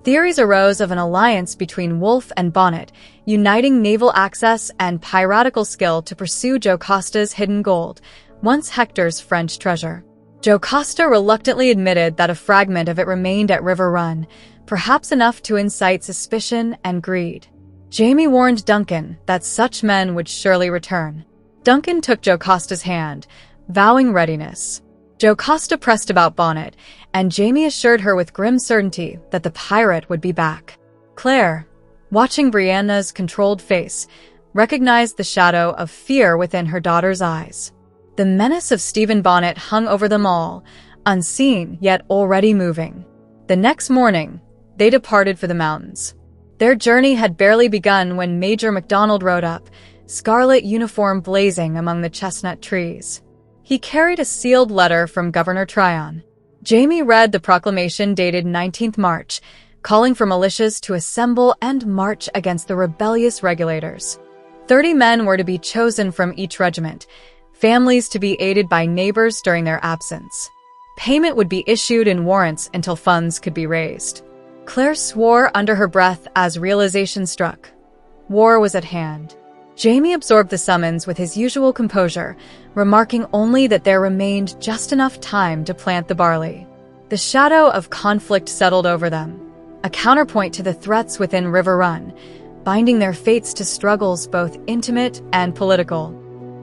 Theories arose of an alliance between Wolfe and Bonnet, uniting naval access and piratical skill to pursue Jocasta's hidden gold, once Hector's French treasure. Jocasta reluctantly admitted that a fragment of it remained at River Run, perhaps enough to incite suspicion and greed. Jamie warned Duncan that such men would surely return. Duncan took Jocasta's hand, vowing readiness. Jocasta pressed about Bonnet, and Jamie assured her with grim certainty that the pirate would be back. Claire, watching Brianna's controlled face, recognized the shadow of fear within her daughter's eyes. The menace of Stephen Bonnet hung over them all, unseen yet already moving. The next morning, they departed for the mountains. Their journey had barely begun when Major MacDonald rode up, scarlet uniform blazing among the chestnut trees. He carried a sealed letter from Governor Tryon. Jamie read the proclamation dated 19th March, calling for militias to assemble and march against the rebellious regulators. 30 men were to be chosen from each regiment, families to be aided by neighbors during their absence. Payment would be issued in warrants until funds could be raised. Claire swore under her breath as realization struck. War was at hand. Jamie absorbed the summons with his usual composure, remarking only that there remained just enough time to plant the barley. The shadow of conflict settled over them, a counterpoint to the threats within River Run, binding their fates to struggles both intimate and political.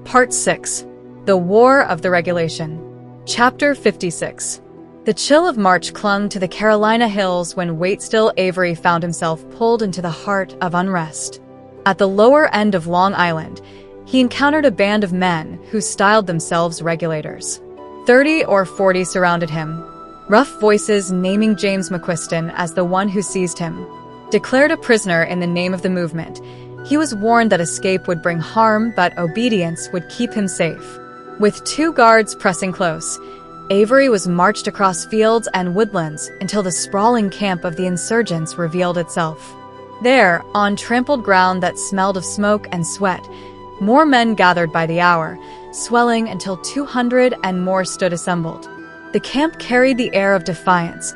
Part 6. The War of the Regulation. Chapter 56. The chill of March clung to the Carolina hills when Waitstill Avery found himself pulled into the heart of unrest. At the lower end of Long Island, he encountered a band of men who styled themselves regulators. 30 or 40 surrounded him, rough voices naming James McQuiston as the one who seized him. Declared a prisoner in the name of the movement, he was warned that escape would bring harm, but obedience would keep him safe. With 2 guards pressing close, Avery was marched across fields and woodlands until the sprawling camp of the insurgents revealed itself. There, on trampled ground that smelled of smoke and sweat, more men gathered by the hour, swelling until 200 and more stood assembled. The camp carried the air of defiance,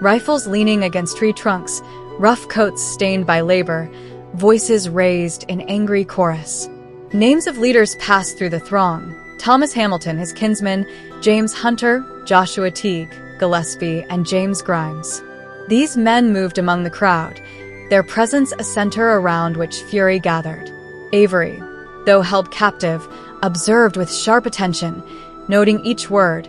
rifles leaning against tree trunks, rough coats stained by labor, voices raised in angry chorus. Names of leaders passed through the throng: Thomas Hamilton, his kinsman, James Hunter, Joshua Teague, Gillespie, and James Grimes. These men moved among the crowd, their presence a center around which fury gathered. Avery, though held captive, observed with sharp attention, noting each word,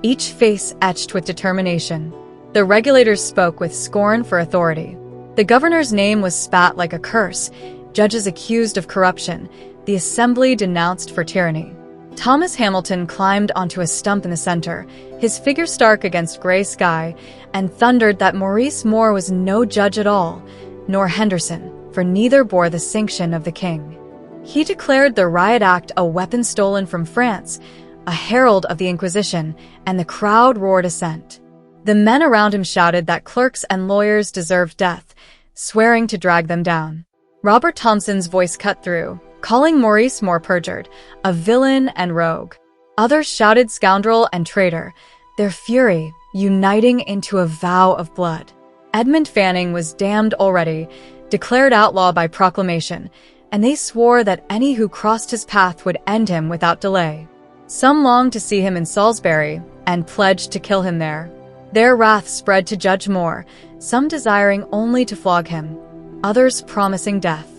each face etched with determination. The regulators spoke with scorn for authority. The governor's name was spat like a curse, judges accused of corruption, the assembly denounced for tyranny. Thomas Hamilton climbed onto a stump in the center, his figure stark against gray sky, and thundered that Maurice Moore was no judge at all, nor Henderson, for neither bore the sanction of the king. He declared the riot act a weapon stolen from France, a herald of the Inquisition, and the crowd roared assent. The men around him shouted that clerks and lawyers deserved death, swearing to drag them down. Robert Thompson's voice cut through, calling Maurice Moore perjured, a villain and rogue. Others shouted scoundrel and traitor, their fury uniting into a vow of blood. Edmund Fanning was damned already, declared outlaw by proclamation, and they swore that any who crossed his path would end him without delay. Some longed to see him in Salisbury and pledged to kill him there. Their wrath spread to Judge Moore, some desiring only to flog him, others promising death.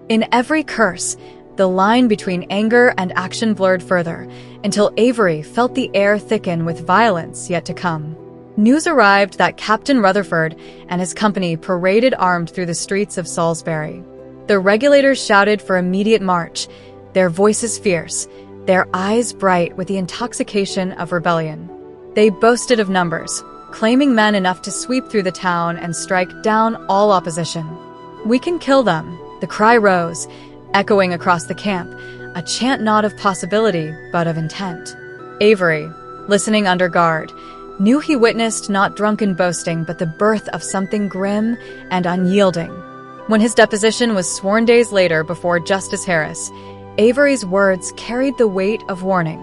In every curse, the line between anger and action blurred further, until Avery felt the air thicken with violence yet to come. News arrived that Captain Rutherford and his company paraded armed through the streets of Salisbury. The regulators shouted for immediate march, their voices fierce, their eyes bright with the intoxication of rebellion. They boasted of numbers, claiming men enough to sweep through the town and strike down all opposition. "We can kill them," the cry rose, echoing across the camp, a chant not of possibility, but of intent. Avery, listening under guard, knew he witnessed not drunken boasting, but the birth of something grim and unyielding. When his deposition was sworn days later before Justice Harris, Avery's words carried the weight of warning.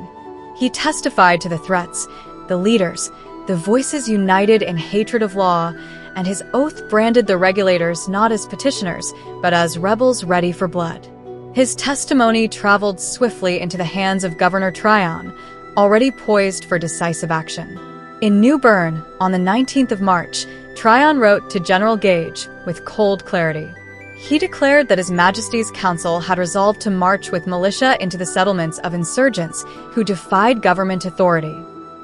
He testified to the threats, the leaders, the voices united in hatred of law, and his oath branded the regulators not as petitioners, but as rebels ready for blood. His testimony traveled swiftly into the hands of Governor Tryon, already poised for decisive action. In New Bern, on the 19th of March, Tryon wrote to General Gage with cold clarity. He declared that His Majesty's Council had resolved to march with militia into the settlements of insurgents who defied government authority.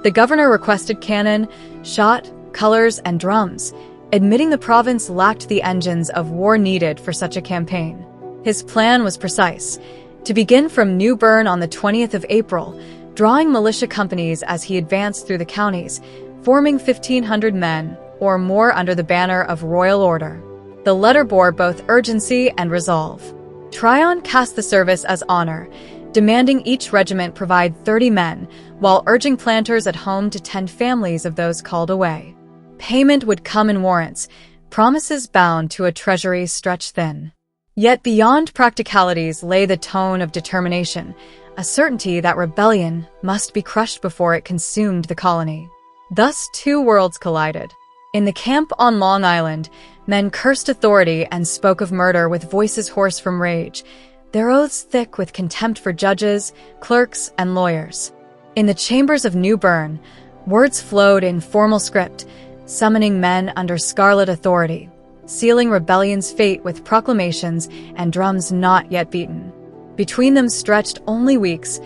The governor requested cannon, shot, colors, and drums, admitting the province lacked the engines of war needed for such a campaign. His plan was precise: to begin from New Bern on the 20th of April, drawing militia companies as he advanced through the counties, forming 1,500 men or more under the banner of royal order. The letter bore both urgency and resolve. Tryon cast the service as honor, demanding each regiment provide 30 men, while urging planters at home to tend families of those called away. Payment would come in warrants, promises bound to a treasury stretched thin. Yet beyond practicalities lay the tone of determination, a certainty that rebellion must be crushed before it consumed the colony. Thus two worlds collided. In the camp on Long Island, men cursed authority and spoke of murder with voices hoarse from rage, their oaths thick with contempt for judges, clerks, and lawyers. In the chambers of New Bern, words flowed in formal script, summoning men under scarlet authority, sealing rebellion's fate with proclamations and drums not yet beaten. Between them stretched only weeks,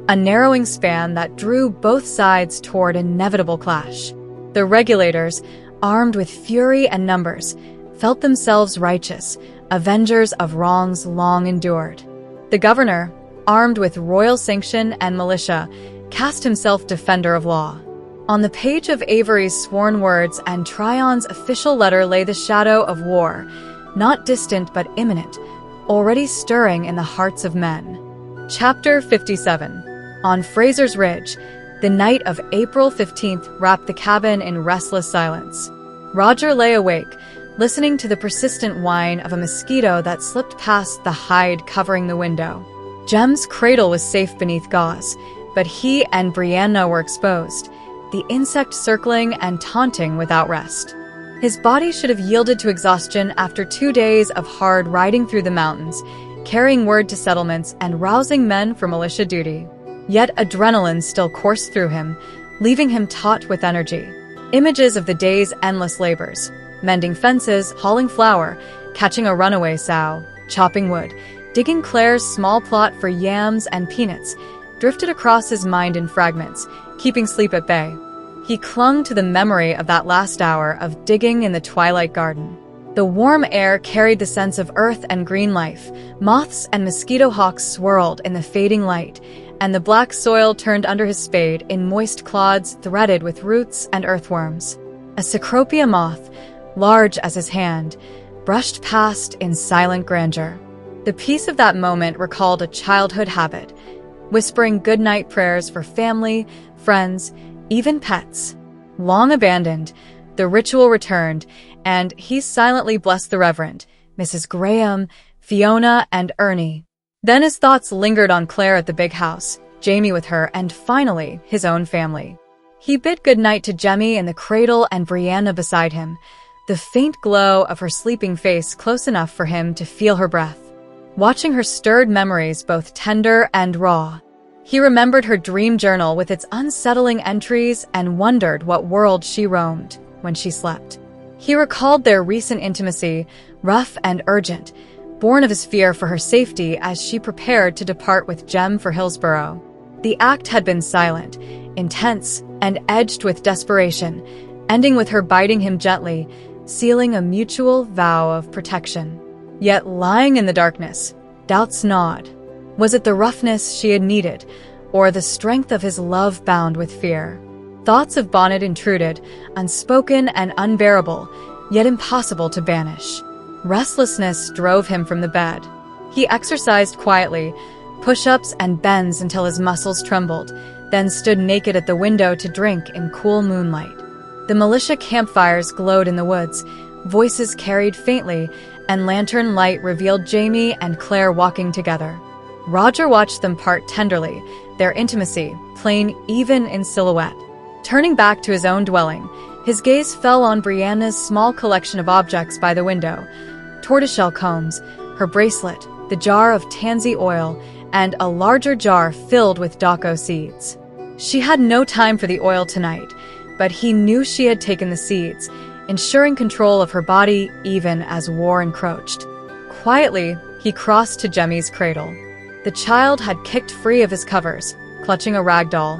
a narrowing span that drew both sides toward inevitable clash. The regulators, armed with fury and numbers, felt themselves righteous, avengers of wrongs long endured. The governor, armed with royal sanction and militia, cast himself defender of law. On the page of Avery's sworn words and Tryon's official letter lay the shadow of war, not distant but imminent, already stirring in the hearts of men. Chapter 57. On Frasers Ridge, the night of April 15th wrapped the cabin in restless silence. Roger lay awake, listening to the persistent whine of a mosquito that slipped past the hide covering the window. Jem's cradle was safe beneath gauze, but he and Brianna were exposed, the insect circling and taunting without rest. His body should have yielded to exhaustion after 2 days of hard riding through the mountains, carrying word to settlements and rousing men for militia duty. Yet adrenaline still coursed through him, leaving him taut with energy. Images of the day's endless labors, mending fences, hauling flour, catching a runaway sow, chopping wood, digging Claire's small plot for yams and peanuts, drifted across his mind in fragments, keeping sleep at bay. He clung to the memory of that last hour of digging in the twilight garden. The warm air carried the sense of earth and green life. Moths and mosquito hawks swirled in the fading light, and the black soil turned under his spade in moist clods threaded with roots and earthworms. A cecropia moth, large as his hand, brushed past in silent grandeur. The peace of that moment recalled a childhood habit, whispering goodnight prayers for family, friends, even pets. Long abandoned, the ritual returned, and he silently blessed the Reverend, Mrs. Graham, Fiona, and Ernie. Then his thoughts lingered on Claire at the big house, Jamie with her, and finally, his own family. He bid goodnight to Jemmy in the cradle and Brianna beside him, the faint glow of her sleeping face close enough for him to feel her breath. Watching her stirred memories both tender and raw. He remembered her dream journal with its unsettling entries and wondered what world she roamed when she slept. He recalled their recent intimacy, rough and urgent, born of his fear for her safety as she prepared to depart with Jem for Hillsborough. The act had been silent, intense, and edged with desperation, ending with her biting him gently, sealing a mutual vow of protection. Yet lying in the darkness, doubts gnawed. Was it the roughness she had needed, or the strength of his love bound with fear? Thoughts of Bonnet intruded, unspoken and unbearable, yet impossible to banish. Restlessness drove him from the bed. He exercised quietly, push-ups and bends until his muscles trembled, then stood naked at the window to drink in cool moonlight. The militia campfires glowed in the woods, voices carried faintly, and lantern light revealed Jamie and Claire walking together. Roger watched them part tenderly, their intimacy plain even in silhouette. Turning back to his own dwelling, his gaze fell on Brianna's small collection of objects by the window: tortoiseshell combs, her bracelet, the jar of tansy oil, and a larger jar filled with daco seeds. She had no time for the oil tonight, but he knew she had taken the seeds, ensuring control of her body even as war encroached. Quietly, he crossed to Jemmy's cradle. The child had kicked free of his covers, clutching a rag doll.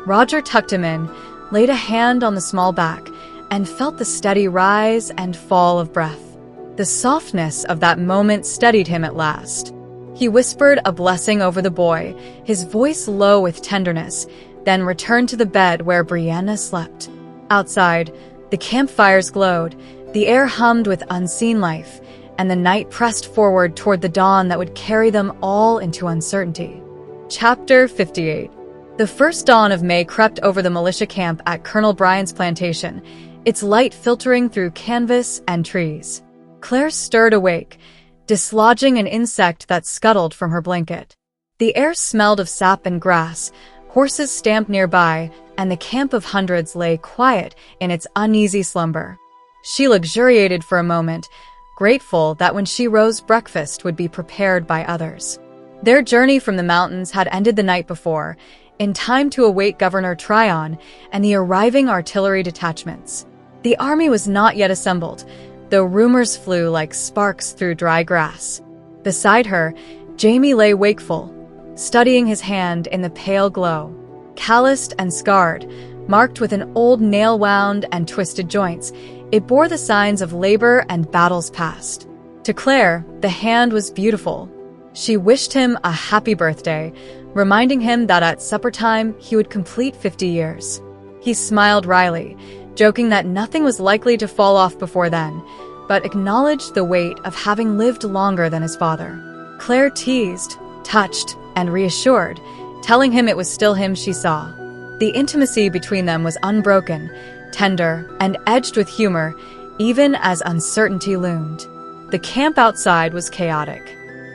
Roger tucked him in, laid a hand on the small back, and felt the steady rise and fall of breath. The softness of that moment steadied him at last. He whispered a blessing over the boy, his voice low with tenderness, then returned to the bed where Brianna slept. Outside, the campfires glowed, the air hummed with unseen life, and the night pressed forward toward the dawn that would carry them all into uncertainty. Chapter 58. The first dawn of May crept over the militia camp at Colonel Bryant's plantation, its light filtering through canvas and trees. Claire stirred awake, dislodging an insect that scuttled from her blanket. The air smelled of sap and grass, horses stamped nearby, and the camp of hundreds lay quiet in its uneasy slumber. She luxuriated for a moment, grateful that when she rose breakfast would be prepared by others. Their journey from the mountains had ended the night before, in time to await Governor Tryon and the arriving artillery detachments. The army was not yet assembled, though rumors flew like sparks through dry grass. Beside her, Jamie lay wakeful, studying his hand in the pale glow. Calloused and scarred, marked with an old nail wound and twisted joints, it bore the signs of labor and battles past. To Claire, the hand was beautiful. She wished him a happy birthday, reminding him that at supper time he would complete 50 years. He smiled wryly, joking that nothing was likely to fall off before then, but acknowledged the weight of having lived longer than his father. Claire teased, touched, and reassured, telling him it was still him she saw. The intimacy between them was unbroken, tender, and edged with humor, even as uncertainty loomed. The camp outside was chaotic.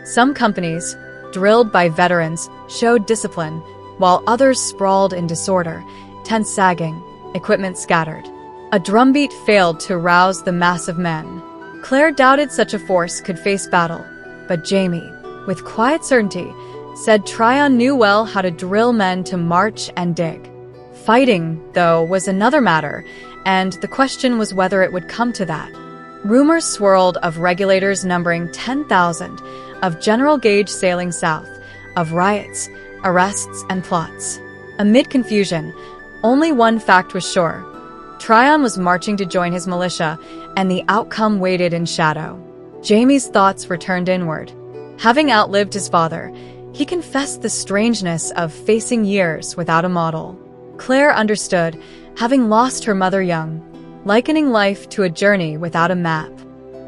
Some companies, drilled by veterans, showed discipline, while others sprawled in disorder, tents sagging, equipment scattered. A drumbeat failed to rouse the mass of men. Claire doubted such a force could face battle, but Jamie, with quiet certainty, said Tryon knew well how to drill men to march and dig. Fighting, though, was another matter, and the question was whether it would come to that. Rumors swirled of regulators numbering 10,000, of general gauge sailing south, of riots, arrests, and plots. Amid confusion, only one fact was sure. Tryon was marching to join his militia, and the outcome waited in shadow. Jamie's thoughts returned inward. Having outlived his father, he confessed the strangeness of facing years without a model. Claire understood, having lost her mother young, likening life to a journey without a map.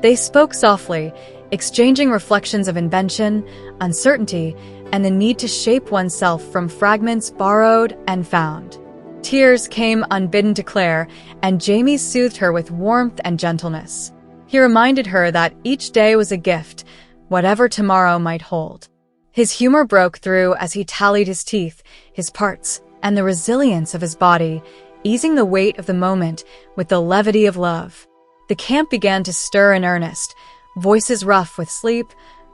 They spoke softly, exchanging reflections of invention, uncertainty, and the need to shape oneself from fragments borrowed and found. Tears came unbidden to Claire, and Jamie soothed her with warmth and gentleness. He reminded her that each day was a gift, whatever tomorrow might hold. His humor broke through as he tallied his teeth, his parts, and the resilience of his body, easing the weight of the moment with the levity of love. The camp began to stir in earnest, voices rough with sleep,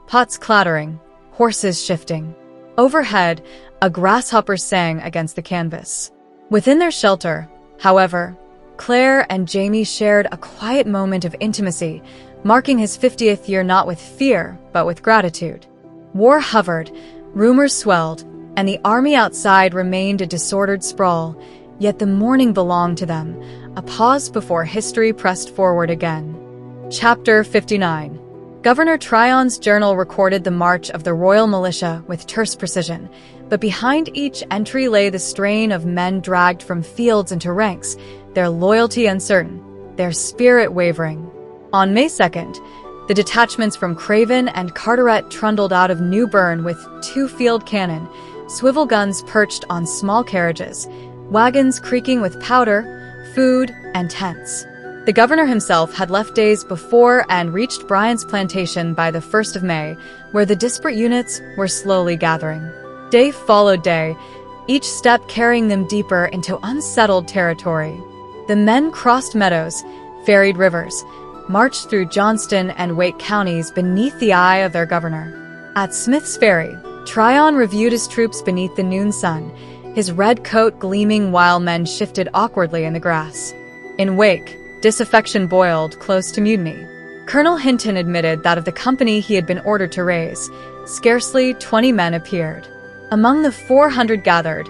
pots clattering, horses shifting. Overhead, a grasshopper sang against the canvas. Within their shelter, however, Claire and Jamie shared a quiet moment of intimacy, marking his 50th year not with fear, but with gratitude. War hovered, rumors swelled, and the army outside remained a disordered sprawl, yet the morning belonged to them, a pause before history pressed forward again. Chapter 59. Governor Tryon's journal recorded the march of the Royal Militia with terse precision, but behind each entry lay the strain of men dragged from fields into ranks, their loyalty uncertain, their spirit wavering. On May 2nd, the detachments from Craven and Carteret trundled out of New Bern with 2 field cannon, swivel guns perched on small carriages, wagons creaking with powder, food, and tents. The governor himself had left days before and reached Bryant's plantation by the 1st of May, where the disparate units were slowly gathering. Day followed day, each step carrying them deeper into unsettled territory. The men crossed meadows, ferried rivers, marched through Johnston and Wake counties beneath the eye of their governor. At Smith's Ferry, Tryon reviewed his troops beneath the noon sun, his red coat gleaming while men shifted awkwardly in the grass. In Wake, disaffection boiled close to mutiny. Colonel Hinton admitted that of the company he had been ordered to raise, scarcely 20 men appeared. Among the 400 gathered,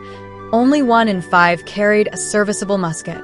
only 1 in 5 carried a serviceable musket.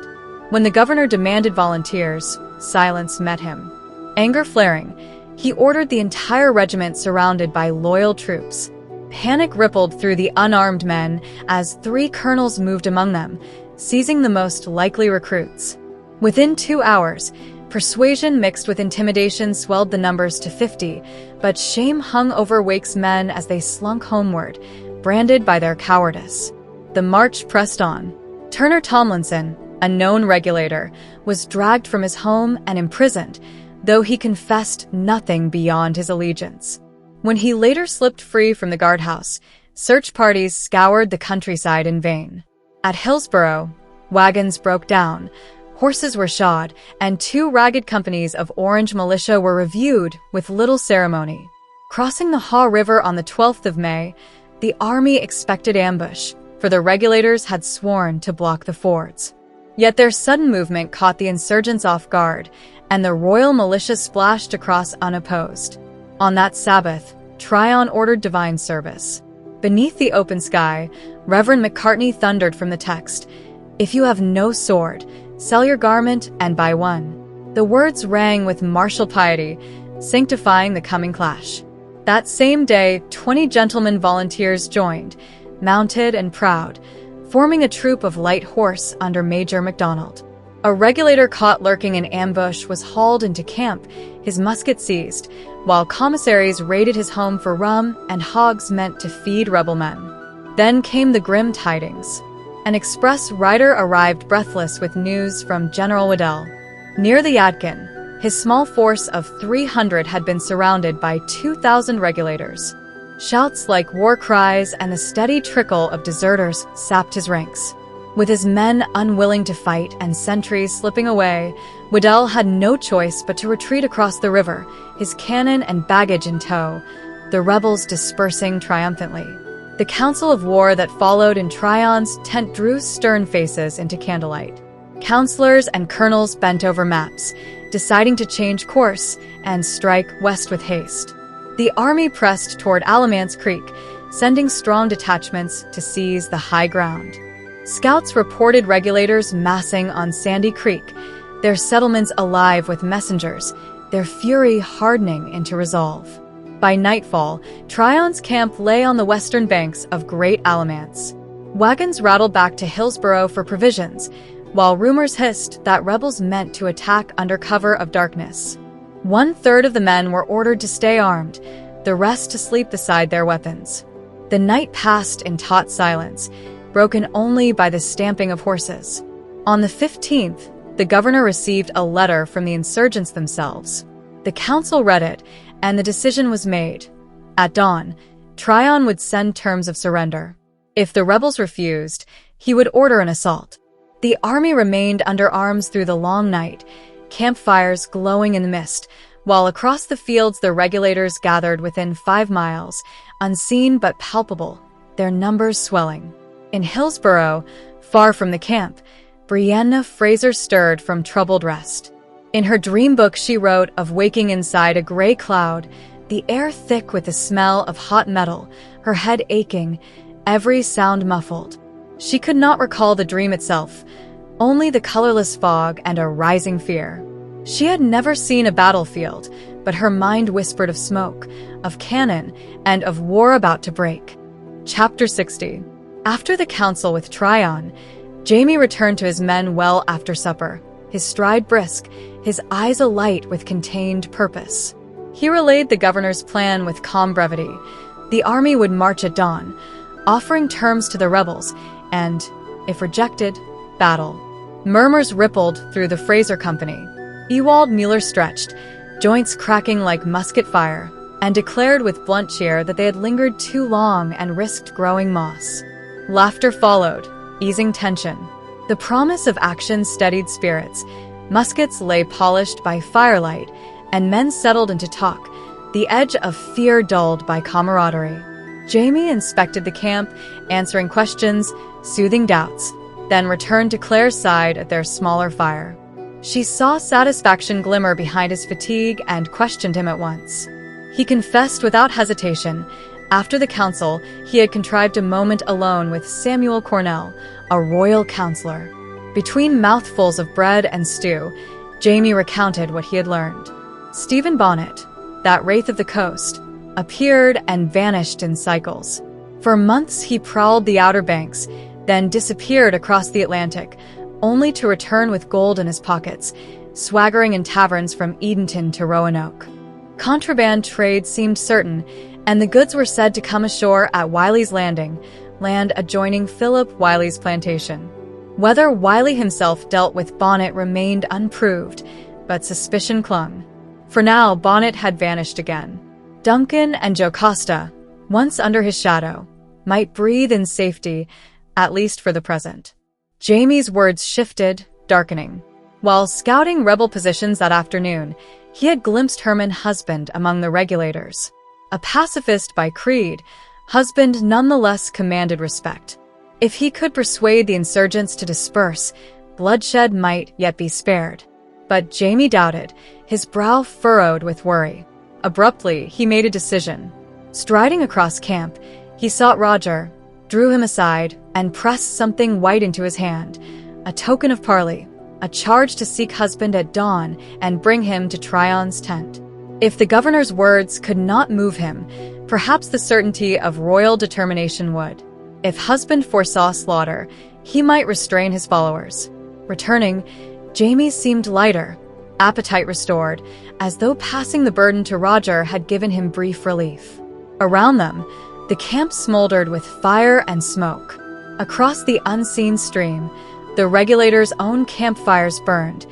When the governor demanded volunteers, silence met him. Anger flaring, he ordered the entire regiment surrounded by loyal troops. Panic rippled through the unarmed men as 3 colonels moved among them, seizing the most likely recruits. Within 2 hours, persuasion mixed with intimidation swelled the numbers to 50, but shame hung over Wake's men as they slunk homeward, branded by their cowardice. The march pressed on. Turner Tomlinson, a known regulator, was dragged from his home and imprisoned, though he confessed nothing beyond his allegiance. When he later slipped free from the guardhouse, search parties scoured the countryside in vain. At Hillsborough, wagons broke down, horses were shod, and 2 ragged companies of Orange militia were reviewed with little ceremony. Crossing the Haw River on the 12th of May, the army expected ambush, for the regulators had sworn to block the fords. Yet their sudden movement caught the insurgents off guard, and the royal militia splashed across unopposed. On that Sabbath, Tryon ordered divine service. Beneath the open sky, Reverend McCartney thundered from the text, "If you have no sword, sell your garment and buy one." The words rang with martial piety, sanctifying the coming clash. That same day, 20 gentlemen volunteers joined, mounted and proud, forming a troop of light horse under Major MacDonald. A regulator caught lurking in ambush was hauled into camp, his musket seized, while commissaries raided his home for rum and hogs meant to feed rebel men. Then came the grim tidings. An express rider arrived breathless with news from General Waddell. Near the Yadkin, his small force of 300 had been surrounded by 2,000 regulators. Shouts like war cries and the steady trickle of deserters sapped his ranks. With his men unwilling to fight and sentries slipping away, Waddell had no choice but to retreat across the river, his cannon and baggage in tow, the rebels dispersing triumphantly. The council of war that followed in Tryon's tent drew stern faces into candlelight. Councilors and colonels bent over maps, deciding to change course and strike west with haste. The army pressed toward Alamance Creek, sending strong detachments to seize the high ground. Scouts reported regulators massing on Sandy Creek, their settlements alive with messengers, their fury hardening into resolve. By nightfall, Tryon's camp lay on the western banks of Great Alamance. Wagons rattled back to Hillsborough for provisions, while rumors hissed that rebels meant to attack under cover of darkness. 1/3 of the men were ordered to stay armed, the rest to sleep beside their weapons. The night passed in taut silence, broken only by the stamping of horses. On the 15th, the governor received a letter from the insurgents themselves. The council read it, and the decision was made. At dawn, Tryon would send terms of surrender. If the rebels refused, he would order an assault. The army remained under arms through the long night, campfires glowing in the mist, while across the fields the regulators gathered within 5 miles, unseen but palpable, their numbers swelling. In Hillsborough, far from the camp, Brianna Fraser stirred from troubled rest. In her dream book she wrote of waking inside a gray cloud, the air thick with the smell of hot metal, her head aching, every sound muffled. She could not recall the dream itself, only the colorless fog and a rising fear. She had never seen a battlefield, but her mind whispered of smoke, of cannon, and of war about to break. Chapter 60. After the council with Tryon, Jamie returned to his men well after supper, his stride brisk, his eyes alight with contained purpose. He relayed the governor's plan with calm brevity. The army would march at dawn, offering terms to the rebels, and, if rejected, battle. Murmurs rippled through the Fraser company. Ewald Mueller stretched, joints cracking like musket fire, and declared with blunt cheer that they had lingered too long and risked growing moss. Laughter followed, easing tension. The promise of action steadied spirits. Muskets lay polished by firelight, and men settled into talk, the edge of fear dulled by camaraderie. Jamie inspected the camp, answering questions, soothing doubts, then returned to Claire's side at their smaller fire. She saw satisfaction glimmer behind his fatigue and questioned him at once. He confessed without hesitation. After the council, he had contrived a moment alone with Samuel Cornell, a royal counselor. Between mouthfuls of bread and stew, Jamie recounted what he had learned. Stephen Bonnet, that wraith of the coast, appeared and vanished in cycles. For months he prowled the Outer Banks, then disappeared across the Atlantic, only to return with gold in his pockets, swaggering in taverns from Edenton to Roanoke. Contraband trade seemed certain, and the goods were said to come ashore at Wiley's Landing, land adjoining Philip Wiley's plantation. Whether Wiley himself dealt with Bonnet remained unproved, but suspicion clung. For now, Bonnet had vanished again. Duncan and Jocasta, once under his shadow, might breathe in safety, at least for the present. Jamie's words shifted, darkening. While scouting rebel positions that afternoon, he had glimpsed Herman Husband among the Regulators. A pacifist by creed, Husband nonetheless commanded respect. If he could persuade the insurgents to disperse, bloodshed might yet be spared. But Jamie doubted, his brow furrowed with worry. Abruptly, he made a decision. Striding across camp, he sought Roger, drew him aside, and pressed something white into his hand, a token of parley, a charge to seek Husband at dawn and bring him to Tryon's tent. If the governor's words could not move him, perhaps the certainty of royal determination would. If Husband foresaw slaughter, he might restrain his followers. Returning, Jamie seemed lighter, appetite restored, as though passing the burden to Roger had given him brief relief. Around them, the camp smoldered with fire and smoke. Across the unseen stream, the Regulators' own campfires burned,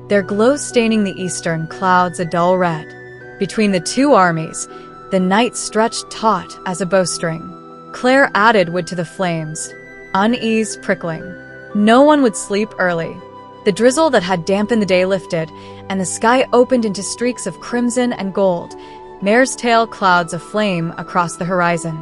their glow staining the eastern clouds a dull red. Between the two armies, the night stretched taut as a bowstring. Claire added wood to the flames, unease prickling. No one would sleep early. The drizzle that had dampened the day lifted, and the sky opened into streaks of crimson and gold, mare's tail clouds of flame across the horizon.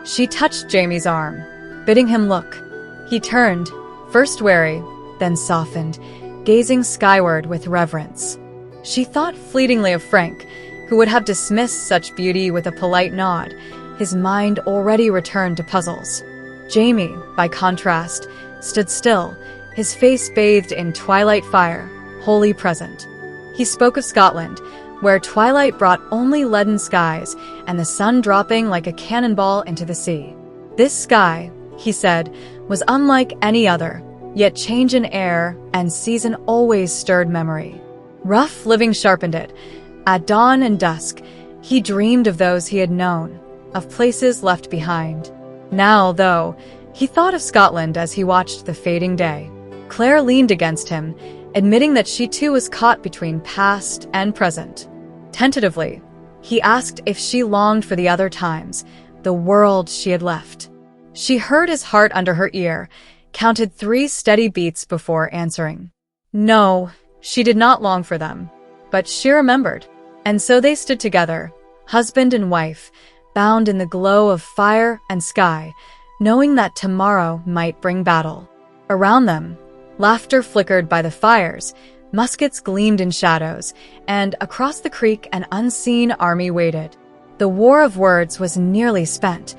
She touched Jamie's arm, bidding him look. He turned, first wary, then softened, gazing skyward with reverence. She thought fleetingly of Frank, who would have dismissed such beauty with a polite nod, his mind already returned to puzzles. Jamie, by contrast, stood still, his face bathed in twilight fire, wholly present. He spoke of Scotland, where twilight brought only leaden skies and the sun dropping like a cannonball into the sea. This sky, he said, was unlike any other, yet change in air and season always stirred memory. Rough living sharpened it. At dawn and dusk, he dreamed of those he had known, of places left behind. Now, though, he thought of Scotland as he watched the fading day. Claire leaned against him, admitting that she too was caught between past and present. Tentatively, he asked if she longed for the other times, the world she had left. She heard his heart under her ear, counted 3 steady beats before answering. No, she did not long for them, but she remembered. And so they stood together, husband and wife, bound in the glow of fire and sky, knowing that tomorrow might bring battle. Around them, laughter flickered by the fires, muskets gleamed in shadows, and across the creek an unseen army waited. The war of words was nearly spent.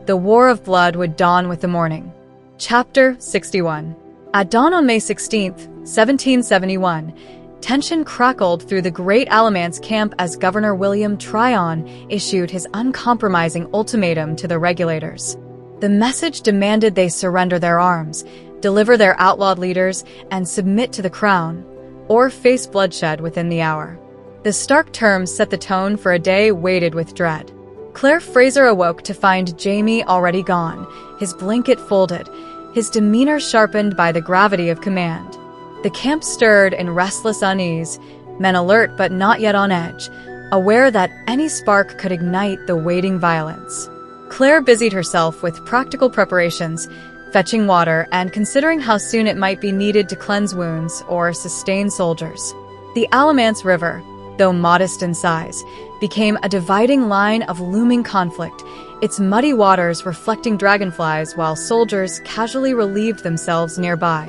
The war of blood would dawn with the morning. Chapter 61. At dawn on May 16th, 1771, tension crackled through the great Alamance camp as Governor William Tryon issued his uncompromising ultimatum to the Regulators. The message demanded they surrender their arms, deliver their outlawed leaders, and submit to the crown, or face bloodshed within the hour. The stark terms set the tone for a day weighted with dread. Claire Fraser awoke to find Jamie already gone, his blanket folded, his demeanor sharpened by the gravity of command. The camp stirred in restless unease, men alert but not yet on edge, aware that any spark could ignite the waiting violence. Claire busied herself with practical preparations, fetching water and considering how soon it might be needed to cleanse wounds or sustain soldiers. The Alamance River, though modest in size, became a dividing line of looming conflict, its muddy waters reflecting dragonflies while soldiers casually relieved themselves nearby.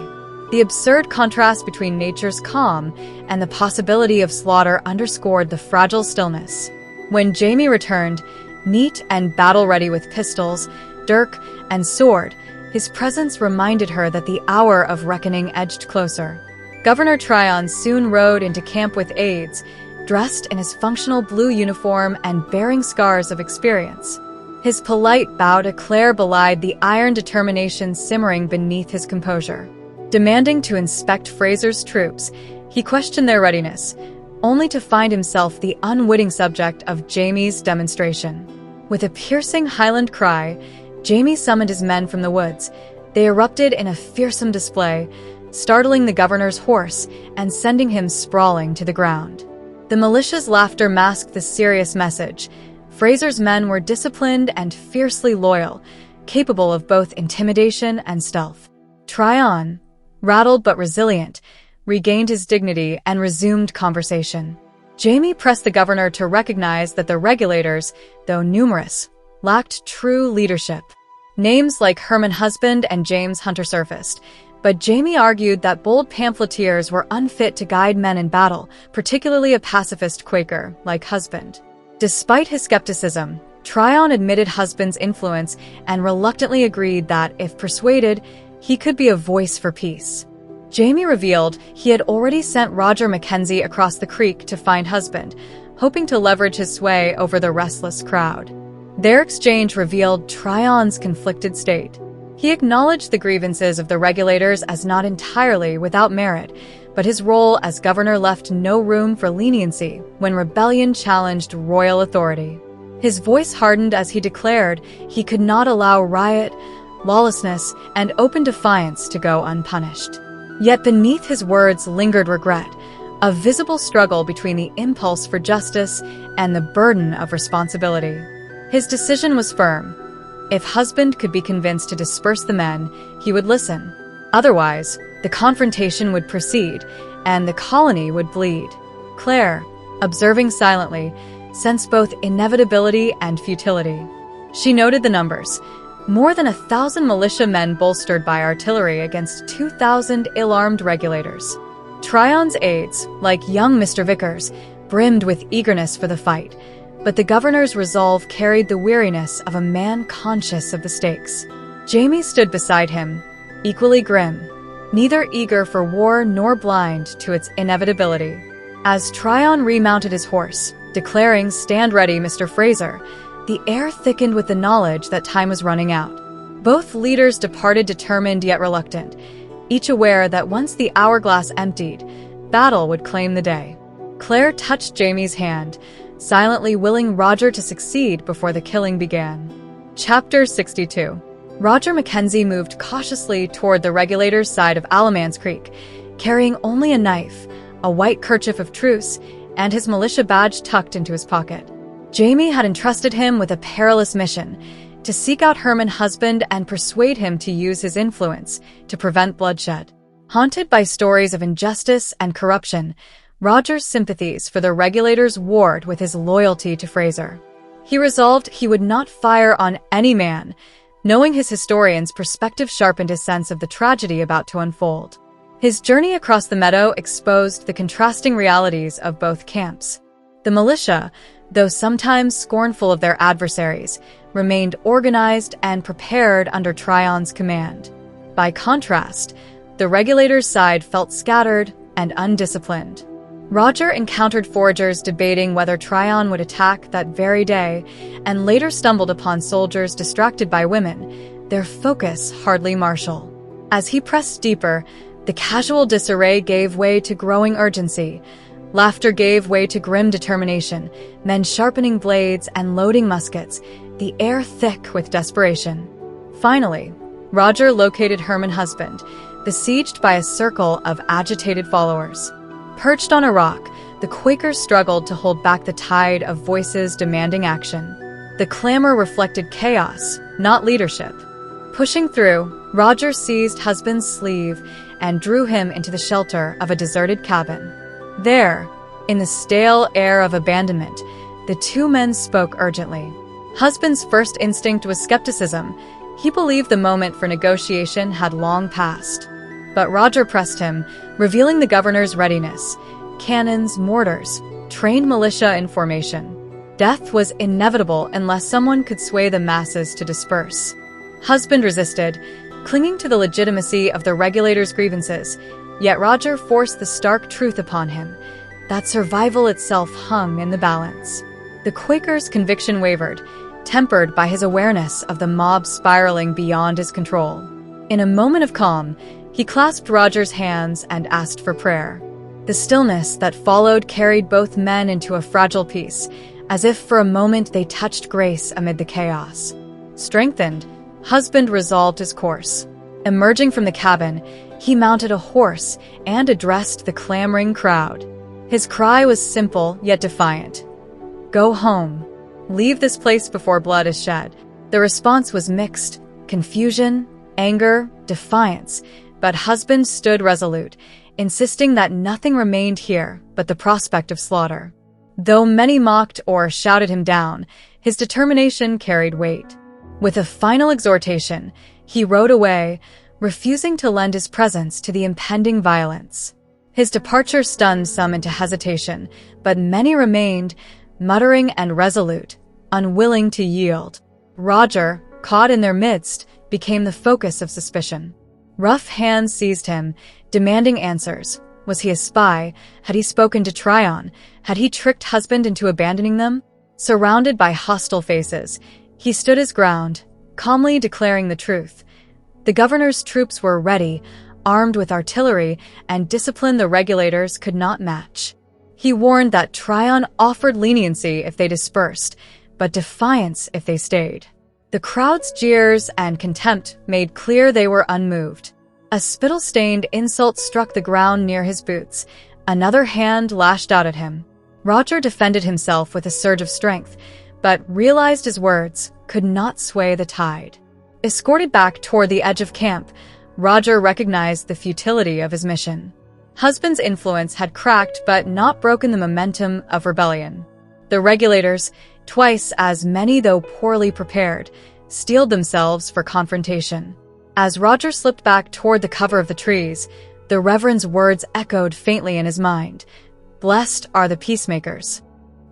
The absurd contrast between nature's calm and the possibility of slaughter underscored the fragile stillness. When Jamie returned, neat and battle-ready with pistols, dirk, and sword, his presence reminded her that the hour of reckoning edged closer. Governor Tryon soon rode into camp with aides, dressed in his functional blue uniform and bearing scars of experience. His polite bow to Claire belied the iron determination simmering beneath his composure. Demanding to inspect Fraser's troops, he questioned their readiness, only to find himself the unwitting subject of Jamie's demonstration. With a piercing Highland cry, Jamie summoned his men from the woods. They erupted in a fearsome display, startling the governor's horse and sending him sprawling to the ground. The militia's laughter masked the serious message. Fraser's men were disciplined and fiercely loyal, capable of both intimidation and stealth. Tryon, rattled but resilient, regained his dignity and resumed conversation. Jamie pressed the governor to recognize that the Regulators, though numerous, lacked true leadership. Names like Herman Husband and James Hunter surfaced, but Jamie argued that bold pamphleteers were unfit to guide men in battle, particularly a pacifist Quaker like Husband. Despite his skepticism, Tryon admitted Husband's influence and reluctantly agreed that, if persuaded, he could be a voice for peace. Jamie revealed he had already sent Roger Mackenzie across the creek to find Husband, hoping to leverage his sway over the restless crowd. Their exchange revealed Tryon's conflicted state. He acknowledged the grievances of the Regulators as not entirely without merit, but his role as governor left no room for leniency when rebellion challenged royal authority. His voice hardened as he declared he could not allow riot, lawlessness, and open defiance to go unpunished. Yet beneath his words lingered regret, a visible struggle between the impulse for justice and the burden of responsibility. His decision was firm. If Husband could be convinced to disperse the men, he would listen. Otherwise, the confrontation would proceed, and the colony would bleed. Claire, observing silently, sensed both inevitability and futility. She noted the numbers. More than 1,000 militia men bolstered by artillery against 2,000 ill-armed Regulators. Tryon's aides, like young Mr. Vickers, brimmed with eagerness for the fight, but the governor's resolve carried the weariness of a man conscious of the stakes. Jamie stood beside him, equally grim, neither eager for war nor blind to its inevitability. As Tryon remounted his horse, declaring, "Stand ready, Mr. Fraser," the air thickened with the knowledge that time was running out. Both leaders departed determined yet reluctant, each aware that once the hourglass emptied, battle would claim the day. Claire touched Jamie's hand, silently willing Roger to succeed before the killing began. Chapter 62. Roger Mackenzie moved cautiously toward the Regulators' side of Alamance Creek, carrying only a knife, a white kerchief of truce, and his militia badge tucked into his pocket. Jamie had entrusted him with a perilous mission, to seek out Herman Husband and persuade him to use his influence to prevent bloodshed. Haunted by stories of injustice and corruption, Roger's sympathies for the Regulators warred with his loyalty to Fraser. He resolved he would not fire on any man. Knowing his historian's perspective sharpened his sense of the tragedy about to unfold. His journey across the meadow exposed the contrasting realities of both camps. The militia, though sometimes scornful of their adversaries, remained organized and prepared under Tryon's command. By contrast, the Regulators' side felt scattered and undisciplined. Roger encountered foragers debating whether Tryon would attack that very day, and later stumbled upon soldiers distracted by women, their focus hardly martial. As he pressed deeper, the casual disarray gave way to growing urgency. Laughter gave way to grim determination, men sharpening blades and loading muskets, the air thick with desperation. Finally, Roger located Herman Husband, besieged by a circle of agitated followers. Perched on a rock, the Quakers struggled to hold back the tide of voices demanding action. The clamor reflected chaos, not leadership. Pushing through, Roger seized Husband's sleeve and drew him into the shelter of a deserted cabin. There, in the stale air of abandonment, the two men spoke urgently. Husband's first instinct was skepticism. He believed the moment for negotiation had long passed. But Roger pressed him, revealing the governor's readiness: cannons, mortars, trained militia in formation. Death was inevitable unless someone could sway the masses to disperse. Husband resisted, clinging to the legitimacy of the regulator's grievances, yet Roger forced the stark truth upon him, that survival itself hung in the balance. The Quaker's conviction wavered, tempered by his awareness of the mob spiraling beyond his control. In a moment of calm, he clasped Roger's hands and asked for prayer. The stillness that followed carried both men into a fragile peace, as if for a moment they touched grace amid the chaos. Strengthened, husband resolved his course. Emerging from the cabin, he mounted a horse and addressed the clamoring crowd. His cry was simple yet defiant: "Go home. Leave this place before blood is shed." The response was mixed: confusion, anger, defiance, but husband stood resolute, insisting that nothing remained here but the prospect of slaughter. Though many mocked or shouted him down, his determination carried weight. With a final exhortation, he rode away, refusing to lend his presence to the impending violence. His departure stunned some into hesitation, but many remained, muttering and resolute, unwilling to yield. Roger, caught in their midst, became the focus of suspicion. Rough hands seized him, demanding answers. Was he a spy? Had he spoken to Tryon? Had he tricked husband into abandoning them? Surrounded by hostile faces, he stood his ground, calmly declaring the truth. The governor's troops were ready, armed with artillery and discipline the regulators could not match. He warned that Tryon offered leniency if they dispersed, but defiance if they stayed. The crowd's jeers and contempt made clear they were unmoved. A spittle-stained insult struck the ground near his boots. Another hand lashed out at him. Roger defended himself with a surge of strength, but realized his words could not sway the tide. Escorted back toward the edge of camp, Roger recognized the futility of his mission. Husband's influence had cracked but not broken the momentum of rebellion. The regulators, twice as many though poorly prepared, steeled themselves for confrontation. As Roger slipped back toward the cover of the trees, the Reverend's words echoed faintly in his mind: "Blessed are the peacemakers."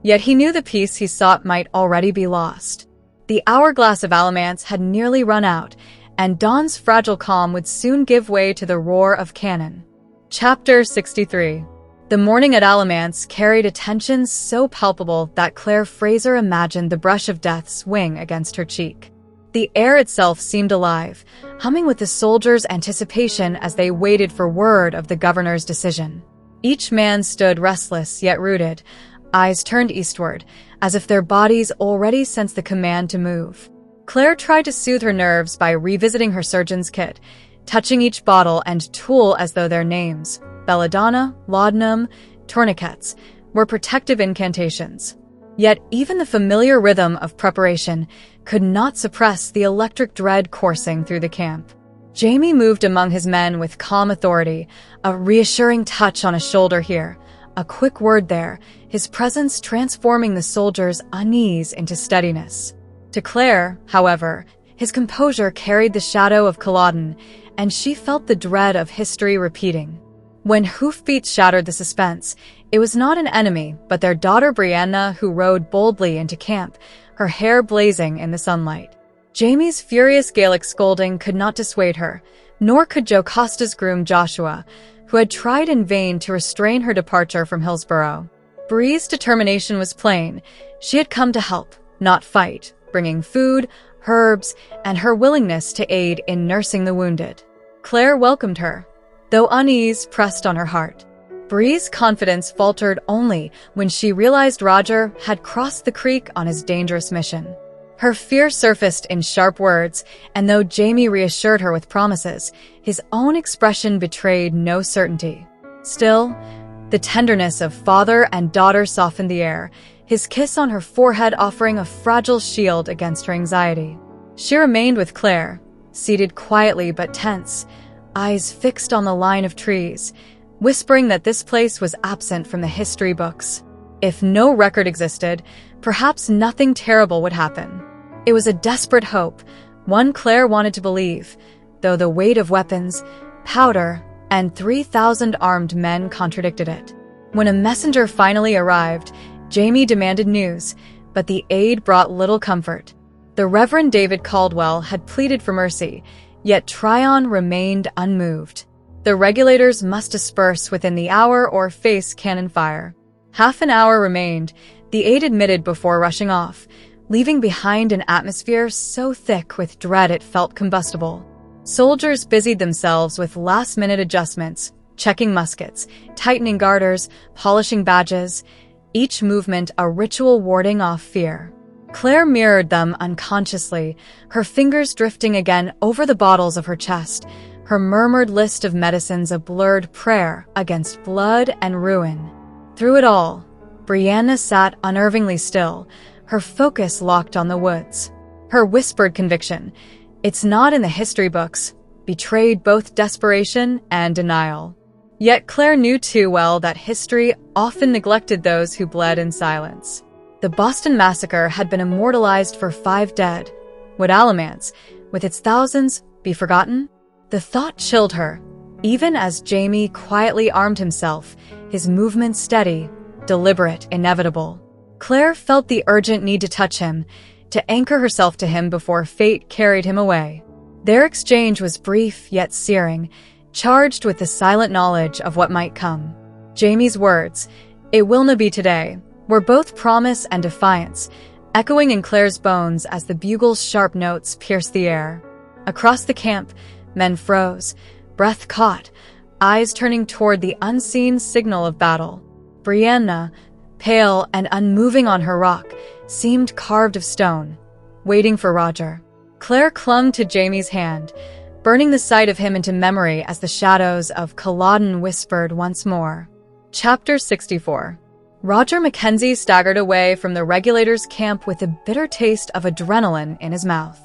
Yet he knew the peace he sought might already be lost. The hourglass of Alamance had nearly run out, and dawn's fragile calm would soon give way to the roar of cannon. Chapter 63. The morning at Alamance carried a tension so palpable that Claire Fraser imagined the brush of death swing against her cheek. The air itself seemed alive, humming with the soldiers' anticipation as they waited for word of the governor's decision. Each man stood restless yet rooted, eyes turned eastward, as if their bodies already sensed the command to move. Claire tried to soothe her nerves by revisiting her surgeon's kit, touching each bottle and tool as though their names, belladonna, laudanum, tourniquets, were protective incantations. Yet even the familiar rhythm of preparation could not suppress the electric dread coursing through the camp. Jamie moved among his men with calm authority, a reassuring touch on a shoulder here, a quick word there, his presence transforming the soldiers' unease into steadiness. To Claire, however, his composure carried the shadow of Culloden, and she felt the dread of history repeating. When hoofbeats shattered the suspense, it was not an enemy, but their daughter Brianna who rode boldly into camp, her hair blazing in the sunlight. Jamie's furious Gaelic scolding could not dissuade her, nor could Jocasta's groom Joshua, who had tried in vain to restrain her departure from Hillsborough. Bree's determination was plain. She had come to help, not fight, bringing food, herbs, and her willingness to aid in nursing the wounded. Claire welcomed her, though unease pressed on her heart. Bree's confidence faltered only when she realized Roger had crossed the creek on his dangerous mission. Her fear surfaced in sharp words, and though Jamie reassured her with promises, his own expression betrayed no certainty. Still, the tenderness of father and daughter softened the air, his kiss on her forehead offering a fragile shield against her anxiety. She remained with Claire, seated quietly but tense, eyes fixed on the line of trees, whispering that this place was absent from the history books. If no record existed, perhaps nothing terrible would happen. It was a desperate hope, one Claire wanted to believe, though the weight of weapons, powder, and 3,000 armed men contradicted it. When a messenger finally arrived, Jamie demanded news, but the aide brought little comfort. The Reverend David Caldwell had pleaded for mercy, yet Tryon remained unmoved. The regulators must disperse within the hour or face cannon fire. Half an hour remained, the aide admitted before rushing off, leaving behind an atmosphere so thick with dread it felt combustible. Soldiers busied themselves with last-minute adjustments, checking muskets, tightening garters, polishing badges, each movement a ritual warding off fear. Claire mirrored them unconsciously, her fingers drifting again over the bottles of her chest, her murmured list of medicines a blurred prayer against blood and ruin. Through it all, Brianna sat unnervingly still, her focus locked on the woods. Her whispered conviction, "It's not in the history books," betrayed both desperation and denial. Yet Claire knew too well that history often neglected those who bled in silence. The Boston Massacre had been immortalized for 5 dead. Would Alamance, with its thousands, be forgotten? The thought chilled her, even as Jamie quietly armed himself, his movements steady, deliberate, inevitable. Claire felt the urgent need to touch him, to anchor herself to him before fate carried him away. Their exchange was brief yet searing, charged with the silent knowledge of what might come. Jamie's words, "It will na be today," were both promise and defiance, echoing in Claire's bones as the bugle's sharp notes pierced the air. Across the camp, men froze, breath caught, eyes turning toward the unseen signal of battle. Brianna, pale and unmoving on her rock, seemed carved of stone, waiting for Roger. Claire clung to Jamie's hand, burning the sight of him into memory as the shadows of Culloden whispered once more. Chapter 64. Roger Mackenzie staggered away from the Regulator's camp with a bitter taste of adrenaline in his mouth.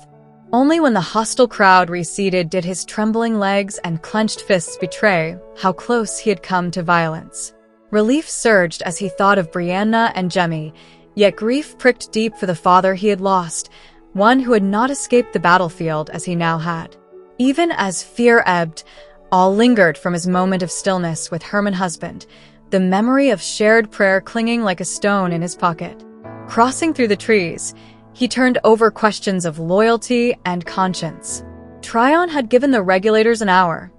Only when the hostile crowd receded did his trembling legs and clenched fists betray how close he had come to violence. Relief surged as he thought of Brianna and Jamie, yet grief pricked deep for the father he had lost, one who had not escaped the battlefield as he now had. Even as fear ebbed, all lingered from his moment of stillness with Herman husband, the memory of shared prayer clinging like a stone in his pocket. Crossing through the trees, he turned over questions of loyalty and conscience. Tryon had given the Regulators an hour.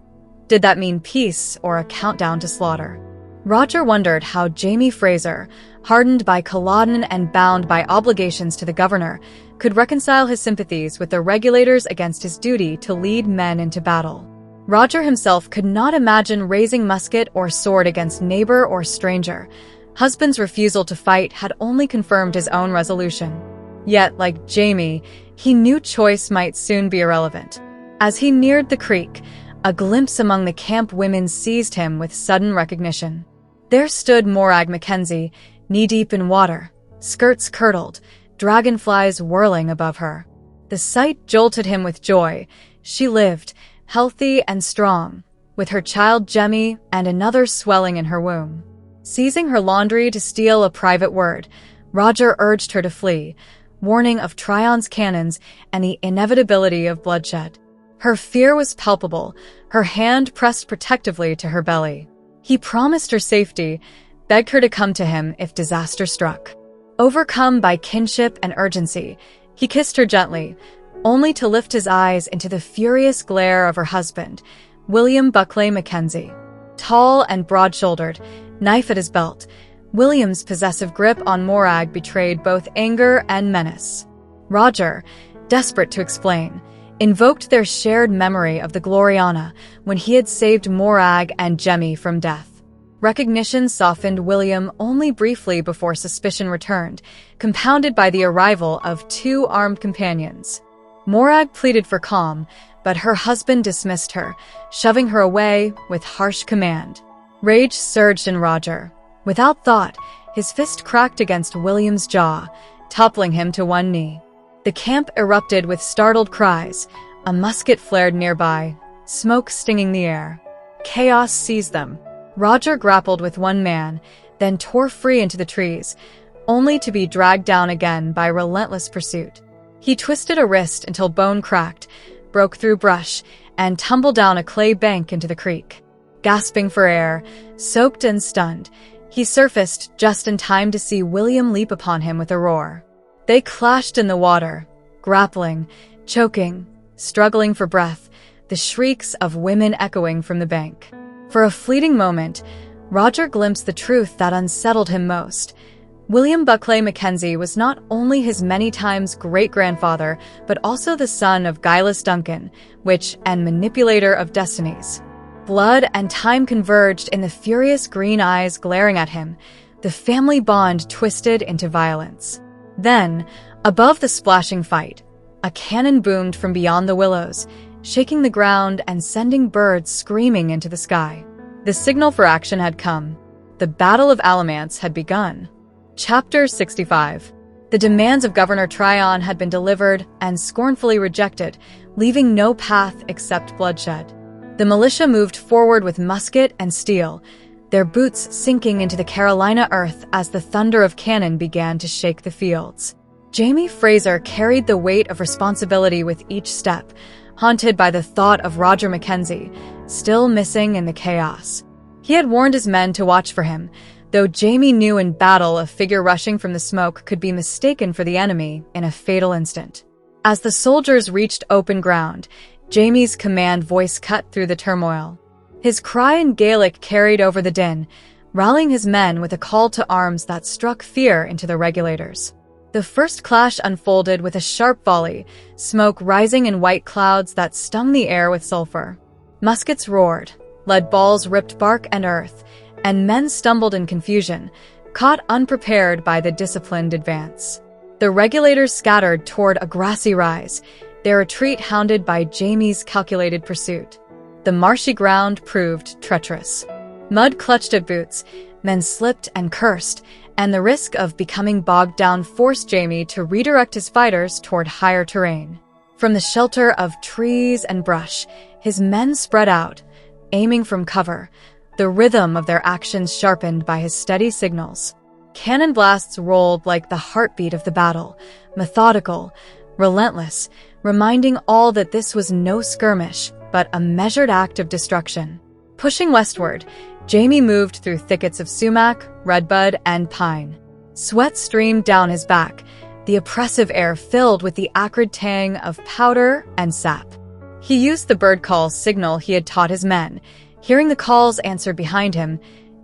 Did that mean peace or a countdown to slaughter? Roger wondered how Jamie Fraser, hardened by Culloden and bound by obligations to the governor, could reconcile his sympathies with the Regulators against his duty to lead men into battle. Roger himself could not imagine raising musket or sword against neighbor or stranger. Husband's refusal to fight had only confirmed his own resolution. Yet, like Jamie, he knew choice might soon be irrelevant. As he neared the creek, a glimpse among the camp women seized him with sudden recognition. There stood Morag Mackenzie, knee-deep in water, skirts curdled, dragonflies whirling above her. The sight jolted him with joy. She lived, healthy and strong, with her child Jemmy and another swelling in her womb. Seizing her laundry to steal a private word, Roger urged her to flee, warning of Tryon's cannons and the inevitability of bloodshed. Her fear was palpable, her hand pressed protectively to her belly. He promised her safety, begged her to come to him if disaster struck. Overcome by kinship and urgency, he kissed her gently, only to lift his eyes into the furious glare of her husband, William Buckley Mackenzie. Tall and broad-shouldered, knife at his belt, William's possessive grip on Morag betrayed both anger and menace. Roger, desperate to explain, invoked their shared memory of the Gloriana when he had saved Morag and Jemmy from death. Recognition softened William only briefly before suspicion returned, compounded by the arrival of 2 armed companions. Morag pleaded for calm, but her husband dismissed her, shoving her away with harsh command. Rage surged in Roger. Without thought, his fist cracked against William's jaw, toppling him to one knee. The camp erupted with startled cries. A musket flared nearby, smoke stinging the air. Chaos seized them. Roger grappled with one man, then tore free into the trees, only to be dragged down again by relentless pursuit. He twisted a wrist until bone cracked, broke through brush, and tumbled down a clay bank into the creek. Gasping for air, soaked and stunned, he surfaced just in time to see William leap upon him with a roar. They clashed in the water, grappling, choking, struggling for breath, the shrieks of women echoing from the bank. For a fleeting moment, Roger glimpsed the truth that unsettled him most. William Buckley Mackenzie was not only his many times great-grandfather, but also the son of Guileless Duncan, witch and manipulator of destinies. Blood and time converged in the furious green eyes glaring at him, the family bond twisted into violence. Then, above the splashing fight, a cannon boomed from beyond the willows, shaking the ground and sending birds screaming into the sky. The signal for action had come. The Battle of Alamance had begun. Chapter 65. The demands of Governor Tryon had been delivered and scornfully rejected, leaving no path except bloodshed. The militia moved forward with musket and steel, their boots sinking into the Carolina earth as the thunder of cannon began to shake the fields. Jamie Fraser carried the weight of responsibility with each step, haunted by the thought of Roger Mackenzie, still missing in the chaos. He had warned his men to watch for him, though Jamie knew in battle a figure rushing from the smoke could be mistaken for the enemy in a fatal instant. As the soldiers reached open ground, Jamie's command voice cut through the turmoil. His cry in Gaelic carried over the din, rallying his men with a call to arms that struck fear into the Regulators. The first clash unfolded with a sharp volley, smoke rising in white clouds that stung the air with sulfur. Muskets roared, lead balls ripped bark and earth, and men stumbled in confusion, caught unprepared by the disciplined advance. The Regulators scattered toward a grassy rise, their retreat hounded by Jamie's calculated pursuit. The marshy ground proved treacherous. Mud clutched at boots, men slipped and cursed, and the risk of becoming bogged down forced Jamie to redirect his fighters toward higher terrain. From the shelter of trees and brush, his men spread out, aiming from cover, the rhythm of their actions sharpened by his steady signals. Cannon blasts rolled like the heartbeat of the battle, methodical, relentless, reminding all that this was no skirmish, but a measured act of destruction. Pushing westward, Jamie moved through thickets of sumac, redbud, and pine. Sweat streamed down his back, the oppressive air filled with the acrid tang of powder and sap. He used the bird call signal he had taught his men, hearing the calls answered behind him,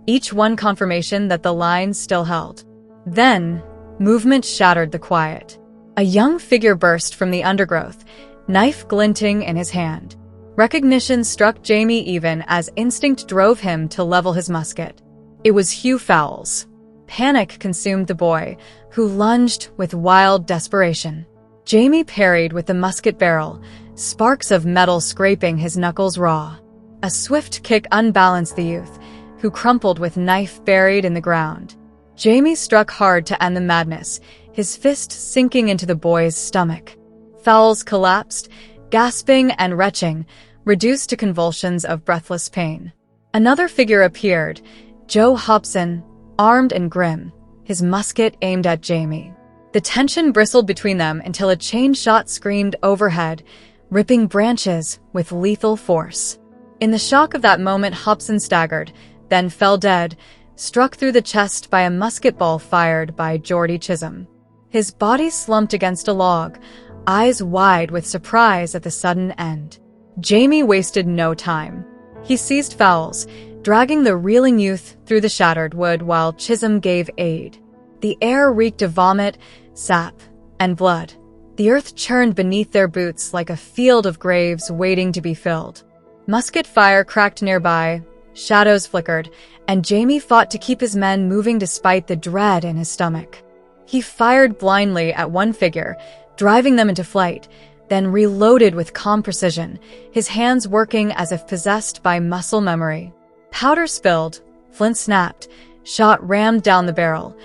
each one confirmation that the lines still held. Then, movement shattered the quiet. A young figure burst from the undergrowth, knife glinting in his hand. Recognition struck Jamie even as instinct drove him to level his musket. It was Hugh Fowles. Panic consumed the boy, who lunged with wild desperation. Jamie parried with the musket barrel, sparks of metal scraping his knuckles raw. A swift kick unbalanced the youth, who crumpled with knife buried in the ground. Jamie struck hard to end the madness, his fist sinking into the boy's stomach. Fowles collapsed, gasping and retching, reduced to convulsions of breathless pain. Another figure appeared, Joe Hobson, armed and grim, his musket aimed at Jamie. The tension bristled between them until a chain shot screamed overhead, ripping branches with lethal force. In the shock of that moment, Hobson staggered, then fell dead, struck through the chest by a musket ball fired by Geordie Chisholm. His body slumped against a log, eyes wide with surprise at the sudden end. Jamie wasted no time. He seized Fowles, dragging the reeling youth through the shattered wood while Chisholm gave aid. The air reeked of vomit, sap, and blood. The earth churned beneath their boots like a field of graves waiting to be filled. Musket fire cracked nearby, shadows flickered, and Jamie fought to keep his men moving despite the dread in his stomach. He fired blindly at one figure, driving them into flight, then reloaded with calm precision, his hands working as if possessed by muscle memory. Powder spilled, flint snapped, shot rammed down the barrel,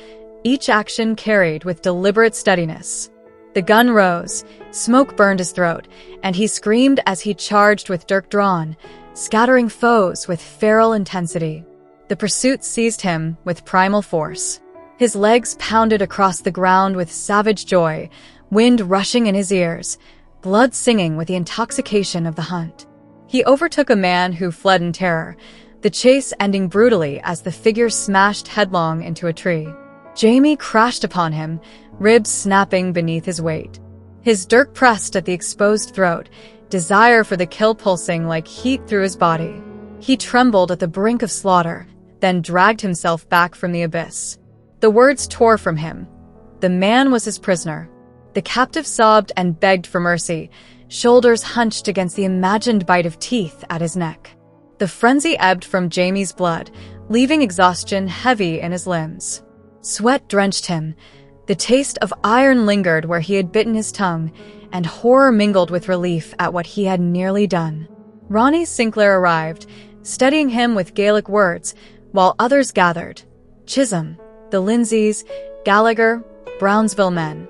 each action carried with deliberate steadiness. The gun rose, smoke burned his throat, and he screamed as he charged with dirk drawn, scattering foes with feral intensity. The pursuit seized him with primal force. His legs pounded across the ground with savage joy, wind rushing in his ears, blood singing with the intoxication of the hunt. He overtook a man who fled in terror, the chase ending brutally as the figure smashed headlong into a tree. Jamie crashed upon him, ribs snapping beneath his weight. His dirk pressed at the exposed throat, desire for the kill pulsing like heat through his body. He trembled at the brink of slaughter, then dragged himself back from the abyss. The words tore from him. The man was his prisoner. The captive sobbed and begged for mercy, shoulders hunched against the imagined bite of teeth at his neck. The frenzy ebbed from Jamie's blood, leaving exhaustion heavy in his limbs. Sweat drenched him. The taste of iron lingered where he had bitten his tongue, and horror mingled with relief at what he had nearly done. Ronnie Sinclair arrived, steadying him with Gaelic words, while others gathered. Chisholm, the Lindsays, Gallagher, Brownsville men,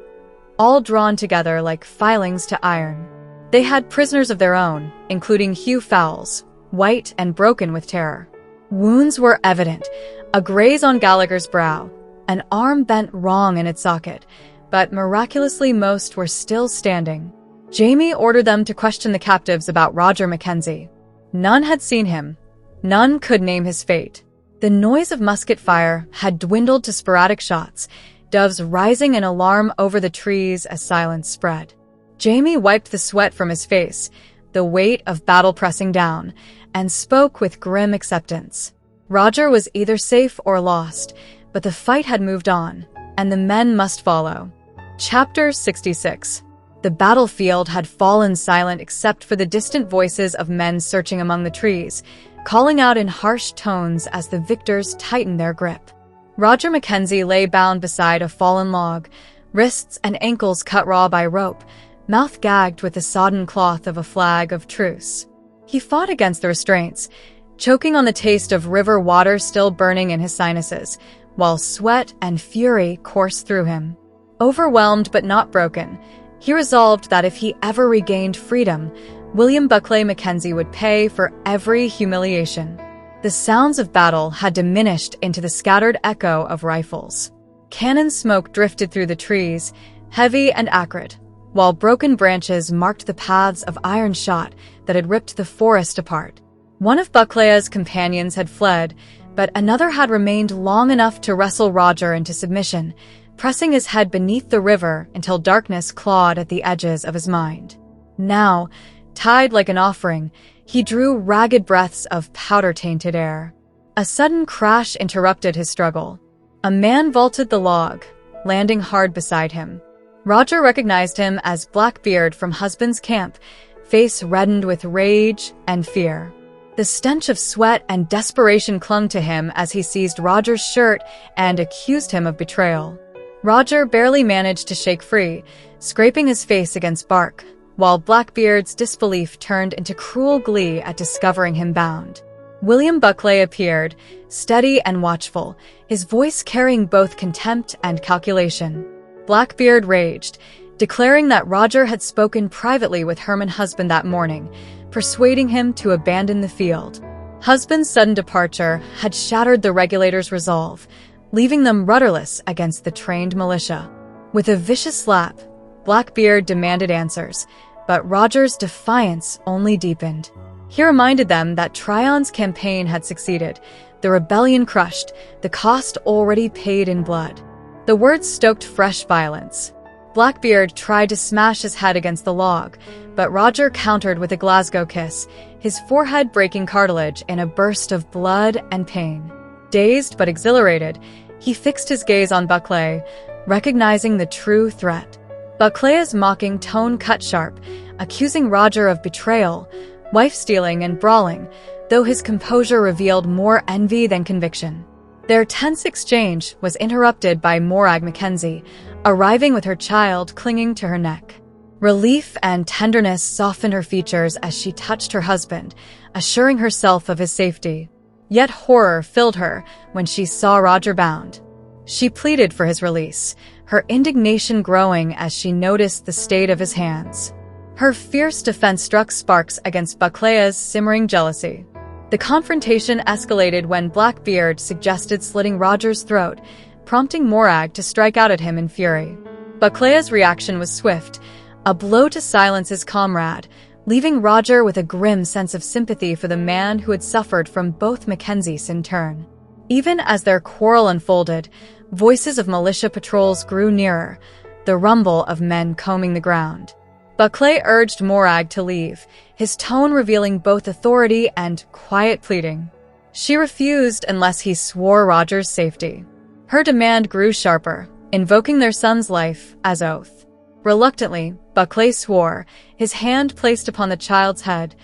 all drawn together like filings to iron. They had prisoners of their own, including Hugh Fowles, white and broken with terror. Wounds were evident, a graze on Gallagher's brow, an arm bent wrong in its socket, but miraculously most were still standing. Jamie ordered them to question the captives about Roger Mackenzie. None had seen him. None could name his fate. The noise of musket fire had dwindled to sporadic shots, doves rising in alarm over the trees as silence spread. Jamie wiped the sweat from his face, the weight of battle pressing down, and spoke with grim acceptance. Roger was either safe or lost, but the fight had moved on, and the men must follow. Chapter 66. The battlefield had fallen silent except for the distant voices of men searching among the trees, calling out in harsh tones as the victors tightened their grip. Roger Mackenzie lay bound beside a fallen log, wrists and ankles cut raw by rope, mouth gagged with the sodden cloth of a flag of truce. He fought against the restraints, choking on the taste of river water still burning in his sinuses, while sweat and fury coursed through him. Overwhelmed but not broken, he resolved that if he ever regained freedom, William Buckley Mackenzie would pay for every humiliation. The sounds of battle had diminished into the scattered echo of rifles. Cannon smoke drifted through the trees, heavy and acrid, while broken branches marked the paths of iron shot that had ripped the forest apart. One of Buckley's companions had fled, but another had remained long enough to wrestle Roger into submission, pressing his head beneath the river until darkness clawed at the edges of his mind. Now, tied like an offering, he drew ragged breaths of powder-tainted air. A sudden crash interrupted his struggle. A man vaulted the log, landing hard beside him. Roger recognized him as Blackbeard from Husband's camp, face reddened with rage and fear. The stench of sweat and desperation clung to him as he seized Roger's shirt and accused him of betrayal. Roger barely managed to shake free, scraping his face against bark, while Blackbeard's disbelief turned into cruel glee at discovering him bound. William Buckley appeared, steady and watchful, his voice carrying both contempt and calculation. Blackbeard raged, declaring that Roger had spoken privately with Herman Husband that morning, persuading him to abandon the field. Husband's sudden departure had shattered the Regulator's resolve, leaving them rudderless against the trained militia. With a vicious slap, Blackbeard demanded answers, but Roger's defiance only deepened. He reminded them that Tryon's campaign had succeeded, the rebellion crushed, the cost already paid in blood. The words stoked fresh violence. Blackbeard tried to smash his head against the log, but Roger countered with a Glasgow kiss, his forehead breaking cartilage in a burst of blood and pain. Dazed but exhilarated, he fixed his gaze on Buckley, recognizing the true threat. Buckley's mocking tone cut sharp, accusing Roger of betrayal, wife-stealing and brawling, though his composure revealed more envy than conviction. Their tense exchange was interrupted by Morag Mackenzie, arriving with her child clinging to her neck. Relief and tenderness softened her features as she touched her husband, assuring herself of his safety. Yet horror filled her when she saw Roger bound. She pleaded for his release, her indignation growing as she noticed the state of his hands. Her fierce defense struck sparks against Buckley's simmering jealousy. The confrontation escalated when Blackbeard suggested slitting Roger's throat, prompting Morag to strike out at him in fury. Buckley's reaction was swift, a blow to silence his comrade, leaving Roger with a grim sense of sympathy for the man who had suffered from both Mackenzies in turn. Even as their quarrel unfolded, voices of militia patrols grew nearer, the rumble of men combing the ground. Buckley urged Morag to leave, his tone revealing both authority and quiet pleading. She refused unless he swore Roger's safety. Her demand grew sharper, invoking their son's life as oath. Reluctantly, Buckley swore, his hand placed upon the child's head,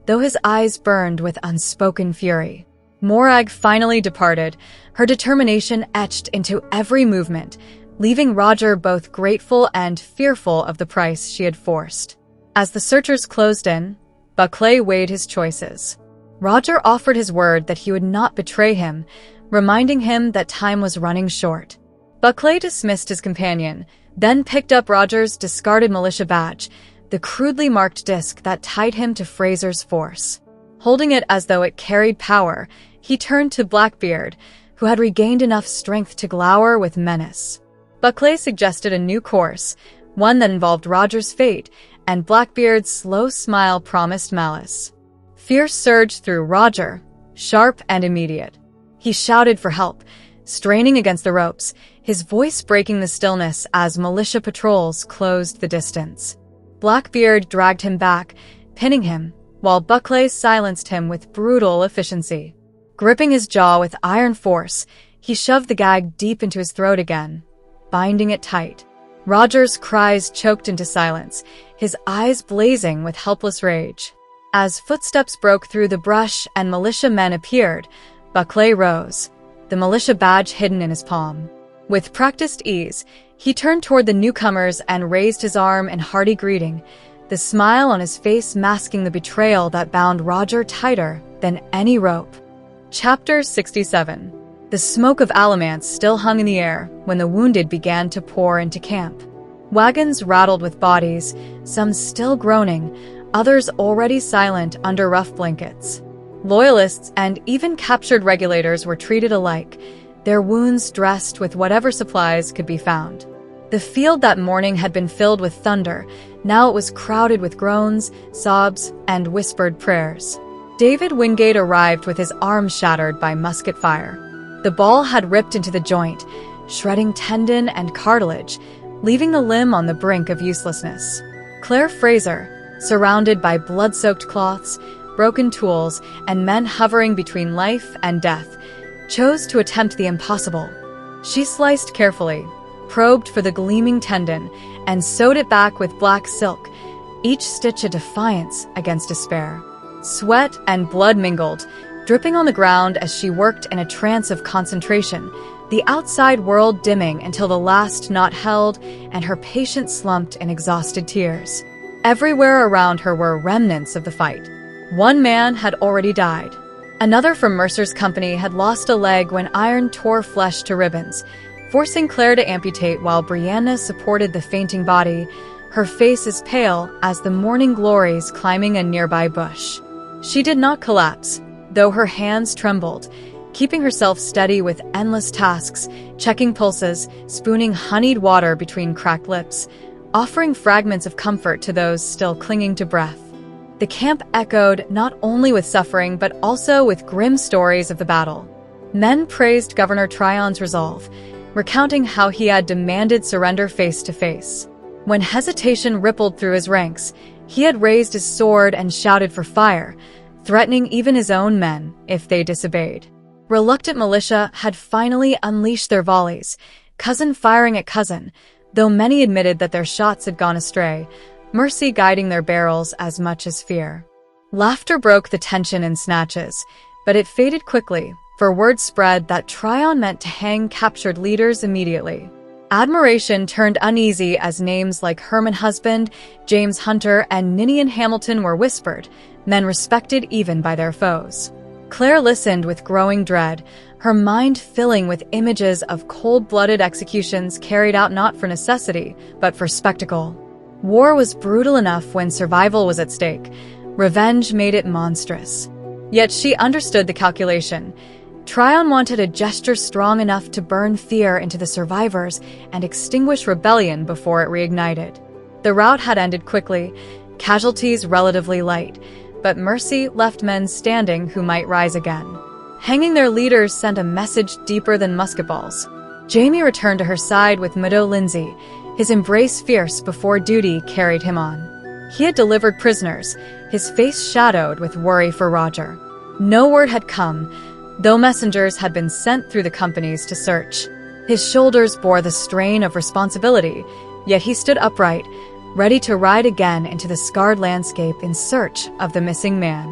though his eyes burned with unspoken fury. Morag finally departed, her determination etched into every movement, leaving Roger both grateful and fearful of the price she had forced. As the searchers closed in, Buckley weighed his choices. Roger offered his word that he would not betray him, reminding him that time was running short. Buckley dismissed his companion, then picked up Roger's discarded militia badge, the crudely marked disc that tied him to Fraser's force. Holding it as though it carried power, he turned to Blackbeard, who had regained enough strength to glower with menace. Buckley suggested a new course, one that involved Roger's fate, and Blackbeard's slow smile promised malice. Fear surged through Roger, sharp and immediate. He shouted for help, straining against the ropes, his voice breaking the stillness as militia patrols closed the distance. Blackbeard dragged him back, pinning him, while Buckley silenced him with brutal efficiency. Gripping his jaw with iron force, he shoved the gag deep into his throat again, binding it tight. Roger's cries choked into silence, his eyes blazing with helpless rage. As footsteps broke through the brush and militia men appeared, Buckley rose, the militia badge hidden in his palm. With practiced ease, he turned toward the newcomers and raised his arm in hearty greeting, the smile on his face masking the betrayal that bound Roger tighter than any rope. Chapter 67. The smoke of Alamance still hung in the air when the wounded began to pour into camp. Wagons rattled with bodies, some still groaning, others already silent under rough blankets. Loyalists and even captured regulators were treated alike, their wounds dressed with whatever supplies could be found. The field that morning had been filled with thunder, now it was crowded with groans, sobs, and whispered prayers. David Wingate arrived with his arm shattered by musket fire. The ball had ripped into the joint, shredding tendon and cartilage, leaving the limb on the brink of uselessness. Claire Fraser, surrounded by blood-soaked cloths, broken tools, and men hovering between life and death, chose to attempt the impossible. She sliced carefully, probed for the gleaming tendon, and sewed it back with black silk, each stitch a defiance against despair. Sweat and blood mingled, dripping on the ground as she worked in a trance of concentration, the outside world dimming until the last knot held and her patient slumped in exhausted tears. Everywhere around her were remnants of the fight. One man had already died. Another from Mercer's company had lost a leg when iron tore flesh to ribbons, forcing Claire to amputate while Brianna supported the fainting body, her face as pale as the morning glories climbing a nearby bush. She did not collapse, though her hands trembled, keeping herself steady with endless tasks, checking pulses, spooning honeyed water between cracked lips, offering fragments of comfort to those still clinging to breath. The camp echoed not only with suffering but also with grim stories of the battle. Men praised Governor Tryon's resolve, recounting how he had demanded surrender face to face. When hesitation rippled through his ranks, he had raised his sword and shouted for fire, threatening even his own men if they disobeyed. Reluctant militia had finally unleashed their volleys, cousin firing at cousin, though many admitted that their shots had gone astray, mercy guiding their barrels as much as fear. Laughter broke the tension in snatches, but it faded quickly, for word spread that Tryon meant to hang captured leaders immediately. Admiration turned uneasy as names like Herman Husband, James Hunter, and Ninian Hamilton were whispered, men respected even by their foes. Claire listened with growing dread, her mind filling with images of cold-blooded executions carried out not for necessity, but for spectacle. War was brutal enough when survival was at stake. Revenge made it monstrous. Yet she understood the calculation. Tryon wanted a gesture strong enough to burn fear into the survivors and extinguish rebellion before it reignited. The rout had ended quickly. casualties relatively light, but mercy left men standing who might rise again. Hanging their leaders sent a message deeper than musket balls. Jamie returned to her side with Meadow Lindsay, his embrace fierce before duty carried him on. He had delivered prisoners, his face shadowed with worry for Roger. No word had come, though messengers had been sent through the companies to search. His shoulders bore the strain of responsibility, yet he stood upright, ready to ride again into the scarred landscape in search of the missing man.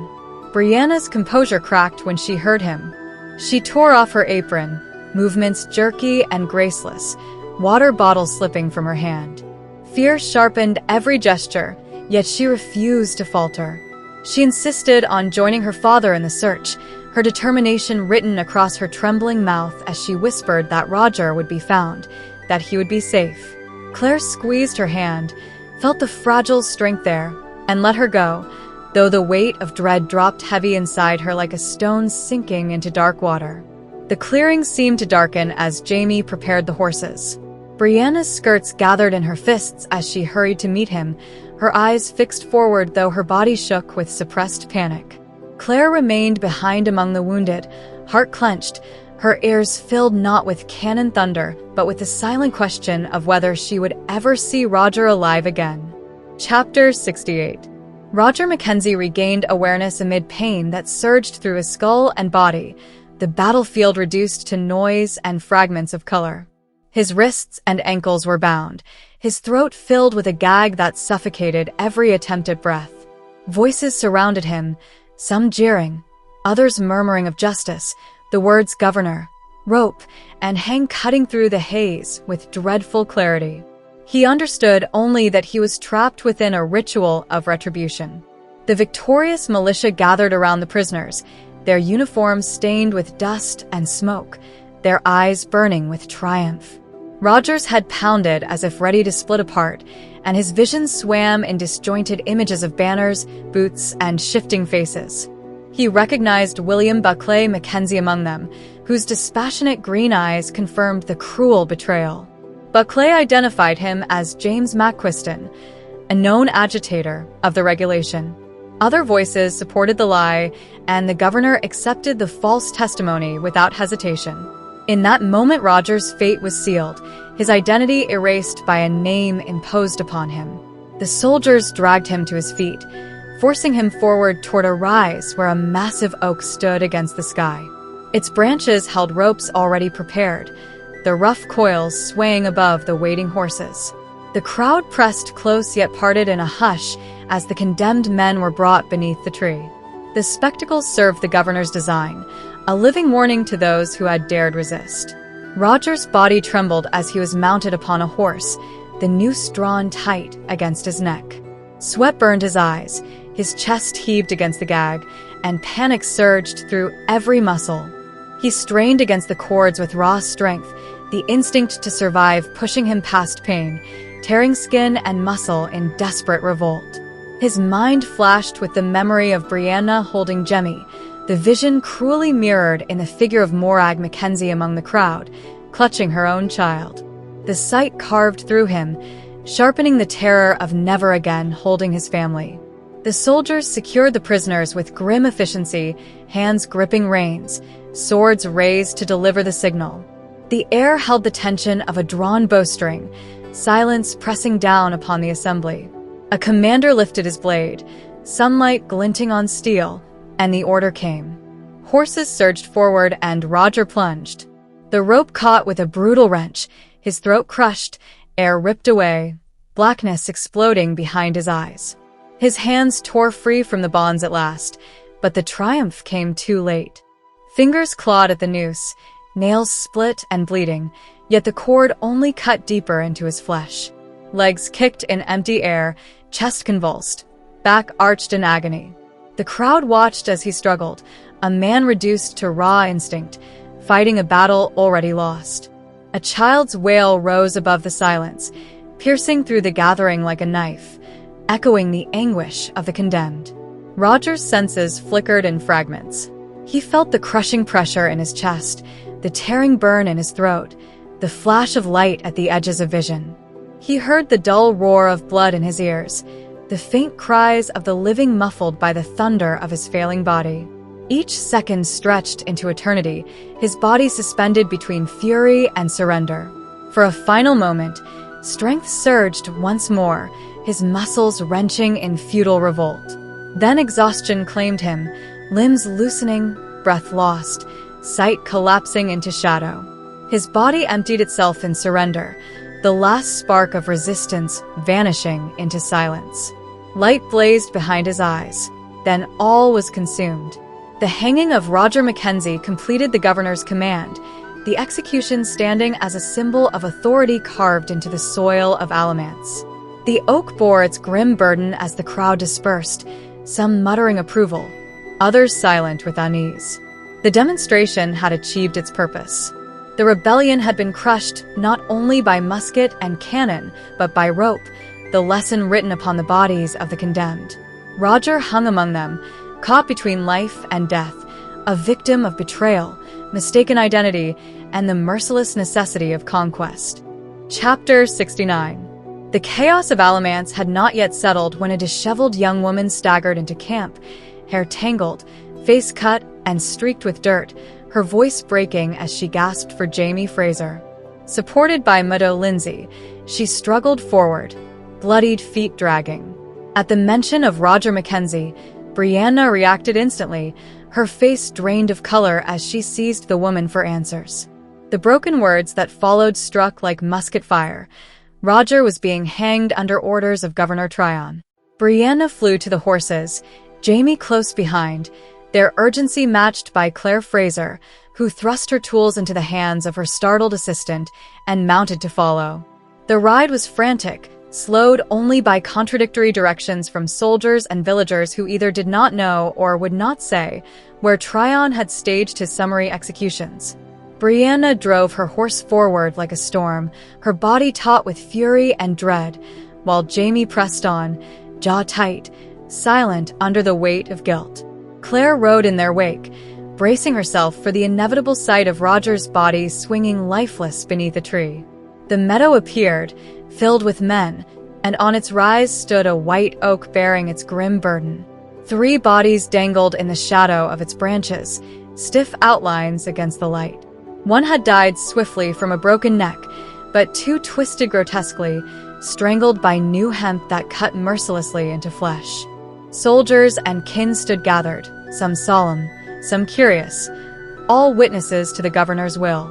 Brianna's composure cracked when she heard him. She tore off her apron, movements jerky and graceless, water bottle slipping from her hand. Fear sharpened every gesture, yet she refused to falter. She insisted on joining her father in the search, her determination written across her trembling mouth as she whispered that Roger would be found, that he would be safe. Claire squeezed her hand, felt the fragile strength there, and let her go, though the weight of dread dropped heavy inside her like a stone sinking into dark water. The clearing seemed to darken as Jamie prepared the horses. Brianna's skirts gathered in her fists as she hurried to meet him, her eyes fixed forward though her body shook with suppressed panic. Claire remained behind among the wounded, heart clenched, her ears filled not with cannon thunder, but with the silent question of whether she would ever see Roger alive again. Chapter 68. Roger Mackenzie regained awareness amid pain that surged through his skull and body, the battlefield reduced to noise and fragments of color. His wrists and ankles were bound, his throat filled with a gag that suffocated every attempt at breath. Voices surrounded him, some jeering, others murmuring of justice, the words governor, rope, and hang cutting through the haze with dreadful clarity. He understood only that he was trapped within a ritual of retribution. The victorious militia gathered around the prisoners, their uniforms stained with dust and smoke, their eyes burning with triumph. Roger's head pounded as if ready to split apart, and his vision swam in disjointed images of banners, boots, and shifting faces. He recognized William Buckley Mackenzie among them, whose dispassionate green eyes confirmed the cruel betrayal. Buckley identified him as James McQuiston, a known agitator of the regulation. Other voices supported the lie, and the governor accepted the false testimony without hesitation. In that moment, Roger's fate was sealed, his identity erased by a name imposed upon him. The soldiers dragged him to his feet, forcing him forward toward a rise where a massive oak stood against the sky. Its branches held ropes already prepared, the rough coils swaying above the waiting horses. The crowd pressed close yet parted in a hush as the condemned men were brought beneath the tree. The spectacle served the governor's design, a living warning to those who had dared resist. Roger's body trembled as he was mounted upon a horse, the noose drawn tight against his neck. Sweat burned his eyes, his chest heaved against the gag, and panic surged through every muscle. He strained against the cords with raw strength, the instinct to survive pushing him past pain, tearing skin and muscle in desperate revolt. His mind flashed with the memory of Brianna holding Jemmy, the vision cruelly mirrored in the figure of Morag Mackenzie among the crowd, clutching her own child. The sight carved through him, sharpening the terror of never again holding his family. The soldiers secured the prisoners with grim efficiency, hands gripping reins, swords raised to deliver the signal. The air held the tension of a drawn bowstring, silence pressing down upon the assembly. A commander lifted his blade, sunlight glinting on steel, and the order came. Horses surged forward and Roger plunged. The rope caught with a brutal wrench, his throat crushed, air ripped away, blackness exploding behind his eyes. His hands tore free from the bonds at last, but the triumph came too late. Fingers clawed at the noose, nails split and bleeding, yet the cord only cut deeper into his flesh. Legs kicked in empty air, chest convulsed, back arched in agony. The crowd watched as he struggled, a man reduced to raw instinct, fighting a battle already lost. A child's wail rose above the silence, piercing through the gathering like a knife, echoing the anguish of the condemned. Roger's senses flickered in fragments. He felt the crushing pressure in his chest, the tearing burn in his throat, the flash of light at the edges of vision. He heard the dull roar of blood in his ears, the faint cries of the living muffled by the thunder of his failing body. Each second stretched into eternity, his body suspended between fury and surrender. For a final moment, strength surged once more, his muscles wrenching in futile revolt. Then exhaustion claimed him, limbs loosening, breath lost, sight collapsing into shadow. His body emptied itself in surrender, the last spark of resistance vanishing into silence. Light blazed behind his eyes. Then all was consumed. The hanging of Roger Mackenzie completed the governor's command, the execution standing as a symbol of authority carved into the soil of Alamance. The oak bore its grim burden as the crowd dispersed, some muttering approval, others silent with unease. The demonstration had achieved its purpose. The rebellion had been crushed not only by musket and cannon, but by rope, the lesson written upon the bodies of the condemned. Roger hung among them, caught between life and death, a victim of betrayal, mistaken identity, and the merciless necessity of conquest. Chapter 69. The chaos of Alamance had not yet settled when a disheveled young woman staggered into camp, hair tangled, face cut and streaked with dirt, her voice breaking as she gasped for Jamie Fraser. Supported by Meadow Lindsay, she struggled forward, bloodied feet dragging. At the mention of Roger Mackenzie, Brianna reacted instantly, her face drained of color as she seized the woman for answers. The broken words that followed struck like musket fire. Roger was being hanged under orders of Governor Tryon. Brianna flew to the horses, Jamie close behind, their urgency matched by Claire Fraser, who thrust her tools into the hands of her startled assistant and mounted to follow. The ride was frantic, slowed only by contradictory directions from soldiers and villagers who either did not know or would not say where Tryon had staged his summary executions. Brianna drove her horse forward like a storm, her body taut with fury and dread, while Jamie pressed on, jaw tight, silent under the weight of guilt. Claire rode in their wake, bracing herself for the inevitable sight of Roger's body swinging lifeless beneath a tree. The meadow appeared, filled with men, and on its rise stood a white oak bearing its grim burden. 3 bodies dangled in the shadow of its branches, stiff outlines against the light. One had died swiftly from a broken neck, but 2 twisted grotesquely, strangled by new hemp that cut mercilessly into flesh. Soldiers and kin stood gathered, some solemn, some curious, all witnesses to the governor's will.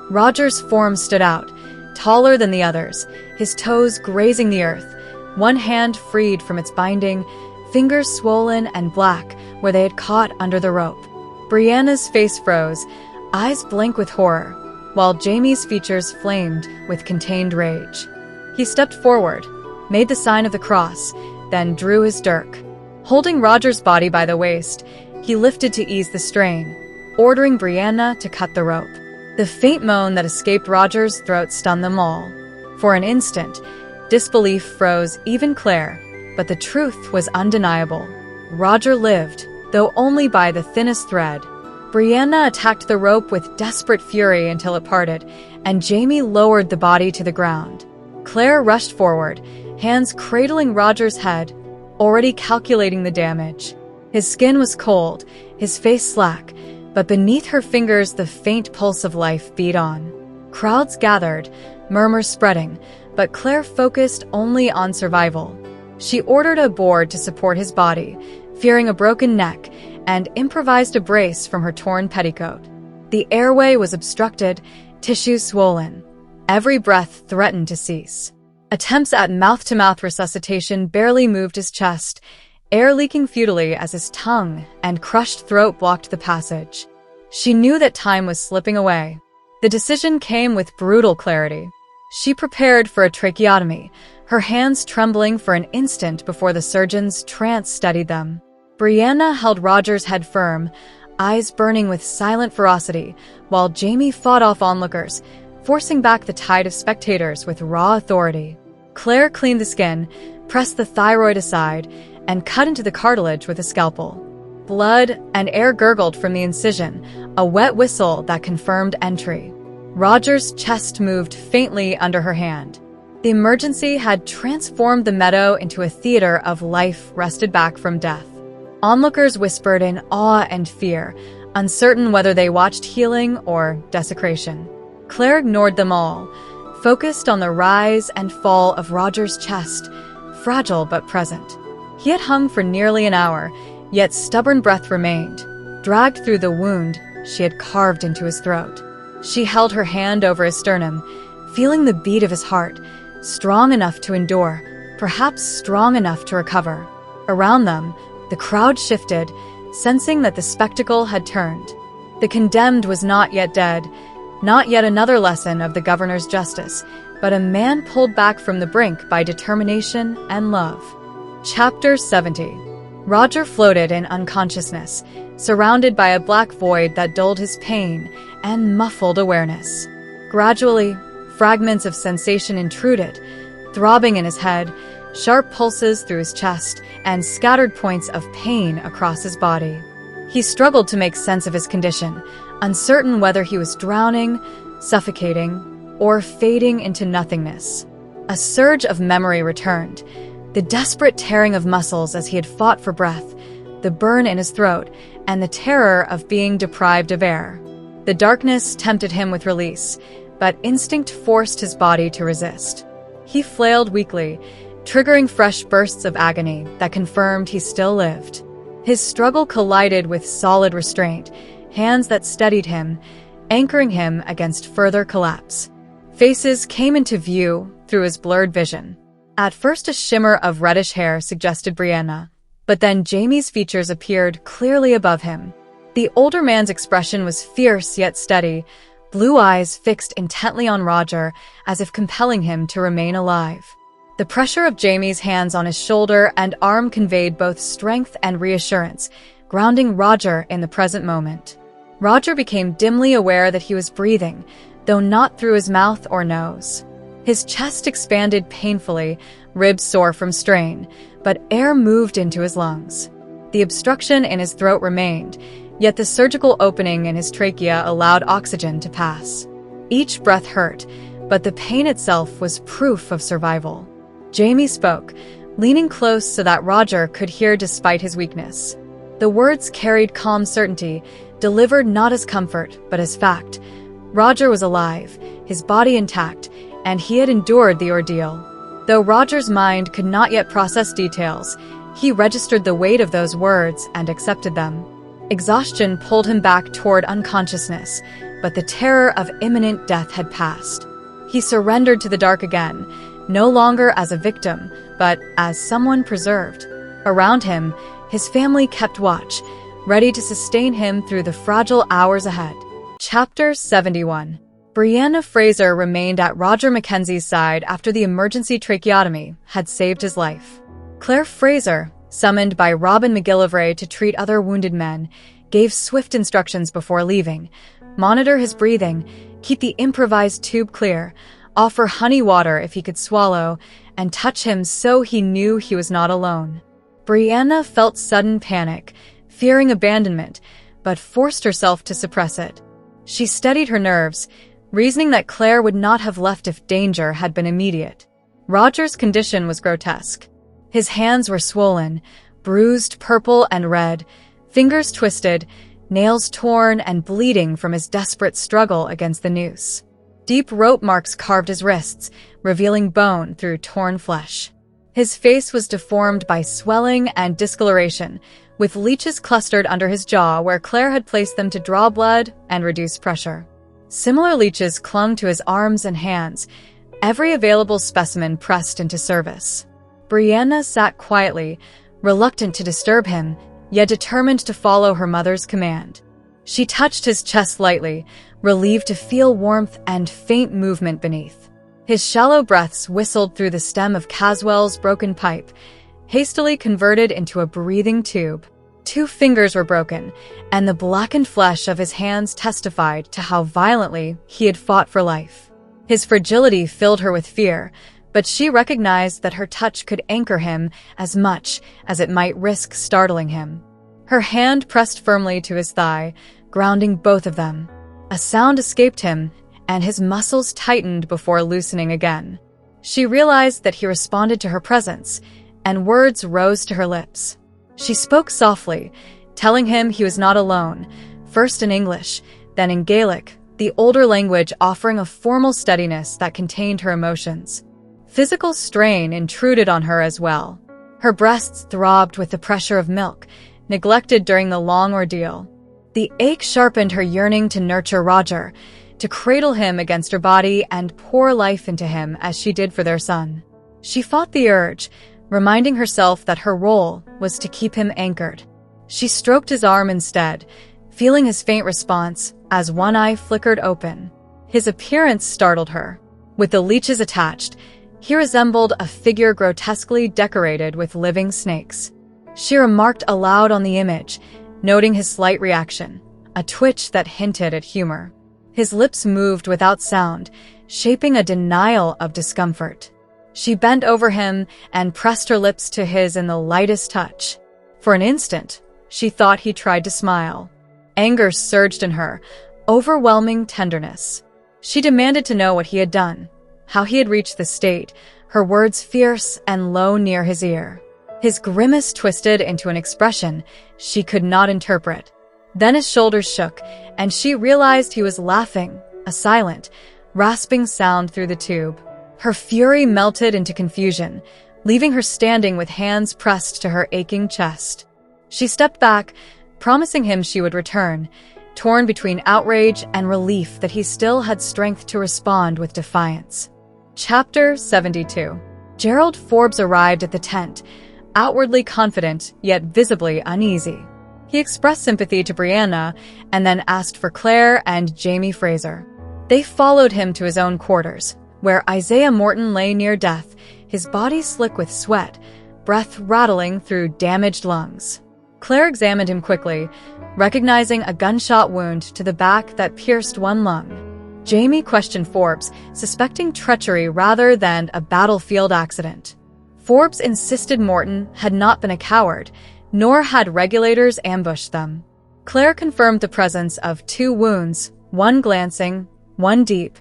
Roger's form stood out, taller than the others, his toes grazing the earth, one hand freed from its binding, fingers swollen and black where they had caught under the rope. Brianna's face froze, eyes blank with horror, while Jamie's features flamed with contained rage. He stepped forward, made the sign of the cross, then drew his dirk. Holding Roger's body by the waist, he lifted to ease the strain, ordering Brianna to cut the rope. The faint moan that escaped Roger's throat stunned them all. For an instant, disbelief froze even Claire, but the truth was undeniable. Roger lived, though only by the thinnest thread. Brianna attacked the rope with desperate fury until it parted, and Jamie lowered the body to the ground. Claire rushed forward, hands cradling Roger's head, already calculating the damage. His skin was cold, his face slack, but beneath her fingers the faint pulse of life beat on. Crowds gathered, murmurs spreading, but Claire focused only on survival. She ordered a board to support his body, fearing a broken neck, and improvised a brace from her torn petticoat. The airway was obstructed, tissues swollen. Every breath threatened to cease. Attempts at mouth-to-mouth resuscitation barely moved his chest, air leaking futilely as his tongue and crushed throat blocked the passage. She knew that time was slipping away. The decision came with brutal clarity. She prepared for a tracheotomy, her hands trembling for an instant before the surgeon's trance steadied them. Brianna held Roger's head firm, eyes burning with silent ferocity, while Jamie fought off onlookers, forcing back the tide of spectators with raw authority. Claire cleaned the skin, pressed the thyroid aside, and cut into the cartilage with a scalpel. Blood and air gurgled from the incision, a wet whistle that confirmed entry. Roger's chest moved faintly under her hand. The emergency had transformed the meadow into a theater of life wrested back from death. Onlookers whispered in awe and fear, uncertain whether they watched healing or desecration. Claire ignored them all, focused on the rise and fall of Roger's chest, fragile but present. He had hung for nearly an hour, yet stubborn breath remained, dragged through the wound she had carved into his throat. She held her hand over his sternum, feeling the beat of his heart, strong enough to endure, perhaps strong enough to recover. Around them, the crowd shifted, sensing that the spectacle had turned. The condemned was not yet dead, not yet another lesson of the governor's justice, but a man pulled back from the brink by determination and love. Chapter 70. Roger floated in unconsciousness, surrounded by a black void that dulled his pain and muffled awareness. Gradually, fragments of sensation intruded, throbbing in his head, sharp pulses through his chest, and scattered points of pain across his body. He struggled to make sense of his condition, uncertain whether he was drowning, suffocating, or fading into nothingness. A surge of memory returned, the desperate tearing of muscles as he had fought for breath, the burn in his throat, and the terror of being deprived of air. The darkness tempted him with release, but instinct forced his body to resist. He flailed weakly, triggering fresh bursts of agony that confirmed he still lived. His struggle collided with solid restraint, hands that steadied him, anchoring him against further collapse. Faces came into view through his blurred vision. At first, a shimmer of reddish hair suggested Brianna, but then Jamie's features appeared clearly above him. The older man's expression was fierce yet steady, blue eyes fixed intently on Roger, as if compelling him to remain alive. The pressure of Jamie's hands on his shoulder and arm conveyed both strength and reassurance, grounding Roger in the present moment. Roger became dimly aware that he was breathing, though not through his mouth or nose. His chest expanded painfully, ribs sore from strain, but air moved into his lungs. The obstruction in his throat remained, yet the surgical opening in his trachea allowed oxygen to pass. Each breath hurt, but the pain itself was proof of survival. Jamie spoke, leaning close so that Roger could hear despite his weakness. The words carried calm certainty, delivered not as comfort, but as fact. Roger was alive, his body intact, and he had endured the ordeal. Though Roger's mind could not yet process details, he registered the weight of those words and accepted them. Exhaustion pulled him back toward unconsciousness, but the terror of imminent death had passed. He surrendered to the dark again, no longer as a victim, but as someone preserved. Around him, his family kept watch, ready to sustain him through the fragile hours ahead. Chapter 71. Brianna Fraser remained at Roger Mackenzie's side after the emergency tracheotomy had saved his life. Claire Fraser, summoned by Robin McGillivray to treat other wounded men, gave swift instructions before leaving. Monitor his breathing, keep the improvised tube clear, offer honey water if he could swallow, and touch him so he knew he was not alone. Brianna felt sudden panic, fearing abandonment, but forced herself to suppress it. She steadied her nerves, reasoning that Claire would not have left if danger had been immediate. Roger's condition was grotesque. His hands were swollen, bruised purple and red, fingers twisted, nails torn and bleeding from his desperate struggle against the noose. Deep rope marks carved his wrists, revealing bone through torn flesh. His face was deformed by swelling and discoloration, with leeches clustered under his jaw where Claire had placed them to draw blood and reduce pressure. Similar leeches clung to his arms and hands, every available specimen pressed into service. Brianna sat quietly, reluctant to disturb him, yet determined to follow her mother's command. She touched his chest lightly, relieved to feel warmth and faint movement beneath. His shallow breaths whistled through the stem of Caswell's broken pipe, hastily converted into a breathing tube. 2 fingers were broken, and the blackened flesh of his hands testified to how violently he had fought for life. His fragility filled her with fear, but she recognized that her touch could anchor him as much as it might risk startling him. Her hand pressed firmly to his thigh, grounding both of them. A sound escaped him, and his muscles tightened before loosening again. She realized that he responded to her presence, and words rose to her lips. She spoke softly, telling him he was not alone, first in English, then in Gaelic, the older language offering a formal steadiness that contained her emotions. Physical strain intruded on her as well. Her breasts throbbed with the pressure of milk, neglected during the long ordeal. The ache sharpened her yearning to nurture Roger, to cradle him against her body and pour life into him as she did for their son. She fought the urge, reminding herself that her role was to keep him anchored. She stroked his arm instead, feeling his faint response as one eye flickered open. His appearance startled her. With the leeches attached, he resembled a figure grotesquely decorated with living snakes. She remarked aloud on the image, noting his slight reaction, a twitch that hinted at humor. His lips moved without sound, shaping a denial of discomfort. She bent over him and pressed her lips to his in the lightest touch. For an instant, she thought he tried to smile. Anger surged in her, overwhelming tenderness. She demanded to know what he had done, how he had reached this state, her words fierce and low near his ear. His grimace twisted into an expression she could not interpret. Then his shoulders shook, and she realized he was laughing, a silent, rasping sound through the tube. Her fury melted into confusion, leaving her standing with hands pressed to her aching chest. She stepped back, promising him she would return, torn between outrage and relief that he still had strength to respond with defiance. Chapter 72. Gerald Forbes arrived at the tent, outwardly confident yet visibly uneasy. He expressed sympathy to Brianna and then asked for Claire and Jamie Fraser. They followed him to his own quarters, where Isaiah Morton lay near death, his body slick with sweat, breath rattling through damaged lungs. Claire examined him quickly, recognizing a gunshot wound to the back that pierced one lung. Jamie questioned Forbes, suspecting treachery rather than a battlefield accident. Forbes insisted Morton had not been a coward, nor had regulators ambushed them. Claire confirmed the presence of 2 wounds, one glancing, one deep,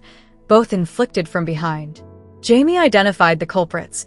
both inflicted from behind. Jamie identified the culprits,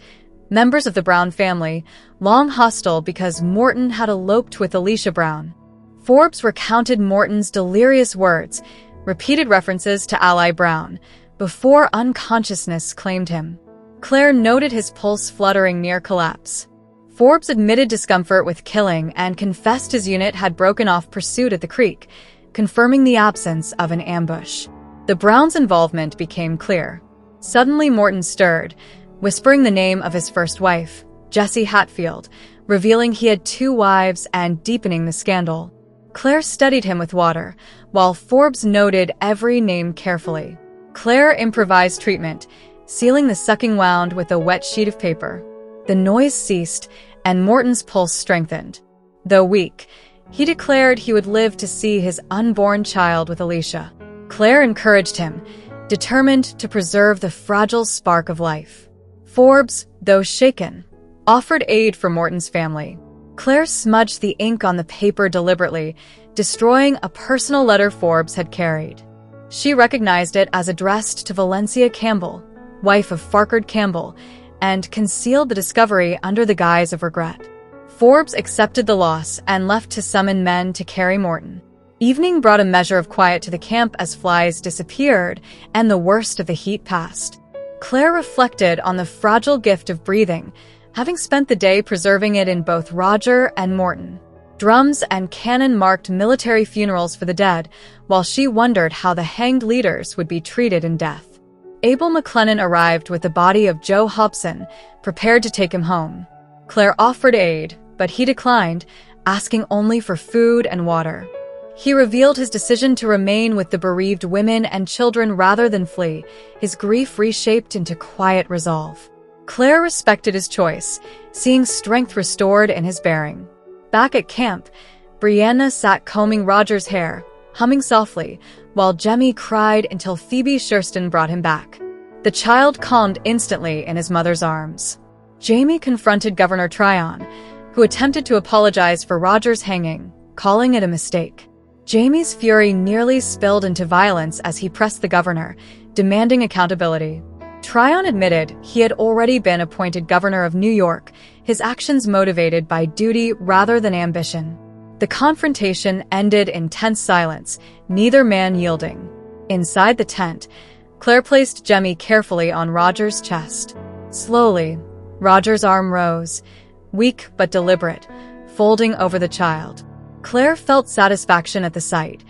members of the Brown family, long hostile because Morton had eloped with Alicia Brown. Forbes recounted Morton's delirious words, repeated references to ally Brown, before unconsciousness claimed him. Claire noted his pulse fluttering near collapse. Forbes admitted discomfort with killing and confessed his unit had broken off pursuit at the creek, confirming the absence of an ambush. The Browns' involvement became clear. Suddenly Morton stirred, whispering the name of his first wife, Jessie Hatfield, revealing he had 2 wives and deepening the scandal. Claire studied him with water, while Forbes noted every name carefully. Claire improvised treatment, sealing the sucking wound with a wet sheet of paper. The noise ceased, and Morton's pulse strengthened. Though weak, he declared he would live to see his unborn child with Alicia. Claire encouraged him, determined to preserve the fragile spark of life. Forbes, though shaken, offered aid for Morton's family. Claire smudged the ink on the paper deliberately, destroying a personal letter Forbes had carried. She recognized it as addressed to Valencia Campbell, wife of Farquhar Campbell, and concealed the discovery under the guise of regret. Forbes accepted the loss and left to summon men to carry Morton. Evening brought a measure of quiet to the camp as flies disappeared and the worst of the heat passed. Claire reflected on the fragile gift of breathing, having spent the day preserving it in both Roger and Morton. Drums and cannon marked military funerals for the dead, while she wondered how the hanged leaders would be treated in death. Abel McLennan arrived with the body of Joe Hobson, prepared to take him home. Claire offered aid, but he declined, asking only for food and water. He revealed his decision to remain with the bereaved women and children rather than flee, his grief reshaped into quiet resolve. Claire respected his choice, seeing strength restored in his bearing. Back at camp, Brianna sat combing Roger's hair, humming softly, while Jemmy cried until Phoebe Shurston brought him back. The child calmed instantly in his mother's arms. Jamie confronted Governor Tryon, who attempted to apologize for Roger's hanging, calling it a mistake. Jamie's fury nearly spilled into violence as he pressed the governor, demanding accountability. Tryon admitted he had already been appointed governor of New York, his actions motivated by duty rather than ambition. The confrontation ended in tense silence, neither man yielding. Inside the tent, Claire placed Jamie carefully on Roger's chest. Slowly, Roger's arm rose, weak but deliberate, folding over the child. Claire felt satisfaction at the sight,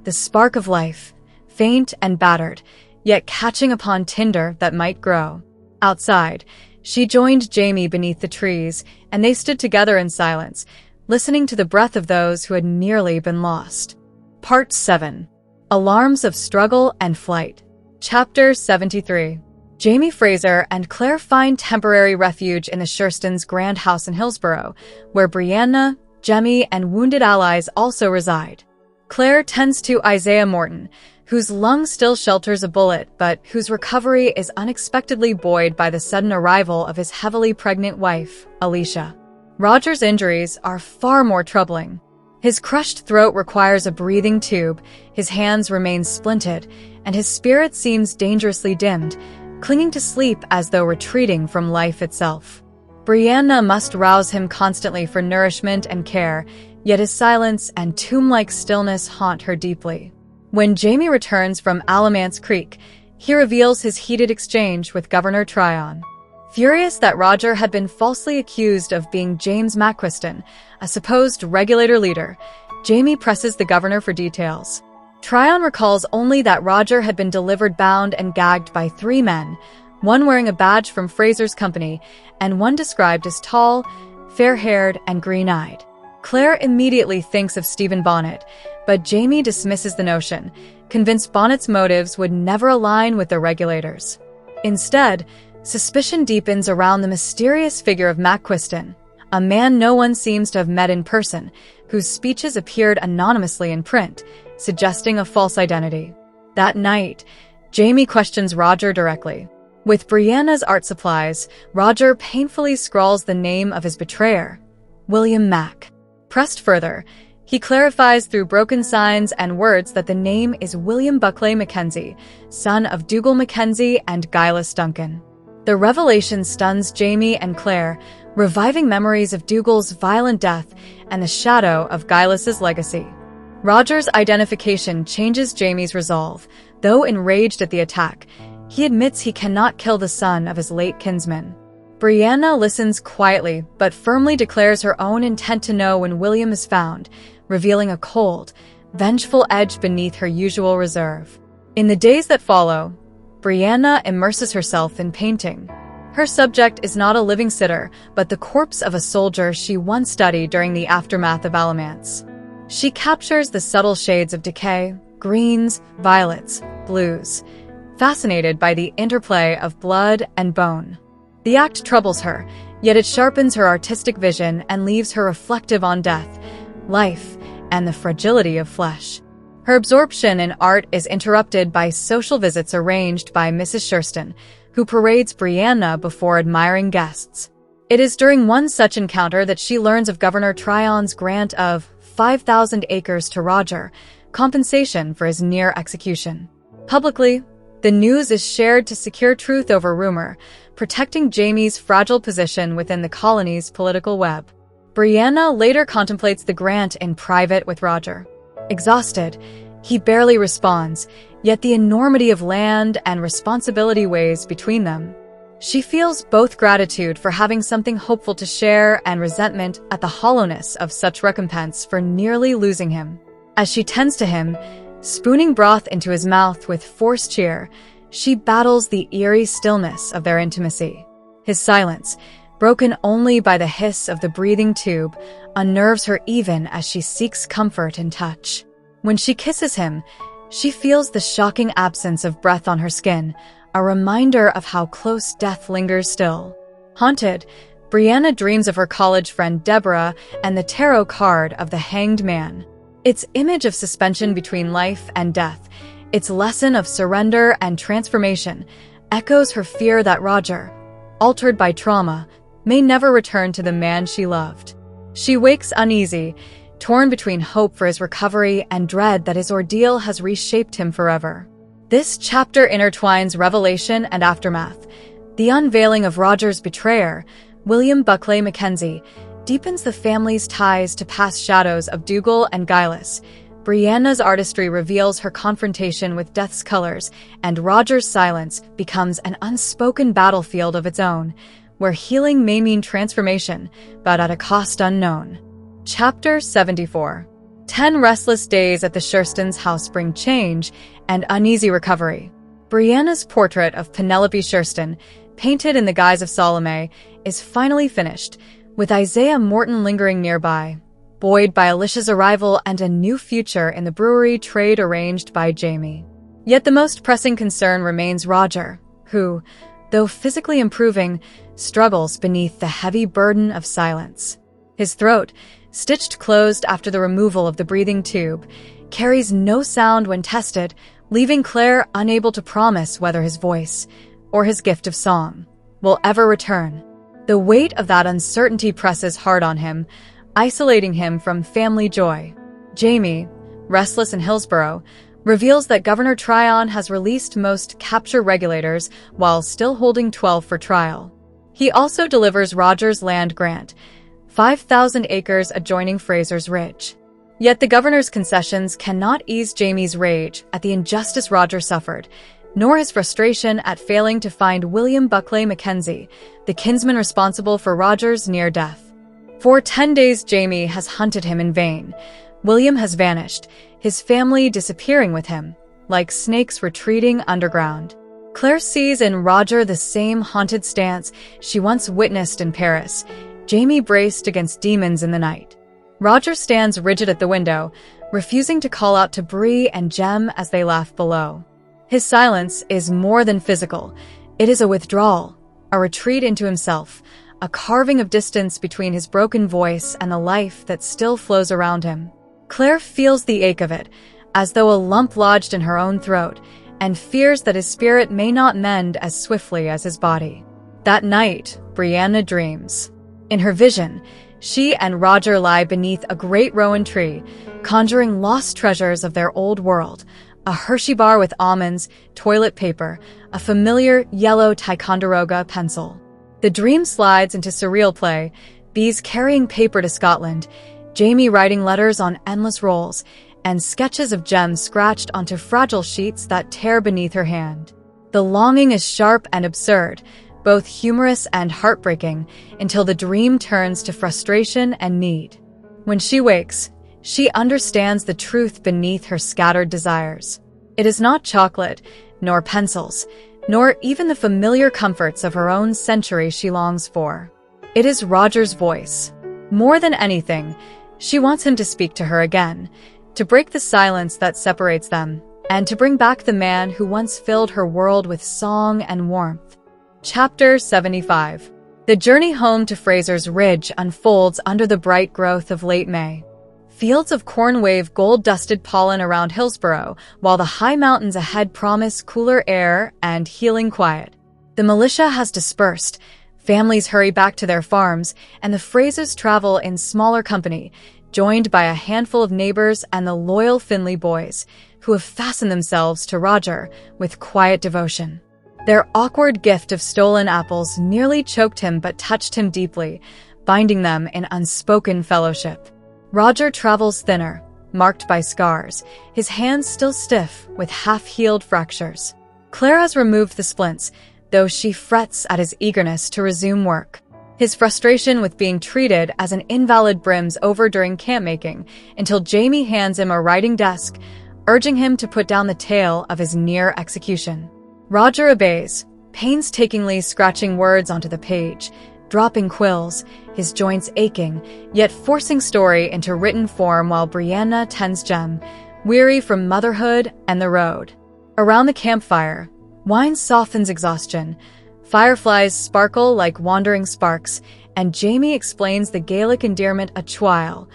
the spark of life, faint and battered, yet catching upon tinder that might grow. Outside, she joined Jamie beneath the trees, and they stood together in silence, listening to the breath of those who had nearly been lost. Part 7. Alarms of Struggle and Flight. Chapter 73. Jamie Fraser and Claire find temporary refuge in the Sherstons' grand house in Hillsborough, where Brianna, Jamie, and wounded allies also reside. Claire tends to Isaiah Morton, whose lung still shelters a bullet, but whose recovery is unexpectedly buoyed by the sudden arrival of his heavily pregnant wife, Alicia. Roger's injuries are far more troubling. His crushed throat requires a breathing tube, his hands remain splinted, and his spirit seems dangerously dimmed, clinging to sleep as though retreating from life itself. Brianna must rouse him constantly for nourishment and care, yet his silence and tomb-like stillness haunt her deeply. When Jamie returns from Alamance Creek, he reveals his heated exchange with Governor Tryon. Furious that Roger had been falsely accused of being James McQuiston, a supposed regulator leader, Jamie presses the governor for details. Tryon recalls only that Roger had been delivered bound and gagged by 3 men, one wearing a badge from Fraser's company, and one described as tall, fair-haired, and green-eyed. Claire immediately thinks of Stephen Bonnet, but Jamie dismisses the notion, convinced Bonnet's motives would never align with the regulators. Instead, suspicion deepens around the mysterious figure of McQuiston, a man no one seems to have met in person, whose speeches appeared anonymously in print, suggesting a false identity. That night, Jamie questions Roger directly. With Brianna's art supplies, Roger painfully scrawls the name of his betrayer, William Mack. Pressed further, he clarifies through broken signs and words that the name is William Buckley Mackenzie, son of Dougal Mackenzie and Gillis Duncan. The revelation stuns Jamie and Claire, reviving memories of Dougal's violent death and the shadow of Gillis's legacy. Roger's identification changes Jamie's resolve. Though enraged at the attack, he admits he cannot kill the son of his late kinsman. Brianna listens quietly, but firmly declares her own intent to know when William is found, revealing a cold, vengeful edge beneath her usual reserve. In the days that follow, Brianna immerses herself in painting. Her subject is not a living sitter, but the corpse of a soldier she once studied during the aftermath of Alamance. She captures the subtle shades of decay, greens, violets, blues, fascinated by the interplay of blood and bone. The act troubles her, yet it sharpens her artistic vision and leaves her reflective on death, life, and the fragility of flesh. Her absorption in art is interrupted by social visits arranged by Mrs. Sherston, who parades Brianna before admiring guests. It is during one such encounter that she learns of Governor Tryon's grant of 5,000 acres to Roger, compensation for his near execution. Publicly, the news is shared to secure truth over rumor, protecting Jamie's fragile position within the colony's political web. Brianna later contemplates the grant in private with Roger. Exhausted, he barely responds, yet the enormity of land and responsibility weighs between them. She feels both gratitude for having something hopeful to share and resentment at the hollowness of such recompense for nearly losing him. As she tends to him, spooning broth into his mouth with forced cheer, she battles the eerie stillness of their intimacy. His silence, broken only by the hiss of the breathing tube, unnerves her even as she seeks comfort in touch. When she kisses him, she feels the shocking absence of breath on her skin, a reminder of how close death lingers still. Haunted, Brianna dreams of her college friend Deborah and the tarot card of the Hanged Man. Its image of suspension between life and death, its lesson of surrender and transformation, echoes her fear that Roger, altered by trauma, may never return to the man she loved. She wakes uneasy, torn between hope for his recovery and dread that his ordeal has reshaped him forever. This chapter intertwines revelation and aftermath. The unveiling of Roger's betrayer, William Buckley Mackenzie, deepens the family's ties to past shadows of Dougal and Gillis. Brianna's artistry reveals her confrontation with death's colors, and Roger's silence becomes an unspoken battlefield of its own, where healing may mean transformation, but at a cost unknown. Chapter 74. 10 restless days at the Sherstons' house bring change and uneasy recovery. Brianna's portrait of Penelope Sherston, painted in the guise of Salome, is finally finished, with Isaiah Morton lingering nearby, buoyed by Alicia's arrival and a new future in the brewery trade arranged by Jamie. Yet the most pressing concern remains Roger, who, though physically improving, struggles beneath the heavy burden of silence. His throat, stitched closed after the removal of the breathing tube, carries no sound when tested, leaving Claire unable to promise whether his voice, or his gift of song, will ever return. The weight of that uncertainty presses hard on him, isolating him from family joy. Jamie, restless in Hillsborough, reveals that Governor Tryon has released most capture regulators while still holding 12 for trial. He also delivers Roger's land grant, 5,000 acres adjoining Frasers Ridge. Yet the governor's concessions cannot ease Jamie's rage at the injustice Roger suffered, nor his frustration at failing to find William Buckley Mackenzie, the kinsman responsible for Roger's near death. For 10 days Jamie has hunted him in vain. William has vanished, his family disappearing with him, like snakes retreating underground. Claire sees in Roger the same haunted stance she once witnessed in Paris, Jamie braced against demons in the night. Roger stands rigid at the window, refusing to call out to Bree and Jem as they laugh below. His silence is more than physical. It is a withdrawal, a retreat into himself, a carving of distance between his broken voice and the life that still flows around him. Claire feels the ache of it, as though a lump lodged in her own throat, and fears that his spirit may not mend as swiftly as his body. That night, Brianna dreams. In her vision, she and Roger lie beneath a great rowan tree, conjuring lost treasures of their old world, a Hershey bar with almonds, toilet paper, a familiar yellow Ticonderoga pencil. The dream slides into surreal play, bees carrying paper to Scotland, Jamie writing letters on endless rolls, and sketches of Jem scratched onto fragile sheets that tear beneath her hand. The longing is sharp and absurd, both humorous and heartbreaking, until the dream turns to frustration and need. When she wakes, she understands the truth beneath her scattered desires. It is not chocolate, nor pencils, nor even the familiar comforts of her own century she longs for. It is Roger's voice. More than anything, she wants him to speak to her again, to break the silence that separates them, and to bring back the man who once filled her world with song and warmth. Chapter 75. The journey home to Frasers Ridge unfolds under the bright growth of late May. Fields of corn wave gold-dusted pollen around Hillsborough, while the high mountains ahead promise cooler air and healing quiet. The militia has dispersed, families hurry back to their farms, and the Frasers travel in smaller company, joined by a handful of neighbors and the loyal Finley boys, who have fastened themselves to Roger with quiet devotion. Their awkward gift of stolen apples nearly choked him but touched him deeply, binding them in unspoken fellowship. Roger travels thinner, marked by scars, his hands still stiff with half-healed fractures. Claire has removed the splints, though she frets at his eagerness to resume work. His frustration with being treated as an invalid brims over during camp-making, until Jamie hands him a writing desk, urging him to put down the tale of his near execution. Roger obeys, painstakingly scratching words onto the page, dropping quills, his joints aching, yet forcing story into written form while Brianna tends Jem, weary from motherhood and the road. Around the campfire, wine softens exhaustion, fireflies sparkle like wandering sparks, and Jamie explains the Gaelic endearment a chwile,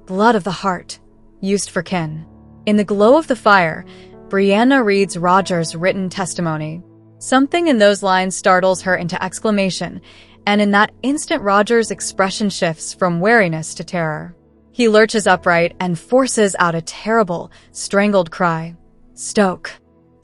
blood of the heart, used for kin. In the glow of the fire, Brianna reads Roger's written testimony. Something in those lines startles her into exclamation, and in that instant Roger's expression shifts from wariness to terror. He lurches upright and forces out a terrible, strangled cry. "Stoke."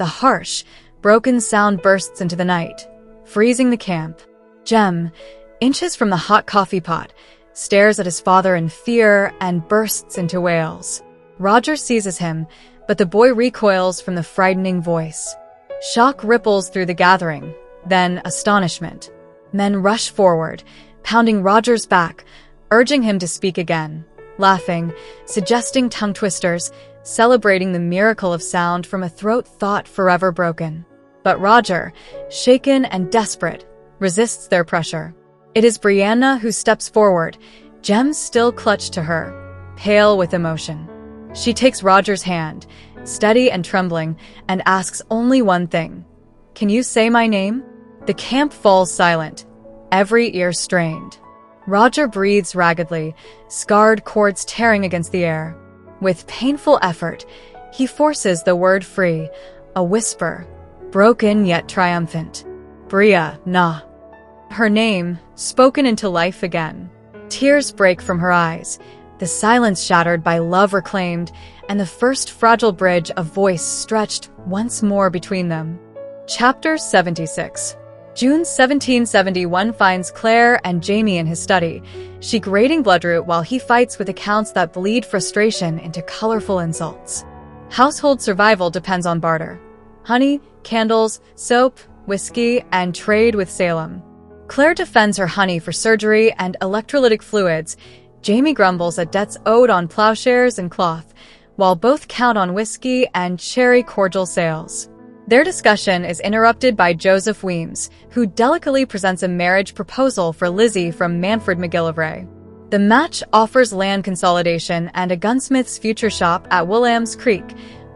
the harsh, broken sound bursts into the night, freezing the camp. Jem, inches from the hot coffee pot, stares at his father in fear and bursts into wails. Roger seizes him, but the boy recoils from the frightening voice. Shock ripples through the gathering, then astonishment. Men rush forward, pounding Roger's back, urging him to speak again, laughing, suggesting tongue twisters, celebrating the miracle of sound from a throat thought forever broken. But Roger, shaken and desperate, resists their pressure. It is Brianna who steps forward, Jem still clutched to her, pale with emotion. She takes Roger's hand, steady and trembling, and asks only one thing. "Can you say my name?" The camp falls silent, every ear strained. Roger breathes raggedly, scarred cords tearing against the air. With painful effort, he forces the word free, a whisper, broken yet triumphant. "Bria, nah." Her name, spoken into life again. Tears break from her eyes, the silence shattered by love reclaimed, and the first fragile bridge of voice stretched once more between them. Chapter 76. June 1771 finds Claire and Jamie in his study, she grating bloodroot while he fights with accounts that bleed frustration into colorful insults. Household survival depends on barter. Honey, candles, soap, whiskey, and trade with Salem. Claire defends her honey for surgery and electrolytic fluids. Jamie grumbles at debts owed on plowshares and cloth, while both count on whiskey and cherry cordial sales. Their discussion is interrupted by Joseph Weems, who delicately presents a marriage proposal for Lizzie from Manfred McGillivray. The match offers land consolidation and a gunsmith's future shop at Williams Creek,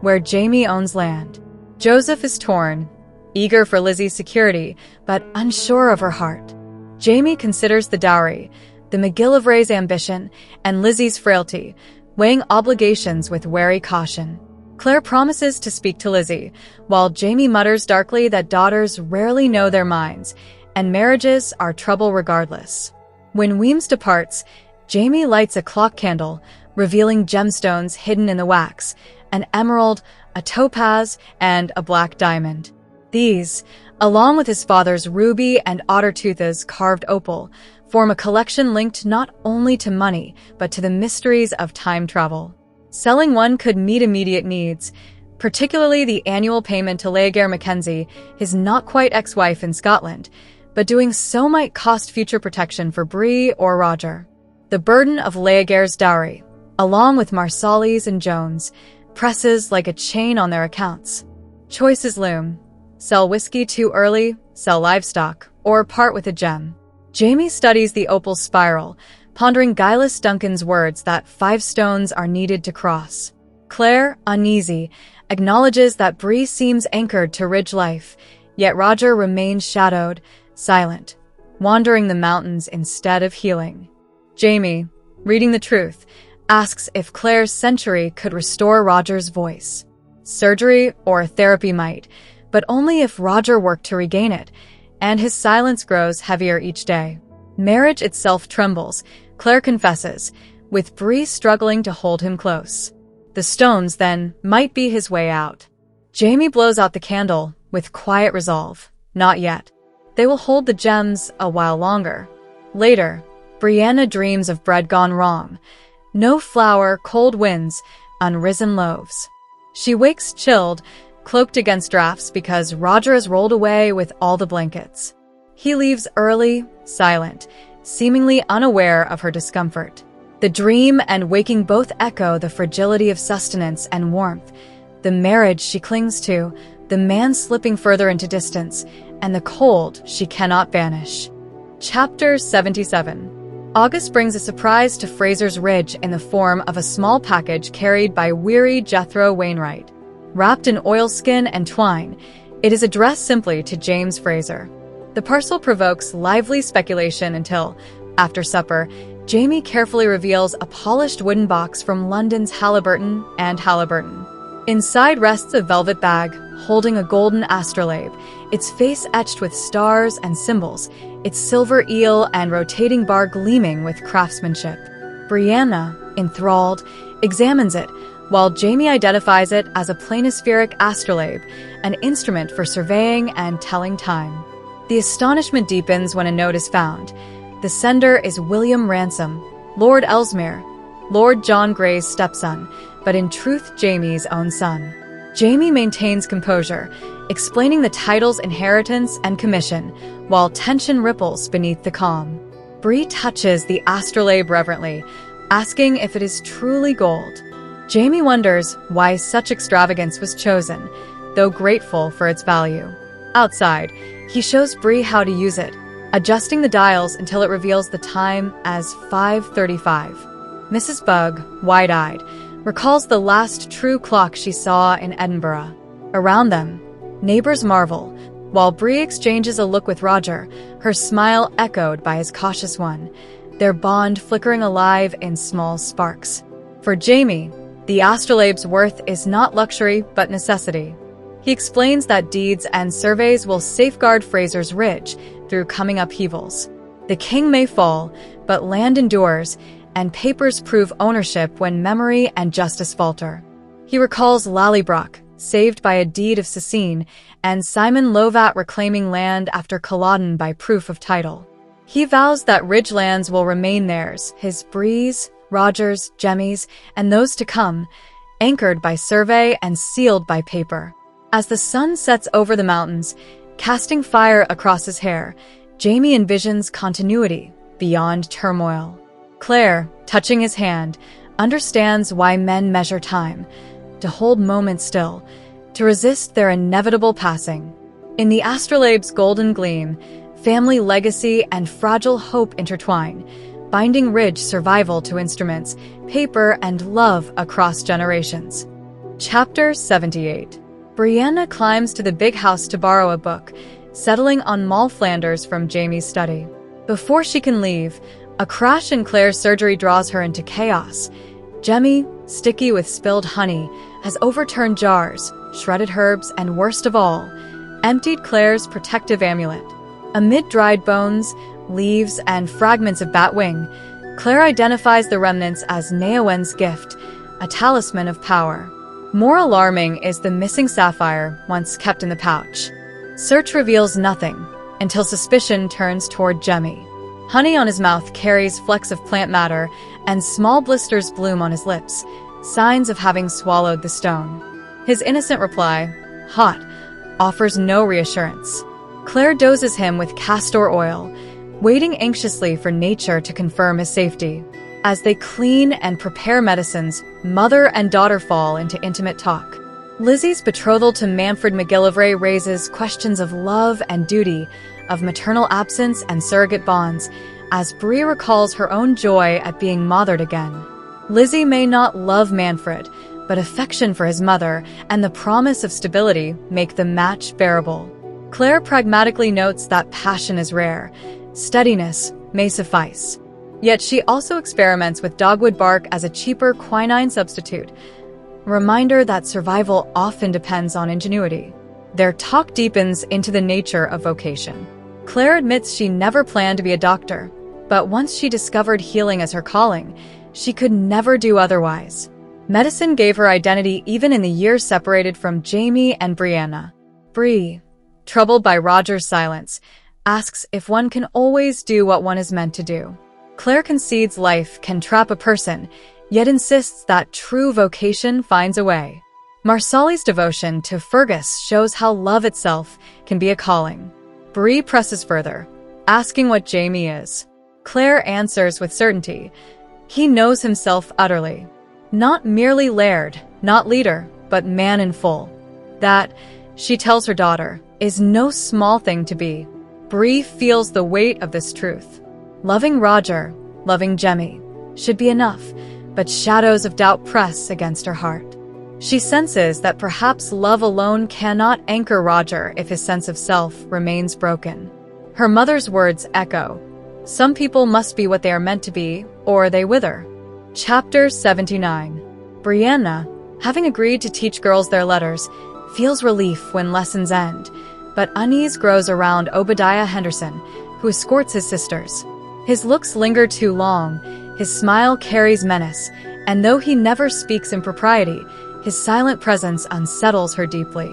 where Jamie owns land. Joseph is torn, eager for Lizzie's security, but unsure of her heart. Jamie considers the dowry, the McGillivray's ambition, and Lizzie's frailty, weighing obligations with wary caution. Claire promises to speak to Lizzie, while Jamie mutters darkly that daughters rarely know their minds, and marriages are trouble regardless. When Weems departs, Jamie lights a clock candle, revealing gemstones hidden in the wax, an emerald, a topaz, and a black diamond. These, along with his father's ruby and Ottertooth's carved opal, form a collection linked not only to money, but to the mysteries of time travel. Selling one could meet immediate needs, particularly the annual payment to Leaguer Mackenzie, his not-quite-ex-wife in Scotland, but doing so might cost future protection for Bree or Roger. The burden of Leaguer's dowry, along with Marsali's and Jones, presses like a chain on their accounts. Choices loom. Sell whiskey too early, sell livestock, or part with a gem. Jamie studies the opal spiral, pondering Gilus Duncan's words that 5 stones are needed to cross. Claire, uneasy, acknowledges that Bree seems anchored to ridge life, yet Roger remains shadowed, silent, wandering the mountains instead of healing. Jamie, reading the truth, asks if Claire's century could restore Roger's voice. Surgery or therapy might, but only if Roger worked to regain it, and his silence grows heavier each day. Marriage itself trembles, Claire confesses, with Bree struggling to hold him close. The stones, then, might be his way out. Jamie blows out the candle, with quiet resolve. Not yet. They will hold the gems a while longer. Later, Brianna dreams of bread gone wrong. No flour, cold winds, unrisen loaves. She wakes chilled, cloaked against drafts because Roger has rolled away with all the blankets. He leaves early, silent, seemingly unaware of her discomfort. The dream and waking both echo the fragility of sustenance and warmth, the marriage she clings to, the man slipping further into distance, and the cold she cannot banish. Chapter 77. August brings a surprise to Fraser's Ridge in the form of a small package carried by weary Jethro Wainwright. Wrapped in oilskin and twine, it is addressed simply to James Fraser. The parcel provokes lively speculation until, after supper, Jamie carefully reveals a polished wooden box from London's Halliburton and Halliburton. Inside rests a velvet bag, holding a golden astrolabe, its face etched with stars and symbols, its silver eel and rotating bar gleaming with craftsmanship. Brianna, enthralled, examines it, while Jamie identifies it as a planispheric astrolabe, an instrument for surveying and telling time. The astonishment deepens when a note is found. The sender is William Ransom, Lord Ellesmere, Lord John Grey's stepson, but in truth Jamie's own son. Jamie maintains composure, explaining the title's inheritance and commission, while tension ripples beneath the calm. Bree touches the astrolabe reverently, asking if it is truly gold. Jamie wonders why such extravagance was chosen, though grateful for its value. Outside, he shows Bree how to use it, adjusting the dials until it reveals the time as 5:35. Mrs. Bug, wide-eyed, recalls the last true clock she saw in Edinburgh. Around them, neighbors marvel, while Bree exchanges a look with Roger, her smile echoed by his cautious one, their bond flickering alive in small sparks. For Jamie, the astrolabe's worth is not luxury but necessity. He explains that deeds and surveys will safeguard Frasers Ridge through coming upheavals. The king may fall, but land endures, and papers prove ownership when memory and justice falter. He recalls Lallybroch, saved by a deed of Cecine, and Simon Lovat reclaiming land after Culloden by proof of title. He vows that Ridgelands will remain theirs, his Brees, Rogers, Jemmy's, and those to come, anchored by survey and sealed by paper. As the sun sets over the mountains, casting fire across his hair, Jamie envisions continuity beyond turmoil. Claire, touching his hand, understands why men measure time, to hold moments still, to resist their inevitable passing. In the astrolabe's golden gleam, family legacy and fragile hope intertwine, binding Ridge survival to instruments, paper, and love across generations. Chapter 78. Brianna climbs to the big house to borrow a book, settling on Moll Flanders from Jamie's study. Before she can leave, a crash in Claire's surgery draws her into chaos. Jemmy, sticky with spilled honey, has overturned jars, shredded herbs, and worst of all, emptied Claire's protective amulet. Amid dried bones, leaves, and fragments of bat wing, Claire identifies the remnants as Neowen's gift, a talisman of power. More alarming is the missing sapphire once kept in the pouch. Search reveals nothing, until suspicion turns toward Jemmy. Honey on his mouth carries flecks of plant matter, and small blisters bloom on his lips, signs of having swallowed the stone. His innocent reply, hot, offers no reassurance. Claire doses him with castor oil, waiting anxiously for nature to confirm his safety. As they clean and prepare medicines, mother and daughter fall into intimate talk. Lizzie's betrothal to Manfred McGillivray raises questions of love and duty, of maternal absence and surrogate bonds, as Bree recalls her own joy at being mothered again. Lizzie may not love Manfred, but affection for his mother and the promise of stability make the match bearable. Claire pragmatically notes that passion is rare. Steadiness may suffice. Yet she also experiments with dogwood bark as a cheaper quinine substitute, a reminder that survival often depends on ingenuity. Their talk deepens into the nature of vocation. Claire admits she never planned to be a doctor, but once she discovered healing as her calling, she could never do otherwise. Medicine gave her identity even in the years separated from Jamie and Brianna. Bree, troubled by Roger's silence, asks if one can always do what one is meant to do. Claire concedes life can trap a person, yet insists that true vocation finds a way. Marsali's devotion to Fergus shows how love itself can be a calling. Bree presses further, asking what Jamie is. Claire answers with certainty. He knows himself utterly. Not merely laird, not leader, but man in full. That, she tells her daughter, is no small thing to be. Bree feels the weight of this truth. Loving Roger, loving Jemmy, should be enough, but shadows of doubt press against her heart. She senses that perhaps love alone cannot anchor Roger if his sense of self remains broken. Her mother's words echo. Some people must be what they are meant to be, or they wither. Chapter 79. Brianna, having agreed to teach girls their letters, feels relief when lessons end, but unease grows around Obadiah Henderson, who escorts his sisters. His looks linger too long, his smile carries menace, And though he never speaks impropriety, his silent presence unsettles her deeply.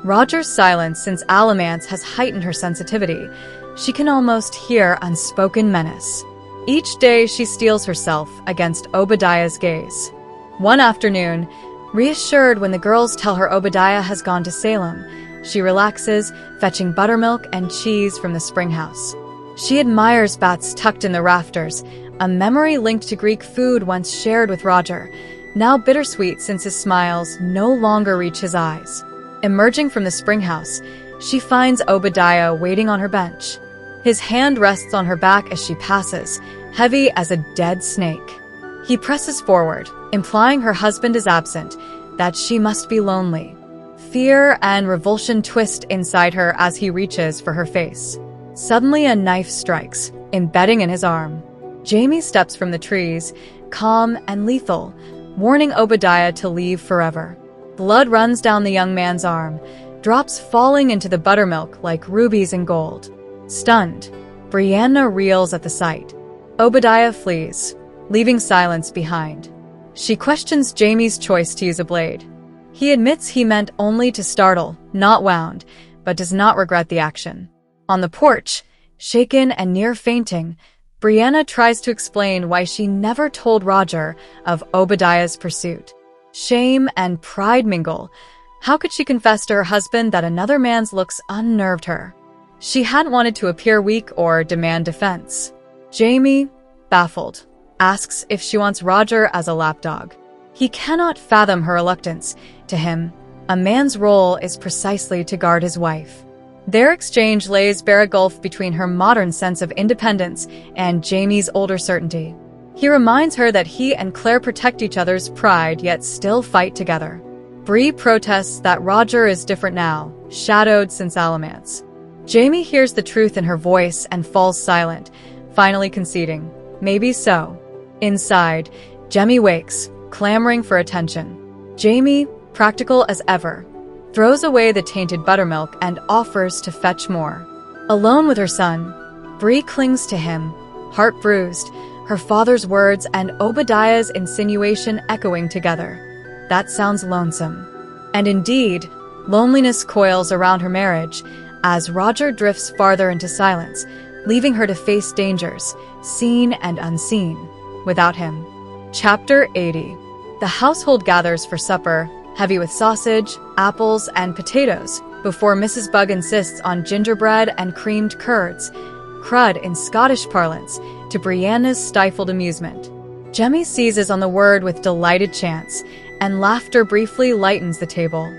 Roger's silence since Alamance has heightened her sensitivity. She can almost hear unspoken menace. Each day she steels herself against Obadiah's gaze. One afternoon, reassured when the girls tell her Obadiah has gone to Salem, she relaxes, fetching buttermilk and cheese from the spring house. She admires bats tucked in the rafters, a memory linked to Greek food once shared with Roger, now bittersweet since his smiles no longer reach his eyes. Emerging from the spring house, she finds Obadiah waiting on her bench. His hand rests on her back as she passes, heavy as a dead snake. He presses forward, implying her husband is absent, that she must be lonely. Fear and revulsion twist inside her as he reaches for her face. Suddenly a knife strikes, embedding in his arm. Jamie steps from the trees, calm and lethal, warning Obadiah to leave forever. Blood runs down the young man's arm, drops falling into the buttermilk like rubies in gold. Stunned, Brianna reels at the sight. Obadiah flees, leaving silence behind. She questions Jamie's choice to use a blade. He admits he meant only to startle, not wound, but does not regret the action. On the porch, shaken and near fainting, Brianna tries to explain why she never told Roger of Obadiah's pursuit. Shame and pride mingle. How could she confess to her husband that another man's looks unnerved her? She hadn't wanted to appear weak or demand defense. Jamie, baffled, asks if she wants Roger as a lapdog. He cannot fathom her reluctance. To him, a man's role is precisely to guard his wife. Their exchange lays bare a gulf between her modern sense of independence and Jamie's older certainty. He reminds her that he and Claire protect each other's pride yet still fight together. Bree protests that Roger is different now, shadowed since Alamance. Jamie hears the truth in her voice and falls silent, finally conceding, maybe so. Inside, Jemmy wakes, clamoring for attention. Jamie, practical as ever, throws away the tainted buttermilk and offers to fetch more. Alone with her son, Bree clings to him, heart bruised, her father's words and Obadiah's insinuation echoing together. That sounds lonesome. And indeed, loneliness coils around her marriage as Roger drifts farther into silence, leaving her to face dangers, seen and unseen, without him. Chapter 80. The household gathers for supper, heavy with sausage, apples, and potatoes, before Mrs. Bug insists on gingerbread and creamed curds, crud in Scottish parlance, to Brianna's stifled amusement. Jemmy seizes on the word with delighted chance, and laughter briefly lightens the table.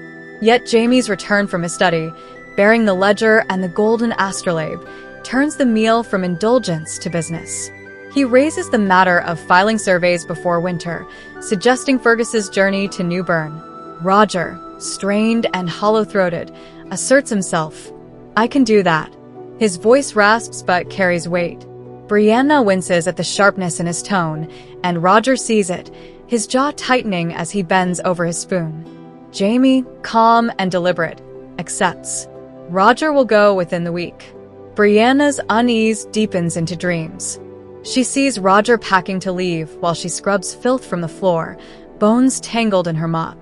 Yet Jamie's return from his study, bearing the ledger and the golden astrolabe, turns the meal from indulgence to business. He raises the matter of filing surveys before winter, suggesting Fergus's journey to New Bern. Roger, strained and hollow-throated, asserts himself. I can do that. His voice rasps but carries weight. Brianna winces at the sharpness in his tone, and Roger sees it, his jaw tightening as he bends over his spoon. Jamie, calm and deliberate, accepts. Roger will go within the week. Brianna's unease deepens into dreams. She sees Roger packing to leave while she scrubs filth from the floor, bones tangled in her mop.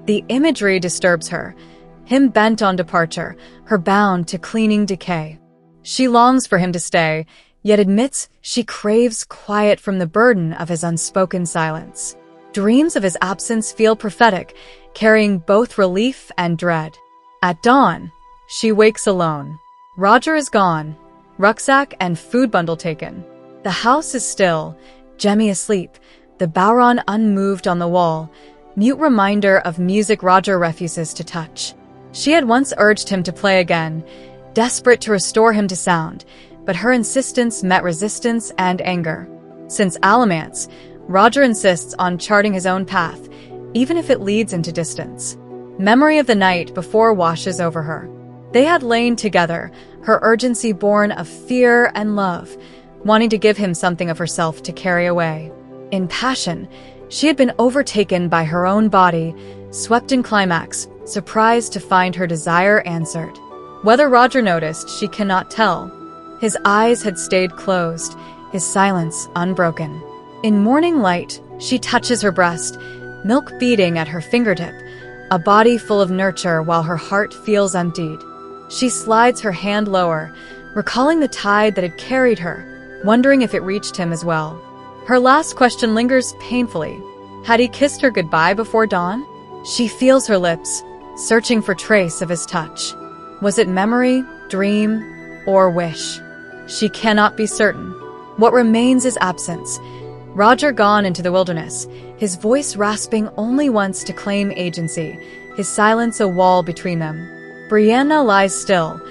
The imagery disturbs her, him bent on departure, her bound to cleaning decay. She longs for him to stay, yet admits she craves quiet from the burden of his unspoken silence. Dreams of his absence feel prophetic, carrying both relief and dread. At dawn, she wakes alone. Roger is gone, rucksack and food bundle taken. The house is still, Jemmy asleep, the Bowron unmoved on the wall, mute reminder of music Roger refuses to touch. She had once urged him to play again, desperate to restore him to sound, but her insistence met resistance and anger. Since Alamance, Roger insists on charting his own path, even if it leads into distance. Memory of the night before washes over her. They had lain together, her urgency born of fear and love, wanting to give him something of herself to carry away. In passion, she had been overtaken by her own body, swept in climax, surprised to find her desire answered. Whether Roger noticed, she cannot tell. His eyes had stayed closed, his silence unbroken. In morning light, She touches her breast, milk beating at her fingertip, a body full of nurture while her heart feels emptied. She slides her hand lower, recalling the tide that had carried her, wondering if it reached him as well. Her last question lingers painfully. Had he kissed her goodbye before dawn? She feels her lips, searching for trace of his touch. Was it memory, dream, or wish? She cannot be certain. What remains is absence. Roger gone into the wilderness, his voice rasping only once to claim agency, his silence a wall between them. Brianna lies still,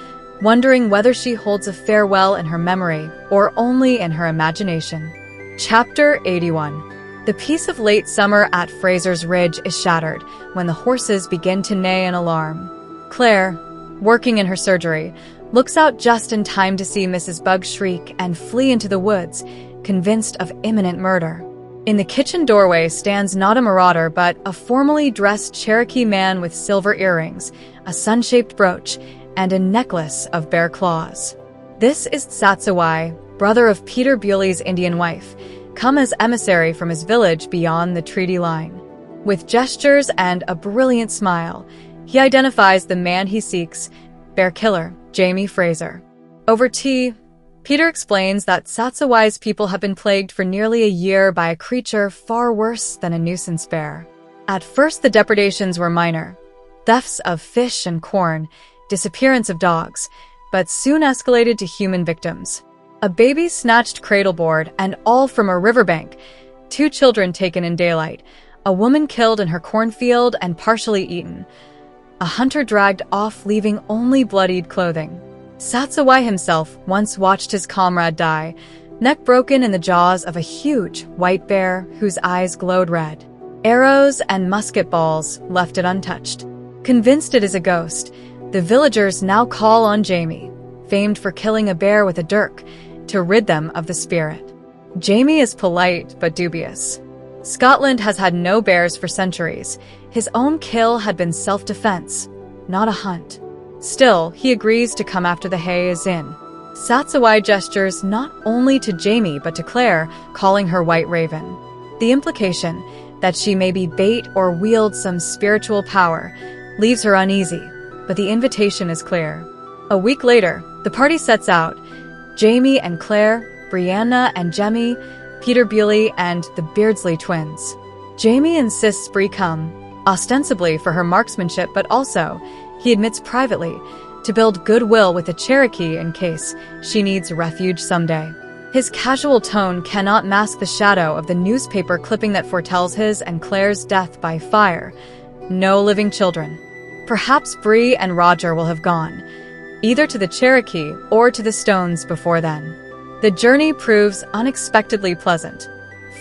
wondering whether she holds a farewell in her memory or only in her imagination. Chapter 81. The peace of late summer at Frasers Ridge is shattered when the horses begin to neigh in alarm. Claire, working in her surgery, looks out just in time to see Mrs. Bug shriek and flee into the woods, convinced of imminent murder. In the kitchen doorway stands not a marauder but a formally dressed Cherokee man with silver earrings, a sun-shaped brooch, and a necklace of bear claws. This is Satsawai, brother of Peter Bewley's Indian wife, come as emissary from his village beyond the treaty line. With gestures and a brilliant smile, he identifies the man he seeks, bear killer Jamie Fraser. Over tea, Peter explains that Satsawai's people have been plagued for nearly a year by a creature far worse than a nuisance bear. At first, the depredations were minor: thefts of fish and corn, disappearance of dogs, but soon escalated to human victims. A baby snatched cradleboard, and all from a riverbank. 2 children taken in daylight. A woman killed in her cornfield and partially eaten. A hunter dragged off, leaving only bloodied clothing. Satsawai himself once watched his comrade die, neck broken in the jaws of a huge white bear whose eyes glowed red. Arrows and musket balls left it untouched. Convinced it is a ghost, the villagers now call on Jamie, famed for killing a bear with a dirk, to rid them of the spirit. Jamie is polite but dubious. Scotland has had no bears for centuries. His own kill had been self-defense, not a hunt. Still, he agrees to come after the hay is in. Satsawai gestures not only to Jamie but to Claire, calling her White Raven. The implication that she may be bait or wield some spiritual power leaves her uneasy, but the invitation is clear. A week later, the party sets out. Jamie and Claire, Brianna and Jamie, Peter Bewley, and the Beardsley twins. Jamie insists Bree come, ostensibly for her marksmanship, but also, he admits privately, to build goodwill with the Cherokee in case she needs refuge someday. His casual tone cannot mask the shadow of the newspaper clipping that foretells his and Claire's death by fire. No living children. Perhaps Bree and Roger will have gone, either to the Cherokee or to the Stones before then. The journey proves unexpectedly pleasant.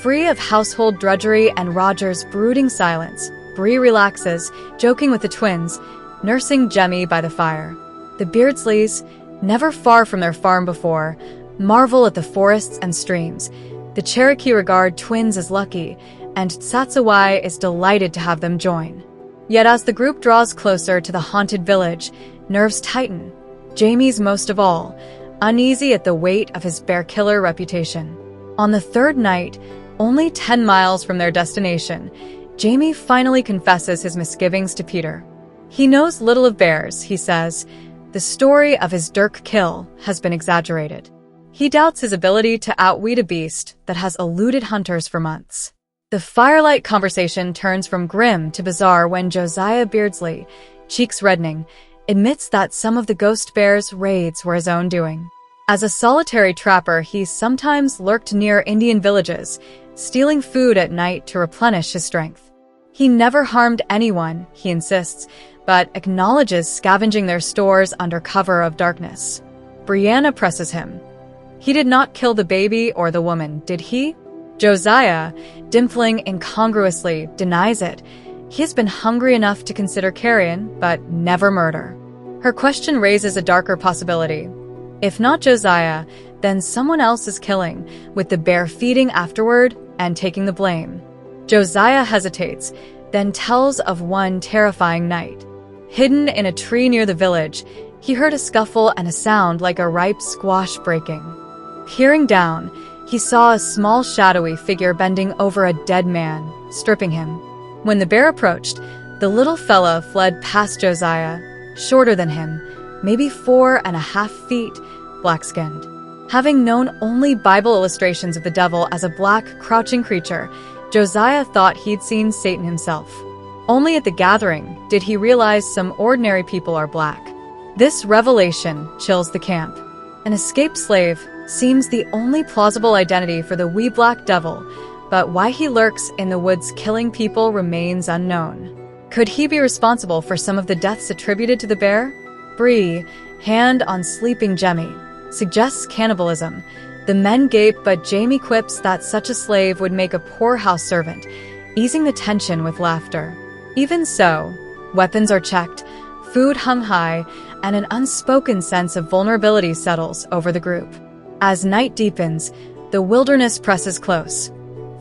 Free of household drudgery and Roger's brooding silence, Bree relaxes, joking with the twins, nursing Jemmy by the fire. The Beardsleys, never far from their farm before, marvel at the forests and streams. The Cherokee regard twins as lucky, and Satsawai is delighted to have them join. Yet as the group draws closer to the haunted village, nerves tighten. Jamie's most of all, uneasy at the weight of his bear killer reputation. On the 3rd night, only 10 miles from their destination, Jamie finally confesses his misgivings to Peter. He knows little of bears, he says. The story of his dirk kill has been exaggerated. He doubts his ability to outwit a beast that has eluded hunters for months. The firelight conversation turns from grim to bizarre when Josiah Beardsley, cheeks reddening, admits that some of the ghost bear's raids were his own doing. As a solitary trapper, he sometimes lurked near Indian villages, stealing food at night to replenish his strength. He never harmed anyone, he insists, but acknowledges scavenging their stores under cover of darkness. Brianna presses him. He did not kill the baby or the woman, did he? Josiah, dimpling incongruously, denies it. He has been hungry enough to consider carrion, but never murder. Her question raises a darker possibility. If not Josiah, then someone else is killing, with the bear feeding afterward and taking the blame. Josiah hesitates, then tells of one terrifying night. Hidden in a tree near the village, he heard a scuffle and a sound like a ripe squash breaking. Peering down, He saw a small shadowy figure bending over a dead man, stripping him. When the bear approached, the little fella fled past Josiah, shorter than him, maybe 4.5 feet, black-skinned. Having known only Bible illustrations of the devil as a black, crouching creature, Josiah thought he'd seen Satan himself. Only at the gathering did he realize some ordinary people are black. This revelation chills the camp. An escaped slave seems the only plausible identity for the wee black devil, but why he lurks in the woods killing people remains unknown. Could he be responsible for some of the deaths attributed to the bear? Bree, hand on sleeping Jemmy, suggests cannibalism. The men gape, but Jamie quips that such a slave would make a poor house servant, easing the tension with laughter. Even so, weapons are checked, food hung high, and an unspoken sense of vulnerability settles over the group. As night deepens, the wilderness presses close.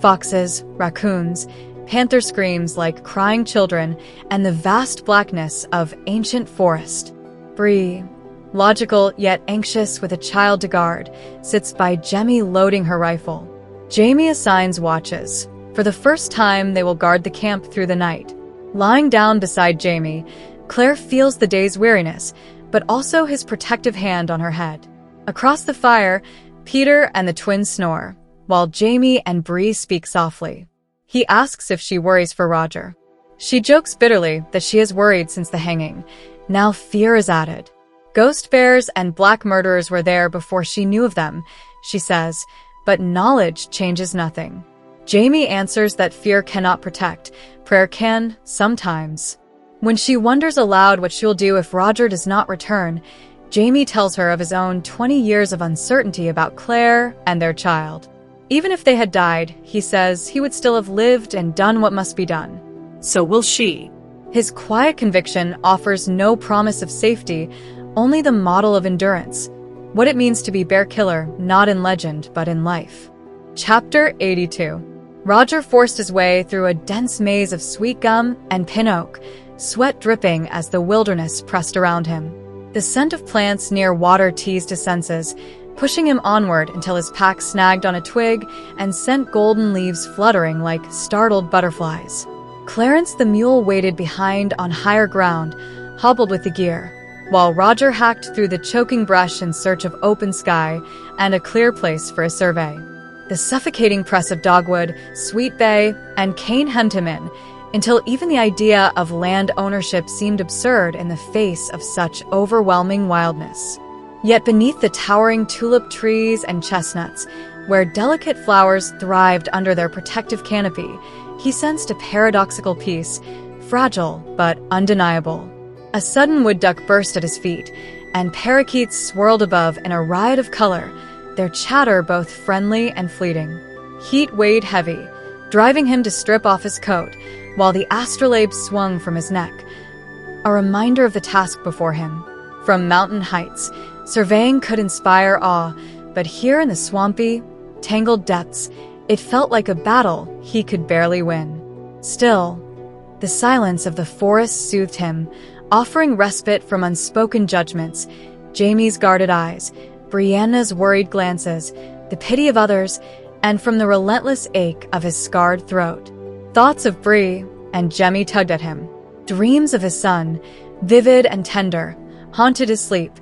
Foxes, raccoons, panther screams like crying children, and the vast blackness of ancient forest. Bree, logical yet anxious with a child to guard, sits by Jemmy loading her rifle. Jamie assigns watches. For the first time, they will guard the camp through the night. Lying down beside Jamie, Claire feels the day's weariness, but also his protective hand on her head. Across the fire, Peter and the twins snore, while Jamie and Bree speak softly. He asks if she worries for Roger. She jokes bitterly that she has worried since the hanging. Now fear is added. Ghost bears and black murderers were there before she knew of them, she says, but knowledge changes nothing. Jamie answers that fear cannot protect. Prayer can, sometimes. When she wonders aloud what she'll do if Roger does not return, Jamie tells her of his own 20 years of uncertainty about Claire and their child. Even if they had died, he says he would still have lived and done what must be done. So will she. His quiet conviction offers no promise of safety, only the model of endurance. What it means to be bear killer, not in legend, but in life. Chapter 82. Roger forced his way through a dense maze of sweet gum and pin oak, sweat dripping as the wilderness pressed around him. The scent of plants near water teased his senses, pushing him onward until his pack snagged on a twig and sent golden leaves fluttering like startled butterflies. Clarence the mule waited behind on higher ground, hobbled with the gear, while Roger hacked through the choking brush in search of open sky and a clear place for a survey. The suffocating press of dogwood, sweet bay, and cane hemmed him in, until even the idea of land ownership seemed absurd in the face of such overwhelming wildness. Yet beneath the towering tulip trees and chestnuts, where delicate flowers thrived under their protective canopy, he sensed a paradoxical peace, fragile but undeniable. A sudden wood duck burst at his feet, and parakeets swirled above in a riot of color, their chatter both friendly and fleeting. Heat weighed heavy, driving him to strip off his coat, while the astrolabe swung from his neck, a reminder of the task before him. From mountain heights, surveying could inspire awe, but here in the swampy, tangled depths, it felt like a battle he could barely win. Still, the silence of the forest soothed him, offering respite from unspoken judgments, Jamie's guarded eyes, Brianna's worried glances, the pity of others, and from the relentless ache of his scarred throat. Thoughts of Bree and Jemmy tugged at him. Dreams of his son, vivid and tender, haunted his sleep,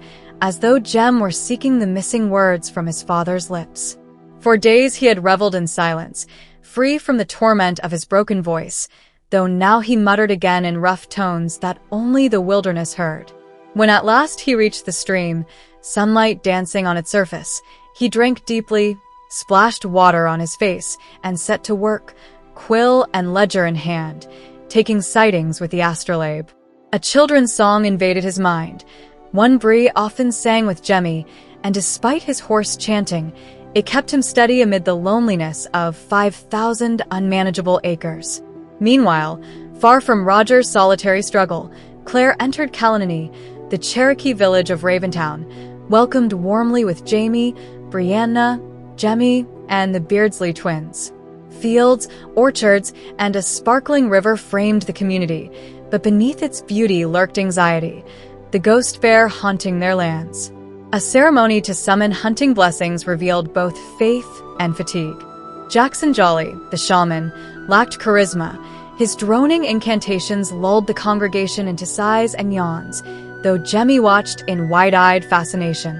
as though Jem were seeking the missing words from his father's lips. For days he had reveled in silence, free from the torment of his broken voice, though now he muttered again in rough tones that only the wilderness heard. When at last he reached the stream, sunlight dancing on its surface, he drank deeply, splashed water on his face, and set to work, quill and ledger in hand, taking sightings with the astrolabe. A children's song invaded his mind. One Bree often sang with Jemmy, and despite his hoarse chanting, it kept him steady amid the loneliness of 5,000 unmanageable acres. Meanwhile, far from Roger's solitary struggle, Claire entered Colony, the Cherokee village of Raventown, welcomed warmly with Jamie, Brianna, Jemmy, and the Beardsley twins. Fields, orchards, and a sparkling river framed the community, but beneath its beauty lurked anxiety, the ghost bear haunting their lands. A ceremony to summon hunting blessings revealed both faith and fatigue. Jackson Jolly, the shaman, lacked charisma. His droning incantations lulled the congregation into sighs and yawns, though Jemmy watched in wide-eyed fascination.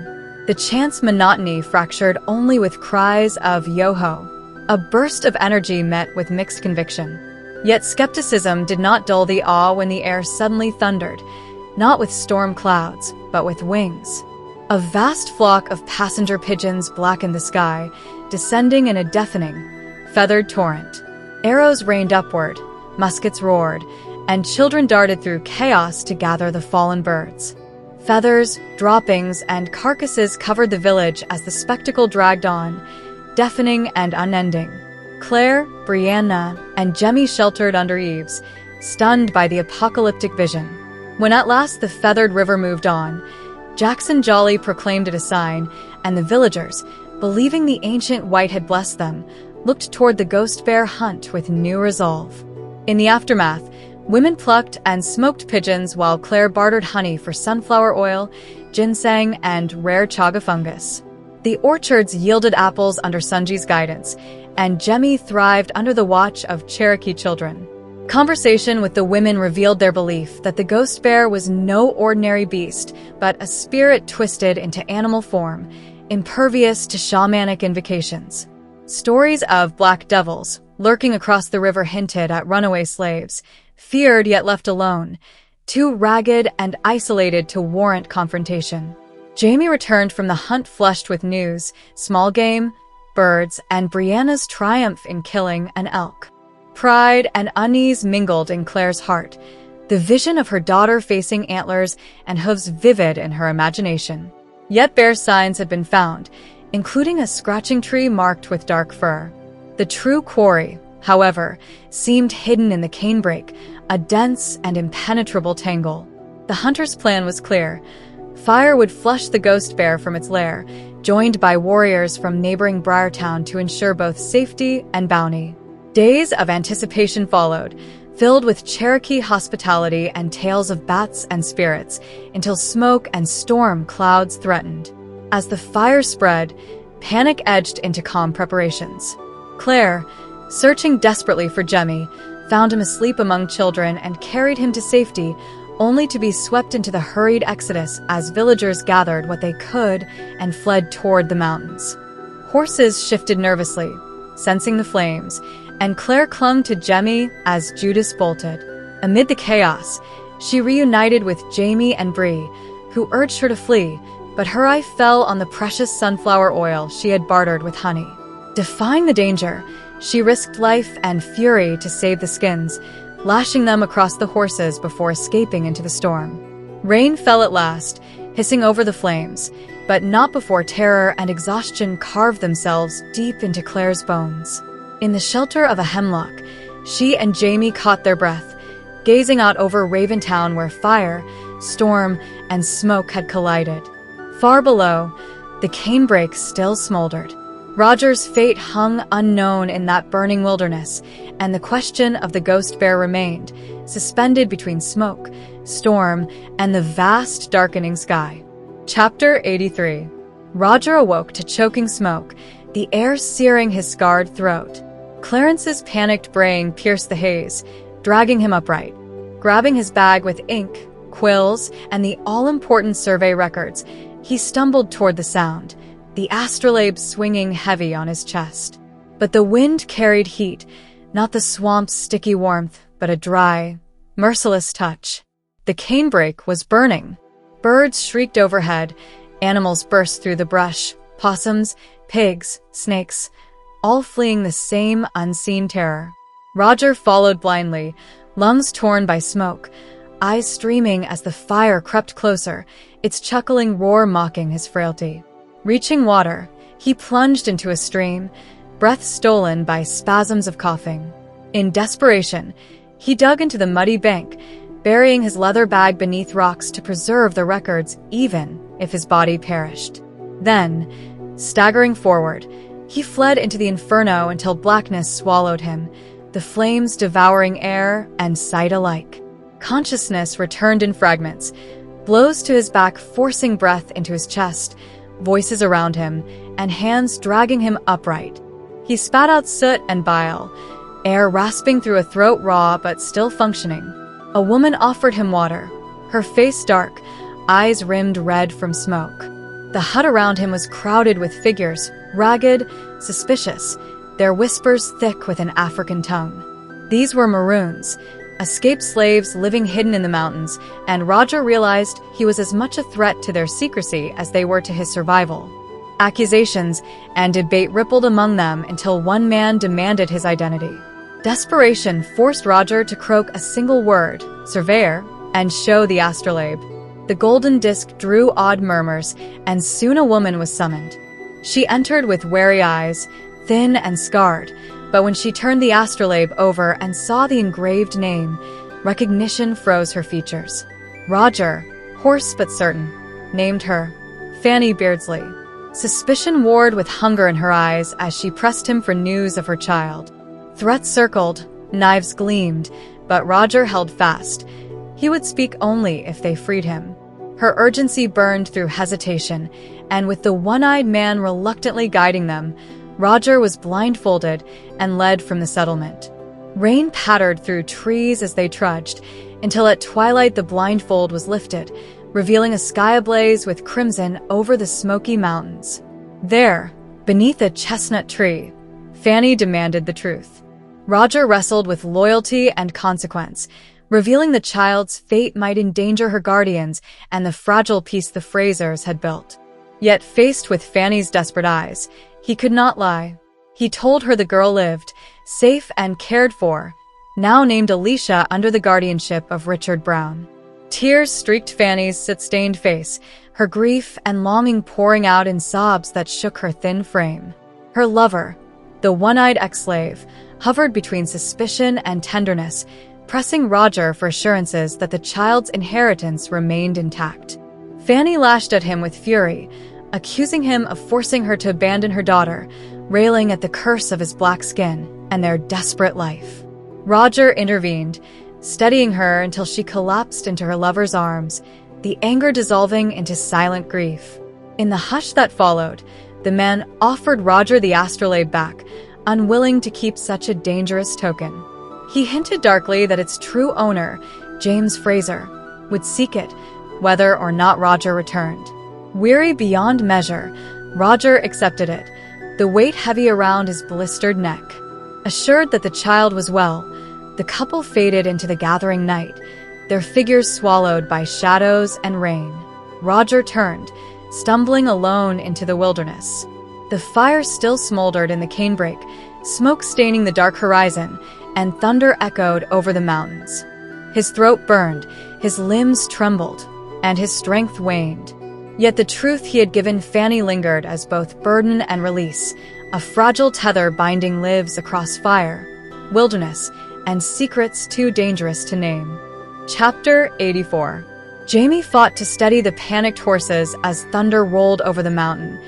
The chant's monotony fractured only with cries of yo-ho, a burst of energy met with mixed conviction. Yet skepticism did not dull the awe when the air suddenly thundered, not with storm clouds, but with wings. A vast flock of passenger pigeons blackened the sky, descending in a deafening, feathered torrent. Arrows rained upward, muskets roared, and children darted through chaos to gather the fallen birds. Feathers, droppings, and carcasses covered the village as the spectacle dragged on, deafening and unending. Claire, Brianna, and Jamie sheltered under eaves, stunned by the apocalyptic vision. When at last the feathered river moved on, Jackson Jolly proclaimed it a sign, and the villagers, believing the ancient white had blessed them, looked toward the ghost bear hunt with new resolve. In the aftermath, women plucked and smoked pigeons while Claire bartered honey for sunflower oil, ginseng, and rare chaga fungus. The orchards yielded apples under Sunji's guidance, and Jemmy thrived under the watch of Cherokee children. Conversation with the women revealed their belief that the ghost bear was no ordinary beast, but a spirit twisted into animal form, impervious to shamanic invocations. Stories of black devils lurking across the river hinted at runaway slaves, feared yet left alone, too ragged and isolated to warrant confrontation. Jamie returned from the hunt flushed with news, small game, birds, and Brianna's triumph in killing an elk. Pride and unease mingled in Claire's heart, the vision of her daughter facing antlers and hooves vivid in her imagination. Yet bear signs had been found, including a scratching tree marked with dark fur. The true quarry, however, seemed hidden in the canebrake, a dense and impenetrable tangle. The hunter's plan was clear. Fire would flush the ghost bear from its lair, joined by warriors from neighboring Briartown to ensure both safety and bounty. Days of anticipation followed, filled with Cherokee hospitality and tales of bats and spirits, until smoke and storm clouds threatened. As the fire spread, panic edged into calm preparations. Claire, searching desperately for Jemmy, found him asleep among children and carried him to safety, only to be swept into the hurried exodus as villagers gathered what they could and fled toward the mountains. Horses shifted nervously, sensing the flames, and Claire clung to Jemmy as Judas bolted. Amid the chaos, she reunited with Jamie and Bree, who urged her to flee, but her eye fell on the precious sunflower oil she had bartered with honey. Defying the danger, she risked life and fury to save the skins, lashing them across the horses before escaping into the storm. Rain fell at last, hissing over the flames, but not before terror and exhaustion carved themselves deep into Claire's bones. In the shelter of a hemlock, she and Jamie caught their breath, gazing out over Raventown where fire, storm, and smoke had collided. Far below, the canebrake still smoldered. Roger's fate hung unknown in that burning wilderness, and the question of the ghost bear remained, suspended between smoke, storm, and the vast darkening sky. Chapter 83. Roger awoke to choking smoke, the air searing his scarred throat. Clarence's panicked braying pierced the haze, dragging him upright. Grabbing his bag with ink, quills, and the all-important survey records, he stumbled toward the sound, the astrolabe swinging heavy on his chest. But the wind carried heat, not the swamp's sticky warmth, but a dry, merciless touch. The canebrake was burning. Birds shrieked overhead, animals burst through the brush, possums, pigs, snakes, all fleeing the same unseen terror. Roger followed blindly, lungs torn by smoke, eyes streaming as the fire crept closer, its chuckling roar mocking his frailty. Reaching water, he plunged into a stream, breath stolen by spasms of coughing. In desperation, he dug into the muddy bank, burying his leather bag beneath rocks to preserve the records even if his body perished. Then, staggering forward, he fled into the inferno until blackness swallowed him, the flames devouring air and sight alike. Consciousness returned in fragments, blows to his back forcing breath into his chest, voices around him, and hands dragging him upright. He spat out soot and bile, air rasping through a throat raw but still functioning. A woman offered him water, her face dark, eyes rimmed red from smoke. The hut around him was crowded with figures, ragged, suspicious, their whispers thick with an African tongue. These were Maroons, escaped slaves living hidden in the mountains, and Roger realized he was as much a threat to their secrecy as they were to his survival. Accusations and debate rippled among them until one man demanded his identity. Desperation forced Roger to croak a single word, "Surveyor," and show the astrolabe. The golden disc drew odd murmurs, and soon a woman was summoned. She entered with wary eyes, thin and scarred, but when she turned the astrolabe over and saw the engraved name, recognition froze her features. Roger, hoarse but certain, named her Fanny Beardsley. Suspicion warred with hunger in her eyes as she pressed him for news of her child. Threats circled, knives gleamed, but Roger held fast. He would speak only if they freed him. Her urgency burned through hesitation, and with the one-eyed man reluctantly guiding them, Roger was blindfolded and led from the settlement. Rain pattered through trees as they trudged, until at twilight the blindfold was lifted, revealing a sky ablaze with crimson over the smoky mountains. There, beneath a chestnut tree, Fanny demanded the truth. Roger wrestled with loyalty and consequence, revealing the child's fate might endanger her guardians and the fragile peace the Frasers had built. Yet faced with Fanny's desperate eyes, he could not lie. He told her the girl lived, safe and cared for, now named Alicia under the guardianship of Richard Brown. Tears streaked Fanny's soot-stained face, her grief and longing pouring out in sobs that shook her thin frame. Her lover, the one-eyed ex-slave, hovered between suspicion and tenderness, pressing Roger for assurances that the child's inheritance remained intact. Fanny lashed at him with fury, accusing him of forcing her to abandon her daughter, railing at the curse of his black skin and their desperate life. Roger intervened, steadying her until she collapsed into her lover's arms, the anger dissolving into silent grief. In the hush that followed, the man offered Roger the astrolabe back, unwilling to keep such a dangerous token. He hinted darkly that its true owner, James Fraser, would seek it, whether or not Roger returned. Weary beyond measure, Roger accepted it, the weight heavy around his blistered neck. Assured that the child was well, the couple faded into the gathering night, their figures swallowed by shadows and rain. Roger turned, stumbling alone into the wilderness. The fire still smoldered in the canebrake, smoke staining the dark horizon, and thunder echoed over the mountains. His throat burned, his limbs trembled, and his strength waned. Yet the truth he had given Fanny lingered as both burden and release, a fragile tether binding lives across fire, wilderness, and secrets too dangerous to name. Chapter 84. Jamie fought to steady the panicked horses as thunder rolled over the mountain,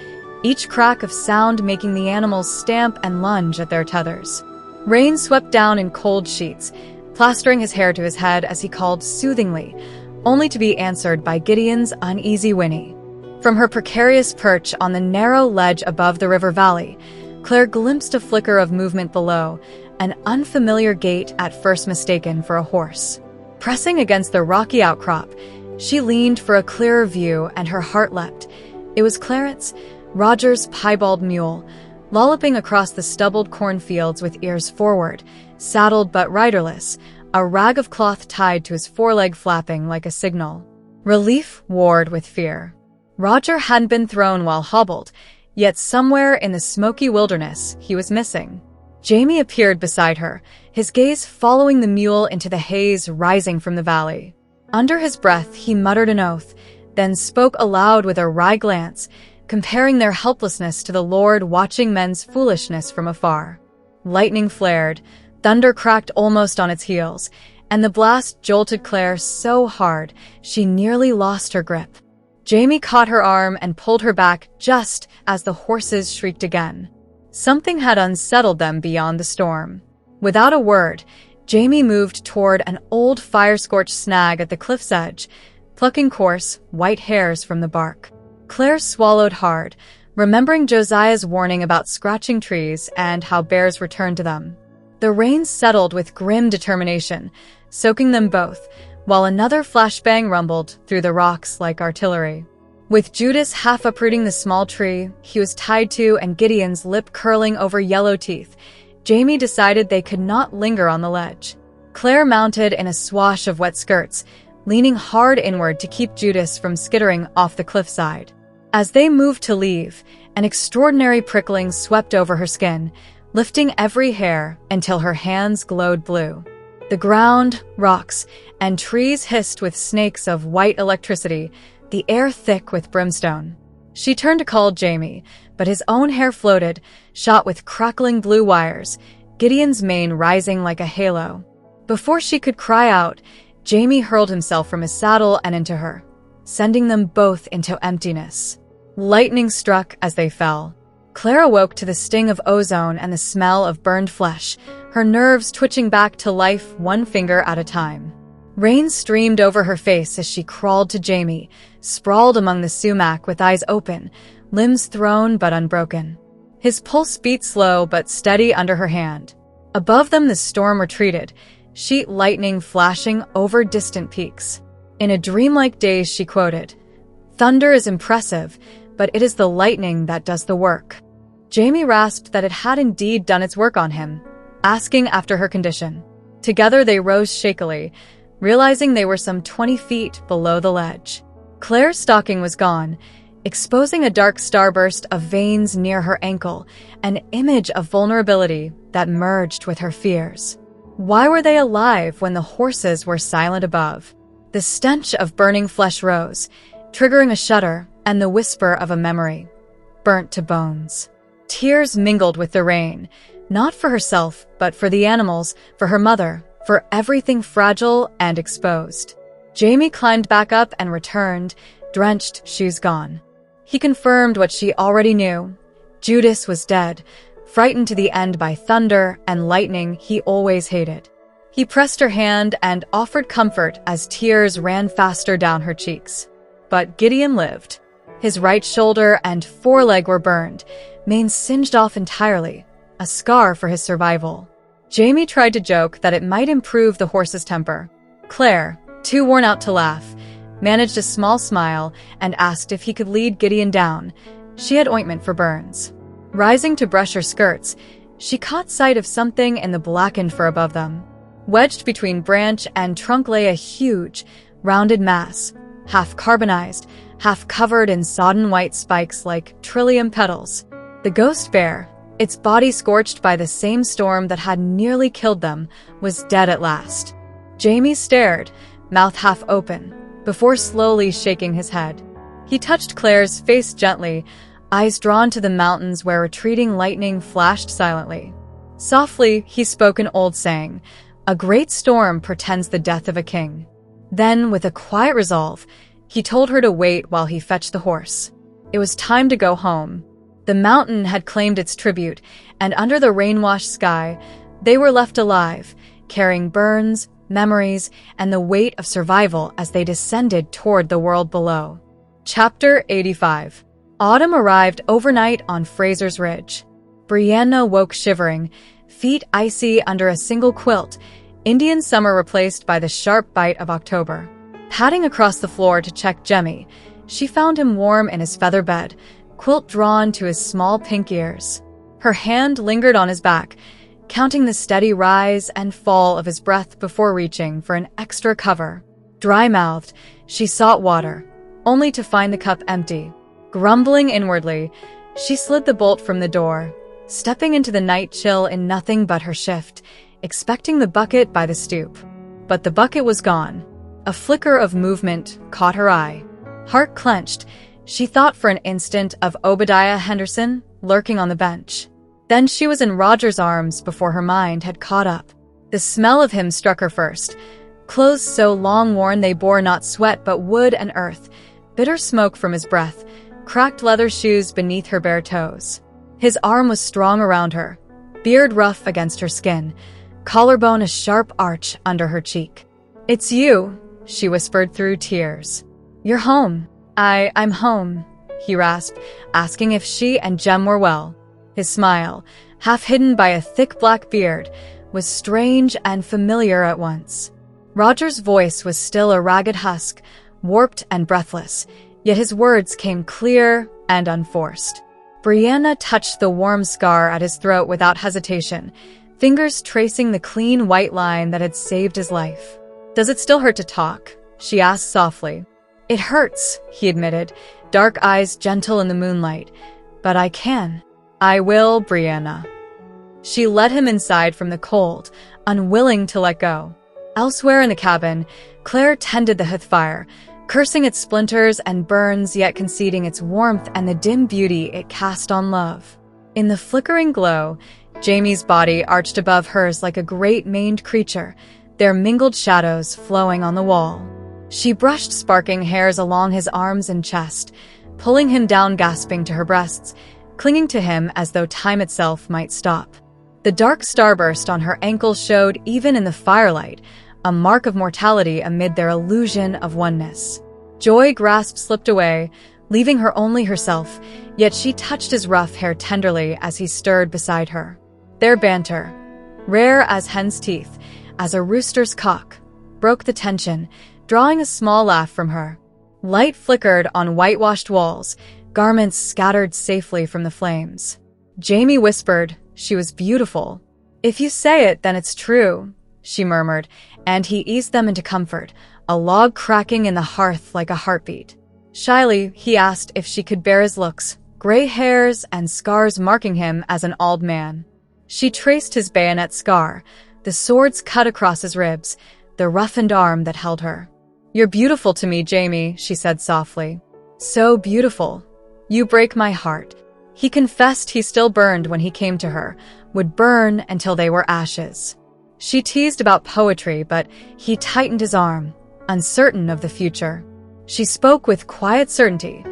each crack of sound making the animals stamp and lunge at their tethers. Rain swept down in cold sheets, plastering his hair to his head as he called soothingly, only to be answered by Gideon's uneasy whinny. From her precarious perch on the narrow ledge above the river valley, Claire glimpsed a flicker of movement below, an unfamiliar gait at first mistaken for a horse. Pressing against the rocky outcrop, she leaned for a clearer view and her heart leapt. It was Clarence, Roger's piebald mule, lolloping across the stubbled cornfields with ears forward, saddled but riderless, a rag of cloth tied to his foreleg flapping like a signal. Relief warred with fear. Roger hadn't been thrown while hobbled, yet somewhere in the smoky wilderness he was missing. Jamie appeared beside her, his gaze following the mule into the haze rising from the valley. Under his breath he muttered an oath, then spoke aloud with a wry glance, comparing their helplessness to the Lord watching men's foolishness from afar. Lightning flared, thunder cracked almost on its heels, and the blast jolted Claire so hard she nearly lost her grip. Jamie caught her arm and pulled her back just as the horses shrieked again. Something had unsettled them beyond the storm. Without a word, Jamie moved toward an old fire-scorched snag at the cliff's edge, plucking coarse, white hairs from the bark. Claire swallowed hard, remembering Josiah's warning about scratching trees and how bears returned to them. The rain settled with grim determination, soaking them both, while another flashbang rumbled through the rocks like artillery. With Judas half uprooting the small tree he was tied to and Gideon's lip curling over yellow teeth, Jamie decided they could not linger on the ledge. Claire mounted in a swash of wet skirts, leaning hard inward to keep Judas from skittering off the cliffside. As they moved to leave, an extraordinary prickling swept over her skin, lifting every hair until her hands glowed blue. The ground, rocks, and trees hissed with snakes of white electricity, the air thick with brimstone. She turned to call Jamie, but his own hair floated, shot with crackling blue wires, Gideon's mane rising like a halo. Before she could cry out, Jamie hurled himself from his saddle and into her, sending them both into emptiness. Lightning struck as they fell. Claire awoke to the sting of ozone and the smell of burned flesh, her nerves twitching back to life one finger at a time. Rain streamed over her face as she crawled to Jamie, sprawled among the sumac with eyes open, limbs thrown but unbroken. His pulse beat slow but steady under her hand. Above them the storm retreated, sheet lightning flashing over distant peaks. In a dreamlike daze she quoted, "Thunder is impressive, but it is the lightning that does the work." Jamie rasped that it had indeed done its work on him, asking after her condition. Together they rose shakily, realizing they were some 20 feet below the ledge. Claire's stocking was gone, exposing a dark starburst of veins near her ankle, an image of vulnerability that merged with her fears. Why were they alive when the horses were silent above? The stench of burning flesh rose, triggering a shudder and the whisper of a memory. Burnt to bones. Tears mingled with the rain, not for herself, but for the animals, for her mother, for everything fragile and exposed. Jamie climbed back up and returned, drenched, shoes gone. He confirmed what she already knew. Judas was dead, frightened to the end by thunder and lightning he always hated. He pressed her hand and offered comfort as tears ran faster down her cheeks. But Gideon lived. His right shoulder and foreleg were burned, mane singed off entirely, a scar for his survival. Jamie tried to joke that it might improve the horse's temper. Claire, too worn out to laugh, managed a small smile and asked if he could lead Gideon down. She had ointment for burns. Rising to brush her skirts, she caught sight of something in the blackened fur above them. Wedged between branch and trunk lay a huge, rounded mass, half carbonized, half covered in sodden white spikes like trillium petals. The ghost bear, its body scorched by the same storm that had nearly killed them, was dead at last. Jamie stared, mouth half open, before slowly shaking his head. He touched Claire's face gently, eyes drawn to the mountains where retreating lightning flashed silently. Softly, he spoke an old saying, "A great storm portends the death of a king." Then, with a quiet resolve, he told her to wait while he fetched the horse. It was time to go home. The mountain had claimed its tribute, and under the rain-washed sky, they were left alive, carrying burns, memories, and the weight of survival as they descended toward the world below. Chapter 85. Autumn arrived overnight on Frasers Ridge. Brianna woke shivering, feet icy under a single quilt, Indian summer replaced by the sharp bite of October. Padding across the floor to check Jemmy, she found him warm in his feather bed, quilt drawn to his small pink ears. Her hand lingered on his back, counting the steady rise and fall of his breath before reaching for an extra cover. Dry-mouthed, she sought water, only to find the cup empty. Grumbling inwardly, she slid the bolt from the door, stepping into the night chill in nothing but her shift, expecting the bucket by the stoop. But the bucket was gone. A flicker of movement caught her eye. Heart clenched, she thought for an instant of Obadiah Henderson lurking on the bench. Then she was in Roger's arms before her mind had caught up. The smell of him struck her first. Clothes so long worn they bore not sweat but wood and earth, bitter smoke from his breath, cracked leather shoes beneath her bare toes. His arm was strong around her, beard rough against her skin, collarbone a sharp arch under her cheek. "It's you," she whispered through tears. "You're home." I'm home," he rasped, asking if she and Jem were well. His smile, half hidden by a thick black beard, was strange and familiar at once. Roger's voice was still a ragged husk, warped and breathless, yet his words came clear and unforced. Brianna touched the warm scar at his throat without hesitation, fingers tracing the clean white line that had saved his life. "Does it still hurt to talk?" she asked softly. "It hurts," he admitted, dark eyes gentle in the moonlight. "But I can. I will, Brianna." She led him inside from the cold, unwilling to let go. Elsewhere in the cabin, Claire tended the hearth fire, cursing its splinters and burns, yet conceding its warmth and the dim beauty it cast on love. In the flickering glow, Jamie's body arched above hers like a great maned creature, their mingled shadows flowing on the wall. She brushed sparking hairs along his arms and chest, pulling him down gasping to her breasts, clinging to him as though time itself might stop. The dark starburst on her ankle showed, even in the firelight, a mark of mortality amid their illusion of oneness. Joy grasp slipped away, leaving her only herself, yet she touched his rough hair tenderly as he stirred beside her. Their banter, rare as hen's teeth, as a rooster's cock, broke the tension, drawing a small laugh from her. Light flickered on whitewashed walls, garments scattered safely from the flames. Jamie whispered she was beautiful. "If you say it, then it's true," she murmured, and he eased them into comfort, a log cracking in the hearth like a heartbeat. Shyly, he asked if she could bear his looks, gray hairs and scars marking him as an old man. She traced his bayonet scar, the swords cut across his ribs, the roughened arm that held her. "You're beautiful to me, Jamie," she said softly. "So beautiful. You break my heart." He confessed he still burned when he came to her, would burn until they were ashes. She teased about poetry, but he tightened his arm, uncertain of the future. She spoke with quiet certainty.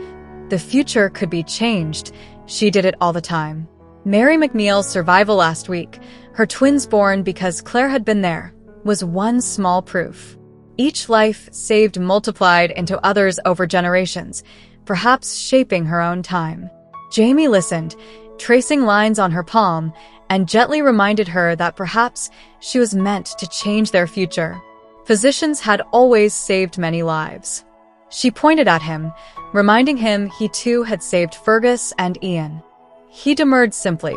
The future could be changed. She did it all the time. Mary McNeil's survival last week, her twins born because Claire had been there, was one small proof. Each life saved multiplied into others over generations, perhaps shaping her own time. Jamie listened, tracing lines on her palm, and gently reminded her that perhaps she was meant to change their future. Physicians had always saved many lives. She pointed at him, reminding him he too had saved Fergus and Ian. He demurred simply.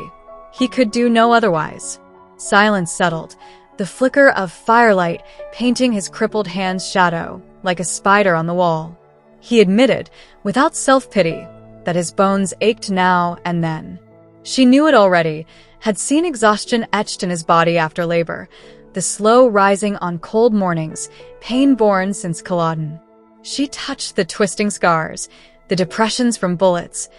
He could do no otherwise. Silence settled, the flicker of firelight painting his crippled hand's shadow like a spider on the wall. He admitted, without self-pity, that his bones ached now and then. She knew it already, had seen exhaustion etched in his body after labor, the slow rising on cold mornings, pain born since Culloden. She touched the twisting scars, the depressions from bullets,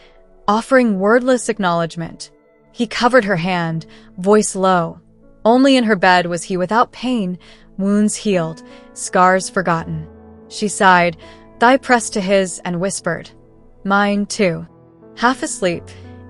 offering wordless acknowledgement. He covered her hand, voice low. Only in her bed was he without pain, wounds healed, scars forgotten. She sighed, thigh pressed to his, and whispered, "Mine too." Half asleep,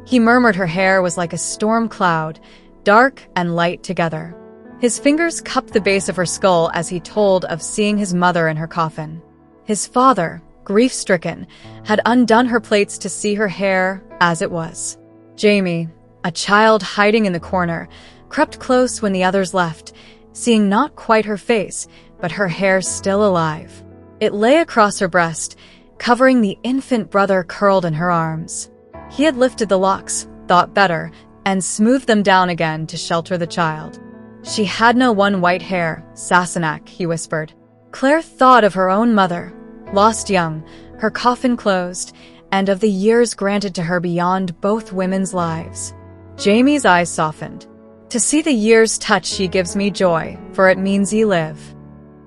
he murmured her hair was like a storm cloud, dark and light together. His fingers cupped the base of her skull as he told of seeing his mother in her coffin. His father, grief-stricken, had undone her plaits to see her hair as it was. Jamie, a child hiding in the corner, crept close when the others left, seeing not quite her face, but her hair still alive. It lay across her breast, covering the infant brother curled in her arms. He had lifted the locks, thought better, and smoothed them down again to shelter the child. She had no one white hair, Sassenach, he whispered. Claire thought of her own mother, lost young, her coffin closed, and of the years granted to her beyond both women's lives. Jamie's eyes softened. To see the years touch ye gives me joy, for it means ye live.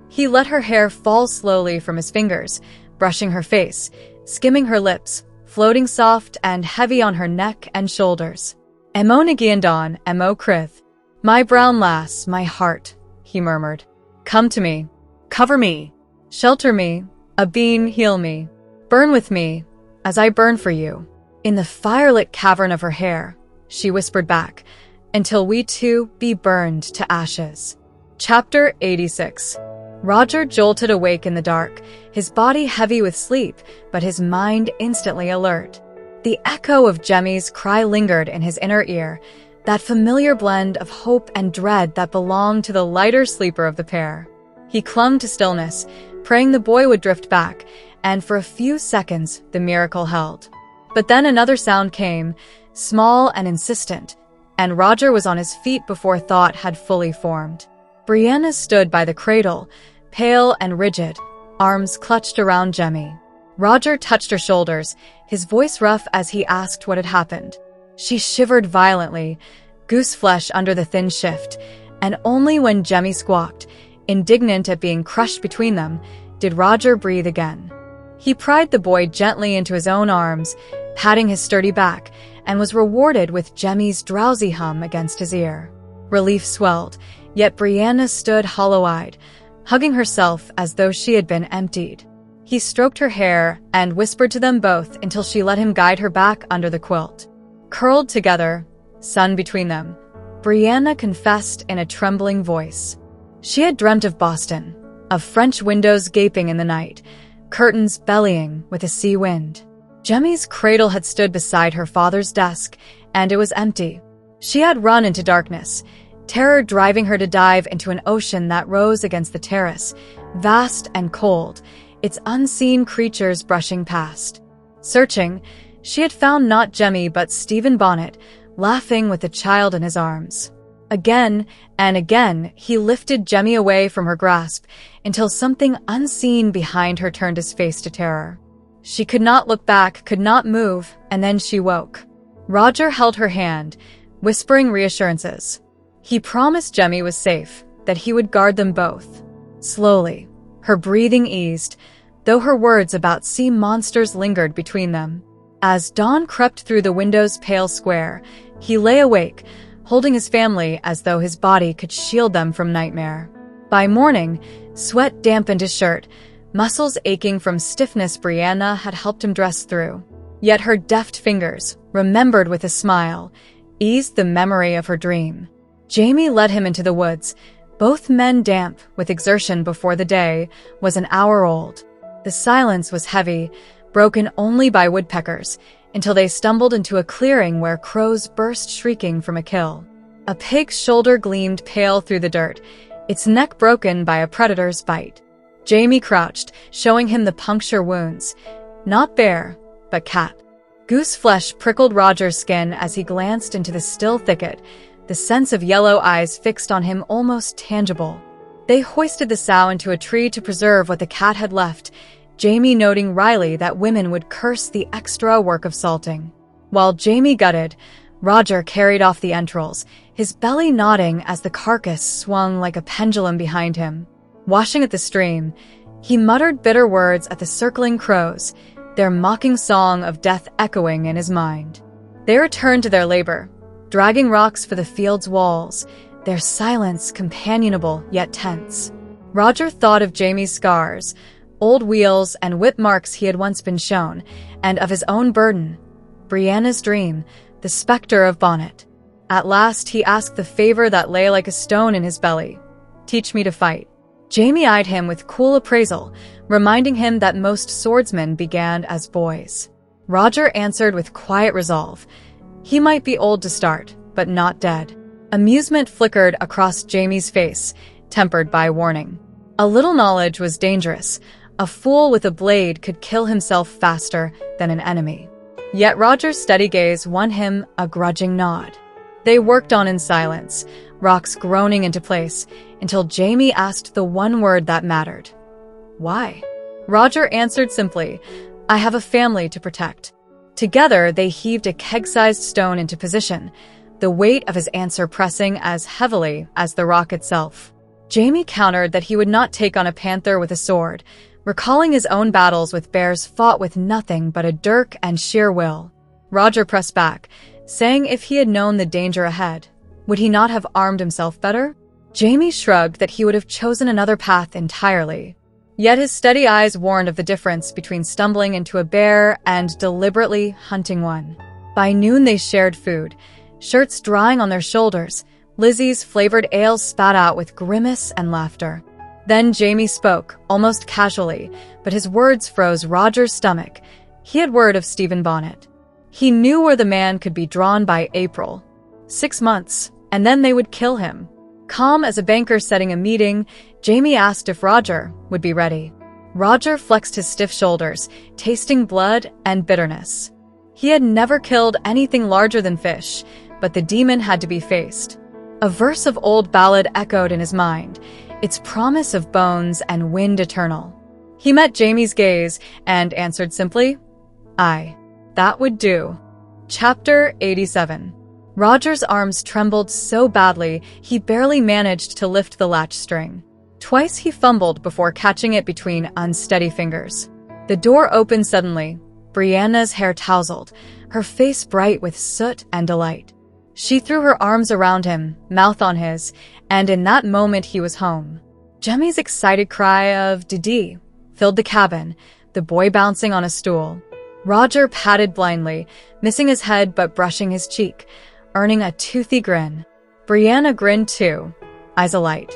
He let her hair fall slowly from his fingers, brushing her face, skimming her lips, floating soft and heavy on her neck and shoulders. Emo Nagiandon, Emo Crith. My brown lass, my heart, he murmured. Come to me. Cover me. Shelter me. A beam heal me. Burn with me, as I burn for you. In the firelit cavern of her hair, she whispered back, until we too be burned to ashes. Chapter 86. Roger jolted awake in the dark, his body heavy with sleep, but his mind instantly alert. The echo of Jemmy's cry lingered in his inner ear, that familiar blend of hope and dread that belonged to the lighter sleeper of the pair. He clung to stillness, praying the boy would drift back, and for a few seconds the miracle held. But then another sound came, small and insistent, and Roger was on his feet before thought had fully formed. Brianna stood by the cradle, pale and rigid, arms clutched around Jemmy. Roger touched her shoulders, his voice rough as he asked what had happened. She shivered violently, goose flesh under the thin shift, and only when Jemmy squawked, indignant at being crushed between them, did Roger breathe again. He pried the boy gently into his own arms, patting his sturdy back, and was rewarded with Jemmy's drowsy hum against his ear. Relief swelled, yet Brianna stood hollow-eyed, hugging herself as though she had been emptied. He stroked her hair and whispered to them both until she let him guide her back under the quilt. Curled together, sun between them, Brianna confessed in a trembling voice. She had dreamt of Boston, of French windows gaping in the night, curtains bellying with a sea wind. Jemmy's cradle had stood beside her father's desk, and it was empty. She had run into darkness, terror driving her to dive into an ocean that rose against the terrace, vast and cold, its unseen creatures brushing past. Searching, she had found not Jemmy but Stephen Bonnet, laughing with a child in his arms. Again and again, he lifted Jemmy away from her grasp until something unseen behind her turned his face to terror. She could not look back, could not move, and then she woke. Roger held her hand, whispering reassurances. He promised Jemmy was safe, that he would guard them both. Slowly, her breathing eased, though her words about sea monsters lingered between them. As dawn crept through the window's pale square, he lay awake, holding his family as though his body could shield them from nightmare. By morning, sweat dampened his shirt, muscles aching from stiffness Brianna had helped him dress through. Yet her deft fingers, remembered with a smile, eased the memory of her dream. Jamie led him into the woods, both men damp with exertion before the day was an hour old. The silence was heavy, broken only by woodpeckers, until they stumbled into a clearing where crows burst shrieking from a kill. A pig's shoulder gleamed pale through the dirt, its neck broken by a predator's bite. Jamie crouched, showing him the puncture wounds. Not bear, but cat. Goose flesh prickled Roger's skin as he glanced into the still thicket, the sense of yellow eyes fixed on him almost tangible. They hoisted the sow into a tree to preserve what the cat had left, Jamie noting wryly that women would curse the extra work of salting. While Jamie gutted, Roger carried off the entrails, his belly nodding as the carcass swung like a pendulum behind him. Washing at the stream, he muttered bitter words at the circling crows, their mocking song of death echoing in his mind. They returned to their labor, dragging rocks for the field's walls, their silence companionable yet tense. Roger thought of Jamie's scars, old wheels and whip marks he had once been shown, and of his own burden, Brianna's dream, the specter of Bonnet. At last he asked the favor that lay like a stone in his belly. "Teach me to fight." Jamie eyed him with cool appraisal, reminding him that most swordsmen began as boys. Roger answered with quiet resolve. He might be old to start, but not dead. Amusement flickered across Jamie's face, tempered by warning. A little knowledge was dangerous. A fool with a blade could kill himself faster than an enemy. Yet Roger's steady gaze won him a grudging nod. They worked on in silence, rocks groaning into place, until Jamie asked the one word that mattered. Why? Roger answered simply, "I have a family to protect." Together, they heaved a keg-sized stone into position, the weight of his answer pressing as heavily as the rock itself. Jamie countered that he would not take on a panther with a sword, recalling his own battles with bears fought with nothing but a dirk and sheer will. Roger pressed back, saying if he had known the danger ahead, would he not have armed himself better? Jamie shrugged that he would have chosen another path entirely. Yet his steady eyes warned of the difference between stumbling into a bear and deliberately hunting one. By noon they shared food, shirts drying on their shoulders, Lizzie's flavored ale spat out with grimace and laughter. Then Jamie spoke, almost casually, but his words froze Roger's stomach. He had word of Stephen Bonnet. He knew where the man could be drawn by April. 6 months, and then they would kill him. Calm as a banker setting a meeting, Jamie asked if Roger would be ready. Roger flexed his stiff shoulders, tasting blood and bitterness. He had never killed anything larger than fish, but the demon had to be faced. A verse of old ballad echoed in his mind, its promise of bones and wind eternal. He met Jamie's gaze and answered simply, "Aye, that would do." Chapter 87. Roger's arms trembled so badly he barely managed to lift the latch string. Twice he fumbled before catching it between unsteady fingers. The door opened suddenly. Brianna's hair tousled, her face bright with soot and delight. She threw her arms around him, mouth on his, and in that moment he was home. Jamie's excited cry of "Didi" filled the cabin, the boy bouncing on a stool. Roger patted blindly, missing his head but brushing his cheek, earning a toothy grin. Brianna grinned too, eyes alight.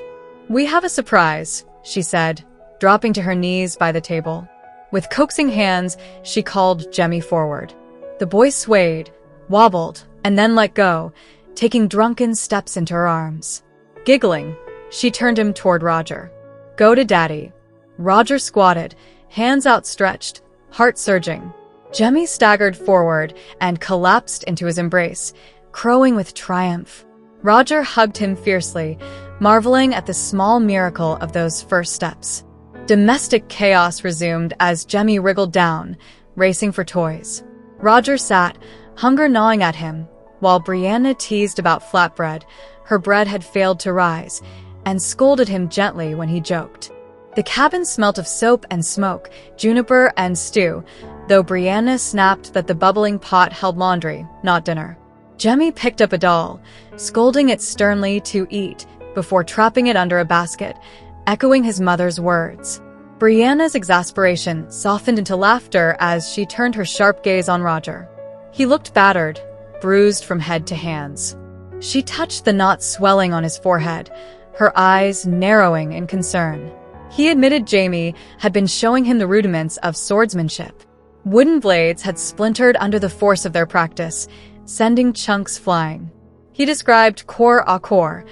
"We have a surprise," she said, dropping to her knees by the table. With coaxing hands, she called Jamie forward. The boy swayed, wobbled, and then let go, taking drunken steps into her arms. Giggling, she turned him toward Roger. "Go to Daddy." Roger squatted, hands outstretched, heart surging. Jamie staggered forward and collapsed into his embrace, crowing with triumph. Roger hugged him fiercely, marveling at the small miracle of those first steps. Domestic chaos resumed as Jamie wriggled down, racing for toys. Roger sat, hunger gnawing at him, while Brianna teased about flatbread. Her bread had failed to rise, and scolded him gently when he joked. The cabin smelt of soap and smoke, juniper and stew, though Brianna snapped that the bubbling pot held laundry, not dinner. Jamie picked up a doll, scolding it sternly to eat, before trapping it under a basket, echoing his mother's words. Brianna's exasperation softened into laughter as she turned her sharp gaze on Roger. He looked battered, bruised from head to hands. She touched the knot swelling on his forehead, her eyes narrowing in concern. He admitted Jamie had been showing him the rudiments of swordsmanship. Wooden blades had splintered under the force of their practice, sending chunks flying. He described corps à corps,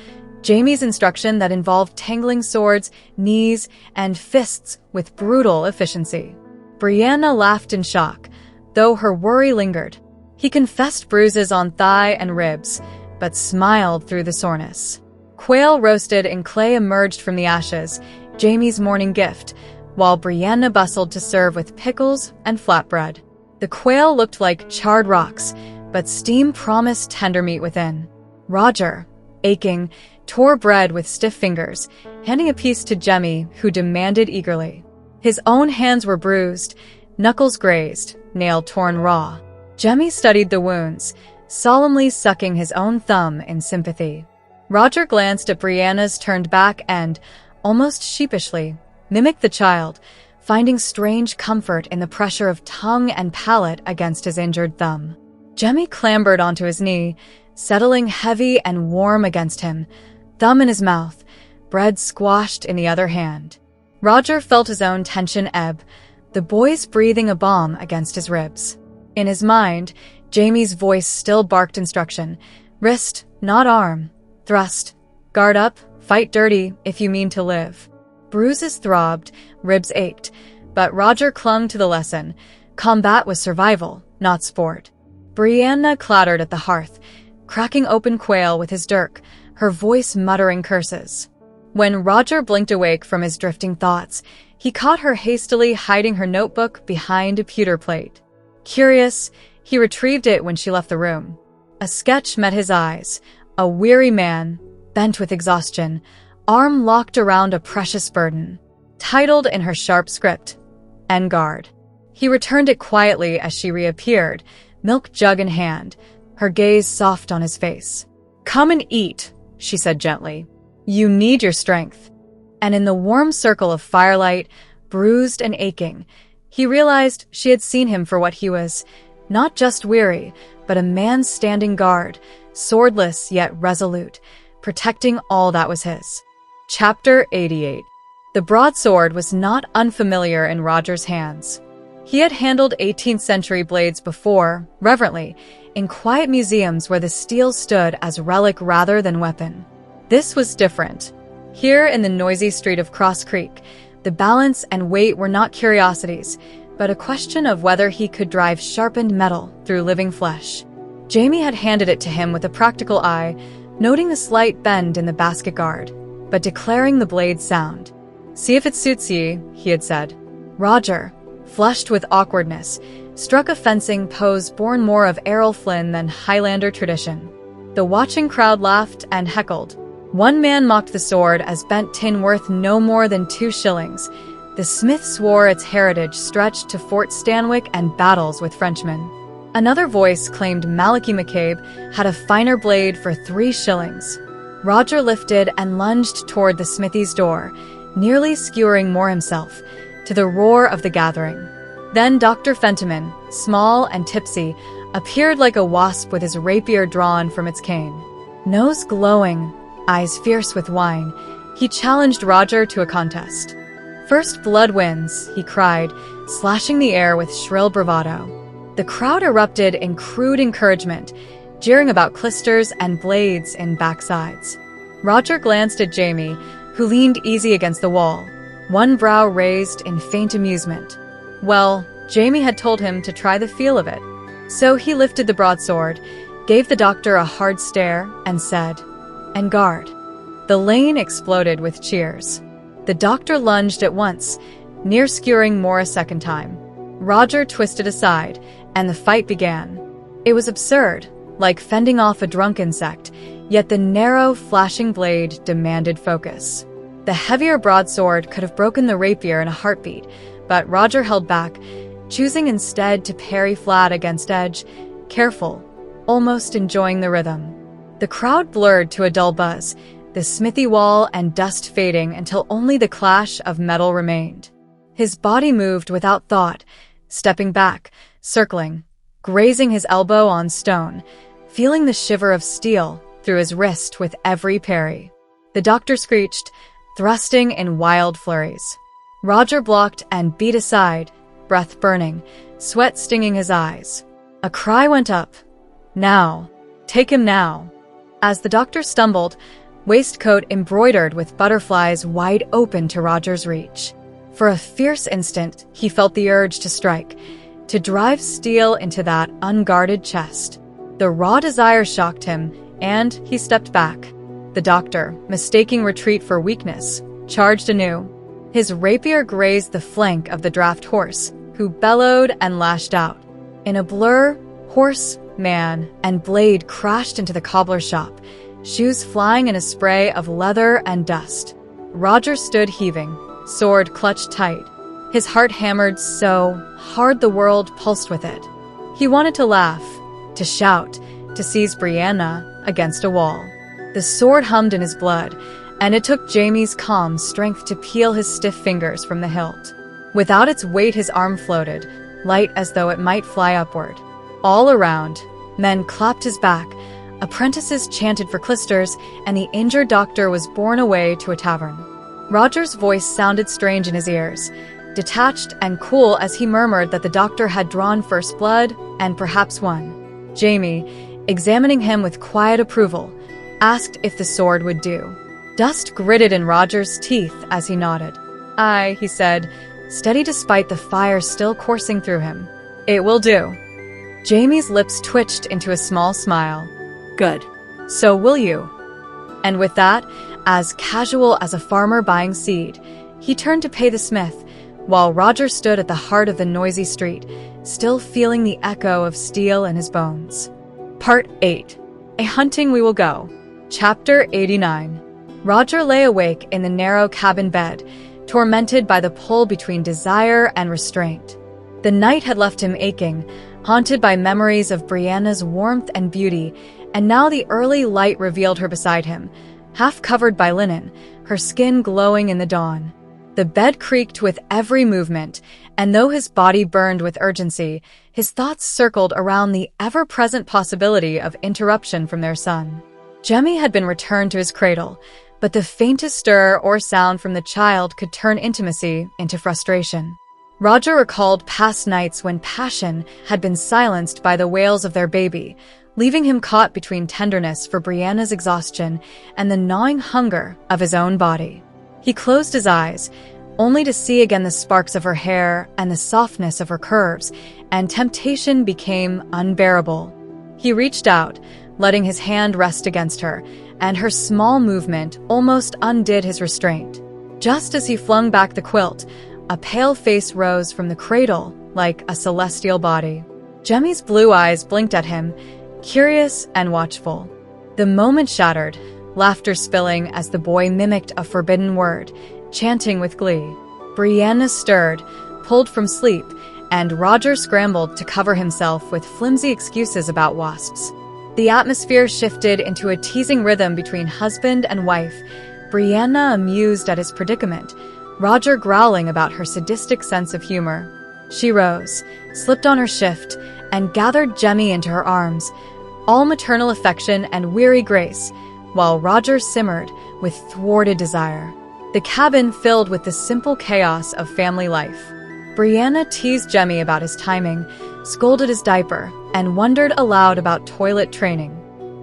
Jamie's instruction that involved tangling swords, knees, and fists with brutal efficiency. Brianna laughed in shock, though her worry lingered. He confessed bruises on thigh and ribs, but smiled through the soreness. Quail roasted in clay emerged from the ashes, Jamie's morning gift, while Brianna bustled to serve with pickles and flatbread. The quail looked like charred rocks, but steam promised tender meat within. Roger, aching, tore bread with stiff fingers, handing a piece to Jamie, who demanded eagerly. His own hands were bruised, knuckles grazed, nail torn raw. Jamie studied the wounds, solemnly sucking his own thumb in sympathy. Roger glanced at Brianna's turned back and, almost sheepishly, mimicked the child, finding strange comfort in the pressure of tongue and palate against his injured thumb. Jamie clambered onto his knee, settling heavy and warm against him, thumb in his mouth, bread squashed in the other hand. Roger felt his own tension ebb, the boy's breathing a balm against his ribs. In his mind, Jamie's voice still barked instruction. Wrist, not arm. Thrust. Guard up, fight dirty if you mean to live. Bruises throbbed, ribs ached, but Roger clung to the lesson. Combat was survival, not sport. Brianna clattered at the hearth, cracking open quail with his dirk, her voice muttering curses. When Roger blinked awake from his drifting thoughts, he caught her hastily hiding her notebook behind a pewter plate. Curious, he retrieved it when she left the room. A sketch met his eyes, a weary man, bent with exhaustion, arm locked around a precious burden, titled in her sharp script, "En garde." He returned it quietly as she reappeared, milk jug in hand, her gaze soft on his face. "Come and eat," she said gently. "You need your strength." And in the warm circle of firelight, bruised and aching, he realized she had seen him for what he was, not just weary, but a man standing guard, swordless yet resolute, protecting all that was his. Chapter 88. The broadsword was not unfamiliar in Roger's hands. He had handled 18th century blades before, reverently, in quiet museums where the steel stood as relic rather than weapon. This was different. Here in the noisy street of Cross Creek, the balance and weight were not curiosities, but a question of whether he could drive sharpened metal through living flesh. Jamie had handed it to him with a practical eye, noting the slight bend in the basket guard, but declaring the blade sound. "See if it suits ye," he had said. Roger, flushed with awkwardness, struck a fencing pose born more of Errol Flynn than Highlander tradition. The watching crowd laughed and heckled. One man mocked the sword as bent tin worth no more than 2 shillings. The smith swore its heritage stretched to Fort Stanwix and battles with Frenchmen. Another voice claimed Malachi McCabe had a finer blade for 3 shillings. Roger lifted and lunged toward the smithy's door, nearly skewering more himself, to the roar of the gathering. Then Dr. Fentiman, small and tipsy, appeared like a wasp with his rapier drawn from its cane. Nose glowing, eyes fierce with wine, he challenged Roger to a contest. "First blood wins," he cried, slashing the air with shrill bravado. The crowd erupted in crude encouragement, jeering about clisters and blades in backsides. Roger glanced at Jamie, who leaned easy against the wall, one brow raised in faint amusement. Well, Jamie had told him to try the feel of it. So he lifted the broadsword, gave the doctor a hard stare, and said, "En garde." The lane exploded with cheers. The doctor lunged at once, near skewering more a second time. Roger twisted aside, and the fight began. It was absurd, like fending off a drunk insect, yet the narrow, flashing blade demanded focus. The heavier broadsword could have broken the rapier in a heartbeat, but Roger held back, choosing instead to parry flat against edge, careful, almost enjoying the rhythm. The crowd blurred to a dull buzz, the smithy wall and dust fading until only the clash of metal remained. His body moved without thought, stepping back, circling, grazing his elbow on stone, feeling the shiver of steel through his wrist with every parry. The doctor screeched, thrusting in wild flurries. Roger blocked and beat aside, breath burning, sweat stinging his eyes. A cry went up. "Now! Take him now!" As the doctor stumbled, waistcoat embroidered with butterflies wide open to Roger's reach. For a fierce instant, he felt the urge to strike, to drive steel into that unguarded chest. The raw desire shocked him, and he stepped back. The doctor, mistaking retreat for weakness, charged anew. His rapier grazed the flank of the draft horse, who bellowed and lashed out. In a blur, horse, man, and blade crashed into the cobbler's shop, shoes flying in a spray of leather and dust. Roger stood heaving, sword clutched tight. His heart hammered so hard the world pulsed with it. He wanted to laugh, to shout, to seize Brianna against a wall. The sword hummed in his blood, and it took Jamie's calm strength to peel his stiff fingers from the hilt. Without its weight, his arm floated, light as though it might fly upward. All around, men clapped his back, apprentices chanted for clisters, and the injured doctor was borne away to a tavern. Roger's voice sounded strange in his ears, detached and cool as he murmured that the doctor had drawn first blood and perhaps won. Jamie, examining him with quiet approval, asked if the sword would do. Dust gritted in Roger's teeth as he nodded. "Aye," he said, steady despite the fire still coursing through him. "It will do." Jamie's lips twitched into a small smile. "Good. So will you?" And with that, as casual as a farmer buying seed, he turned to pay the smith, while Roger stood at the heart of the noisy street, still feeling the echo of steel in his bones. Part 8. A Hunting We Will Go. Chapter 89. Roger lay awake in the narrow cabin bed, tormented by the pull between desire and restraint. The night had left him aching, haunted by memories of Brianna's warmth and beauty, and now the early light revealed her beside him, half covered by linen, her skin glowing in the dawn. The bed creaked with every movement, and though his body burned with urgency, his thoughts circled around the ever-present possibility of interruption from their son. Jemmy had been returned to his cradle, but the faintest stir or sound from the child could turn intimacy into frustration. Roger recalled past nights when passion had been silenced by the wails of their baby, leaving him caught between tenderness for Brianna's exhaustion and the gnawing hunger of his own body. He closed his eyes, only to see again the sparks of her hair and the softness of her curves, and temptation became unbearable. He reached out, letting his hand rest against her, and her small movement almost undid his restraint. Just as he flung back the quilt, a pale face rose from the cradle like a celestial body. Jemmy's blue eyes blinked at him, curious and watchful. The moment shattered, laughter spilling as the boy mimicked a forbidden word, chanting with glee. Brianna stirred, pulled from sleep, and Roger scrambled to cover himself with flimsy excuses about wasps. The atmosphere shifted into a teasing rhythm between husband and wife, Brianna amused at his predicament, Roger growling about her sadistic sense of humor. She rose, slipped on her shift, and gathered Jemmy into her arms, all maternal affection and weary grace, while Roger simmered with thwarted desire. The cabin filled with the simple chaos of family life. Brianna teased Jemmy about his timing, scolded his diaper, and wondered aloud about toilet training.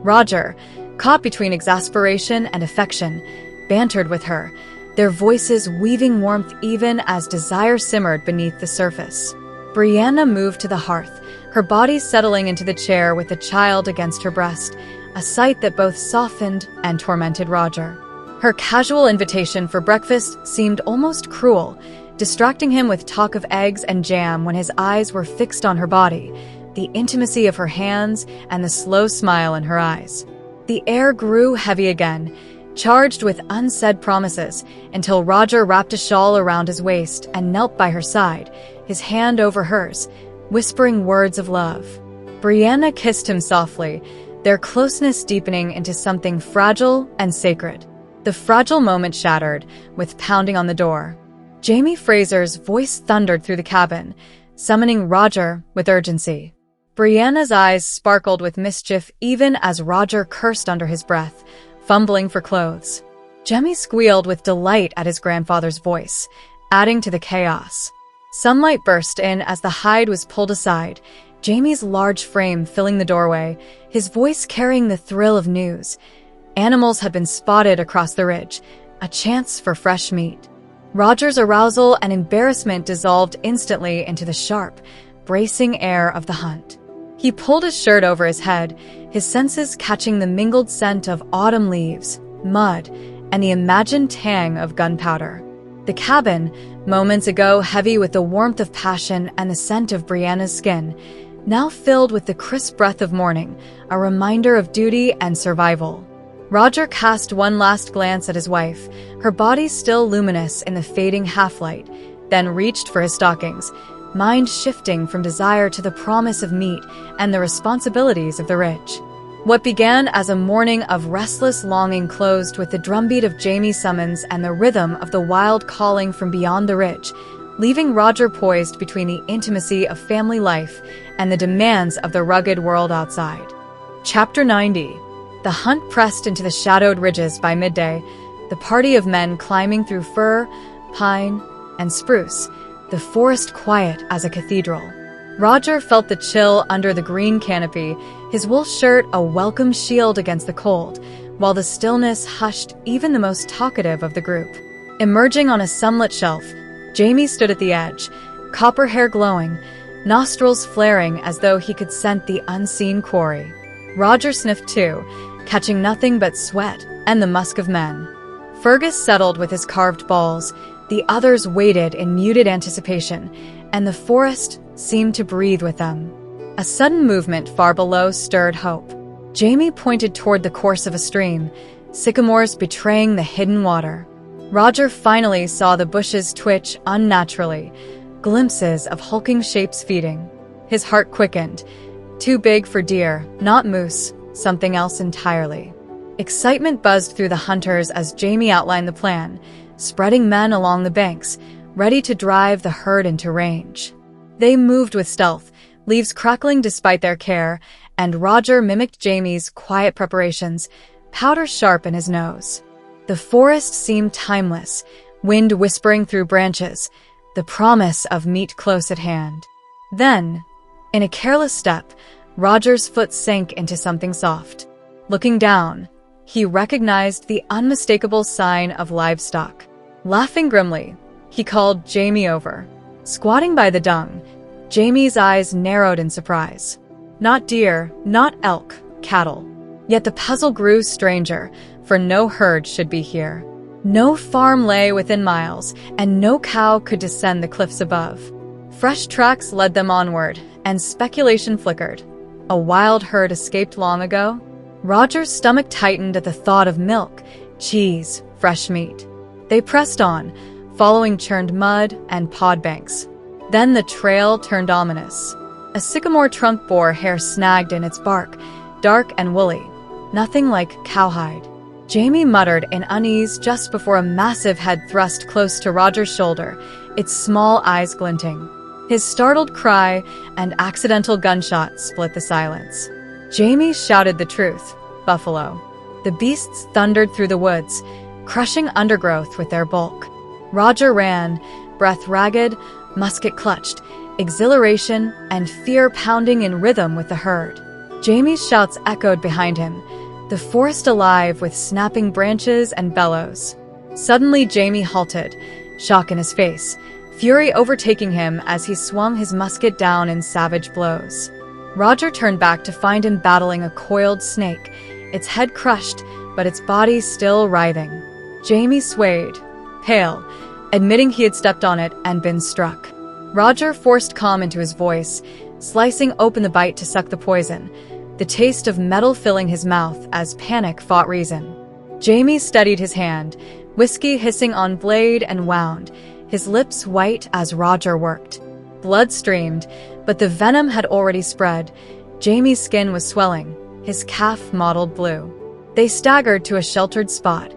Roger, caught between exasperation and affection, bantered with her, their voices weaving warmth even as desire simmered beneath the surface. Brianna moved to the hearth, her body settling into the chair with the child against her breast, a sight that both softened and tormented Roger. Her casual invitation for breakfast seemed almost cruel, distracting him with talk of eggs and jam when his eyes were fixed on her body, the intimacy of her hands and the slow smile in her eyes. The air grew heavy again, charged with unsaid promises, until Roger wrapped a shawl around his waist and knelt by her side, his hand over hers, whispering words of love. Brianna kissed him softly, their closeness deepening into something fragile and sacred. The fragile moment shattered, with pounding on the door. Jamie Fraser's voice thundered through the cabin, summoning Roger with urgency. Brianna's eyes sparkled with mischief even as Roger cursed under his breath, fumbling for clothes. Jemmy squealed with delight at his grandfather's voice, adding to the chaos. Sunlight burst in as the hide was pulled aside, Jamie's large frame filling the doorway, his voice carrying the thrill of news. Animals had been spotted across the ridge, a chance for fresh meat. Roger's arousal and embarrassment dissolved instantly into the sharp, bracing air of the hunt. He pulled his shirt over his head, his senses catching the mingled scent of autumn leaves, mud, and the imagined tang of gunpowder. The cabin, moments ago heavy with the warmth of passion and the scent of Brianna's skin, now filled with the crisp breath of morning, a reminder of duty and survival. Roger cast one last glance at his wife, her body still luminous in the fading half-light, then reached for his stockings, mind shifting from desire to the promise of meat and the responsibilities of the ridge. What began as a morning of restless longing closed with the drumbeat of Jamie's summons and the rhythm of the wild calling from beyond the ridge, leaving Roger poised between the intimacy of family life and the demands of the rugged world outside. Chapter 90. The hunt pressed into the shadowed ridges by midday, the party of men climbing through fir, pine, and spruce, the forest quiet as a cathedral. Roger felt the chill under the green canopy, his wool shirt a welcome shield against the cold, while the stillness hushed even the most talkative of the group. Emerging on a sunlit shelf, Jamie stood at the edge, copper hair glowing, nostrils flaring as though he could scent the unseen quarry. Roger sniffed too, catching nothing but sweat and the musk of men. Fergus settled with his carved balls, the others waited in muted anticipation, and the forest seemed to breathe with them. A sudden movement far below stirred hope. Jamie pointed toward the course of a stream, sycamores betraying the hidden water. Roger finally saw the bushes twitch unnaturally, glimpses of hulking shapes feeding. His heart quickened. Too big for deer, not moose, something else entirely. Excitement buzzed through the hunters as Jamie outlined the plan, spreading men along the banks, ready to drive the herd into range. They moved with stealth, leaves crackling despite their care, and Roger mimicked Jamie's quiet preparations, powder sharp in his nose. The forest seemed timeless, wind whispering through branches, the promise of meat close at hand. Then, in a careless step, Roger's foot sank into something soft. Looking down, he recognized the unmistakable sign of livestock. Laughing grimly, he called Jamie over. Squatting by the dung, Jamie's eyes narrowed in surprise. Not deer, not elk, cattle. Yet the puzzle grew stranger, for no herd should be here. No farm lay within miles, and no cow could descend the cliffs above. Fresh tracks led them onward, and speculation flickered. A wild herd escaped long ago? Roger's stomach tightened at the thought of milk, cheese, fresh meat. They pressed on, following churned mud and pod banks. Then the trail turned ominous. A sycamore trunk bore hair snagged in its bark, dark and woolly, nothing like cowhide. Jamie muttered in unease just before a massive head thrust close to Roger's shoulder, its small eyes glinting. His startled cry and accidental gunshot split the silence. Jamie shouted the truth, buffalo. The beasts thundered through the woods, crushing undergrowth with their bulk. Roger ran, breath ragged, musket clutched, exhilaration and fear pounding in rhythm with the herd. Jamie's shouts echoed behind him, the forest alive with snapping branches and bellows. Suddenly Jamie halted, shock in his face, fury overtaking him as he swung his musket down in savage blows. Roger turned back to find him battling a coiled snake, its head crushed, but its body still writhing. Jamie swayed, pale, admitting he had stepped on it and been struck. Roger forced calm into his voice, slicing open the bite to suck the poison, the taste of metal filling his mouth as panic fought reason. Jamie steadied his hand, whiskey hissing on blade and wound, his lips white as Roger worked. Blood streamed, but the venom had already spread. Jamie's skin was swelling, his calf mottled blue. They staggered to a sheltered spot,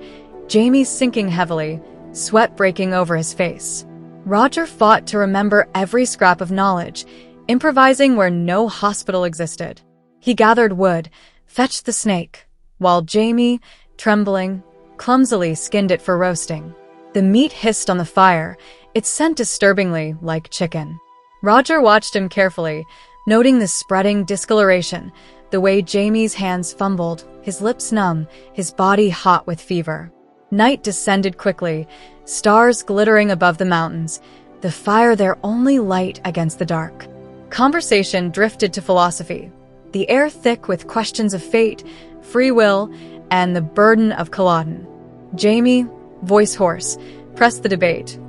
Jamie sinking heavily, sweat breaking over his face. Roger fought to remember every scrap of knowledge, improvising where no hospital existed. He gathered wood, fetched the snake, while Jamie, trembling, clumsily skinned it for roasting. The meat hissed on the fire, its scent disturbingly like chicken. Roger watched him carefully, noting the spreading discoloration, the way Jamie's hands fumbled, his lips numb, his body hot with fever. Night descended quickly, stars glittering above the mountains, the fire their only light against the dark. Conversation drifted to philosophy, the air thick with questions of fate, free will, and the burden of Culloden. Jamie, voice hoarse, pressed the debate.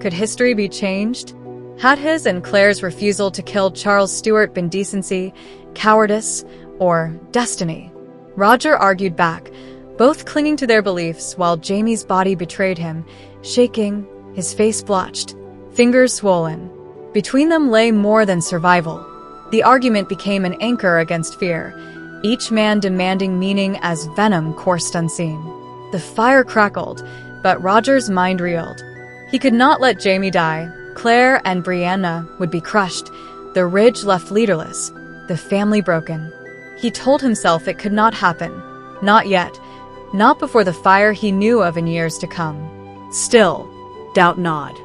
Could history be changed? Had his and Claire's refusal to kill Charles Stuart been decency, cowardice, or destiny? Roger argued back, both clinging to their beliefs while Jamie's body betrayed him, shaking, his face blotched, fingers swollen. Between them lay more than survival. The argument became an anchor against fear, each man demanding meaning as venom coursed unseen. The fire crackled, but Roger's mind reeled. He could not let Jamie die. Claire and Brianna would be crushed, the ridge left leaderless, the family broken. He told himself it could not happen. Not yet. Not before the fire he knew of in years to come. Still, doubt gnawed.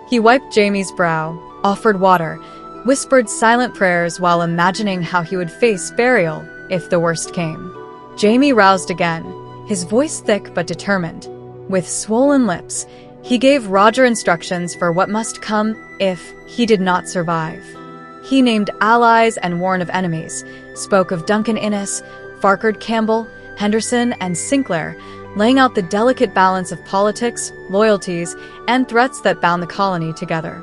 He wiped Jamie's brow, offered water, whispered silent prayers while imagining how he would face burial if the worst came. Jamie roused again, his voice thick but determined. With swollen lips, he gave Roger instructions for what must come if he did not survive. He named allies and warned of enemies, spoke of Duncan Innes, Farquhar Campbell, Henderson, and Sinclair, laying out the delicate balance of politics, loyalties, and threats that bound the colony together.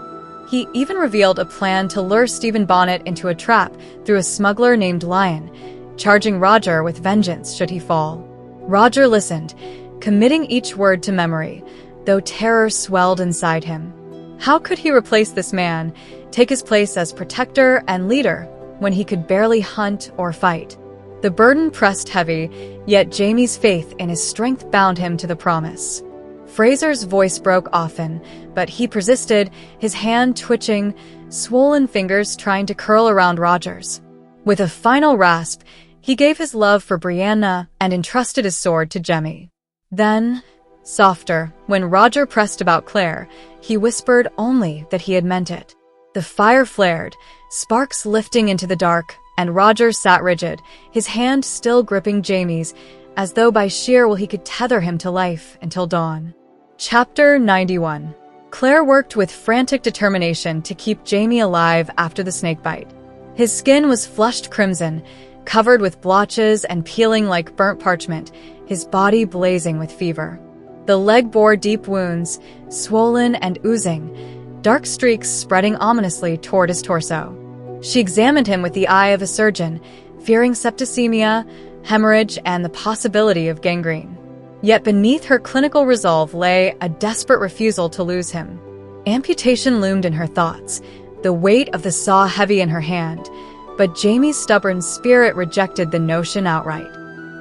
He even revealed a plan to lure Stephen Bonnet into a trap through a smuggler named Lion, charging Roger with vengeance should he fall. Roger listened, committing each word to memory, though terror swelled inside him. How could he replace this man, take his place as protector and leader, when he could barely hunt or fight? The burden pressed heavy, yet Jamie's faith in his strength bound him to the promise. Fraser's voice broke often, but he persisted, his hand twitching, swollen fingers trying to curl around Roger's. With a final rasp, he gave his love for Brianna and entrusted his sword to Jamie. Then, Softer, when Roger pressed about Claire, he whispered only that he had meant it. The fire flared, sparks lifting into the dark, and Roger sat rigid, his hand still gripping Jamie's, as though by sheer will he could tether him to life until dawn. Chapter 91. Claire worked with frantic determination to keep Jamie alive after the snakebite. His skin was flushed crimson, covered with blotches and peeling like burnt parchment, his body blazing with fever. The leg bore deep wounds, swollen and oozing, dark streaks spreading ominously toward his torso. She examined him with the eye of a surgeon, fearing septicemia, hemorrhage, and the possibility of gangrene. Yet beneath her clinical resolve lay a desperate refusal to lose him. Amputation loomed in her thoughts, the weight of the saw heavy in her hand, but Jamie's stubborn spirit rejected the notion outright.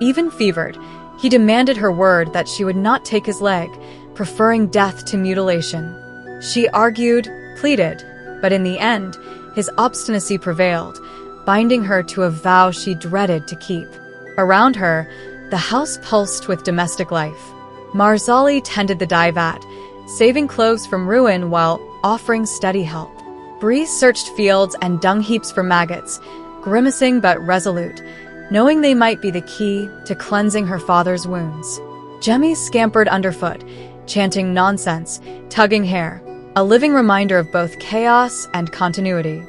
Even fevered, he demanded her word that she would not take his leg, preferring death to mutilation. She argued, pleaded, but in the end, his obstinacy prevailed, binding her to a vow she dreaded to keep. Around her, the house pulsed with domestic life. Marzali tended the dye vat, saving cloves from ruin while offering steady help. Bree searched fields and dung heaps for maggots, grimacing but resolute, knowing they might be the key to cleansing her father's wounds. Jemmy scampered underfoot, chanting nonsense, tugging hair, a living reminder of both chaos and continuity.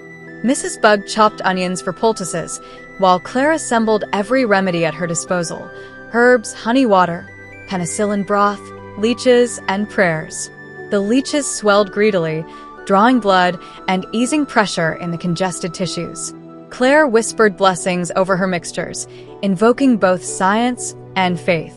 Mrs. Bug chopped onions for poultices, while Claire assembled every remedy at her disposal: herbs, honey water, penicillin broth, leeches, and prayers. The leeches swelled greedily, drawing blood and easing pressure in the congested tissues. Claire whispered blessings over her mixtures, invoking both science and faith.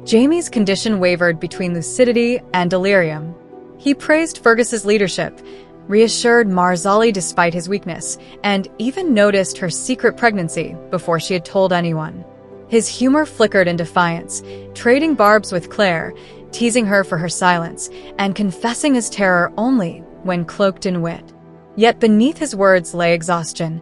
Jamie's condition wavered between lucidity and delirium. He praised Fergus's leadership, reassured Marzali despite his weakness, and even noticed her secret pregnancy before she had told anyone. His humor flickered in defiance, trading barbs with Claire, teasing her for her silence, and confessing his terror only when cloaked in wit. Yet beneath his words lay exhaustion,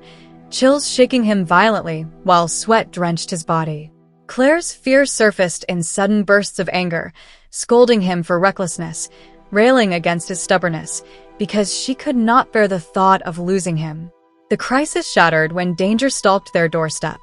chills shaking him violently while sweat drenched his body. Claire's fear surfaced in sudden bursts of anger, scolding him for recklessness, railing against his stubbornness, because she could not bear the thought of losing him. The crisis shattered when danger stalked their doorstep.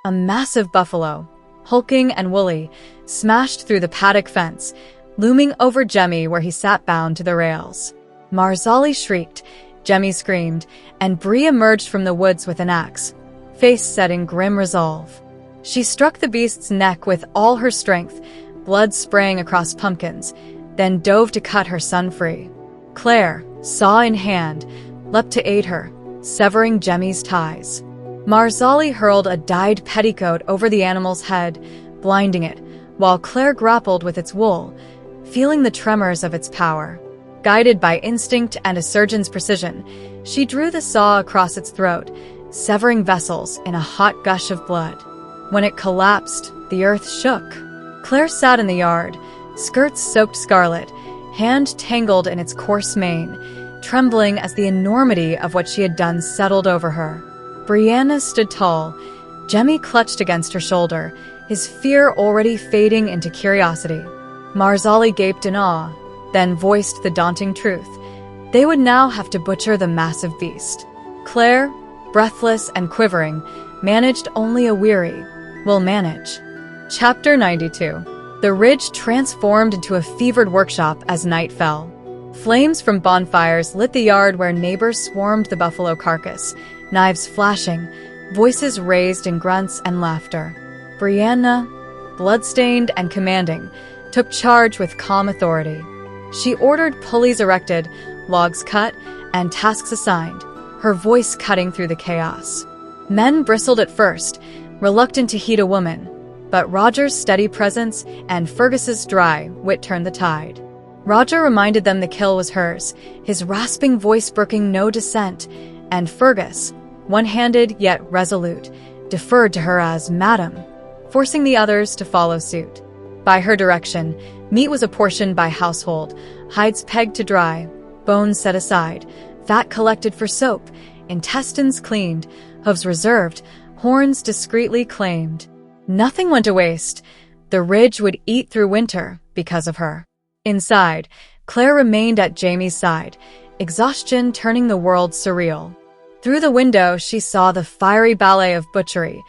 A massive buffalo, hulking and woolly, smashed through the paddock fence, looming over Jemmy where he sat bound to the rails. Marzali shrieked, Jemmy screamed, and Bree emerged from the woods with an axe, face set in grim resolve. She struck the beast's neck with all her strength, blood spraying across pumpkins, then dove to cut her son free. Claire, saw in hand, leapt to aid her, severing Jemmy's ties. Marzali hurled a dyed petticoat over the animal's head, blinding it, while Claire grappled with its wool, feeling the tremors of its power. Guided by instinct and a surgeon's precision, she drew the saw across its throat, severing vessels in a hot gush of blood. When it collapsed, the earth shook. Claire sat in the yard, skirts soaked scarlet, hand tangled in its coarse mane, trembling as the enormity of what she had done settled over her. Brianna stood tall, Jemmy clutched against her shoulder, his fear already fading into curiosity. Marzali gaped in awe, then voiced the daunting truth. They would now have to butcher the massive beast. Claire, breathless and quivering, managed only a weary, "We'll manage." Chapter 92. The ridge transformed into a fevered workshop as night fell. Flames from bonfires lit the yard where neighbors swarmed the buffalo carcass, knives flashing, voices raised in grunts and laughter. Brianna, bloodstained and commanding, took charge with calm authority. She ordered pulleys erected, logs cut, and tasks assigned, her voice cutting through the chaos. Men bristled at first, reluctant to heed a woman, but Roger's steady presence and Fergus's dry wit turned the tide. Roger reminded them the kill was hers, his rasping voice brooking no dissent, and Fergus, one-handed yet resolute, deferred to her as Madam, forcing the others to follow suit. By her direction, meat was apportioned by household, hides pegged to dry, bones set aside, fat collected for soap, intestines cleaned, hooves reserved, horns discreetly claimed. Nothing went to waste. The ridge would eat through winter because of her. Inside, Claire remained at Jamie's side, exhaustion turning the world surreal. Through the window, she saw the fiery ballet of butchery,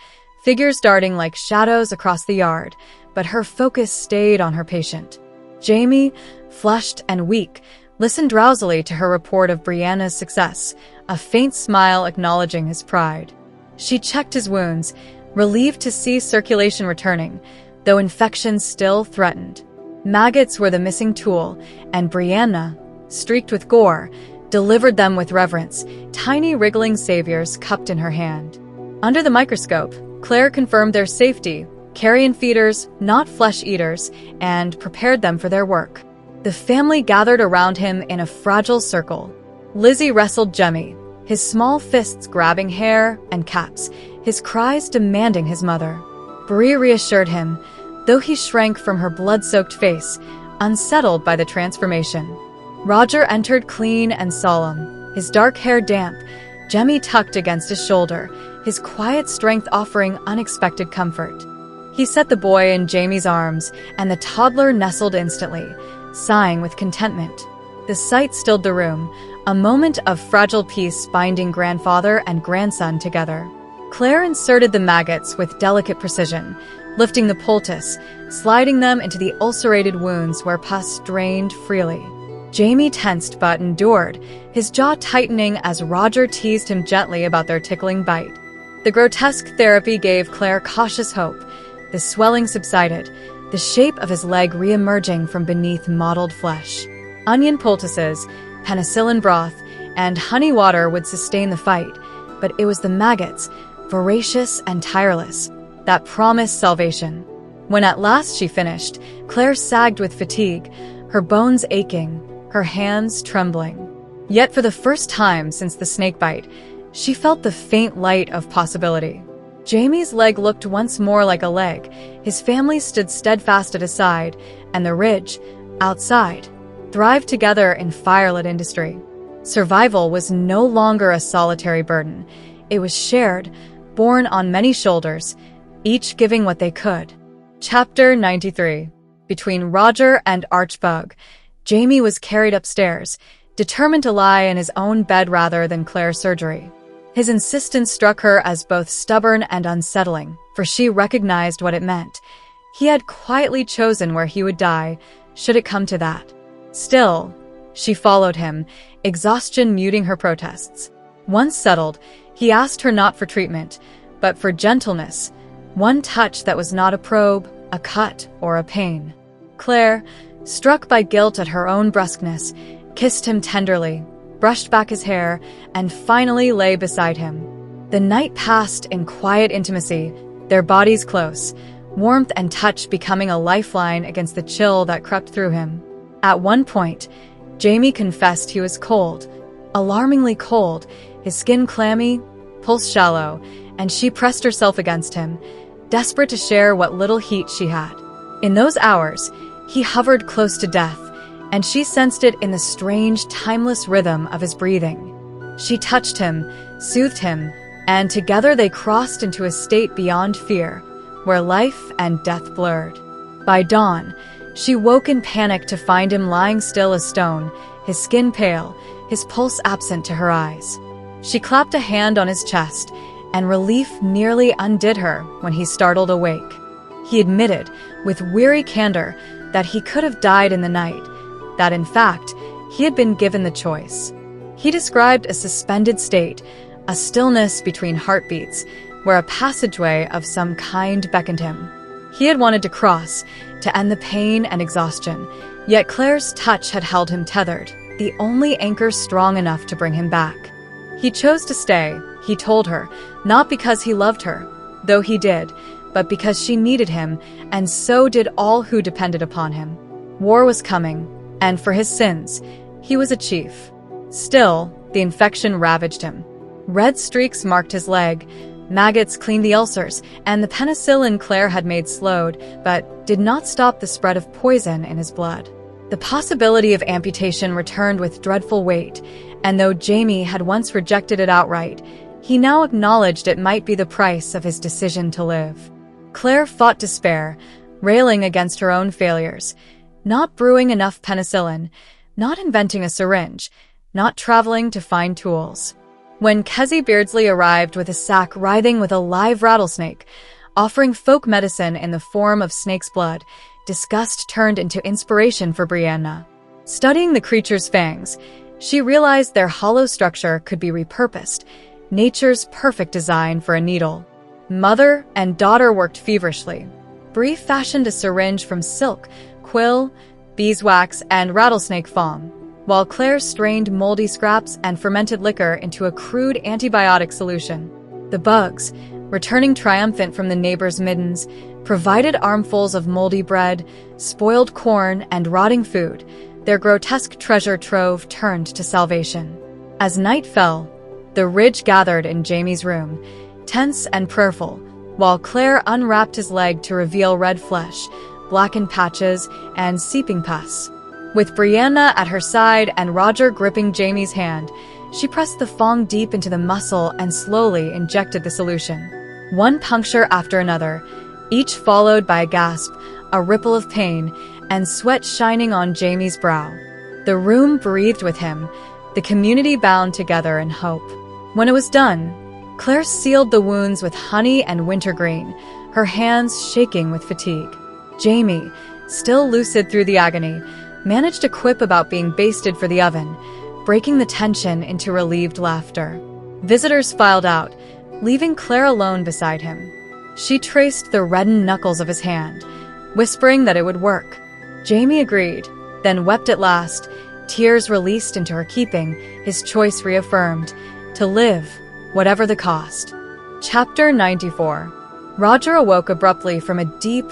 figures darting like shadows across the yard, but her focus stayed on her patient. Jamie, flushed and weak, listened drowsily to her report of Brianna's success, a faint smile acknowledging his pride. She checked his wounds, relieved to see circulation returning, though infection still threatened. Maggots were the missing tool, and Brianna, streaked with gore, delivered them with reverence, tiny wriggling saviors cupped in her hand. Under the microscope, Claire confirmed their safety, carrion feeders, not flesh eaters, and prepared them for their work. The family gathered around him in a fragile circle. Lizzie wrestled Jemmy, his small fists grabbing hair and caps, his cries demanding his mother. Bree reassured him, though he shrank from her blood-soaked face, unsettled by the transformation. Roger entered clean and solemn, his dark hair damp, Jemmy tucked against his shoulder, his quiet strength offering unexpected comfort. He set the boy in Jamie's arms, and the toddler nestled instantly, sighing with contentment. The sight stilled the room, a moment of fragile peace binding grandfather and grandson together. Claire inserted the maggots with delicate precision, lifting the poultice, sliding them into the ulcerated wounds where pus drained freely. Jamie tensed but endured, his jaw tightening as Roger teased him gently about their tickling bite. The grotesque therapy gave Claire cautious hope. The swelling subsided, the shape of his leg re-emerging from beneath mottled flesh. Onion poultices, penicillin broth, and honey water would sustain the fight, but it was the maggots, voracious and tireless, that promised salvation. When at last she finished, Claire sagged with fatigue, her bones aching, her hands trembling. Yet for the first time since the snakebite, she felt the faint light of possibility. Jamie's leg looked once more like a leg, his family stood steadfast at his side, and the ridge, outside, thrived together in firelit industry. Survival was no longer a solitary burden. It was shared, borne on many shoulders, each giving what they could. Chapter 93. Between Roger and Archbug, Jamie was carried upstairs, determined to lie in his own bed rather than Claire's surgery. His insistence struck her as both stubborn and unsettling, for she recognized what it meant. He had quietly chosen where he would die, should it come to that. Still, she followed him, exhaustion muting her protests. Once settled, he asked her not for treatment, but for gentleness, one touch that was not a probe, a cut, or a pain. Claire, struck by guilt at her own brusqueness, kissed him tenderly, brushed back his hair, and finally lay beside him. The night passed in quiet intimacy, their bodies close, warmth and touch becoming a lifeline against the chill that crept through him. At one point, Jamie confessed he was cold, alarmingly cold, his skin clammy, pulse shallow, and she pressed herself against him, desperate to share what little heat she had. In those hours, he hovered close to death, and she sensed it in the strange, timeless rhythm of his breathing. She touched him, soothed him, and together they crossed into a state beyond fear, where life and death blurred. By dawn, she woke in panic to find him lying still as stone, his skin pale, his pulse absent to her eyes. She clapped a hand on his chest, and relief nearly undid her when he startled awake. He admitted, with weary candor, that he could have died in the night, that in fact, he had been given the choice. He described a suspended state, a stillness between heartbeats, where a passageway of some kind beckoned him. He had wanted to cross, to end the pain and exhaustion, yet Claire's touch had held him tethered, the only anchor strong enough to bring him back. He chose to stay, he told her, not because he loved her, though he did, but because she needed him, and so did all who depended upon him. War was coming, and for his sins, he was a chief. Still, the infection ravaged him. Red streaks marked his leg, maggots cleaned the ulcers, and the penicillin Claire had made slowed, but did not stop the spread of poison in his blood. The possibility of amputation returned with dreadful weight, and though Jamie had once rejected it outright, he now acknowledged it might be the price of his decision to live. Claire fought despair, railing against her own failures. Not brewing enough penicillin, not inventing a syringe, not traveling to find tools. When Kezzy Beardsley arrived with a sack writhing with a live rattlesnake, offering folk medicine in the form of snake's blood, disgust turned into inspiration for Brianna. Studying the creature's fangs, she realized their hollow structure could be repurposed, nature's perfect design for a needle. Mother and daughter worked feverishly. Brie fashioned a syringe from silk, quill, beeswax, and rattlesnake foam, while Claire strained moldy scraps and fermented liquor into a crude antibiotic solution. The bugs, returning triumphant from the neighbors' middens, provided armfuls of moldy bread, spoiled corn, and rotting food. Their grotesque treasure trove turned to salvation. As night fell, the ridge gathered in Jamie's room, tense and prayerful, while Claire unwrapped his leg to reveal red flesh, blackened patches, and seeping pus. With Brianna at her side and Roger gripping Jamie's hand, she pressed the fong deep into the muscle and slowly injected the solution. One puncture after another, each followed by a gasp, a ripple of pain, and sweat shining on Jamie's brow. The room breathed with him, the community bound together in hope. When it was done, Claire sealed the wounds with honey and wintergreen, her hands shaking with fatigue. Jamie, still lucid through the agony, managed a quip about being basted for the oven, breaking the tension into relieved laughter. Visitors filed out, leaving Claire alone beside him. She traced the reddened knuckles of his hand, whispering that it would work. Jamie agreed, then wept at last, tears released into her keeping, his choice reaffirmed, to live, whatever the cost. Chapter 94. Roger awoke abruptly from a deep,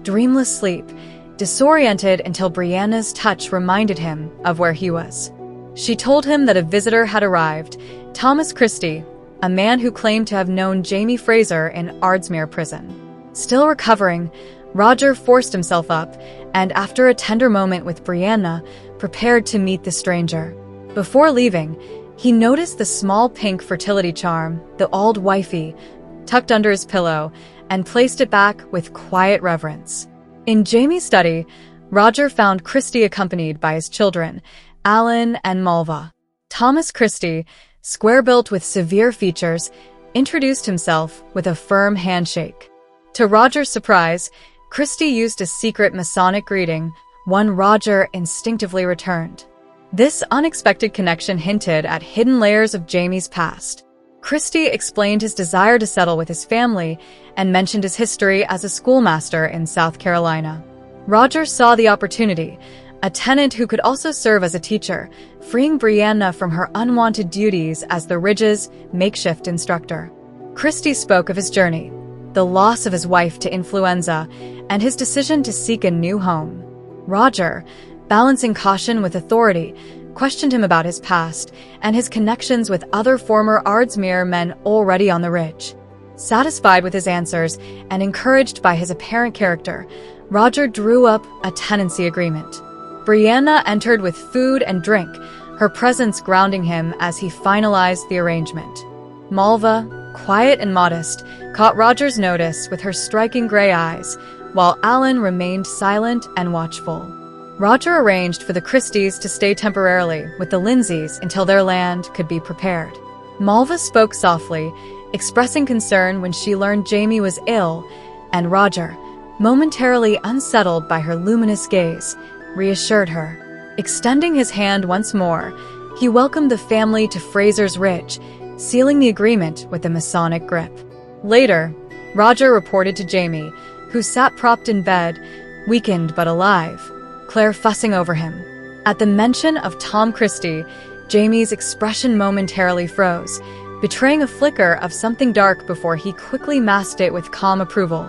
dreamless sleep, disoriented until Brianna's touch reminded him of where he was. She told him that a visitor had arrived, Thomas Christie, a man who claimed to have known Jamie Fraser in Ardsmuir prison. Still recovering, Roger forced himself up, and after a tender moment with Brianna, prepared to meet the stranger. Before leaving, he noticed the small pink fertility charm, the old wifey, tucked under his pillow, and placed it back with quiet reverence. In Jamie's study, Roger found Christie accompanied by his children, Alan and Malva. Thomas Christie, square-built with severe features, introduced himself with a firm handshake. To Roger's surprise, Christie used a secret Masonic greeting, one Roger instinctively returned. This unexpected connection hinted at hidden layers of Jamie's past. Christie explained his desire to settle with his family and mentioned his history as a schoolmaster in South Carolina. Roger saw the opportunity, a tenant who could also serve as a teacher, freeing Brianna from her unwanted duties as the Ridge's makeshift instructor. Christie spoke of his journey, the loss of his wife to influenza, and his decision to seek a new home. Roger, balancing caution with authority, questioned him about his past and his connections with other former Ardsmuir men already on the Ridge. Satisfied with his answers and encouraged by his apparent character, Roger drew up a tenancy agreement. Brianna entered with food and drink, her presence grounding him as he finalized the arrangement. Malva, quiet and modest, caught Roger's notice with her striking gray eyes, while Alan remained silent and watchful. Roger arranged for the Christies to stay temporarily with the Lindsays until their land could be prepared. Malva spoke softly, expressing concern when she learned Jamie was ill, and Roger, momentarily unsettled by her luminous gaze, reassured her. Extending his hand once more, he welcomed the family to Fraser's Ridge, sealing the agreement with a Masonic grip. Later, Roger reported to Jamie, who sat propped in bed, weakened but alive, Claire fussing over him. At the mention of Tom Christie, Jamie's expression momentarily froze, betraying a flicker of something dark before he quickly masked it with calm approval.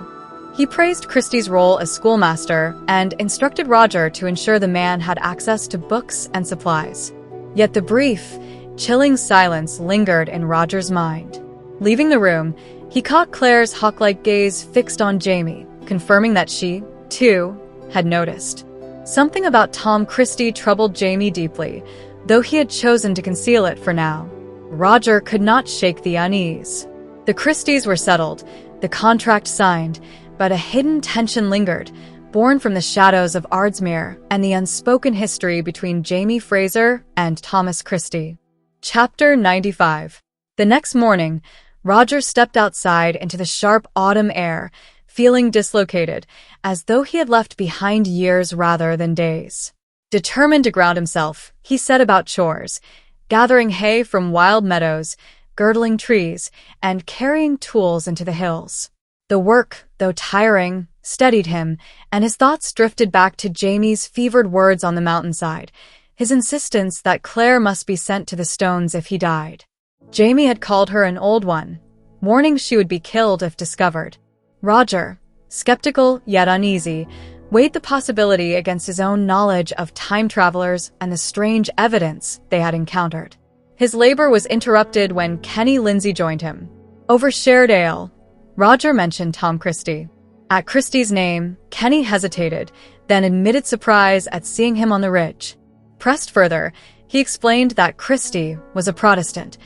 He praised Christie's role as schoolmaster and instructed Roger to ensure the man had access to books and supplies. Yet the brief, chilling silence lingered in Roger's mind. Leaving the room, he caught Claire's hawk-like gaze fixed on Jamie, confirming that she, too, had noticed. Something about Tom Christie troubled Jamie deeply, though he had chosen to conceal it for now. Roger could not shake the unease. The Christies were settled, the contract signed, but a hidden tension lingered, born from the shadows of Ardsmuir and the unspoken history between Jamie Fraser and Thomas Christie. Chapter 95. The next morning, Roger stepped outside into the sharp autumn air, feeling dislocated, as though he had left behind years rather than days. Determined to ground himself, he set about chores, gathering hay from wild meadows, girdling trees, and carrying tools into the hills. The work, though tiring, steadied him, and his thoughts drifted back to Jamie's fevered words on the mountainside, his insistence that Claire must be sent to the stones if he died. Jamie had called her an old one, warning she would be killed if discovered. Roger, skeptical yet uneasy, weighed the possibility against his own knowledge of time travelers and the strange evidence they had encountered. His labor was interrupted when Kenny Lindsay joined him. Over shared ale, Roger mentioned Tom Christie. At Christie's name, Kenny hesitated, then admitted surprise at seeing him on the ridge. Pressed further, he explained that Christie was a Protestant,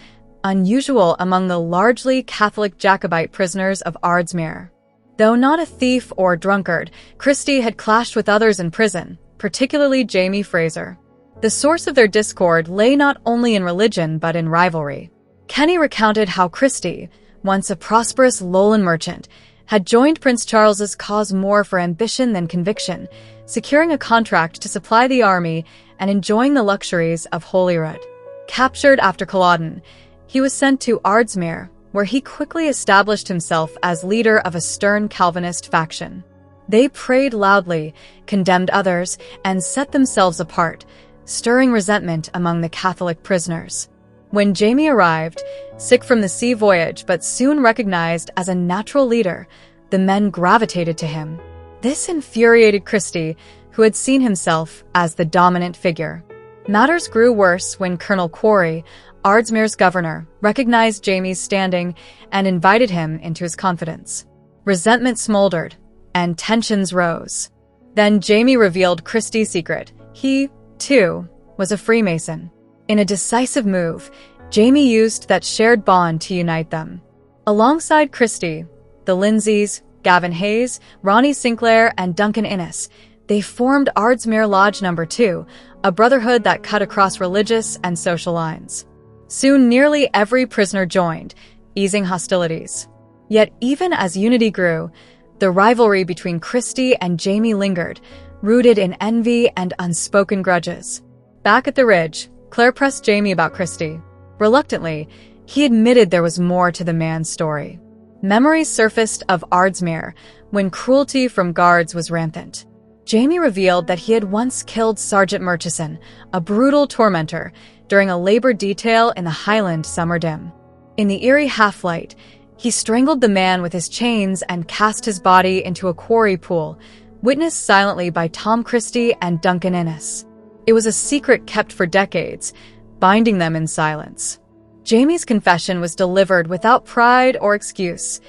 unusual among the largely Catholic Jacobite prisoners of Ardsmuir. Though not a thief or drunkard, Christie had clashed with others in prison, particularly Jamie Fraser. The source of their discord lay not only in religion but in rivalry. Kenny recounted how Christie, once a prosperous Lowland merchant, had joined Prince Charles's cause more for ambition than conviction, securing a contract to supply the army and enjoying the luxuries of Holyrood. Captured after Culloden, he was sent to Ardsmuir, where he quickly established himself as leader of a stern Calvinist faction. They prayed loudly, condemned others, and set themselves apart, stirring resentment among the Catholic prisoners. When Jamie arrived, sick from the sea voyage but soon recognized as a natural leader, the men gravitated to him. This infuriated Christie, who had seen himself as the dominant figure. Matters grew worse when Colonel Quarry, Ardsmuir's governor, recognized Jamie's standing and invited him into his confidence. Resentment smoldered, and tensions rose. Then Jamie revealed Christie's secret. He, too, was a Freemason. In a decisive move, Jamie used that shared bond to unite them. Alongside Christie, the Lindsays, Gavin Hayes, Ronnie Sinclair, and Duncan Innes, they formed Ardsmuir Lodge No. 2, a brotherhood that cut across religious and social lines. Soon nearly every prisoner joined, easing hostilities. Yet even as unity grew, the rivalry between Christie and Jamie lingered, rooted in envy and unspoken grudges. Back at the ridge, Claire pressed Jamie about Christie. Reluctantly, he admitted there was more to the man's story. Memories surfaced of Ardsmuir when cruelty from guards was rampant. Jamie revealed that he had once killed Sergeant Murchison, a brutal tormentor, during a labor detail in the Highland summer dim. In the eerie half-light, he strangled the man with his chains and cast his body into a quarry pool, witnessed silently by Tom Christie and Duncan Innes. It was a secret kept for decades, binding them in silence. Jamie's confession was delivered without pride or excuse,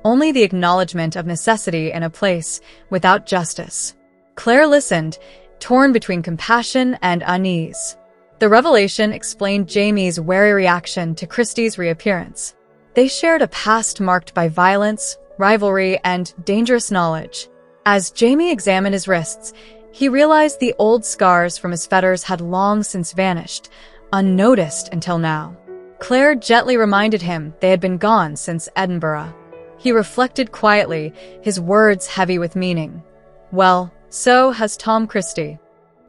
only the acknowledgement of necessity in a place without justice. Claire listened, torn between compassion and unease. The revelation explained Jamie's wary reaction to Christie's reappearance. They shared a past marked by violence, rivalry, and dangerous knowledge. As Jamie examined his wrists, he realized the old scars from his fetters had long since vanished, unnoticed until now. Claire gently reminded him they had been gone since Edinburgh. He reflected quietly, his words heavy with meaning. Well, so has Tom Christie.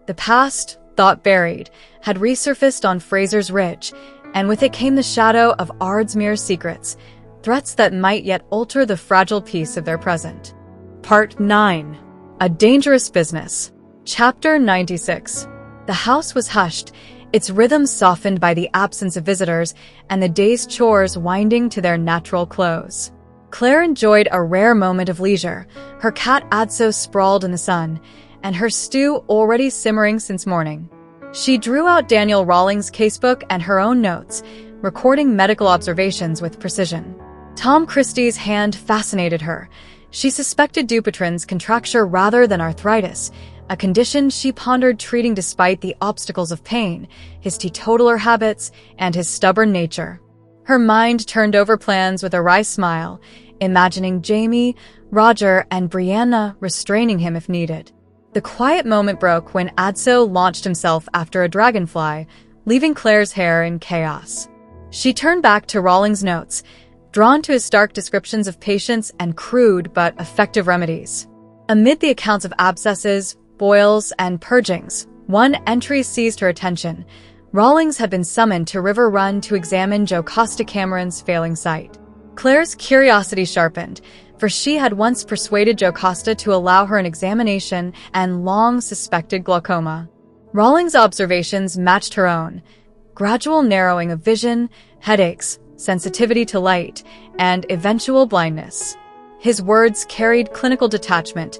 The past, thought buried, had resurfaced on Fraser's Ridge, and with it came the shadow of Ardsmuir's secrets, threats that might yet alter the fragile peace of their present. Part 9. A Dangerous Business. Chapter 96. The house was hushed, its rhythm softened by the absence of visitors and the day's chores winding to their natural close. Claire enjoyed a rare moment of leisure, her cat Adso sprawled in the sun, and her stew already simmering since morning. She drew out Daniel Rawlings' casebook and her own notes, recording medical observations with precision. Tom Christie's hand fascinated her. She suspected Dupuytren's contracture rather than arthritis, a condition she pondered treating despite the obstacles of pain, his teetotaler habits, and his stubborn nature. Her mind turned over plans with a wry smile, imagining Jamie, Roger, and Brianna restraining him if needed. The quiet moment broke when Adso launched himself after a dragonfly, leaving Claire's hair in chaos. She turned back to Rawlings' notes, drawn to his stark descriptions of patients and crude but effective remedies. Amid the accounts of abscesses, boils, and purgings, one entry seized her attention. Rawlings had been summoned to River Run to examine Jocasta Cameron's failing sight. Claire's curiosity sharpened, for she had once persuaded Jocasta to allow her an examination and long suspected glaucoma. Rawlings' observations matched her own: gradual narrowing of vision, headaches, sensitivity to light, and eventual blindness. His words carried clinical detachment,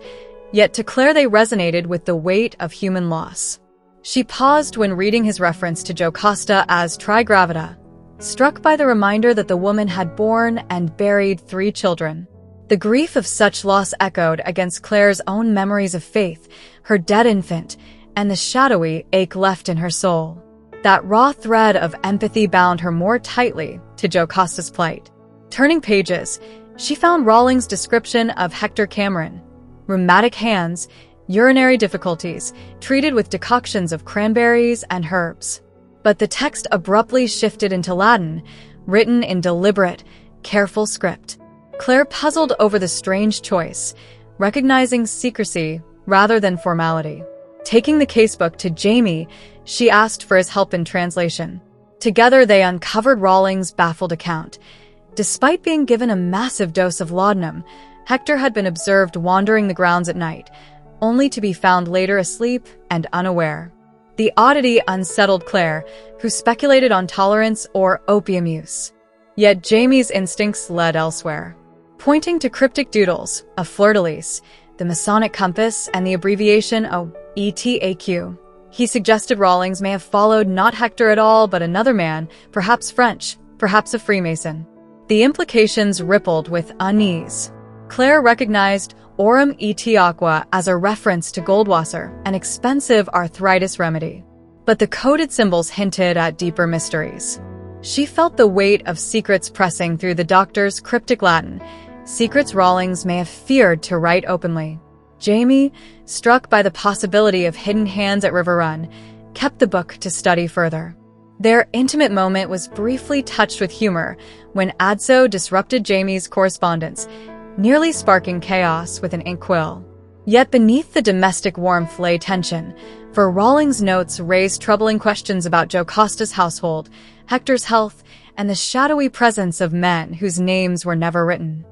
yet to Claire they resonated with the weight of human loss. She paused when reading his reference to Jocasta as trigravida, struck by the reminder that the woman had borne and buried 3 children. The grief of such loss echoed against Claire's own memories of Faith, her dead infant, and the shadowy ache left in her soul. That raw thread of empathy bound her more tightly to Jocasta's plight. Turning pages, she found Rawlings' description of Hector Cameron: rheumatic hands, urinary difficulties, treated with decoctions of cranberries and herbs. But the text abruptly shifted into Latin, written in deliberate, careful script. Claire puzzled over the strange choice, recognizing secrecy rather than formality. Taking the casebook to Jamie, she asked for his help in translation. Together they uncovered Rawlings' baffled account. Despite being given a massive dose of laudanum, Hector had been observed wandering the grounds at night, only to be found later asleep and unaware. The oddity unsettled Claire, who speculated on tolerance or opium use. Yet Jamie's instincts led elsewhere. Pointing to cryptic doodles, a fleur-de-lis, the Masonic compass, and the abbreviation ETAQ, he suggested Rawlings may have followed not Hector at all, but another man, perhaps French, perhaps a Freemason. The implications rippled with unease. Claire recognized Aurum et Aqua as a reference to Goldwasser, an expensive arthritis remedy. But the coded symbols hinted at deeper mysteries. She felt the weight of secrets pressing through the doctor's cryptic Latin, secrets Rawlings may have feared to write openly. Jamie, struck by the possibility of hidden hands at River Run, kept the book to study further. Their intimate moment was briefly touched with humor when Adso disrupted Jamie's correspondence, nearly sparking chaos with an inkwell. Yet beneath the domestic warmth lay tension, for Rawlings' notes raised troubling questions about Jocasta's household, Hector's health, and the shadowy presence of men whose names were never written.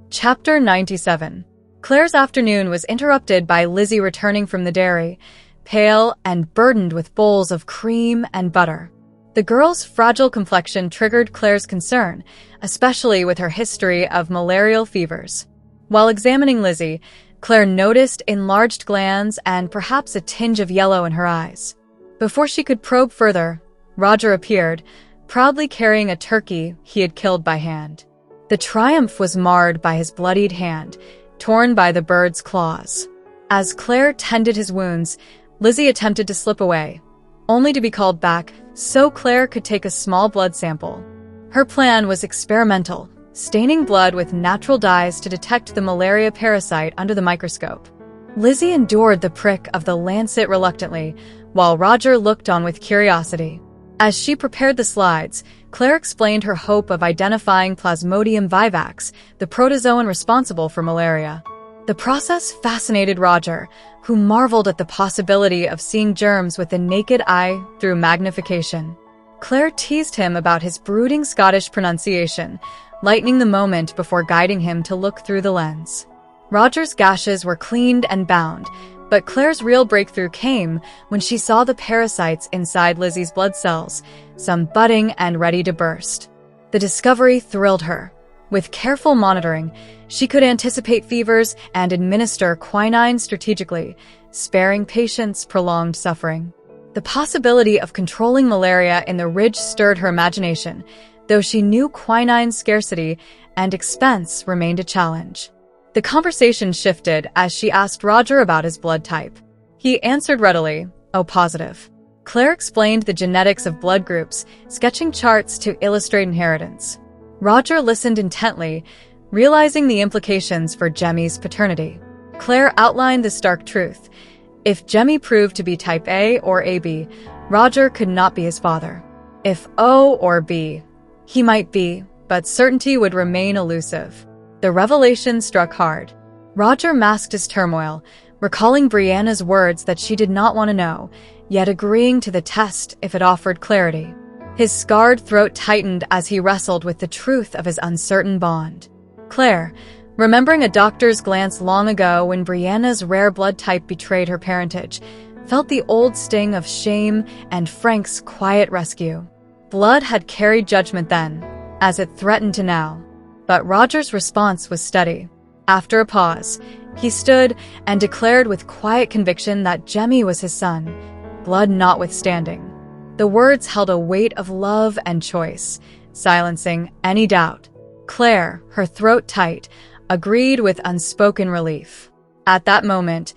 Chapter 97. Claire's afternoon was interrupted by Lizzie returning from the dairy, pale and burdened with bowls of cream and butter. The girl's fragile complexion triggered Claire's concern, especially with her history of malarial fevers. While examining Lizzie, Claire noticed enlarged glands and perhaps a tinge of yellow in her eyes. Before she could probe further, Roger appeared, proudly carrying a turkey he had killed by hand. The triumph was marred by his bloodied hand, torn by the bird's claws. As Claire tended his wounds, Lizzie attempted to slip away, only to be called back so Claire could take a small blood sample. Her plan was experimental, staining blood with natural dyes to detect the malaria parasite under the microscope. Lizzie endured the prick of the lancet reluctantly, while Roger looked on with curiosity. As she prepared the slides, Claire explained her hope of identifying Plasmodium vivax, the protozoan responsible for malaria. The process fascinated Roger, who marveled at the possibility of seeing germs with the naked eye through magnification. Claire teased him about his brooding Scottish pronunciation, lightening the moment before guiding him to look through the lens. Roger's gashes were cleaned and bound, but Claire's real breakthrough came when she saw the parasites inside Lizzie's blood cells, some budding and ready to burst. The discovery thrilled her. With careful monitoring, she could anticipate fevers and administer quinine strategically, sparing patients prolonged suffering. The possibility of controlling malaria in the ridge stirred her imagination, though she knew quinine's scarcity and expense remained a challenge. The conversation shifted as she asked Roger about his blood type. He answered readily, "O positive." Claire explained the genetics of blood groups, sketching charts to illustrate inheritance. Roger listened intently, realizing the implications for Jemmy's paternity. Claire outlined the stark truth. If Jemmy proved to be type A or AB, Roger could not be his father. If O or B, he might be, but certainty would remain elusive. The revelation struck hard. Roger masked his turmoil, recalling Brianna's words that she did not want to know, yet agreeing to the test if it offered clarity. His scarred throat tightened as he wrestled with the truth of his uncertain bond. Claire, remembering a doctor's glance long ago when Brianna's rare blood type betrayed her parentage, felt the old sting of shame and Frank's quiet rescue. Blood had carried judgment then, as it threatened to now. But Roger's response was steady. After a pause, he stood and declared with quiet conviction that Jemmy was his son, blood notwithstanding. The words held a weight of love and choice, silencing any doubt. Claire, her throat tight, agreed with unspoken relief. At that moment,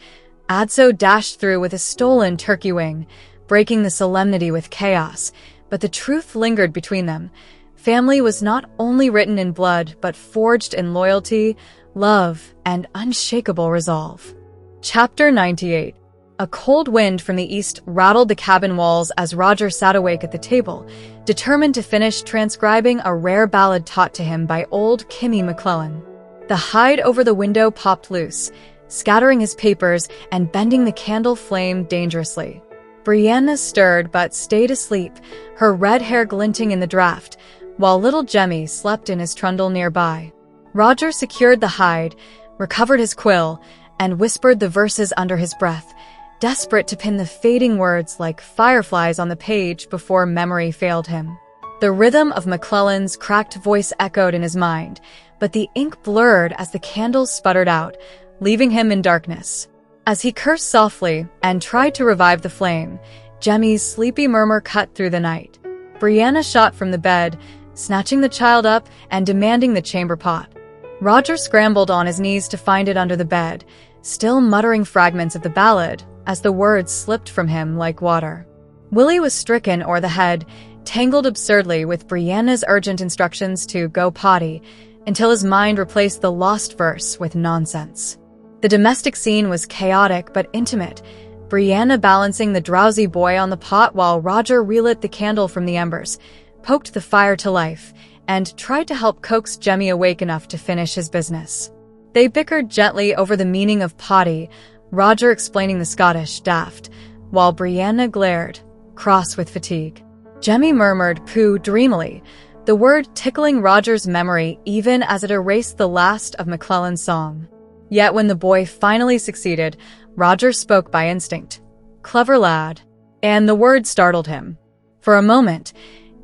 Adso dashed through with a stolen turkey wing, breaking the solemnity with chaos, but the truth lingered between them. Family was not only written in blood, but forged in loyalty, love, and unshakable resolve. Chapter 98. A cold wind from the east rattled the cabin walls as Roger sat awake at the table, determined to finish transcribing a rare ballad taught to him by old Kimmy McClellan. The hide over the window popped loose, scattering his papers and bending the candle flame dangerously. Brianna stirred but stayed asleep, her red hair glinting in the draught, while little Jemmy slept in his trundle nearby. Roger secured the hide, recovered his quill, and whispered the verses under his breath, desperate to pin the fading words like fireflies on the page before memory failed him. The rhythm of McClellan's cracked voice echoed in his mind, but the ink blurred as the candles sputtered out, leaving him in darkness. As he cursed softly and tried to revive the flame, Jemmy's sleepy murmur cut through the night. Brianna shot from the bed, snatching the child up and demanding the chamber pot. Roger scrambled on his knees to find it under the bed, still muttering fragments of the ballad as the words slipped from him like water. Willie was stricken o'er the head, tangled absurdly with Brianna's urgent instructions to go potty, until his mind replaced the lost verse with nonsense. The domestic scene was chaotic but intimate, Brianna balancing the drowsy boy on the pot while Roger relit the candle from the embers, poked the fire to life, and tried to help coax Jemmy awake enough to finish his business. They bickered gently over the meaning of potty, Roger explaining the Scottish daft, while Brianna glared, cross with fatigue. Jemmy murmured pooh dreamily, the word tickling Roger's memory even as it erased the last of McClellan's song. Yet when the boy finally succeeded, Roger spoke by instinct. Clever lad. And the word startled him. For a moment,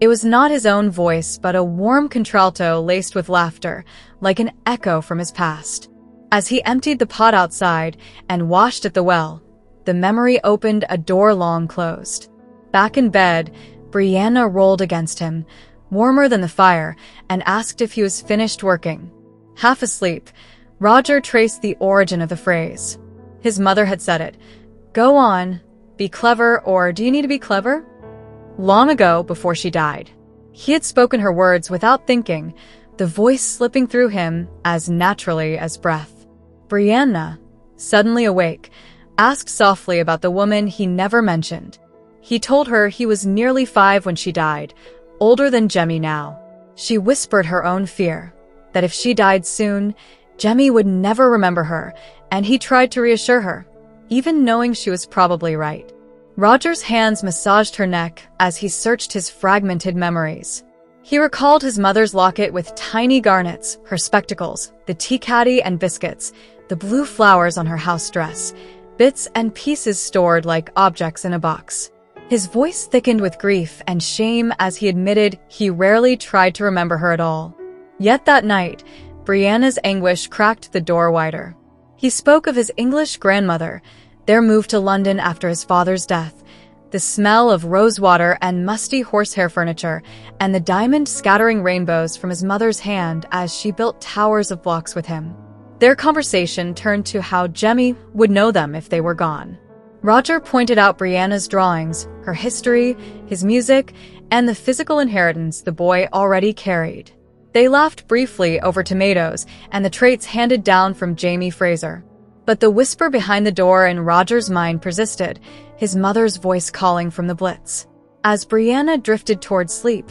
it was not his own voice, but a warm contralto laced with laughter, like an echo from his past. As he emptied the pot outside and washed at the well, the memory opened a door long closed. Back in bed, Brianna rolled against him, warmer than the fire, and asked if he was finished working. Half asleep, Roger traced the origin of the phrase. His mother had said it. Go on, be clever, or do you need to be clever? Long ago, before she died. He had spoken her words without thinking, the voice slipping through him as naturally as breath. Brianna, suddenly awake, asked softly about the woman he never mentioned. He told her he was nearly 5 when she died, older than Jemmy now. She whispered her own fear, that if she died soon, Jemmy would never remember her, and he tried to reassure her, even knowing she was probably right. Roger's hands massaged her neck as he searched his fragmented memories. He recalled his mother's locket with tiny garnets, her spectacles, the tea caddy and biscuits, the blue flowers on her house dress, bits and pieces stored like objects in a box. His voice thickened with grief and shame as he admitted he rarely tried to remember her at all. Yet that night, Brianna's anguish cracked the door wider. He spoke of his English grandmother, their move to London after his father's death, the smell of rosewater and musty horsehair furniture, and the diamond scattering rainbows from his mother's hand as she built towers of blocks with him. Their conversation turned to how Jemmy would know them if they were gone. Roger pointed out Brianna's drawings, her history, his music, and the physical inheritance the boy already carried. They laughed briefly over tomatoes and the traits handed down from Jamie Fraser. But the whisper behind the door in Roger's mind persisted, his mother's voice calling from the Blitz. As Brianna drifted toward sleep,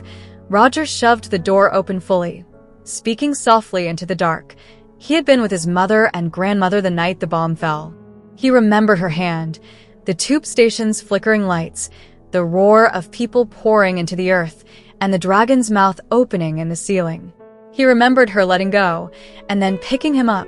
Roger shoved the door open fully, speaking softly into the dark. He had been with his mother and grandmother the night the bomb fell. He remembered her hand, the tube station's flickering lights, the roar of people pouring into the earth, and the dragon's mouth opening in the ceiling. He remembered her letting go, and then picking him up,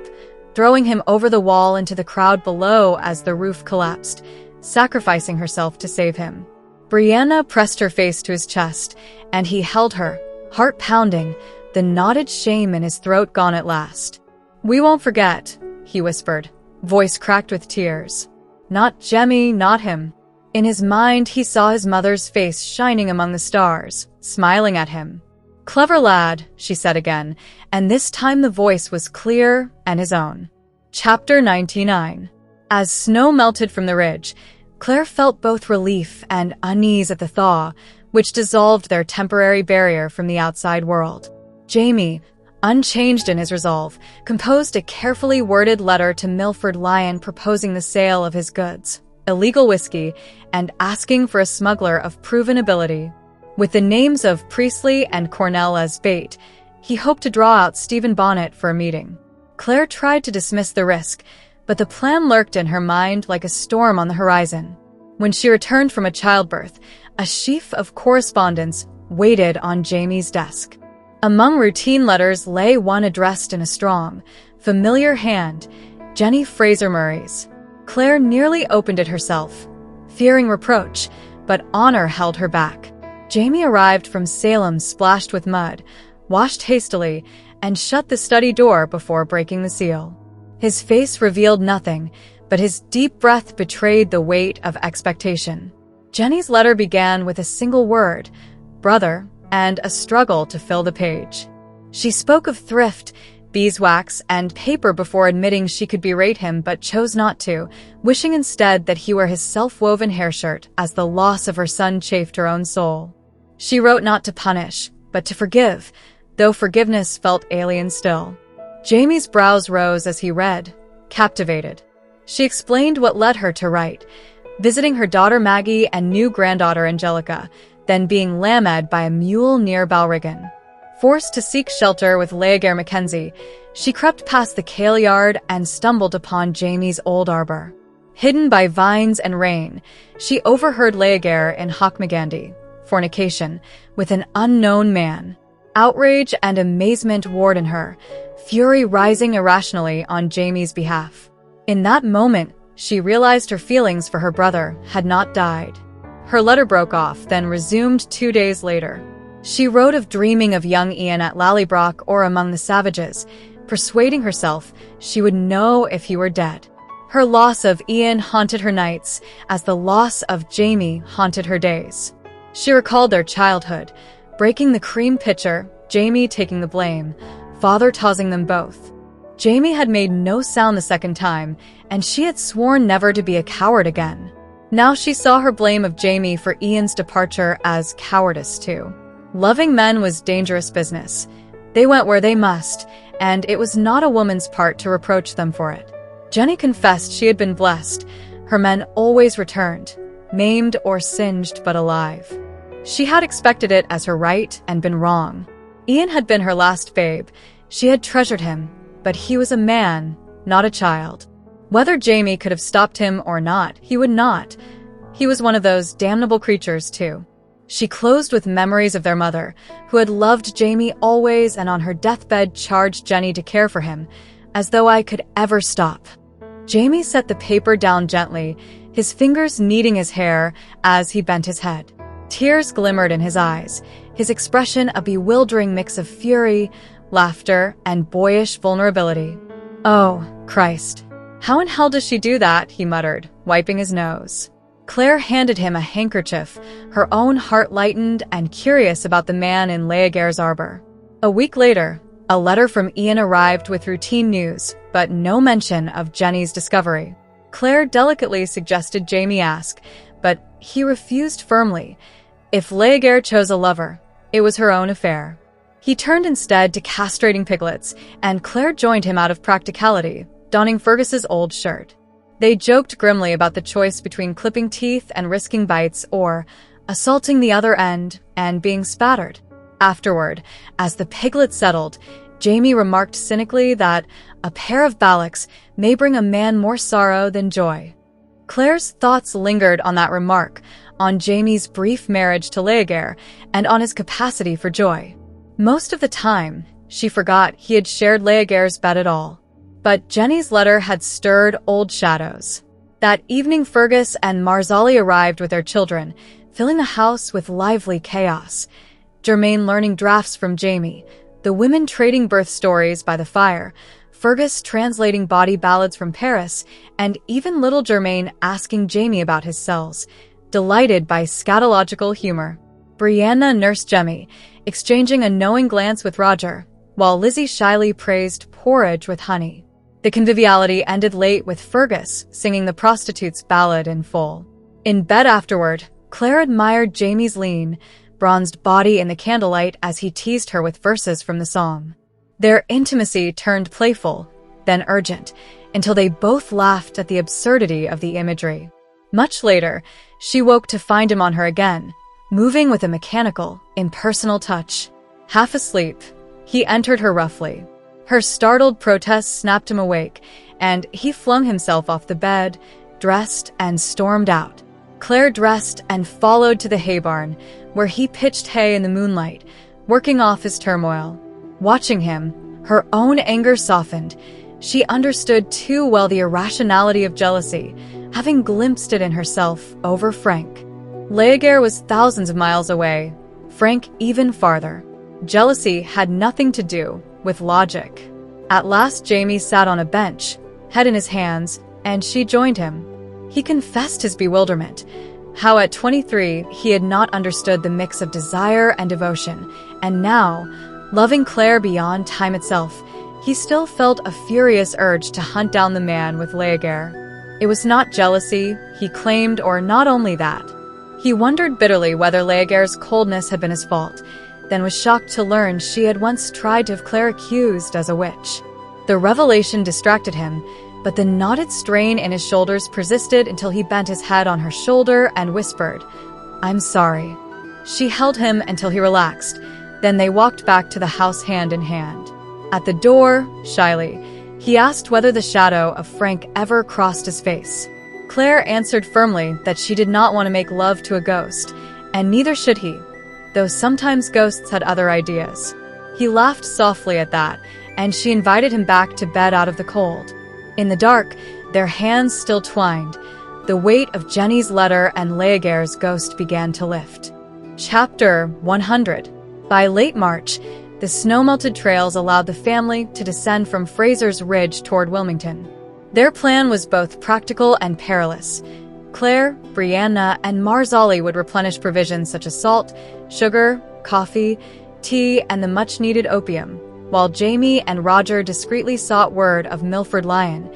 throwing him over the wall into the crowd below as the roof collapsed, sacrificing herself to save him. Brianna pressed her face to his chest, and he held her, heart pounding, the knotted shame in his throat gone at last. "We won't forget," he whispered, voice cracked with tears. Not Jemmy, not him. In his mind, he saw his mother's face shining among the stars, smiling at him. "Clever lad," she said again, and this time the voice was clear and his own. Chapter 99. As snow melted from the ridge, Claire felt both relief and unease at the thaw, which dissolved their temporary barrier from the outside world. Jamie, unchanged in his resolve, composed a carefully worded letter to Milford Lyon proposing the sale of his goods, illegal whiskey, and asking for a smuggler of proven ability. With the names of Priestley and Cornell as bait, he hoped to draw out Stephen Bonnet for a meeting. Claire tried to dismiss the risk, but the plan lurked in her mind like a storm on the horizon. When she returned from a childbirth, a sheaf of correspondence waited on Jamie's desk. Among routine letters lay one addressed in a strong, familiar hand, Jenny Fraser Murray's. Claire nearly opened it herself, fearing reproach, but honor held her back. Jamie arrived from Salem splashed with mud, washed hastily, and shut the study door before breaking the seal. His face revealed nothing, but his deep breath betrayed the weight of expectation. Jenny's letter began with a single word, brother, and a struggle to fill the page. She spoke of thrift, beeswax, and paper before admitting she could berate him but chose not to, wishing instead that he wear his self-woven hair shirt as the loss of her son chafed her own soul. She wrote not to punish, but to forgive, though forgiveness felt alien still. Jamie's brows rose as he read, captivated. She explained what led her to write, visiting her daughter Maggie and new granddaughter Angelica, then being lamed by a mule near Balrigan. Forced to seek shelter with Leaguer Mackenzie, she crept past the kale yard and stumbled upon Jamie's old arbor. Hidden by vines and rain, she overheard Leaguer in Hockmagandy, fornication, with an unknown man. Outrage and amazement warred in her, fury rising irrationally on Jamie's behalf. In that moment, she realized her feelings for her brother had not died. Her letter broke off, then resumed 2 days later. She wrote of dreaming of young Ian at Lallybroch or among the savages, persuading herself she would know if he were dead. Her loss of Ian haunted her nights, as the loss of Jamie haunted her days. She recalled their childhood, breaking the cream pitcher, Jamie taking the blame, father tossing them both. Jamie had made no sound the second time, and she had sworn never to be a coward again. Now she saw her blame of Jamie for Ian's departure as cowardice too. Loving men was dangerous business. They went where they must, and it was not a woman's part to reproach them for it. Jenny confessed she had been blessed. Her men always returned, maimed or singed but alive. She had expected it as her right and been wrong. Ian had been her last babe. She had treasured him, but he was a man, not a child. Whether Jamie could have stopped him or not, he would not. He was one of those damnable creatures, too. She closed with memories of their mother, who had loved Jamie always and on her deathbed charged Jenny to care for him, as though I could ever stop. Jamie set the paper down gently, his fingers kneading his hair as he bent his head. Tears glimmered in his eyes, his expression a bewildering mix of fury, laughter, and boyish vulnerability. "Oh, Christ. How in hell does she do that?" he muttered, wiping his nose. Claire handed him a handkerchief, her own heart lightened and curious about the man in Leaguer's arbor. A week later, a letter from Ian arrived with routine news, but no mention of Jenny's discovery. Claire delicately suggested Jamie ask, but he refused firmly. If Leaguer chose a lover, it was her own affair. He turned instead to castrating piglets, and Claire joined him out of practicality, donning Fergus's old shirt. They joked grimly about the choice between clipping teeth and risking bites or assaulting the other end and being spattered. Afterward, as the piglet settled, Jamie remarked cynically that a pair of ballocks may bring a man more sorrow than joy. Claire's thoughts lingered on that remark, on Jamie's brief marriage to Leaguer, and on his capacity for joy. Most of the time, she forgot he had shared Leaguer's bed at all. But Jenny's letter had stirred old shadows. That evening, Fergus and Marzali arrived with their children, filling the house with lively chaos. Germaine learning drafts from Jamie, the women trading birth stories by the fire, Fergus translating body ballads from Paris, and even little Germaine asking Jamie about his cells, delighted by scatological humor. Brianna nursed Jemmy, exchanging a knowing glance with Roger, while Lizzie shyly praised porridge with honey. The conviviality ended late with Fergus singing the prostitute's ballad in full. In bed afterward, Claire admired Jamie's lean, bronzed body in the candlelight as he teased her with verses from the song. Their intimacy turned playful, then urgent, until they both laughed at the absurdity of the imagery. Much later, she woke to find him on her again, moving with a mechanical, impersonal touch. Half asleep, he entered her roughly. Her startled protest snapped him awake, and he flung himself off the bed, dressed, and stormed out. Claire dressed and followed to the hay barn, where he pitched hay in the moonlight, working off his turmoil. Watching him, her own anger softened. She understood too well the irrationality of jealousy, having glimpsed it in herself over Frank. Leaguer was thousands of miles away, Frank even farther. Jealousy had nothing to do with logic. At last, Jamie sat on a bench, head in his hands, and she joined him. He confessed his bewilderment, how at 23 he had not understood the mix of desire and devotion, and now, loving Claire beyond time itself, he still felt a furious urge to hunt down the man with Leaguer. It was not jealousy, he claimed, or not only that. He wondered bitterly whether Leaguer's coldness had been his fault, then was shocked to learn she had once tried to have Claire accused as a witch. The revelation distracted him, but the knotted strain in his shoulders persisted until he bent his head on her shoulder and whispered, "I'm sorry." She held him until he relaxed. Then they walked back to the house hand in hand. At the door, shyly, he asked whether the shadow of Frank ever crossed his face. Claire answered firmly that she did not want to make love to a ghost, and neither should he, though sometimes ghosts had other ideas. He laughed softly at that, and she invited him back to bed out of the cold. In the dark, their hands still twined. The weight of Jenny's letter and Leaguer's ghost began to lift. Chapter 100. By late March, the snow-melted trails allowed the family to descend from Frasers Ridge toward Wilmington. Their plan was both practical and perilous. Claire, Brianna, and Marzali would replenish provisions such as salt, sugar, coffee, tea, and the much-needed opium, while Jamie and Roger discreetly sought word of Milford Lyon,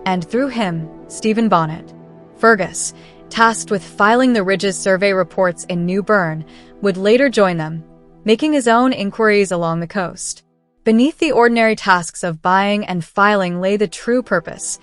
and through him, Stephen Bonnet. Fergus, tasked with filing the Ridge's survey reports in New Bern, would later join them, making his own inquiries along the coast. Beneath the ordinary tasks of buying and filing lay the true purpose,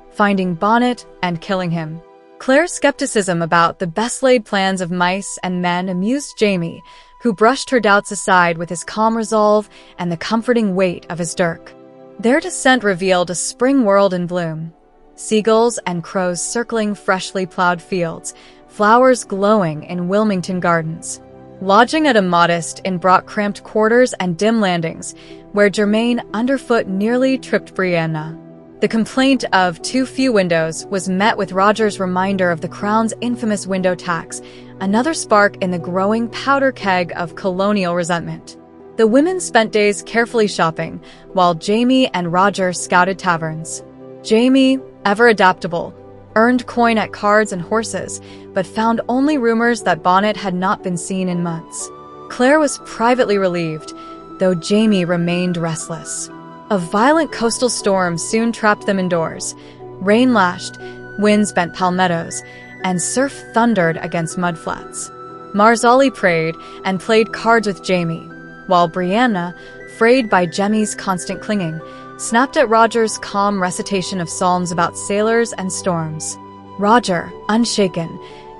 finding Bonnet and killing him. Claire's skepticism about the best-laid plans of mice and men amused Jamie, who brushed her doubts aside with his calm resolve and the comforting weight of his dirk. Their descent revealed a spring world in bloom. Seagulls and crows circling freshly plowed fields, flowers glowing in Wilmington gardens. Lodging at a modest inn brought cramped quarters and dim landings, where Germaine underfoot nearly tripped Brianna. The complaint of too few windows was met with Roger's reminder of the Crown's infamous window tax, another spark in the growing powder keg of colonial resentment. The women spent days carefully shopping, while Jamie and Roger scouted taverns. Jamie, ever adaptable, earned coin at cards and horses, but found only rumors that Bonnet had not been seen in months. Claire was privately relieved, though Jamie remained restless. A violent coastal storm soon trapped them indoors. Rain lashed, winds bent palmettos, and surf thundered against mudflats. Marzali prayed and played cards with Jamie, while Brianna, frayed by Jamie's constant clinging, snapped at Roger's calm recitation of psalms about sailors and storms. Roger, unshaken,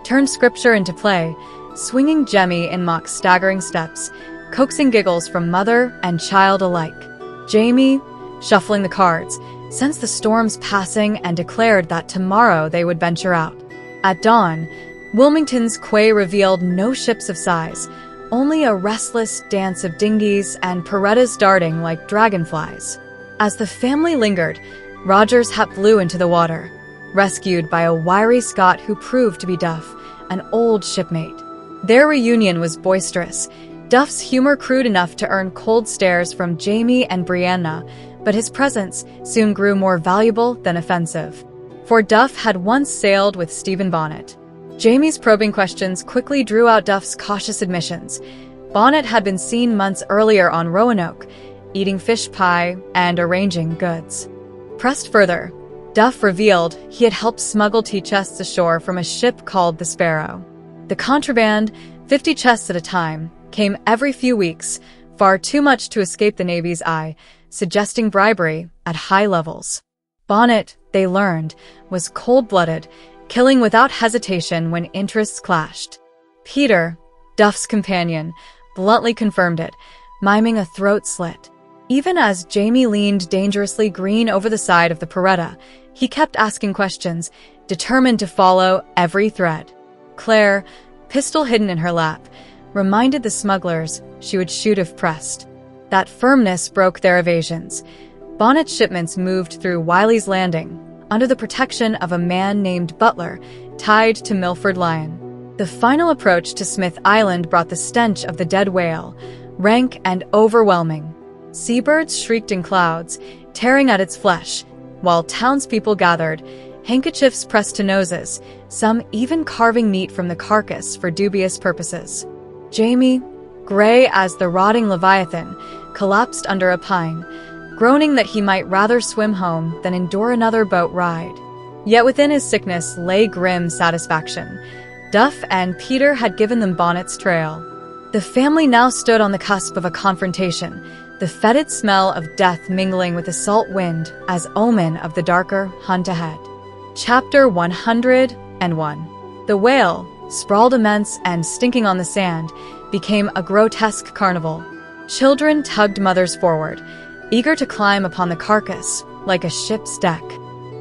turned scripture into play, swinging Jamie in mock staggering steps, coaxing giggles from mother and child alike. Jamie, shuffling the cards, sensed the storms passing and declared that tomorrow they would venture out. At dawn, Wilmington's quay revealed no ships of size, only a restless dance of dinghies and Parettas darting like dragonflies. As the family lingered, Roger's hat blew into the water, rescued by a wiry Scot who proved to be Duff, an old shipmate. Their reunion was boisterous. Duff's humor crude enough to earn cold stares from Jamie and Brianna, but his presence soon grew more valuable than offensive. For Duff had once sailed with Stephen Bonnet. Jamie's probing questions quickly drew out Duff's cautious admissions. Bonnet had been seen months earlier on Roanoke, eating fish pie and arranging goods. Pressed further, Duff revealed he had helped smuggle tea chests ashore from a ship called the Sparrow. The contraband, 50 chests at a time, came every few weeks, far too much to escape the Navy's eye, suggesting bribery at high levels. Bonnet, they learned, was cold-blooded, killing without hesitation when interests clashed. Peter, Duff's companion, bluntly confirmed it, miming a throat slit. Even as Jamie leaned dangerously green over the side of the Paretta, he kept asking questions, determined to follow every thread. Claire, pistol hidden in her lap, reminded the smugglers she would shoot if pressed. That firmness broke their evasions. Bonnet's shipments moved through Wiley's Landing, under the protection of a man named Butler, tied to Milford Lion. The final approach to Smith Island brought the stench of the dead whale, rank and overwhelming. Seabirds shrieked in clouds, tearing at its flesh, while townspeople gathered, handkerchiefs pressed to noses, some even carving meat from the carcass for dubious purposes. Jamie, gray as the rotting Leviathan, collapsed under a pine, groaning that he might rather swim home than endure another boat ride. Yet within his sickness lay grim satisfaction. Duff and Peter had given them Bonnet's trail. The family now stood on the cusp of a confrontation, the fetid smell of death mingling with the salt wind as omen of the darker hunt ahead. Chapter 101. The whale, sprawled immense and stinking on the sand, became a grotesque carnival. Children tugged mothers forward, eager to climb upon the carcass like a ship's deck.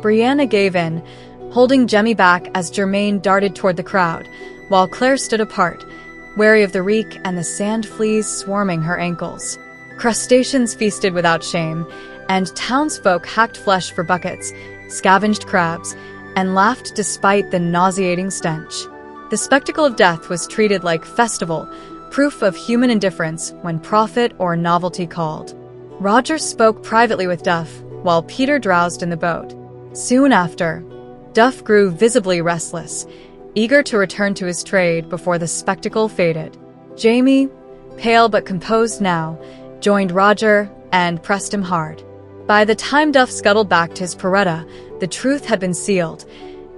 Brianna gave in, holding Jemmy back as Germaine darted toward the crowd, while Claire stood apart, wary of the reek and the sand fleas swarming her ankles. Crustaceans feasted without shame, and townsfolk hacked flesh for buckets, scavenged crabs, and laughed despite the nauseating stench. The spectacle of death was treated like festival, proof of human indifference when profit or novelty called. Roger spoke privately with Duff, while Peter drowsed in the boat. Soon after, Duff grew visibly restless, eager to return to his trade before the spectacle faded. Jamie, pale but composed now, joined Roger and pressed him hard. By the time Duff scuttled back to his Paretta, the truth had been sealed.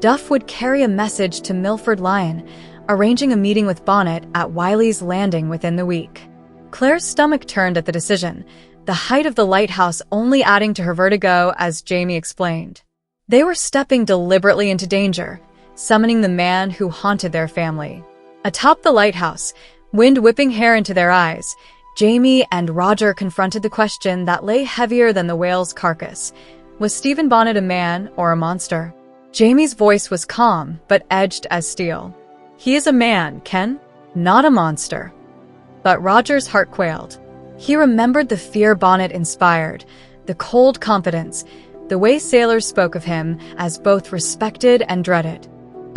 Duff would carry a message to Milford Lion, arranging a meeting with Bonnet at Wiley's Landing within the week. Claire's stomach turned at the decision, the height of the lighthouse only adding to her vertigo as Jamie explained. They were stepping deliberately into danger, summoning the man who haunted their family. Atop the lighthouse, wind whipping hair into their eyes, Jamie and Roger confronted the question that lay heavier than the whale's carcass. Was Stephen Bonnet a man or a monster? Jamie's voice was calm, but edged as steel. He is a man, Ken, not a monster. But Roger's heart quailed. He remembered the fear Bonnet inspired, the cold confidence, the way sailors spoke of him as both respected and dreaded.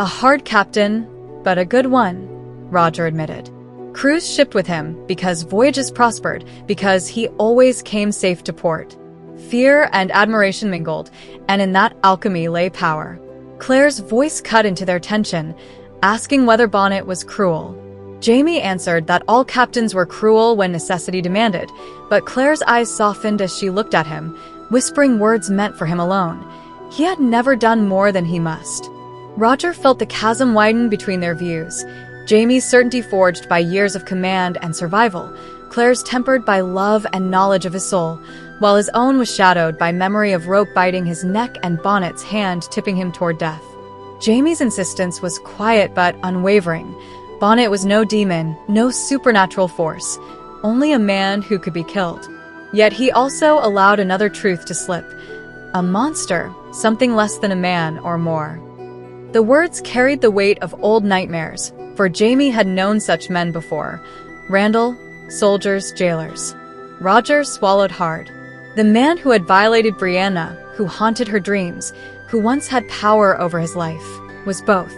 A hard captain, but a good one, Roger admitted. Crews shipped with him because voyages prospered, because he always came safe to port. Fear and admiration mingled, and in that alchemy lay power. Claire's voice cut into their tension, asking whether Bonnet was cruel. Jamie answered that all captains were cruel when necessity demanded, but Claire's eyes softened as she looked at him, whispering words meant for him alone. He had never done more than he must. Roger felt the chasm widen between their views. Jamie's certainty forged by years of command and survival, Claire's tempered by love and knowledge of his soul, while his own was shadowed by memory of rope biting his neck and Bonnet's hand tipping him toward death. Jamie's insistence was quiet but unwavering. Bonnet was no demon, no supernatural force, only a man who could be killed. Yet he also allowed another truth to slip. A monster, something less than a man or more. The words carried the weight of old nightmares, for Jamie had known such men before. Randall, soldiers, jailers. Roger swallowed hard. The man who had violated Brianna, who haunted her dreams, who once had power over his life, was both.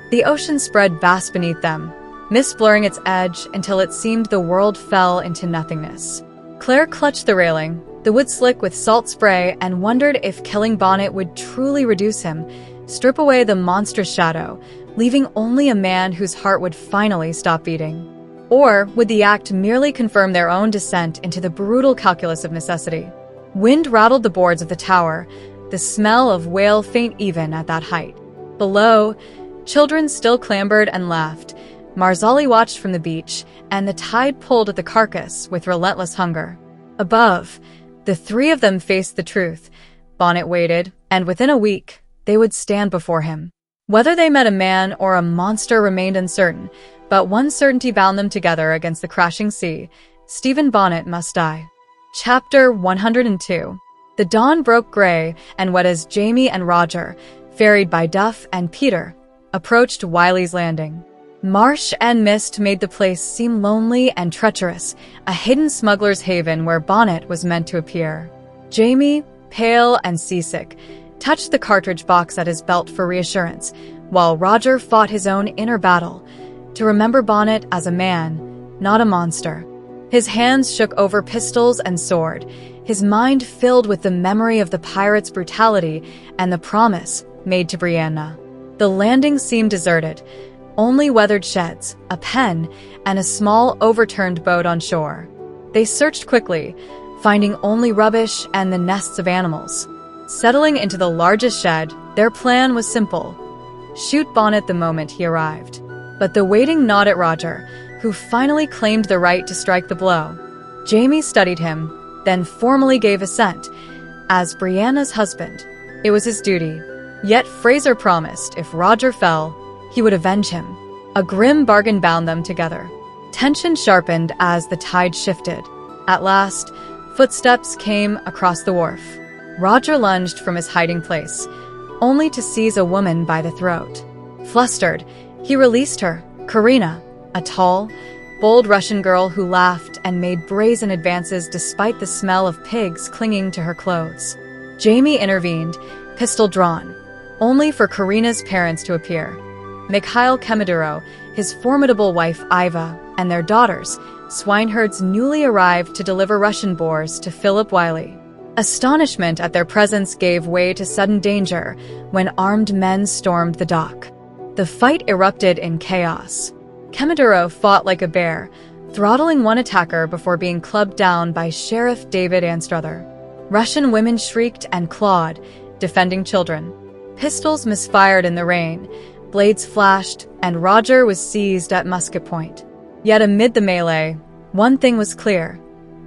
The ocean spread vast beneath them, mist blurring its edge until it seemed the world fell into nothingness. Claire clutched the railing, the wood slick with salt spray, and wondered if killing Bonnet would truly reduce him, strip away the monstrous shadow, leaving only a man whose heart would finally stop beating. Or would the act merely confirm their own descent into the brutal calculus of necessity? Wind rattled the boards of the tower, the smell of whale faint even at that height. Below, children still clambered and laughed. Marzali watched from the beach, and the tide pulled at the carcass with relentless hunger. Above, the three of them faced the truth. Bonnet waited, and within a week, they would stand before him. Whether they met a man or a monster remained uncertain, but one certainty bound them together against the crashing sea. Stephen Bonnet must die. Chapter 102. The dawn broke gray and wet as Jamie and Roger, ferried by Duff and Peter, approached Wiley's Landing. Marsh and mist made the place seem lonely and treacherous, a hidden smuggler's haven where Bonnet was meant to appear. Jamie, pale and seasick, touched the cartridge box at his belt for reassurance, while Roger fought his own inner battle, to remember Bonnet as a man, not a monster. His hands shook over pistols and sword, his mind filled with the memory of the pirates' brutality and the promise made to Brianna. The landing seemed deserted, only weathered sheds, a pen, and a small overturned boat on shore. They searched quickly, finding only rubbish and the nests of animals. Settling into the largest shed, their plan was simple: shoot Bonnet the moment he arrived. But the waiting gnawed at Roger, who finally claimed the right to strike the blow. Jamie studied him, then formally gave assent. As Brianna's husband, it was his duty. Yet Fraser promised if Roger fell, he would avenge him. A grim bargain bound them together. Tension sharpened as the tide shifted. At last, footsteps came across the wharf. Roger lunged from his hiding place, only to seize a woman by the throat. Flustered, he released her, Karina, a tall, bold Russian girl who laughed and made brazen advances despite the smell of pigs clinging to her clothes. Jamie intervened, pistol drawn, only for Karina's parents to appear. Mikhail Kemiduro, his formidable wife Iva, and their daughters, swineherds newly arrived to deliver Russian boars to Philip Wiley. Astonishment at their presence gave way to sudden danger when armed men stormed the dock. The fight erupted in chaos. Kemiduro fought like a bear, throttling one attacker before being clubbed down by Sheriff David Anstruther. Russian women shrieked and clawed, defending children. Pistols misfired in the rain, blades flashed, and Roger was seized at musket point. Yet amid the melee, one thing was clear: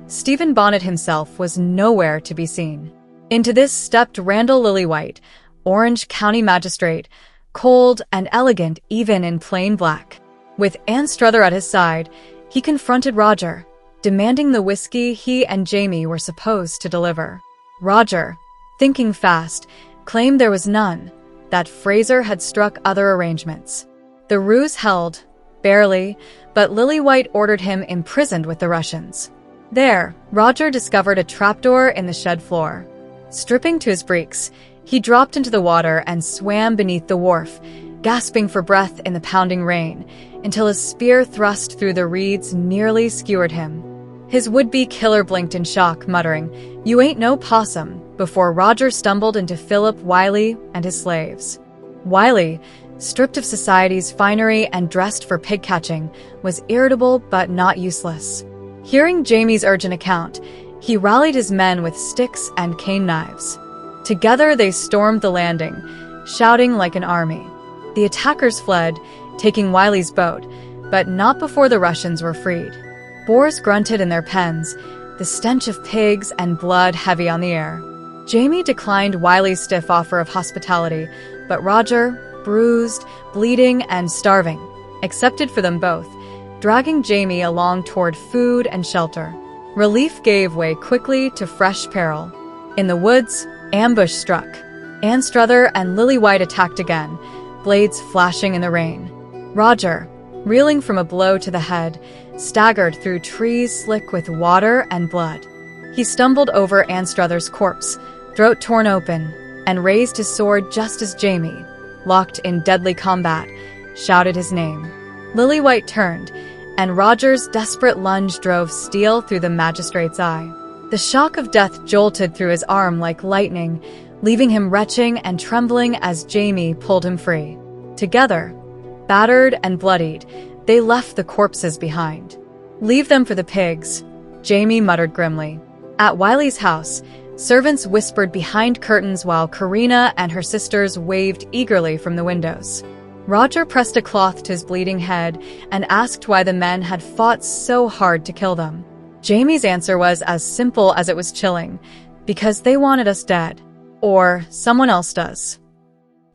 Stephen Bonnet himself was nowhere to be seen. Into this stepped Randall Lillywhite, Orange County Magistrate, cold and elegant even in plain black. With Anstruther at his side, he confronted Roger, demanding the whiskey he and Jamie were supposed to deliver. Roger, thinking fast, claimed there was none, that Fraser had struck other arrangements. The ruse held, barely, but Lillywhite ordered him imprisoned with the Russians. There, Roger discovered a trapdoor in the shed floor. Stripping to his breeks, he dropped into the water and swam beneath the wharf, gasping for breath in the pounding rain, until a spear thrust through the reeds nearly skewered him. His would-be killer blinked in shock, muttering, "You ain't no possum," before Roger stumbled into Philip Wiley and his slaves. Wiley, stripped of society's finery and dressed for pig-catching, was irritable but not useless. Hearing Jamie's urgent account, he rallied his men with sticks and cane knives. Together they stormed the landing, shouting like an army. The attackers fled, taking Wiley's boat, but not before the Russians were freed. Boars grunted in their pens, the stench of pigs and blood heavy on the air. Jamie declined Wiley's stiff offer of hospitality, but Roger, bruised, bleeding, and starving, accepted for them both, dragging Jamie along toward food and shelter. Relief gave way quickly to fresh peril. In the woods, ambush struck. Anstruther and Lillywhite attacked again, blades flashing in the rain. Roger, reeling from a blow to the head, staggered through trees slick with water and blood. He stumbled over Anstruther's corpse, throat torn open, and raised his sword just as Jamie, locked in deadly combat, shouted his name. Lillywhite turned, and Roger's desperate lunge drove steel through the magistrate's eye. The shock of death jolted through his arm like lightning, leaving him retching and trembling as Jamie pulled him free. Together, battered and bloodied, they left the corpses behind. "Leave them for the pigs," Jamie muttered grimly. At Wiley's house, servants whispered behind curtains while Karina and her sisters waved eagerly from the windows. Roger pressed a cloth to his bleeding head and asked why the men had fought so hard to kill them. Jamie's answer was as simple as it was chilling: because they wanted us dead. Or someone else does.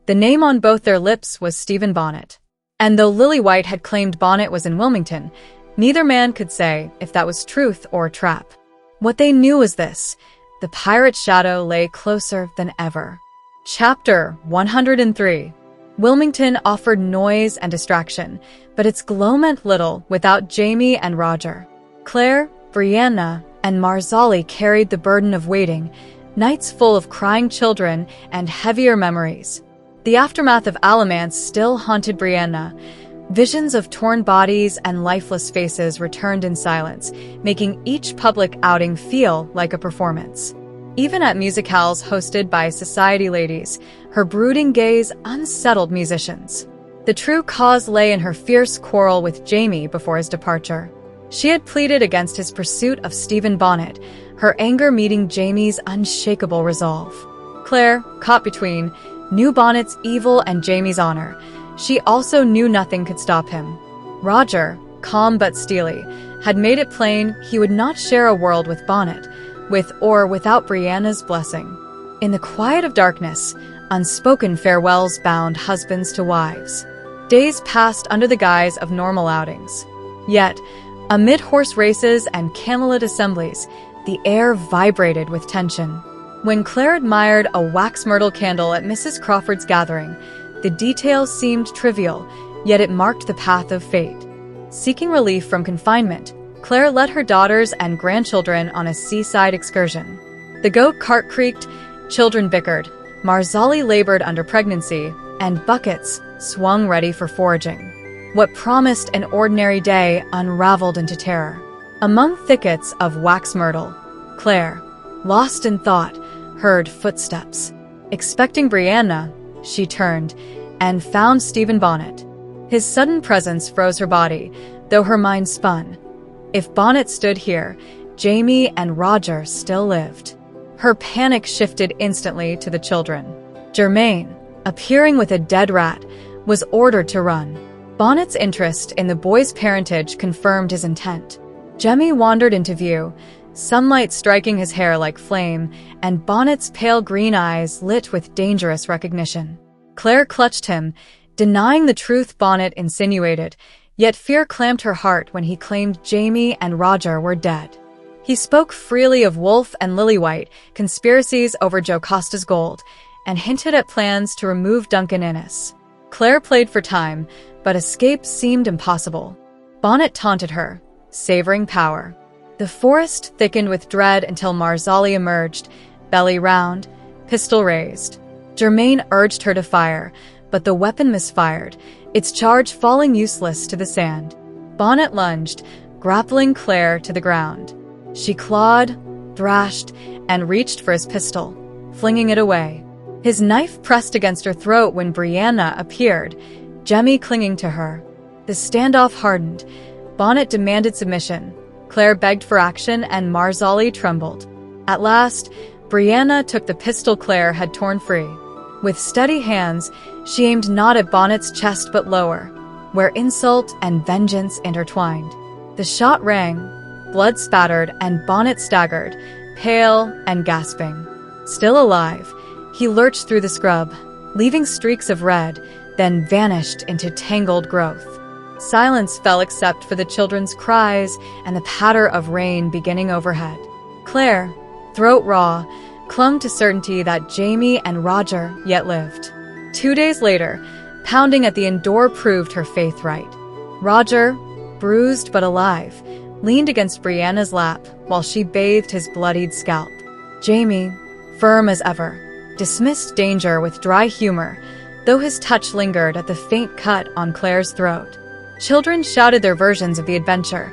The name on both their lips was Stephen Bonnet. And though Lillywhite had claimed Bonnet was in Wilmington, neither man could say if that was truth or trap. What they knew was this: the pirate shadow lay closer than ever. Chapter 103. Wilmington offered noise and distraction, but its glow meant little without Jamie and Roger. Claire, Brianna, and Marzali carried the burden of waiting, nights full of crying children and heavier memories. The aftermath of Alamance still haunted Brianna. Visions of torn bodies and lifeless faces returned in silence, making each public outing feel like a performance. Even at musicales hosted by society ladies, her brooding gaze unsettled musicians. The true cause lay in her fierce quarrel with Jamie before his departure. She had pleaded against his pursuit of Stephen Bonnet, her anger meeting Jamie's unshakable resolve. Claire, caught between, knew Bonnet's evil and Jamie's honor. She also knew nothing could stop him. Roger, calm but steely, had made it plain he would not share a world with Bonnet, with or without Brianna's blessing. In the quiet of darkness, unspoken farewells bound husbands to wives. Days passed under the guise of normal outings. Yet, amid horse races and candlelit assemblies, the air vibrated with tension. When Claire admired a wax myrtle candle at Mrs. Crawford's gathering, the details seemed trivial, yet it marked the path of fate. Seeking relief from confinement, Claire led her daughters and grandchildren on a seaside excursion. The goat cart creaked, children bickered, Marzali labored under pregnancy, and buckets swung ready for foraging. What promised an ordinary day unraveled into terror. Among thickets of wax myrtle, Claire, lost in thought, heard footsteps. Expecting Brianna, she turned and found Stephen Bonnet. His sudden presence froze her body, though her mind spun. If Bonnet stood here, Jamie and Roger still lived. Her panic shifted instantly to the children. Germaine, appearing with a dead rat, was ordered to run. Bonnet's interest in the boy's parentage confirmed his intent. Jemmy wandered into view, sunlight striking his hair like flame, and Bonnet's pale green eyes lit with dangerous recognition. Claire clutched him, denying the truth Bonnet insinuated, yet fear clamped her heart when he claimed Jamie and Roger were dead. He spoke freely of Wolfe and Lillywhite, conspiracies over Jocasta's gold, and hinted at plans to remove Duncan Innes. Claire played for time, but escape seemed impossible. Bonnet taunted her, savoring power. The forest thickened with dread until Marzali emerged, belly round, pistol raised. Germaine urged her to fire, but the weapon misfired, its charge falling useless to the sand. Bonnet lunged, grappling Claire to the ground. She clawed, thrashed, and reached for his pistol, flinging it away. His knife pressed against her throat when Brianna appeared, Jemmy clinging to her. The standoff hardened. Bonnet demanded submission. Claire begged for action, and Marzali trembled. At last, Brianna took the pistol Claire had torn free. With steady hands, she aimed not at Bonnet's chest but lower, where insult and vengeance intertwined. The shot rang, blood spattered and bonnet staggered, pale and gasping. Still alive, he lurched through the scrub, leaving streaks of red, then vanished into tangled growth. Silence fell except for the children's cries and the patter of rain beginning overhead. Claire, throat raw, clung to certainty that Jamie and Roger yet lived. 2 days later, pounding at the inn door proved her faith right. Roger, bruised but alive, leaned against Brianna's lap while she bathed his bloodied scalp. Jamie, firm as ever, dismissed danger with dry humor, though his touch lingered at the faint cut on Claire's throat. Children shouted their versions of the adventure,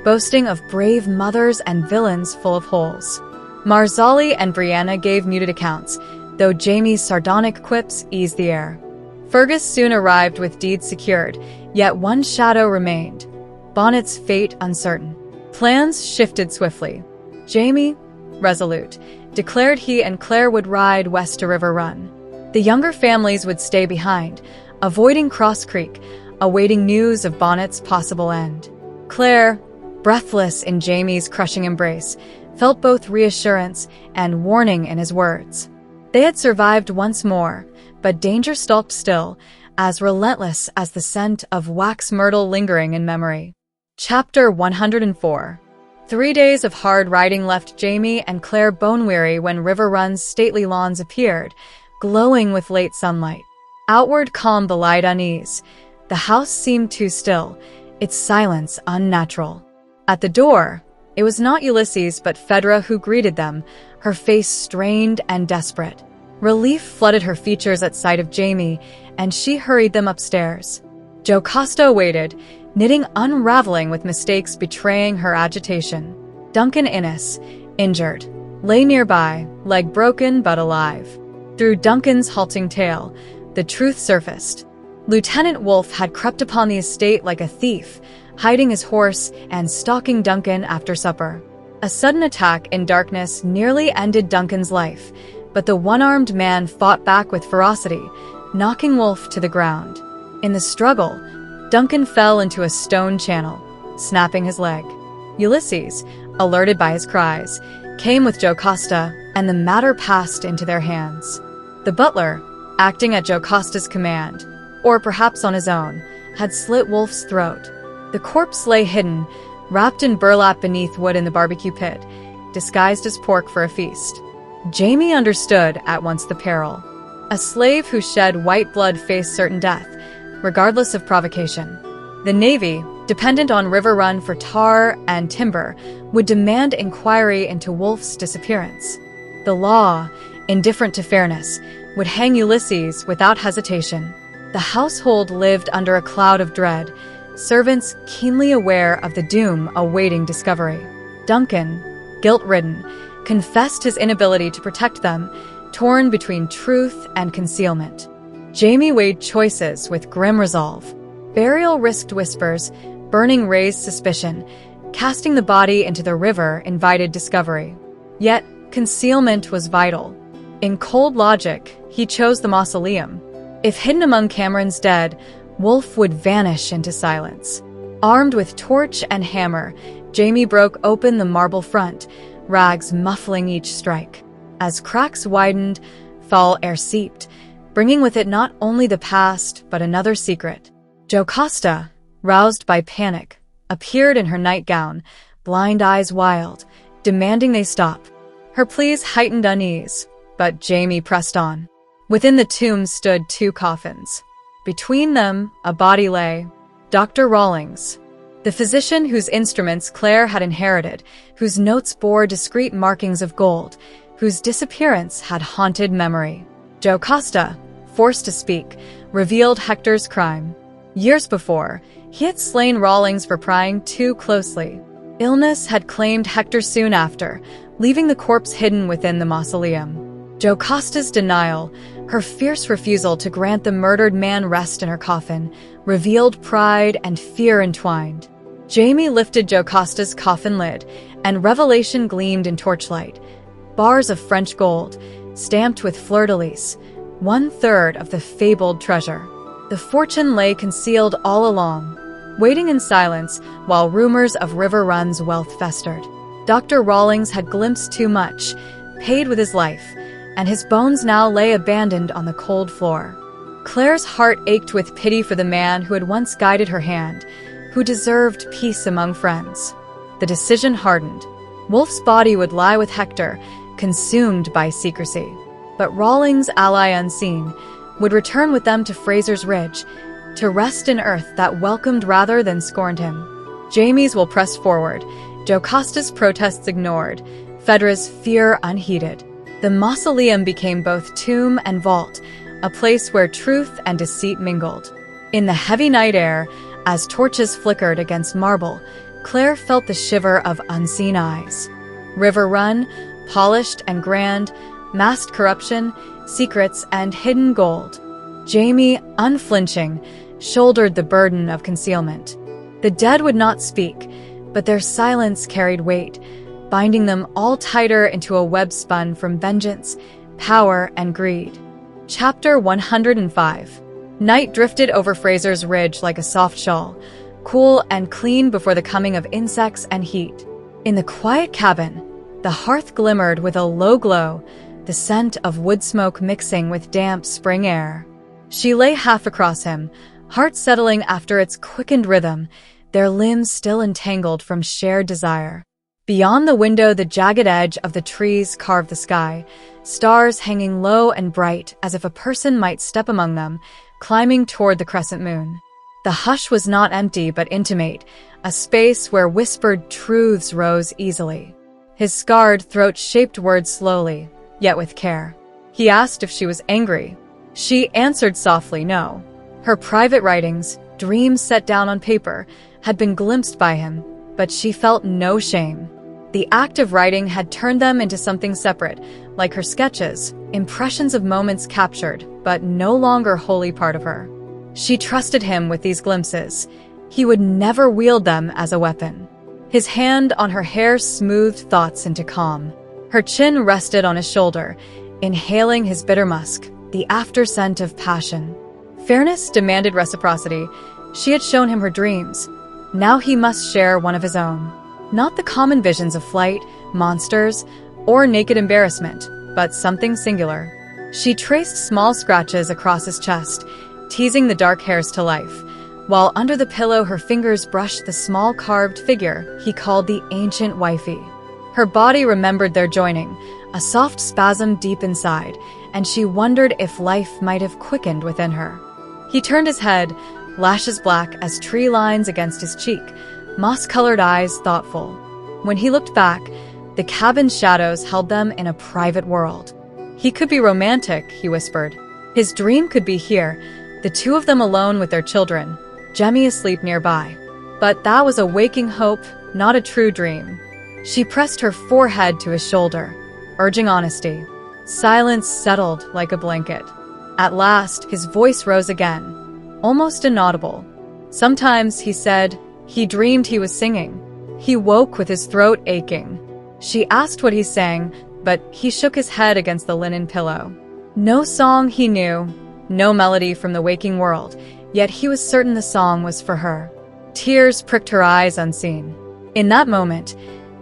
boasting of brave mothers and villains full of holes. Marzali and Brianna gave muted accounts, though Jamie's sardonic quips eased the air. Fergus soon arrived with deeds secured, yet one shadow remained, Bonnet's fate uncertain. Plans shifted swiftly. Jamie, resolute, declared he and Claire would ride west to River Run. The younger families would stay behind, avoiding Cross Creek, awaiting news of Bonnet's possible end. Claire, breathless in Jamie's crushing embrace, felt both reassurance and warning in his words. They had survived once more, but danger stalked still, as relentless as the scent of wax myrtle lingering in memory. Chapter 104. 3 days of hard riding left Jamie and Claire bone-weary when River Run's stately lawns appeared, glowing with late sunlight. Outward calm belied unease. The house seemed too still, its silence unnatural. At the door, it was not Ulysses but Phaedra who greeted them, her face strained and desperate. Relief flooded her features at sight of Jamie, and she hurried them upstairs. Jocasta waited, knitting unraveling with mistakes betraying her agitation. Duncan Innes, injured, lay nearby, leg broken but alive. Through Duncan's halting tale, the truth surfaced. Lieutenant Wolfe had crept upon the estate like a thief, hiding his horse and stalking Duncan after supper. A sudden attack in darkness nearly ended Duncan's life, but the one-armed man fought back with ferocity, knocking Wolfe to the ground. In the struggle, Duncan fell into a stone channel, snapping his leg. Ulysses, alerted by his cries, came with Jocasta, and the matter passed into their hands. The butler, acting at Jocasta's command, or perhaps on his own, had slit Wolfe's throat. The corpse lay hidden, wrapped in burlap beneath wood in the barbecue pit, disguised as pork for a feast. Jamie understood at once the peril. A slave who shed white blood faced certain death, regardless of provocation. The Navy, dependent on River Run for tar and timber, would demand inquiry into Wolfe's disappearance. The law, indifferent to fairness, would hang Ulysses without hesitation. The household lived under a cloud of dread, servants keenly aware of the doom awaiting discovery. Duncan, guilt-ridden, confessed his inability to protect them, torn between truth and concealment. Jamie weighed choices with grim resolve. Burial risked whispers, burning raised suspicion, casting the body into the river invited discovery. Yet, concealment was vital. In cold logic, he chose the mausoleum. If hidden among Cameron's dead, Wolfe would vanish into silence. Armed with torch and hammer, Jamie broke open the marble front, rags muffling each strike. As cracks widened, foul air seeped, bringing with it not only the past, but another secret. Jocasta, roused by panic, appeared in her nightgown, blind eyes wild, demanding they stop. Her pleas heightened unease, but Jamie pressed on. Within the tomb stood 2 coffins. Between them, a body lay, Dr. Rawlings, the physician whose instruments Claire had inherited, whose notes bore discreet markings of gold, whose disappearance had haunted memory. Jocasta, forced to speak, revealed Hector's crime. Years before, he had slain Rawlings for prying too closely. Illness had claimed Hector soon after, leaving the corpse hidden within the mausoleum. Jocasta's denial, her fierce refusal to grant the murdered man rest in her coffin, revealed pride and fear entwined. Jamie lifted Jocasta's coffin lid, and revelation gleamed in torchlight. Bars of French gold, stamped with fleur-de-lis, 1/3 of the fabled treasure. The fortune lay concealed all along. waiting in silence while rumors of River Run's wealth festered. Dr. Rawlings had glimpsed too much, paid with his life, and his bones now lay abandoned on the cold floor. Claire's heart ached with pity for the man who had once guided her hand, who deserved peace among friends. The decision hardened. Wolfe's body would lie with Hector, consumed by secrecy. But Rawlings' ally unseen would return with them to Frasers Ridge, to rest in earth that welcomed rather than scorned him. Jamie's will press forward, Jocasta's protests ignored, Phaedra's fear unheeded. The mausoleum became both tomb and vault, a place where truth and deceit mingled. In the heavy night air, as torches flickered against marble, Claire felt the shiver of unseen eyes. River Run, polished and grand, masked corruption, secrets, and hidden gold. Jamie, unflinching, shouldered the burden of concealment. The dead would not speak, but their silence carried weight, binding them all tighter into a web spun from vengeance, power, and greed. Chapter 105. Night drifted over Frasers Ridge like a soft shawl, cool and clean before the coming of insects and heat. In the quiet cabin, the hearth glimmered with a low glow, the scent of wood smoke mixing with damp spring air. She lay half across him, heart settling after its quickened rhythm, their limbs still entangled from shared desire. Beyond the window, the jagged edge of the trees carved the sky, stars hanging low and bright as if a person might step among them, climbing toward the crescent moon. The hush was not empty but intimate, a space where whispered truths rose easily. His scarred throat shaped words slowly, yet with care. He asked if she was angry. She answered softly no. Her private writings, dreams set down on paper, had been glimpsed by him, but she felt no shame. The act of writing had turned them into something separate, like her sketches, impressions of moments captured, but no longer wholly part of her. She trusted him with these glimpses. He would never wield them as a weapon. His hand on her hair smoothed thoughts into calm. Her chin rested on his shoulder, inhaling his bitter musk, the after scent of passion. Fairness demanded reciprocity. She had shown him her dreams. Now he must share one of his own. Not the common visions of flight, monsters, or naked embarrassment, but something singular. She traced small scratches across his chest, teasing the dark hairs to life, while under the pillow her fingers brushed the small carved figure he called the ancient wifey. Her body remembered their joining, a soft spasm deep inside, and she wondered if life might have quickened within her. He turned his head, lashes black as tree lines against his cheek, moss-colored eyes thoughtful. When he looked back, the cabin's shadows held them in a private world. He could be romantic, he whispered. His dream could be here, the two of them alone with their children, Jemmy asleep nearby. But that was a waking hope, not a true dream. She pressed her forehead to his shoulder, urging honesty. Silence settled like a blanket. At last, his voice rose again, almost inaudible. Sometimes, he said, he dreamed he was singing. He woke with his throat aching. She asked what he sang, but he shook his head against the linen pillow. No song he knew, no melody from the waking world, yet he was certain the song was for her. Tears pricked her eyes unseen. In that moment,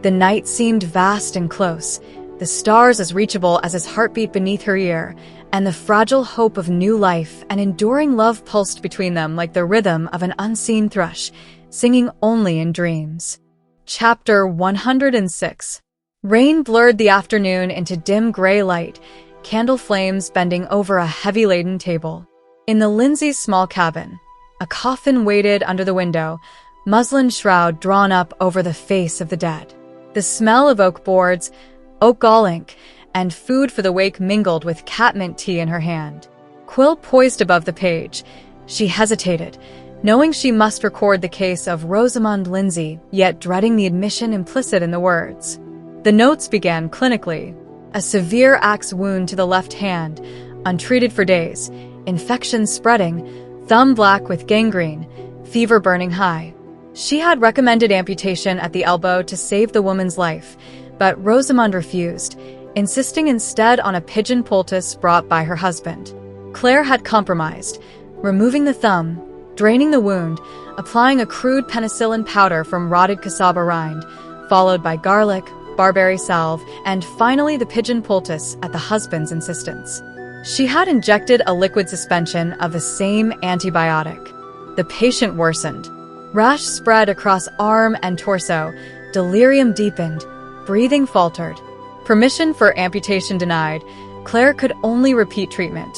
the night seemed vast and close, the stars as reachable as his heartbeat beneath her ear, and the fragile hope of new life and enduring love pulsed between them like the rhythm of an unseen thrush, singing only in dreams. Chapter 106. Rain blurred the afternoon into dim gray light, candle flames bending over a heavy-laden table. In the Lindsay's small cabin, a coffin waited under the window, muslin shroud drawn up over the face of the dead. The smell of oak boards, oak gall ink, and food for the wake mingled with catmint tea in her hand. Quill poised above the page. She hesitated, knowing she must record the case of Rosamond Lindsay, yet dreading the admission implicit in the words. The notes began clinically. A severe axe wound to the left hand, untreated for days, infection spreading, thumb black with gangrene, fever burning high. She had recommended amputation at the elbow to save the woman's life, but Rosamond refused, insisting instead on a pigeon poultice brought by her husband. Claire had compromised, removing the thumb, draining the wound, applying a crude penicillin powder from rotted cassava rind, followed by garlic, barberry salve, and finally the pigeon poultice at the husband's insistence. She had injected a liquid suspension of the same antibiotic. The patient worsened. Rash spread across arm and torso, delirium deepened, breathing faltered. Permission for amputation denied, Claire could only repeat treatment.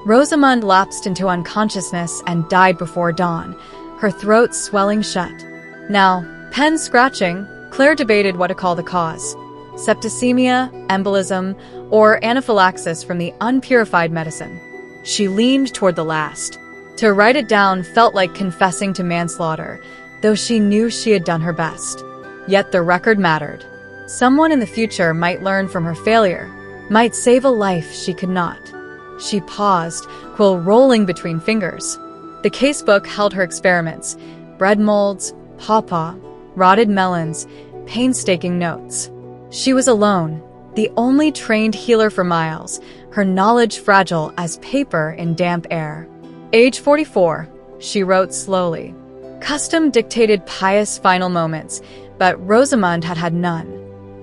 Rosamund lapsed into unconsciousness and died before dawn, her throat swelling shut. Now, pen scratching, Claire debated what to call the cause: septicemia, embolism, or anaphylaxis from the unpurified medicine. She leaned toward the last. To write it down felt like confessing to manslaughter, though she knew she had done her best. Yet the record mattered. Someone in the future might learn from her failure, might save a life she could not. She paused, quill rolling between fingers. The casebook held her experiments: bread molds, pawpaw, rotted melons, painstaking notes. She was alone, the only trained healer for miles, her knowledge fragile as paper in damp air. Age 44, she wrote slowly. Custom dictated pious final moments, but Rosamund had had none.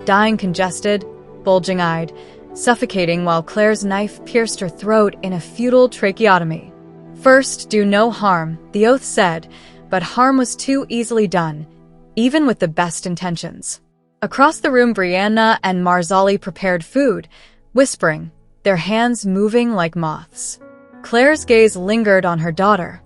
Dying congested, bulging-eyed, suffocating while Claire's knife pierced her throat in a futile tracheotomy. First, do no harm, the oath said, but harm was too easily done, even with the best intentions. Across the room, Brianna and Marzali prepared food, whispering, their hands moving like moths. Claire's gaze lingered on her daughter,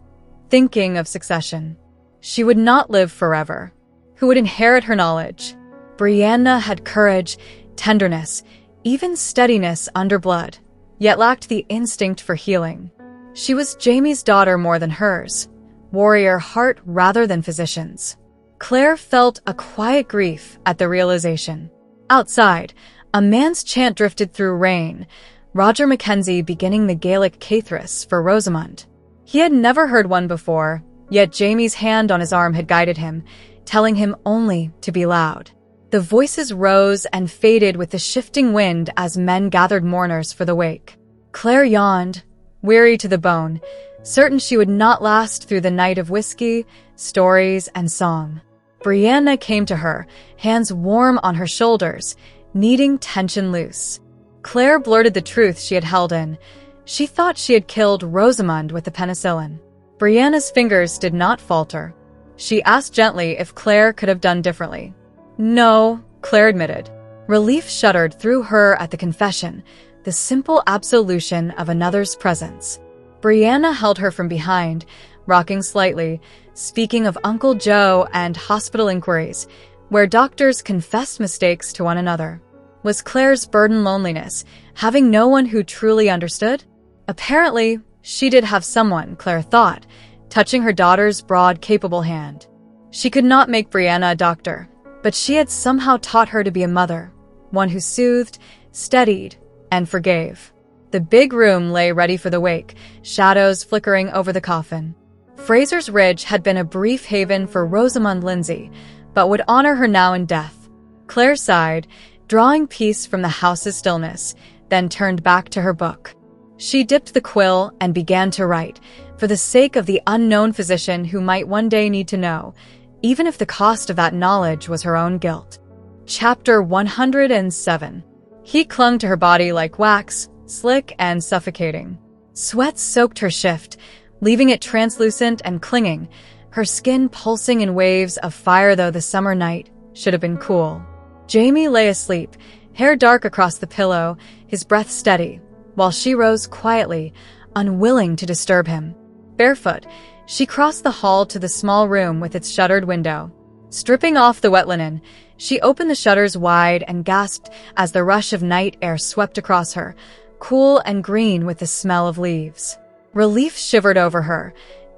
thinking of succession. She would not live forever. Who would inherit her knowledge? Brianna had courage, tenderness, even steadiness under blood, yet lacked the instinct for healing. She was Jamie's daughter more than hers, warrior heart rather than physician's. Claire felt a quiet grief at the realization. Outside, a man's chant drifted through rain, Roger Mackenzie beginning the Gaelic Caithras for Rosamund. He had never heard one before, yet Jamie's hand on his arm had guided him, telling him only to be loud. The voices rose and faded with the shifting wind as men gathered mourners for the wake. Claire yawned, weary to the bone, certain she would not last through the night of whiskey, stories, and song. Brianna came to her, hands warm on her shoulders, kneading tension loose. Claire blurted the truth she had held in. She thought she had killed Rosamund with the penicillin. Brianna's fingers did not falter. She asked gently if Claire could have done differently. No, Claire admitted. Relief shuddered through her at the confession, the simple absolution of another's presence. Brianna held her from behind, rocking slightly, speaking of Uncle Joe and hospital inquiries, where doctors confessed mistakes to one another. Was Claire's burden loneliness, having no one who truly understood? Apparently, she did have someone, Claire thought, touching her daughter's broad, capable hand. She could not make Brianna a doctor, but she had somehow taught her to be a mother, one who soothed, steadied, and forgave. The big room lay ready for the wake, shadows flickering over the coffin. Frasers Ridge had been a brief haven for Rosamund Lindsay, but would honor her now in death. Claire sighed, drawing peace from the house's stillness, then turned back to her book. She dipped the quill and began to write, for the sake of the unknown physician who might one day need to know, even if the cost of that knowledge was her own guilt. Chapter 107. He clung to her body like wax, slick and suffocating. Sweat soaked her shift, leaving it translucent and clinging, her skin pulsing in waves of fire though the summer night should have been cool. Jamie lay asleep, hair dark across the pillow, his breath steady, while she rose quietly, unwilling to disturb him. Barefoot, she crossed the hall to the small room with its shuttered window. Stripping off the wet linen, she opened the shutters wide and gasped as the rush of night air swept across her, cool and green with the smell of leaves. Relief shivered over her,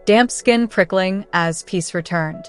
damp skin prickling as peace returned.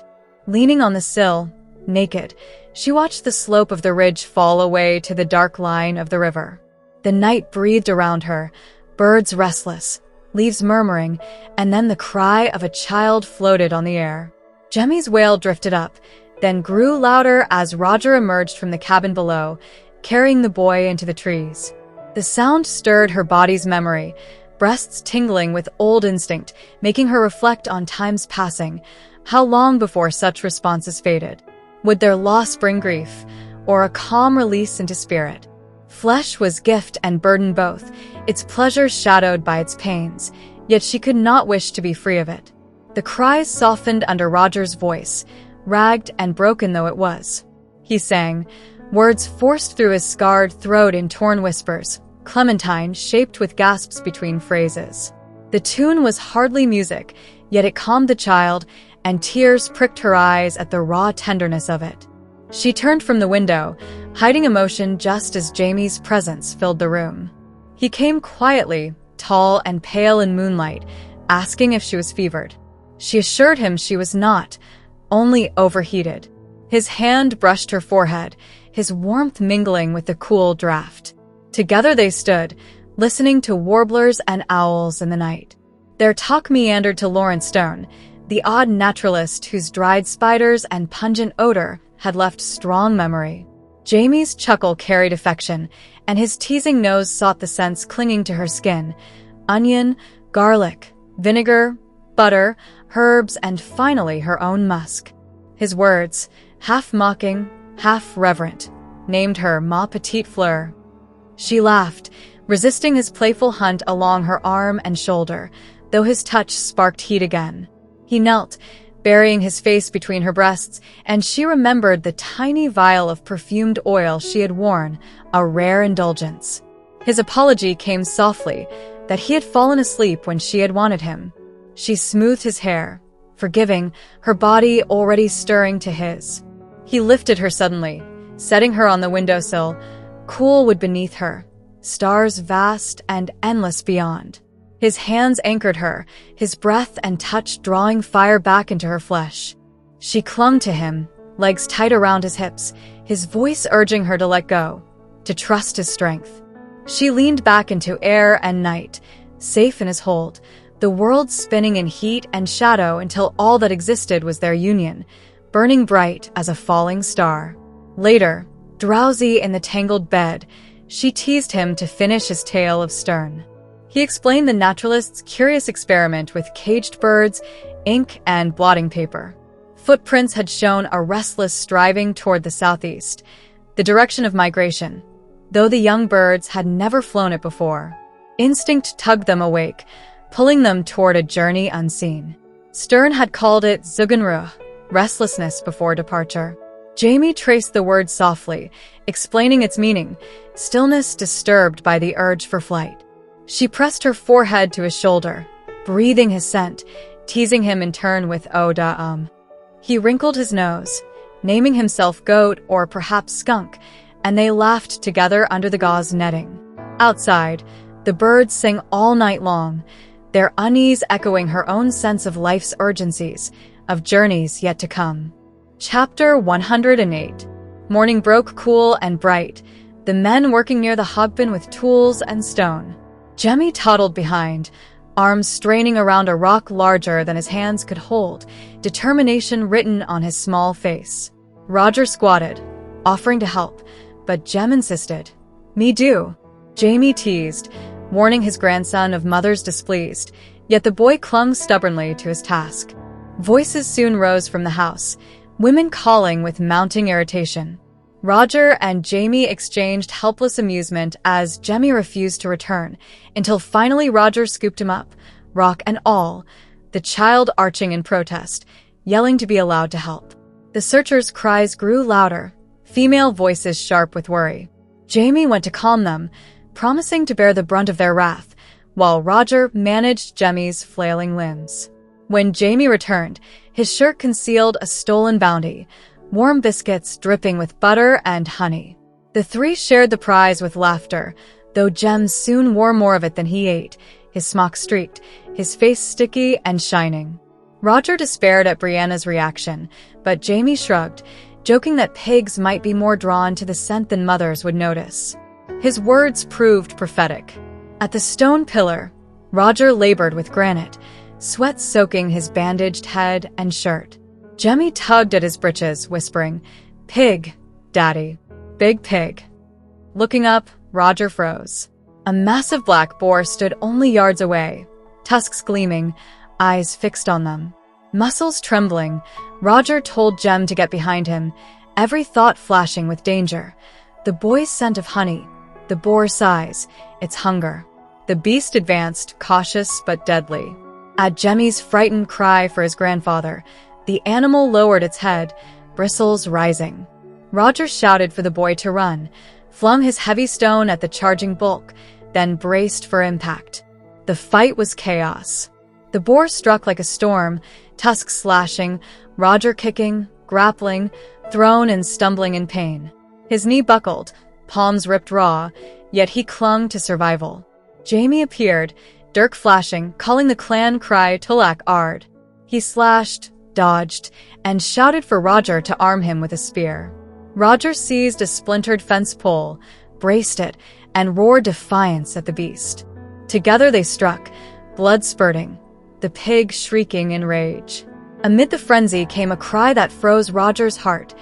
Leaning on the sill, naked, she watched the slope of the ridge fall away to the dark line of the river. The night breathed around her, birds restless, leaves murmuring, and then the cry of a child floated on the air. Jemmy's wail drifted up, then grew louder as Roger emerged from the cabin below, carrying the boy into the trees. The sound stirred her body's memory, breasts tingling with old instinct, making her reflect on times passing, How long before such responses faded? Would their loss bring grief, or a calm release into spirit? Flesh was gift and burden both, its pleasures shadowed by its pains, yet she could not wish to be free of it. The cries softened under Roger's voice, ragged and broken though it was. He sang, words forced through his scarred throat in torn whispers, Clementine shaped with gasps between phrases. The tune was hardly music, yet it calmed the child, and tears pricked her eyes at the raw tenderness of it. She turned from the window, hiding emotion just as Jamie's presence filled the room. He came quietly, tall and pale in moonlight, asking if she was fevered. She assured him she was not, only overheated. His hand brushed her forehead, his warmth mingling with the cool draft. Together they stood, listening to warblers and owls in the night. Their talk meandered to Lawrence Stone, the odd naturalist whose dried spiders and pungent odor had left strong memory. Jamie's chuckle carried affection, and his teasing nose sought the scents clinging to her skin: onion, garlic, vinegar, butter, herbs, and finally her own musk. His words, half mocking, half reverent, named her Ma Petite Fleur. She laughed, resisting his playful hunt along her arm and shoulder, though his touch sparked heat again. He knelt, burying his face between her breasts, and she remembered the tiny vial of perfumed oil she had worn, a rare indulgence. His apology came softly, that he had fallen asleep when she had wanted him. She smoothed his hair, forgiving, her body already stirring to his. He lifted her suddenly, setting her on the windowsill, cool wood beneath her, stars vast and endless beyond. His hands anchored her, his breath and touch drawing fire back into her flesh. She clung to him, legs tight around his hips, his voice urging her to let go, to trust his strength. She leaned back into air and night, safe in his hold, the world spinning in heat and shadow until all that existed was their union, burning bright as a falling star. Later, drowsy in the tangled bed, she teased him to finish his tale of Stern. He explained the naturalist's curious experiment with caged birds, ink, and blotting paper. Footprints had shown a restless striving toward the southeast, the direction of migration, though the young birds had never flown it before. Instinct tugged them awake, pulling them toward a journey unseen. Stern had called it Zugenruhe, restlessness before departure. Jamie traced the word softly, explaining its meaning, stillness disturbed by the urge for flight. She pressed her forehead to his shoulder, breathing his scent, teasing him in turn with "Oh da He wrinkled his nose, naming himself Goat or perhaps Skunk, and they laughed together under the gauze netting. Outside, the birds sang all night long, their unease echoing her own sense of life's urgencies, of journeys yet to come. Chapter 108. Morning broke cool and bright, the men working near the hogbin with tools and stone. Jemmy toddled behind, arms straining around a rock larger than his hands could hold, determination written on his small face. Roger squatted, offering to help, but Jem insisted. "Me do," Jamie teased, warning his grandson of mother's displeased, yet the boy clung stubbornly to his task. Voices soon rose from the house, women calling with mounting irritation. Roger and Jamie exchanged helpless amusement as Jemmy refused to return, until finally Roger scooped him up, rock and all, the child arching in protest, yelling to be allowed to help. The searchers' cries grew louder, female voices sharp with worry. Jamie went to calm them, promising to bear the brunt of their wrath, while Roger managed Jemmy's flailing limbs. When Jamie returned, his shirt concealed a stolen bounty, warm biscuits dripping with butter and honey. The three shared the prize with laughter, though Jem soon wore more of it than he ate, his smock streaked, his face sticky and shining. Roger despaired at Brianna's reaction, but Jamie shrugged, joking that pigs might be more drawn to the scent than mothers would notice. His words proved prophetic. At the stone pillar, Roger labored with granite, sweat soaking his bandaged head and shirt. Jemmy tugged at his breeches, whispering, "Pig, Daddy. Big pig." Looking up, Roger froze. A massive black boar stood only yards away, tusks gleaming, eyes fixed on them. Muscles trembling, Roger told Jem to get behind him, every thought flashing with danger. The boy's scent of honey, the boar sighs, its hunger. The beast advanced, cautious but deadly. At Jemmy's frightened cry for his grandfather, the animal lowered its head, bristles rising. Roger shouted for the boy to run, flung his heavy stone at the charging bulk, then braced for impact. The fight was chaos. The boar struck like a storm, tusks slashing, Roger kicking, grappling, thrown and stumbling in pain. His knee buckled, palms ripped raw, yet he clung to survival. Jamie appeared, dirk flashing, calling the clan cry Tulak Ard. He slashed, dodged, and shouted for Roger to arm him with a spear. Roger seized a splintered fence pole, braced it, and roared defiance at the beast. Together they struck, blood spurting, the pig shrieking in rage. Amid the frenzy came a cry that froze Roger's heart.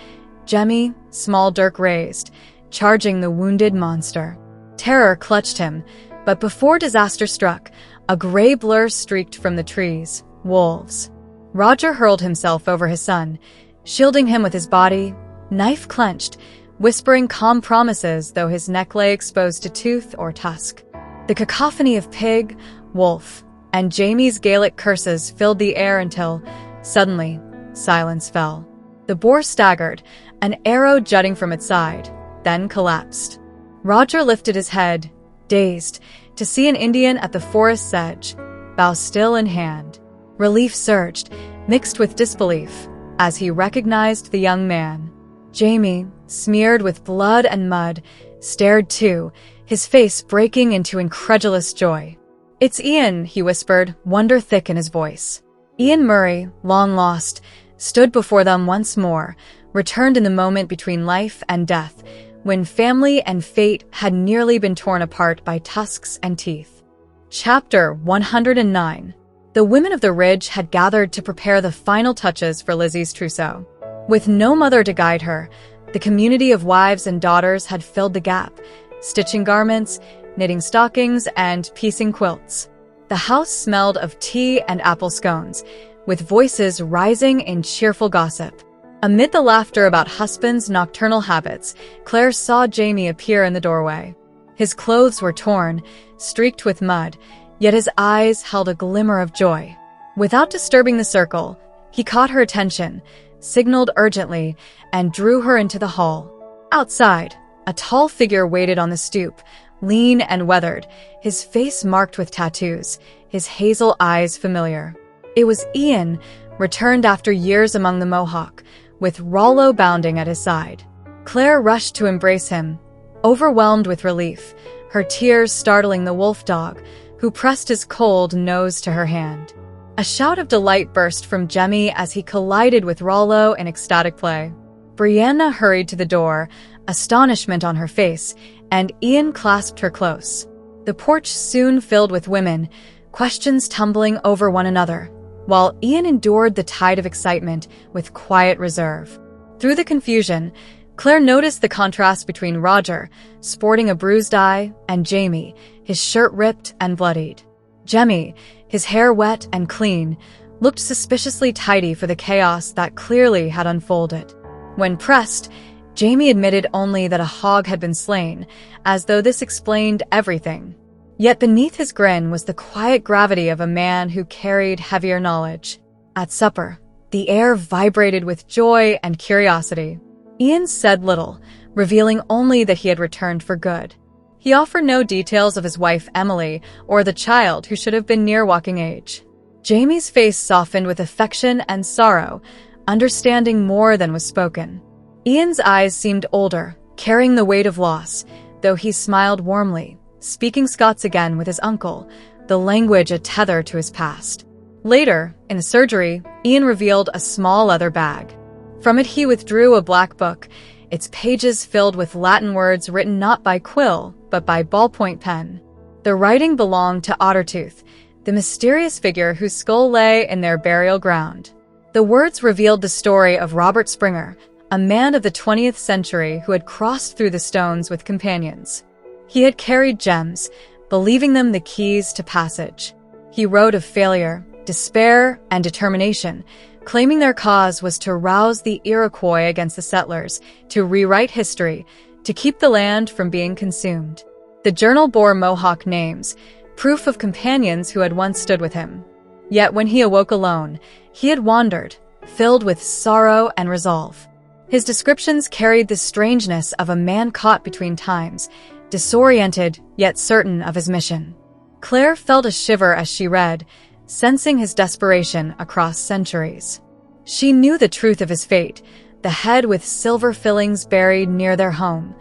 Jemmy, small dirk raised, charging the wounded monster. Terror clutched him, but before disaster struck, a gray blur streaked from the trees. Wolves. Roger hurled himself over his son, shielding him with his body, knife clenched, whispering calm promises though his neck lay exposed to tooth or tusk. The cacophony of pig, wolf, and Jamie's Gaelic curses filled the air until, suddenly, silence fell. The boar staggered, an arrow jutting from its side, then collapsed. Roger lifted his head, dazed, to see an Indian at the forest's edge, bow still in hand. Relief surged, mixed with disbelief, as he recognized the young man. Jamie, smeared with blood and mud, stared too, his face breaking into incredulous joy. "It's Ian," he whispered, wonder thick in his voice. Ian Murray, long lost, stood before them once more, returned in the moment between life and death, when family and fate had nearly been torn apart by tusks and teeth. Chapter 109. The women of the Ridge had gathered to prepare the final touches for Lizzie's trousseau. With no mother to guide her, the community of wives and daughters had filled the gap, stitching garments, knitting stockings, and piecing quilts. The house smelled of tea and apple scones, with voices rising in cheerful gossip. Amid the laughter about husbands' nocturnal habits, Claire saw Jamie appear in the doorway. His clothes were torn, streaked with mud, yet his eyes held a glimmer of joy. Without disturbing the circle, he caught her attention, signaled urgently, and drew her into the hall. Outside, a tall figure waited on the stoop, lean and weathered, his face marked with tattoos, his hazel eyes familiar. It was Ian, returned after years among the Mohawk, with Rollo bounding at his side. Claire rushed to embrace him, overwhelmed with relief, her tears startling the wolf dog, who pressed his cold nose to her hand. A shout of delight burst from Jemmy as he collided with Rollo in ecstatic play. Brianna hurried to the door, astonishment on her face, and Ian clasped her close. The porch soon filled with women, questions tumbling over one another, while Ian endured the tide of excitement with quiet reserve. Through the confusion, Claire noticed the contrast between Roger, sporting a bruised eye, and Jamie, his shirt ripped and bloodied. Jemmy, his hair wet and clean, looked suspiciously tidy for the chaos that clearly had unfolded. When pressed, Jamie admitted only that a hog had been slain, as though this explained everything. Yet beneath his grin was the quiet gravity of a man who carried heavier knowledge. At supper, the air vibrated with joy and curiosity. Ian said little, revealing only that he had returned for good. He offered no details of his wife Emily or the child who should have been near walking age. Jamie's face softened with affection and sorrow, understanding more than was spoken. Ian's eyes seemed older, carrying the weight of loss, though he smiled warmly, speaking Scots again with his uncle, the language a tether to his past. Later, in the surgery, Ian revealed a small leather bag. From it he withdrew a black book, its pages filled with Latin words written not by quill, but by ballpoint pen. The writing belonged to Ottertooth, the mysterious figure whose skull lay in their burial ground. The words revealed the story of Robert Springer, a man of the 20th century who had crossed through the stones with companions. He had carried gems, believing them the keys to passage. He wrote of failure, despair, and determination, claiming their cause was to rouse the Iroquois against the settlers, to rewrite history, to keep the land from being consumed. The journal bore Mohawk names, proof of companions who had once stood with him. Yet when he awoke alone, he had wandered, filled with sorrow and resolve. His descriptions carried the strangeness of a man caught between times, disoriented yet certain of his mission. Claire felt a shiver as she read, sensing his desperation across centuries. She knew the truth of his fate, the head with silver fillings buried near their home,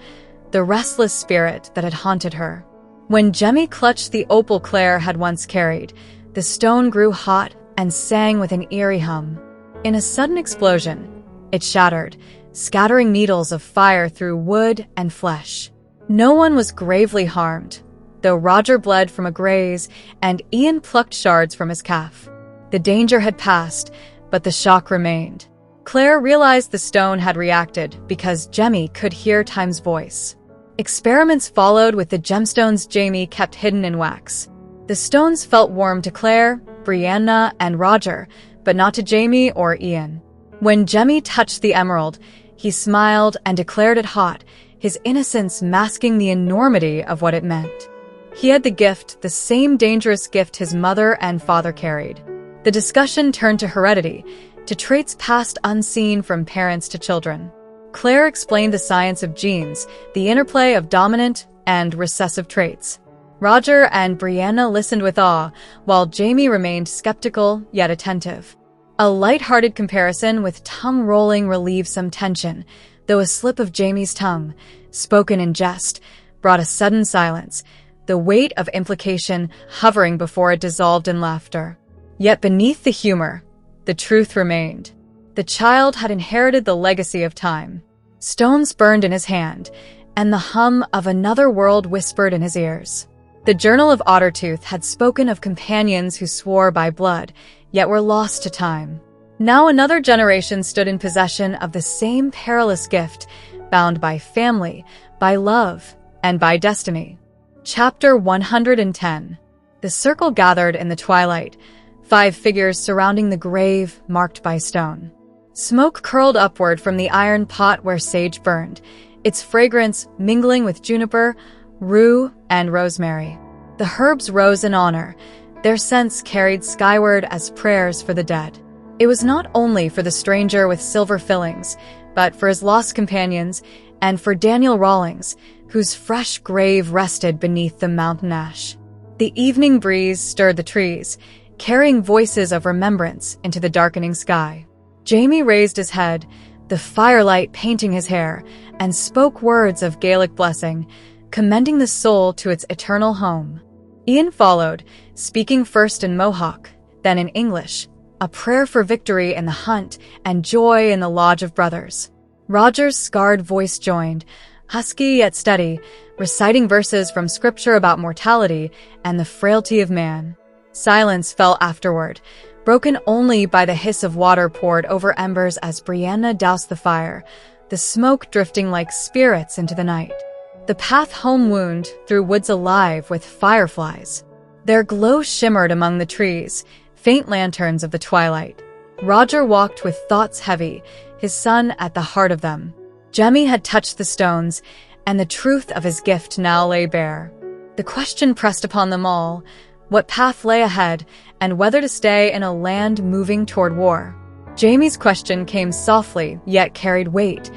the restless spirit that had haunted her. When Jamie clutched the opal Claire had once carried, the stone grew hot and sang with an eerie hum. In a sudden explosion, it shattered, scattering needles of fire through wood and flesh. No one was gravely harmed, though Roger bled from a graze and Ian plucked shards from his calf. The danger had passed, but the shock remained. Claire realized the stone had reacted because Jamie could hear time's voice. Experiments followed with the gemstones Jamie kept hidden in wax. The stones felt warm to Claire, Brianna, and Roger, but not to Jamie or Ian. When Jamie touched the emerald, he smiled and declared it hot, his innocence masking the enormity of what it meant. He had the gift, the same dangerous gift his mother and father carried. The discussion turned to heredity, to traits passed unseen from parents to children. Claire explained the science of genes, the interplay of dominant and recessive traits. Roger and Brianna listened with awe, while Jamie remained skeptical yet attentive. A light-hearted comparison with tongue rolling relieved some tension, though a slip of Jamie's tongue, spoken in jest, brought a sudden silence, the weight of implication hovering before it dissolved in laughter. Yet beneath the humor, the truth remained. The child had inherited the legacy of time. Stones burned in his hand, and the hum of another world whispered in his ears. The Journal of Ottertooth had spoken of companions who swore by blood, yet were lost to time. Now another generation stood in possession of the same perilous gift, bound by family, by love, and by destiny. Chapter 110. The circle gathered in the twilight, 5 figures surrounding the grave marked by stone. Smoke curled upward from the iron pot where sage burned, its fragrance mingling with juniper, rue, and rosemary. The herbs rose in honor, their scents carried skyward as prayers for the dead. It was not only for the stranger with silver fillings, but for his lost companions, and for Daniel Rawlings, whose fresh grave rested beneath the mountain ash. The evening breeze stirred the trees, carrying voices of remembrance into the darkening sky. Jamie raised his head, the firelight painting his hair, and spoke words of Gaelic blessing, commending the soul to its eternal home. Ian followed, speaking first in Mohawk, then in English, a prayer for victory in the hunt and joy in the Lodge of Brothers. Roger's scarred voice joined, husky yet steady, reciting verses from scripture about mortality and the frailty of man. Silence fell afterward, broken only by the hiss of water poured over embers as Brianna doused the fire, the smoke drifting like spirits into the night. The path home wound through woods alive with fireflies. Their glow shimmered among the trees, faint lanterns of the twilight. Roger walked with thoughts heavy, his son at the heart of them. Jamie had touched the stones, and the truth of his gift now lay bare. The question pressed upon them all, what path lay ahead, and whether to stay in a land moving toward war. Jamie's question came softly, yet carried weight,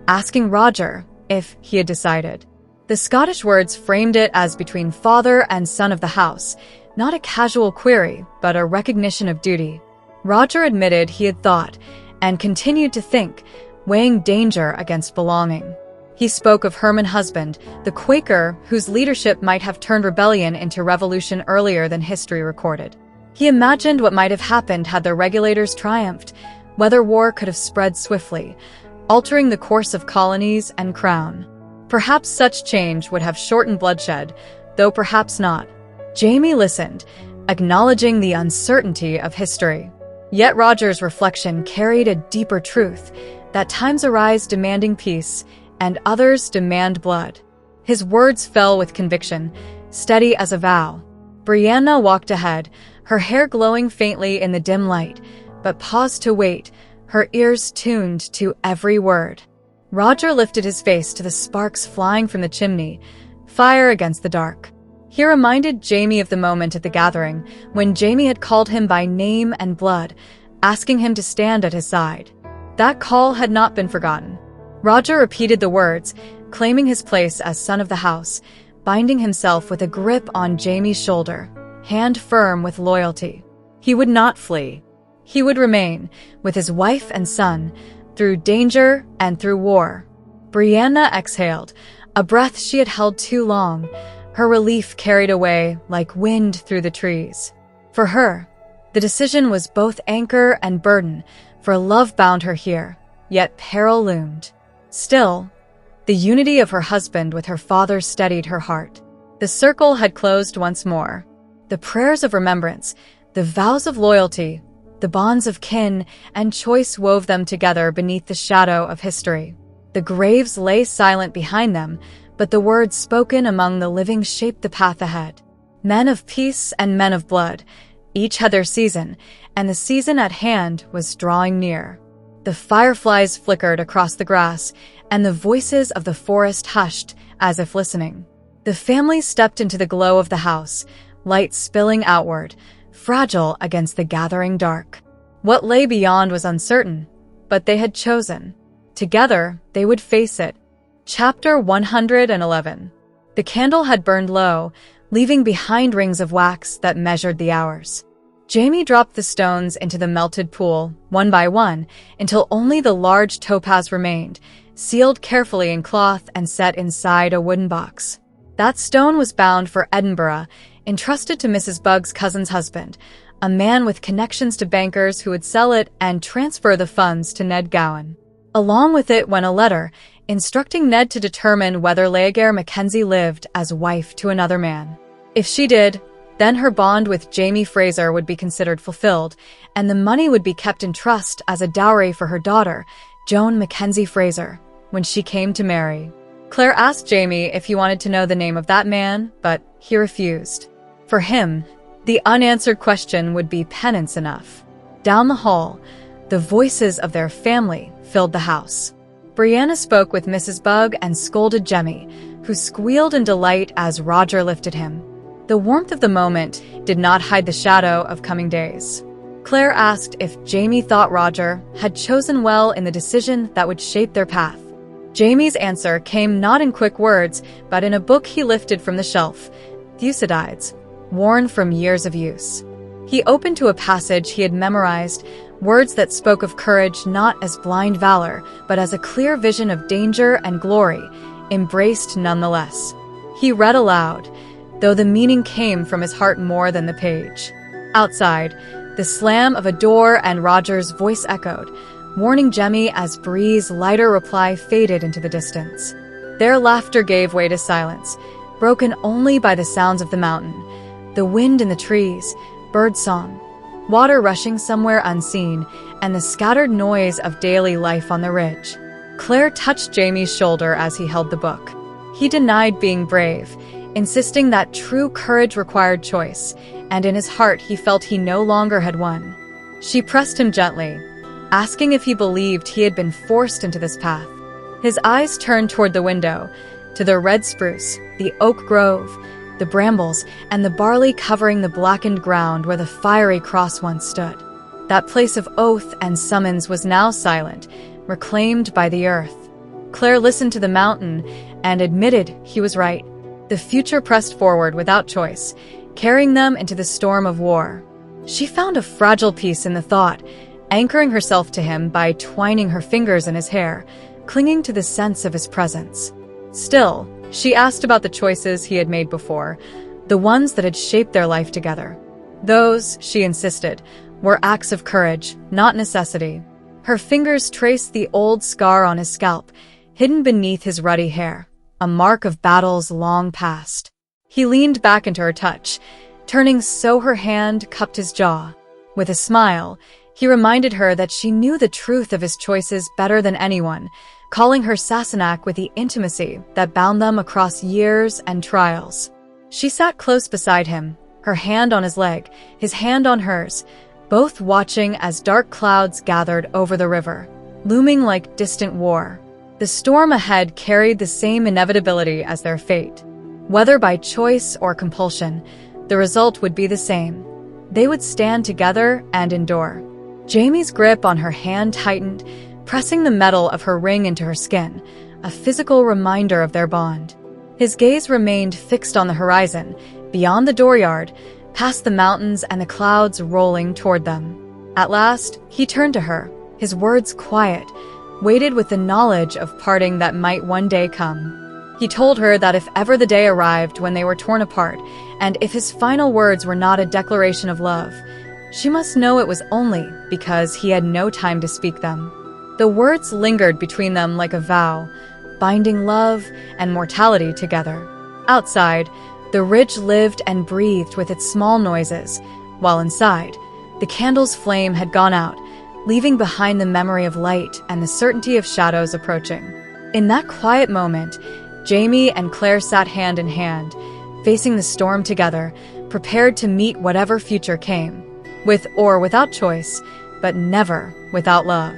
asking Roger if he had decided. The Scottish words framed it as between father and son of the house, not a casual query, but a recognition of duty. Roger admitted he had thought, and continued to think, weighing danger against belonging. He spoke of Herman Husband, the Quaker whose leadership might have turned rebellion into revolution earlier than history recorded. He imagined what might have happened had the regulators triumphed, whether war could have spread swiftly, altering the course of colonies and crown. Perhaps such change would have shortened bloodshed, though perhaps not. Jamie listened, acknowledging the uncertainty of history. Yet Roger's reflection carried a deeper truth, that times arise demanding peace, and others demand blood. His words fell with conviction, steady as a vow. Brianna walked ahead, her hair glowing faintly in the dim light, but paused to wait, her ears tuned to every word. Roger lifted his face to the sparks flying from the chimney, fire against the dark. He reminded Jamie of the moment at the gathering, when Jamie had called him by name and blood, asking him to stand at his side. That call had not been forgotten. Roger repeated the words, claiming his place as son of the house, binding himself with a grip on Jamie's shoulder, hand firm with loyalty. He would not flee. He would remain, with his wife and son, through danger and through war. Brianna exhaled, a breath she had held too long, her relief carried away like wind through the trees. For her, the decision was both anchor and burden, for love bound her here, yet peril loomed. Still, the unity of her husband with her father steadied her heart. The circle had closed once more. The prayers of remembrance, the vows of loyalty, the bonds of kin and choice wove them together beneath the shadow of history. The graves lay silent behind them, but the words spoken among the living shaped the path ahead. Men of peace and men of blood, each had their season, and the season at hand was drawing near. The fireflies flickered across the grass, and the voices of the forest hushed, as if listening. The family stepped into the glow of the house, light spilling outward, fragile against the gathering dark. What lay beyond was uncertain, but they had chosen. Together, they would face it. Chapter 111. The candle had burned low, leaving behind rings of wax that measured the hours. Jamie dropped the stones into the melted pool, one by one, until only the large topaz remained, sealed carefully in cloth and set inside a wooden box. That stone was bound for Edinburgh, entrusted to Mrs. Bugg's cousin's husband, a man with connections to bankers who would sell it and transfer the funds to Ned Gowan. Along with it went a letter, instructing Ned to determine whether Laegaire Mackenzie lived as wife to another man. If she did, then her bond with Jamie Fraser would be considered fulfilled, and the money would be kept in trust as a dowry for her daughter, Joan Mackenzie Fraser, when she came to marry. Claire asked Jamie if he wanted to know the name of that man, but he refused. For him, the unanswered question would be penance enough. Down the hall, the voices of their family filled the house. Brianna spoke with Mrs. Bugg and scolded Jemmy, who squealed in delight as Roger lifted him. The warmth of the moment did not hide the shadow of coming days. Claire asked if Jamie thought Roger had chosen well in the decision that would shape their path. Jamie's answer came not in quick words, but in a book he lifted from the shelf, Thucydides, worn from years of use. He opened to a passage he had memorized, words that spoke of courage not as blind valor, but as a clear vision of danger and glory, embraced nonetheless. He read aloud, though the meaning came from his heart more than the page. Outside, the slam of a door and Roger's voice echoed, warning Jemmy as Bree's lighter reply faded into the distance. Their laughter gave way to silence, broken only by the sounds of the mountain, the wind in the trees, birdsong, water rushing somewhere unseen, and the scattered noise of daily life on the ridge. Claire touched Jamie's shoulder as he held the book. He denied being brave, insisting that true courage required choice, and in his heart he felt he no longer had won. She pressed him gently, asking if he believed he had been forced into this path. His eyes turned toward the window, to the red spruce, the oak grove, the brambles, and the barley covering the blackened ground where the fiery cross once stood. That place of oath and summons was now silent, reclaimed by the earth. Claire listened to the mountain and admitted he was right. The future pressed forward without choice, carrying them into the storm of war. She found a fragile peace in the thought, anchoring herself to him by twining her fingers in his hair, clinging to the sense of his presence. Still, she asked about the choices he had made before, the ones that had shaped their life together. Those, she insisted, were acts of courage, not necessity. Her fingers traced the old scar on his scalp, hidden beneath his ruddy hair, a mark of battles long past. He leaned back into her touch, turning so her hand cupped his jaw. With a smile, he reminded her that she knew the truth of his choices better than anyone, calling her Sassenach with the intimacy that bound them across years and trials. She sat close beside him, her hand on his leg, his hand on hers, both watching as dark clouds gathered over the river, looming like distant war. The storm ahead carried the same inevitability as their fate. Whether by choice or compulsion, the result would be the same. They would stand together and endure. Jamie's grip on her hand tightened, pressing the metal of her ring into her skin, a physical reminder of their bond. His gaze remained fixed on the horizon, beyond the dooryard, past the mountains and the clouds rolling toward them. At last, he turned to her, his words quiet, weighted with the knowledge of parting that might one day come. He told her that if ever the day arrived when they were torn apart, and if his final words were not a declaration of love, she must know it was only because he had no time to speak them. The words lingered between them like a vow, binding love and mortality together. Outside, the ridge lived and breathed with its small noises, while inside, the candle's flame had gone out, leaving behind the memory of light and the certainty of shadows approaching. In that quiet moment, Jamie and Claire sat hand in hand, facing the storm together, prepared to meet whatever future came, with or without choice, but never without love.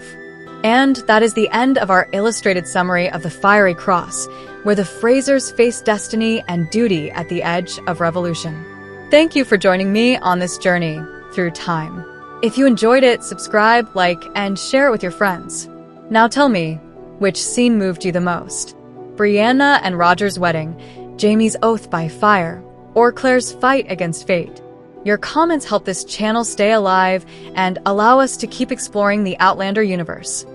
And that is the end of our illustrated summary of the Fiery Cross, where the Frasers face destiny and duty at the edge of revolution. Thank you for joining me on this journey through time. If you enjoyed it, subscribe, like, and share it with your friends. Now tell me, which scene moved you the most? Brianna and Roger's wedding, Jamie's oath by fire, or Claire's fight against fate? Your comments help this channel stay alive and allow us to keep exploring the Outlander universe.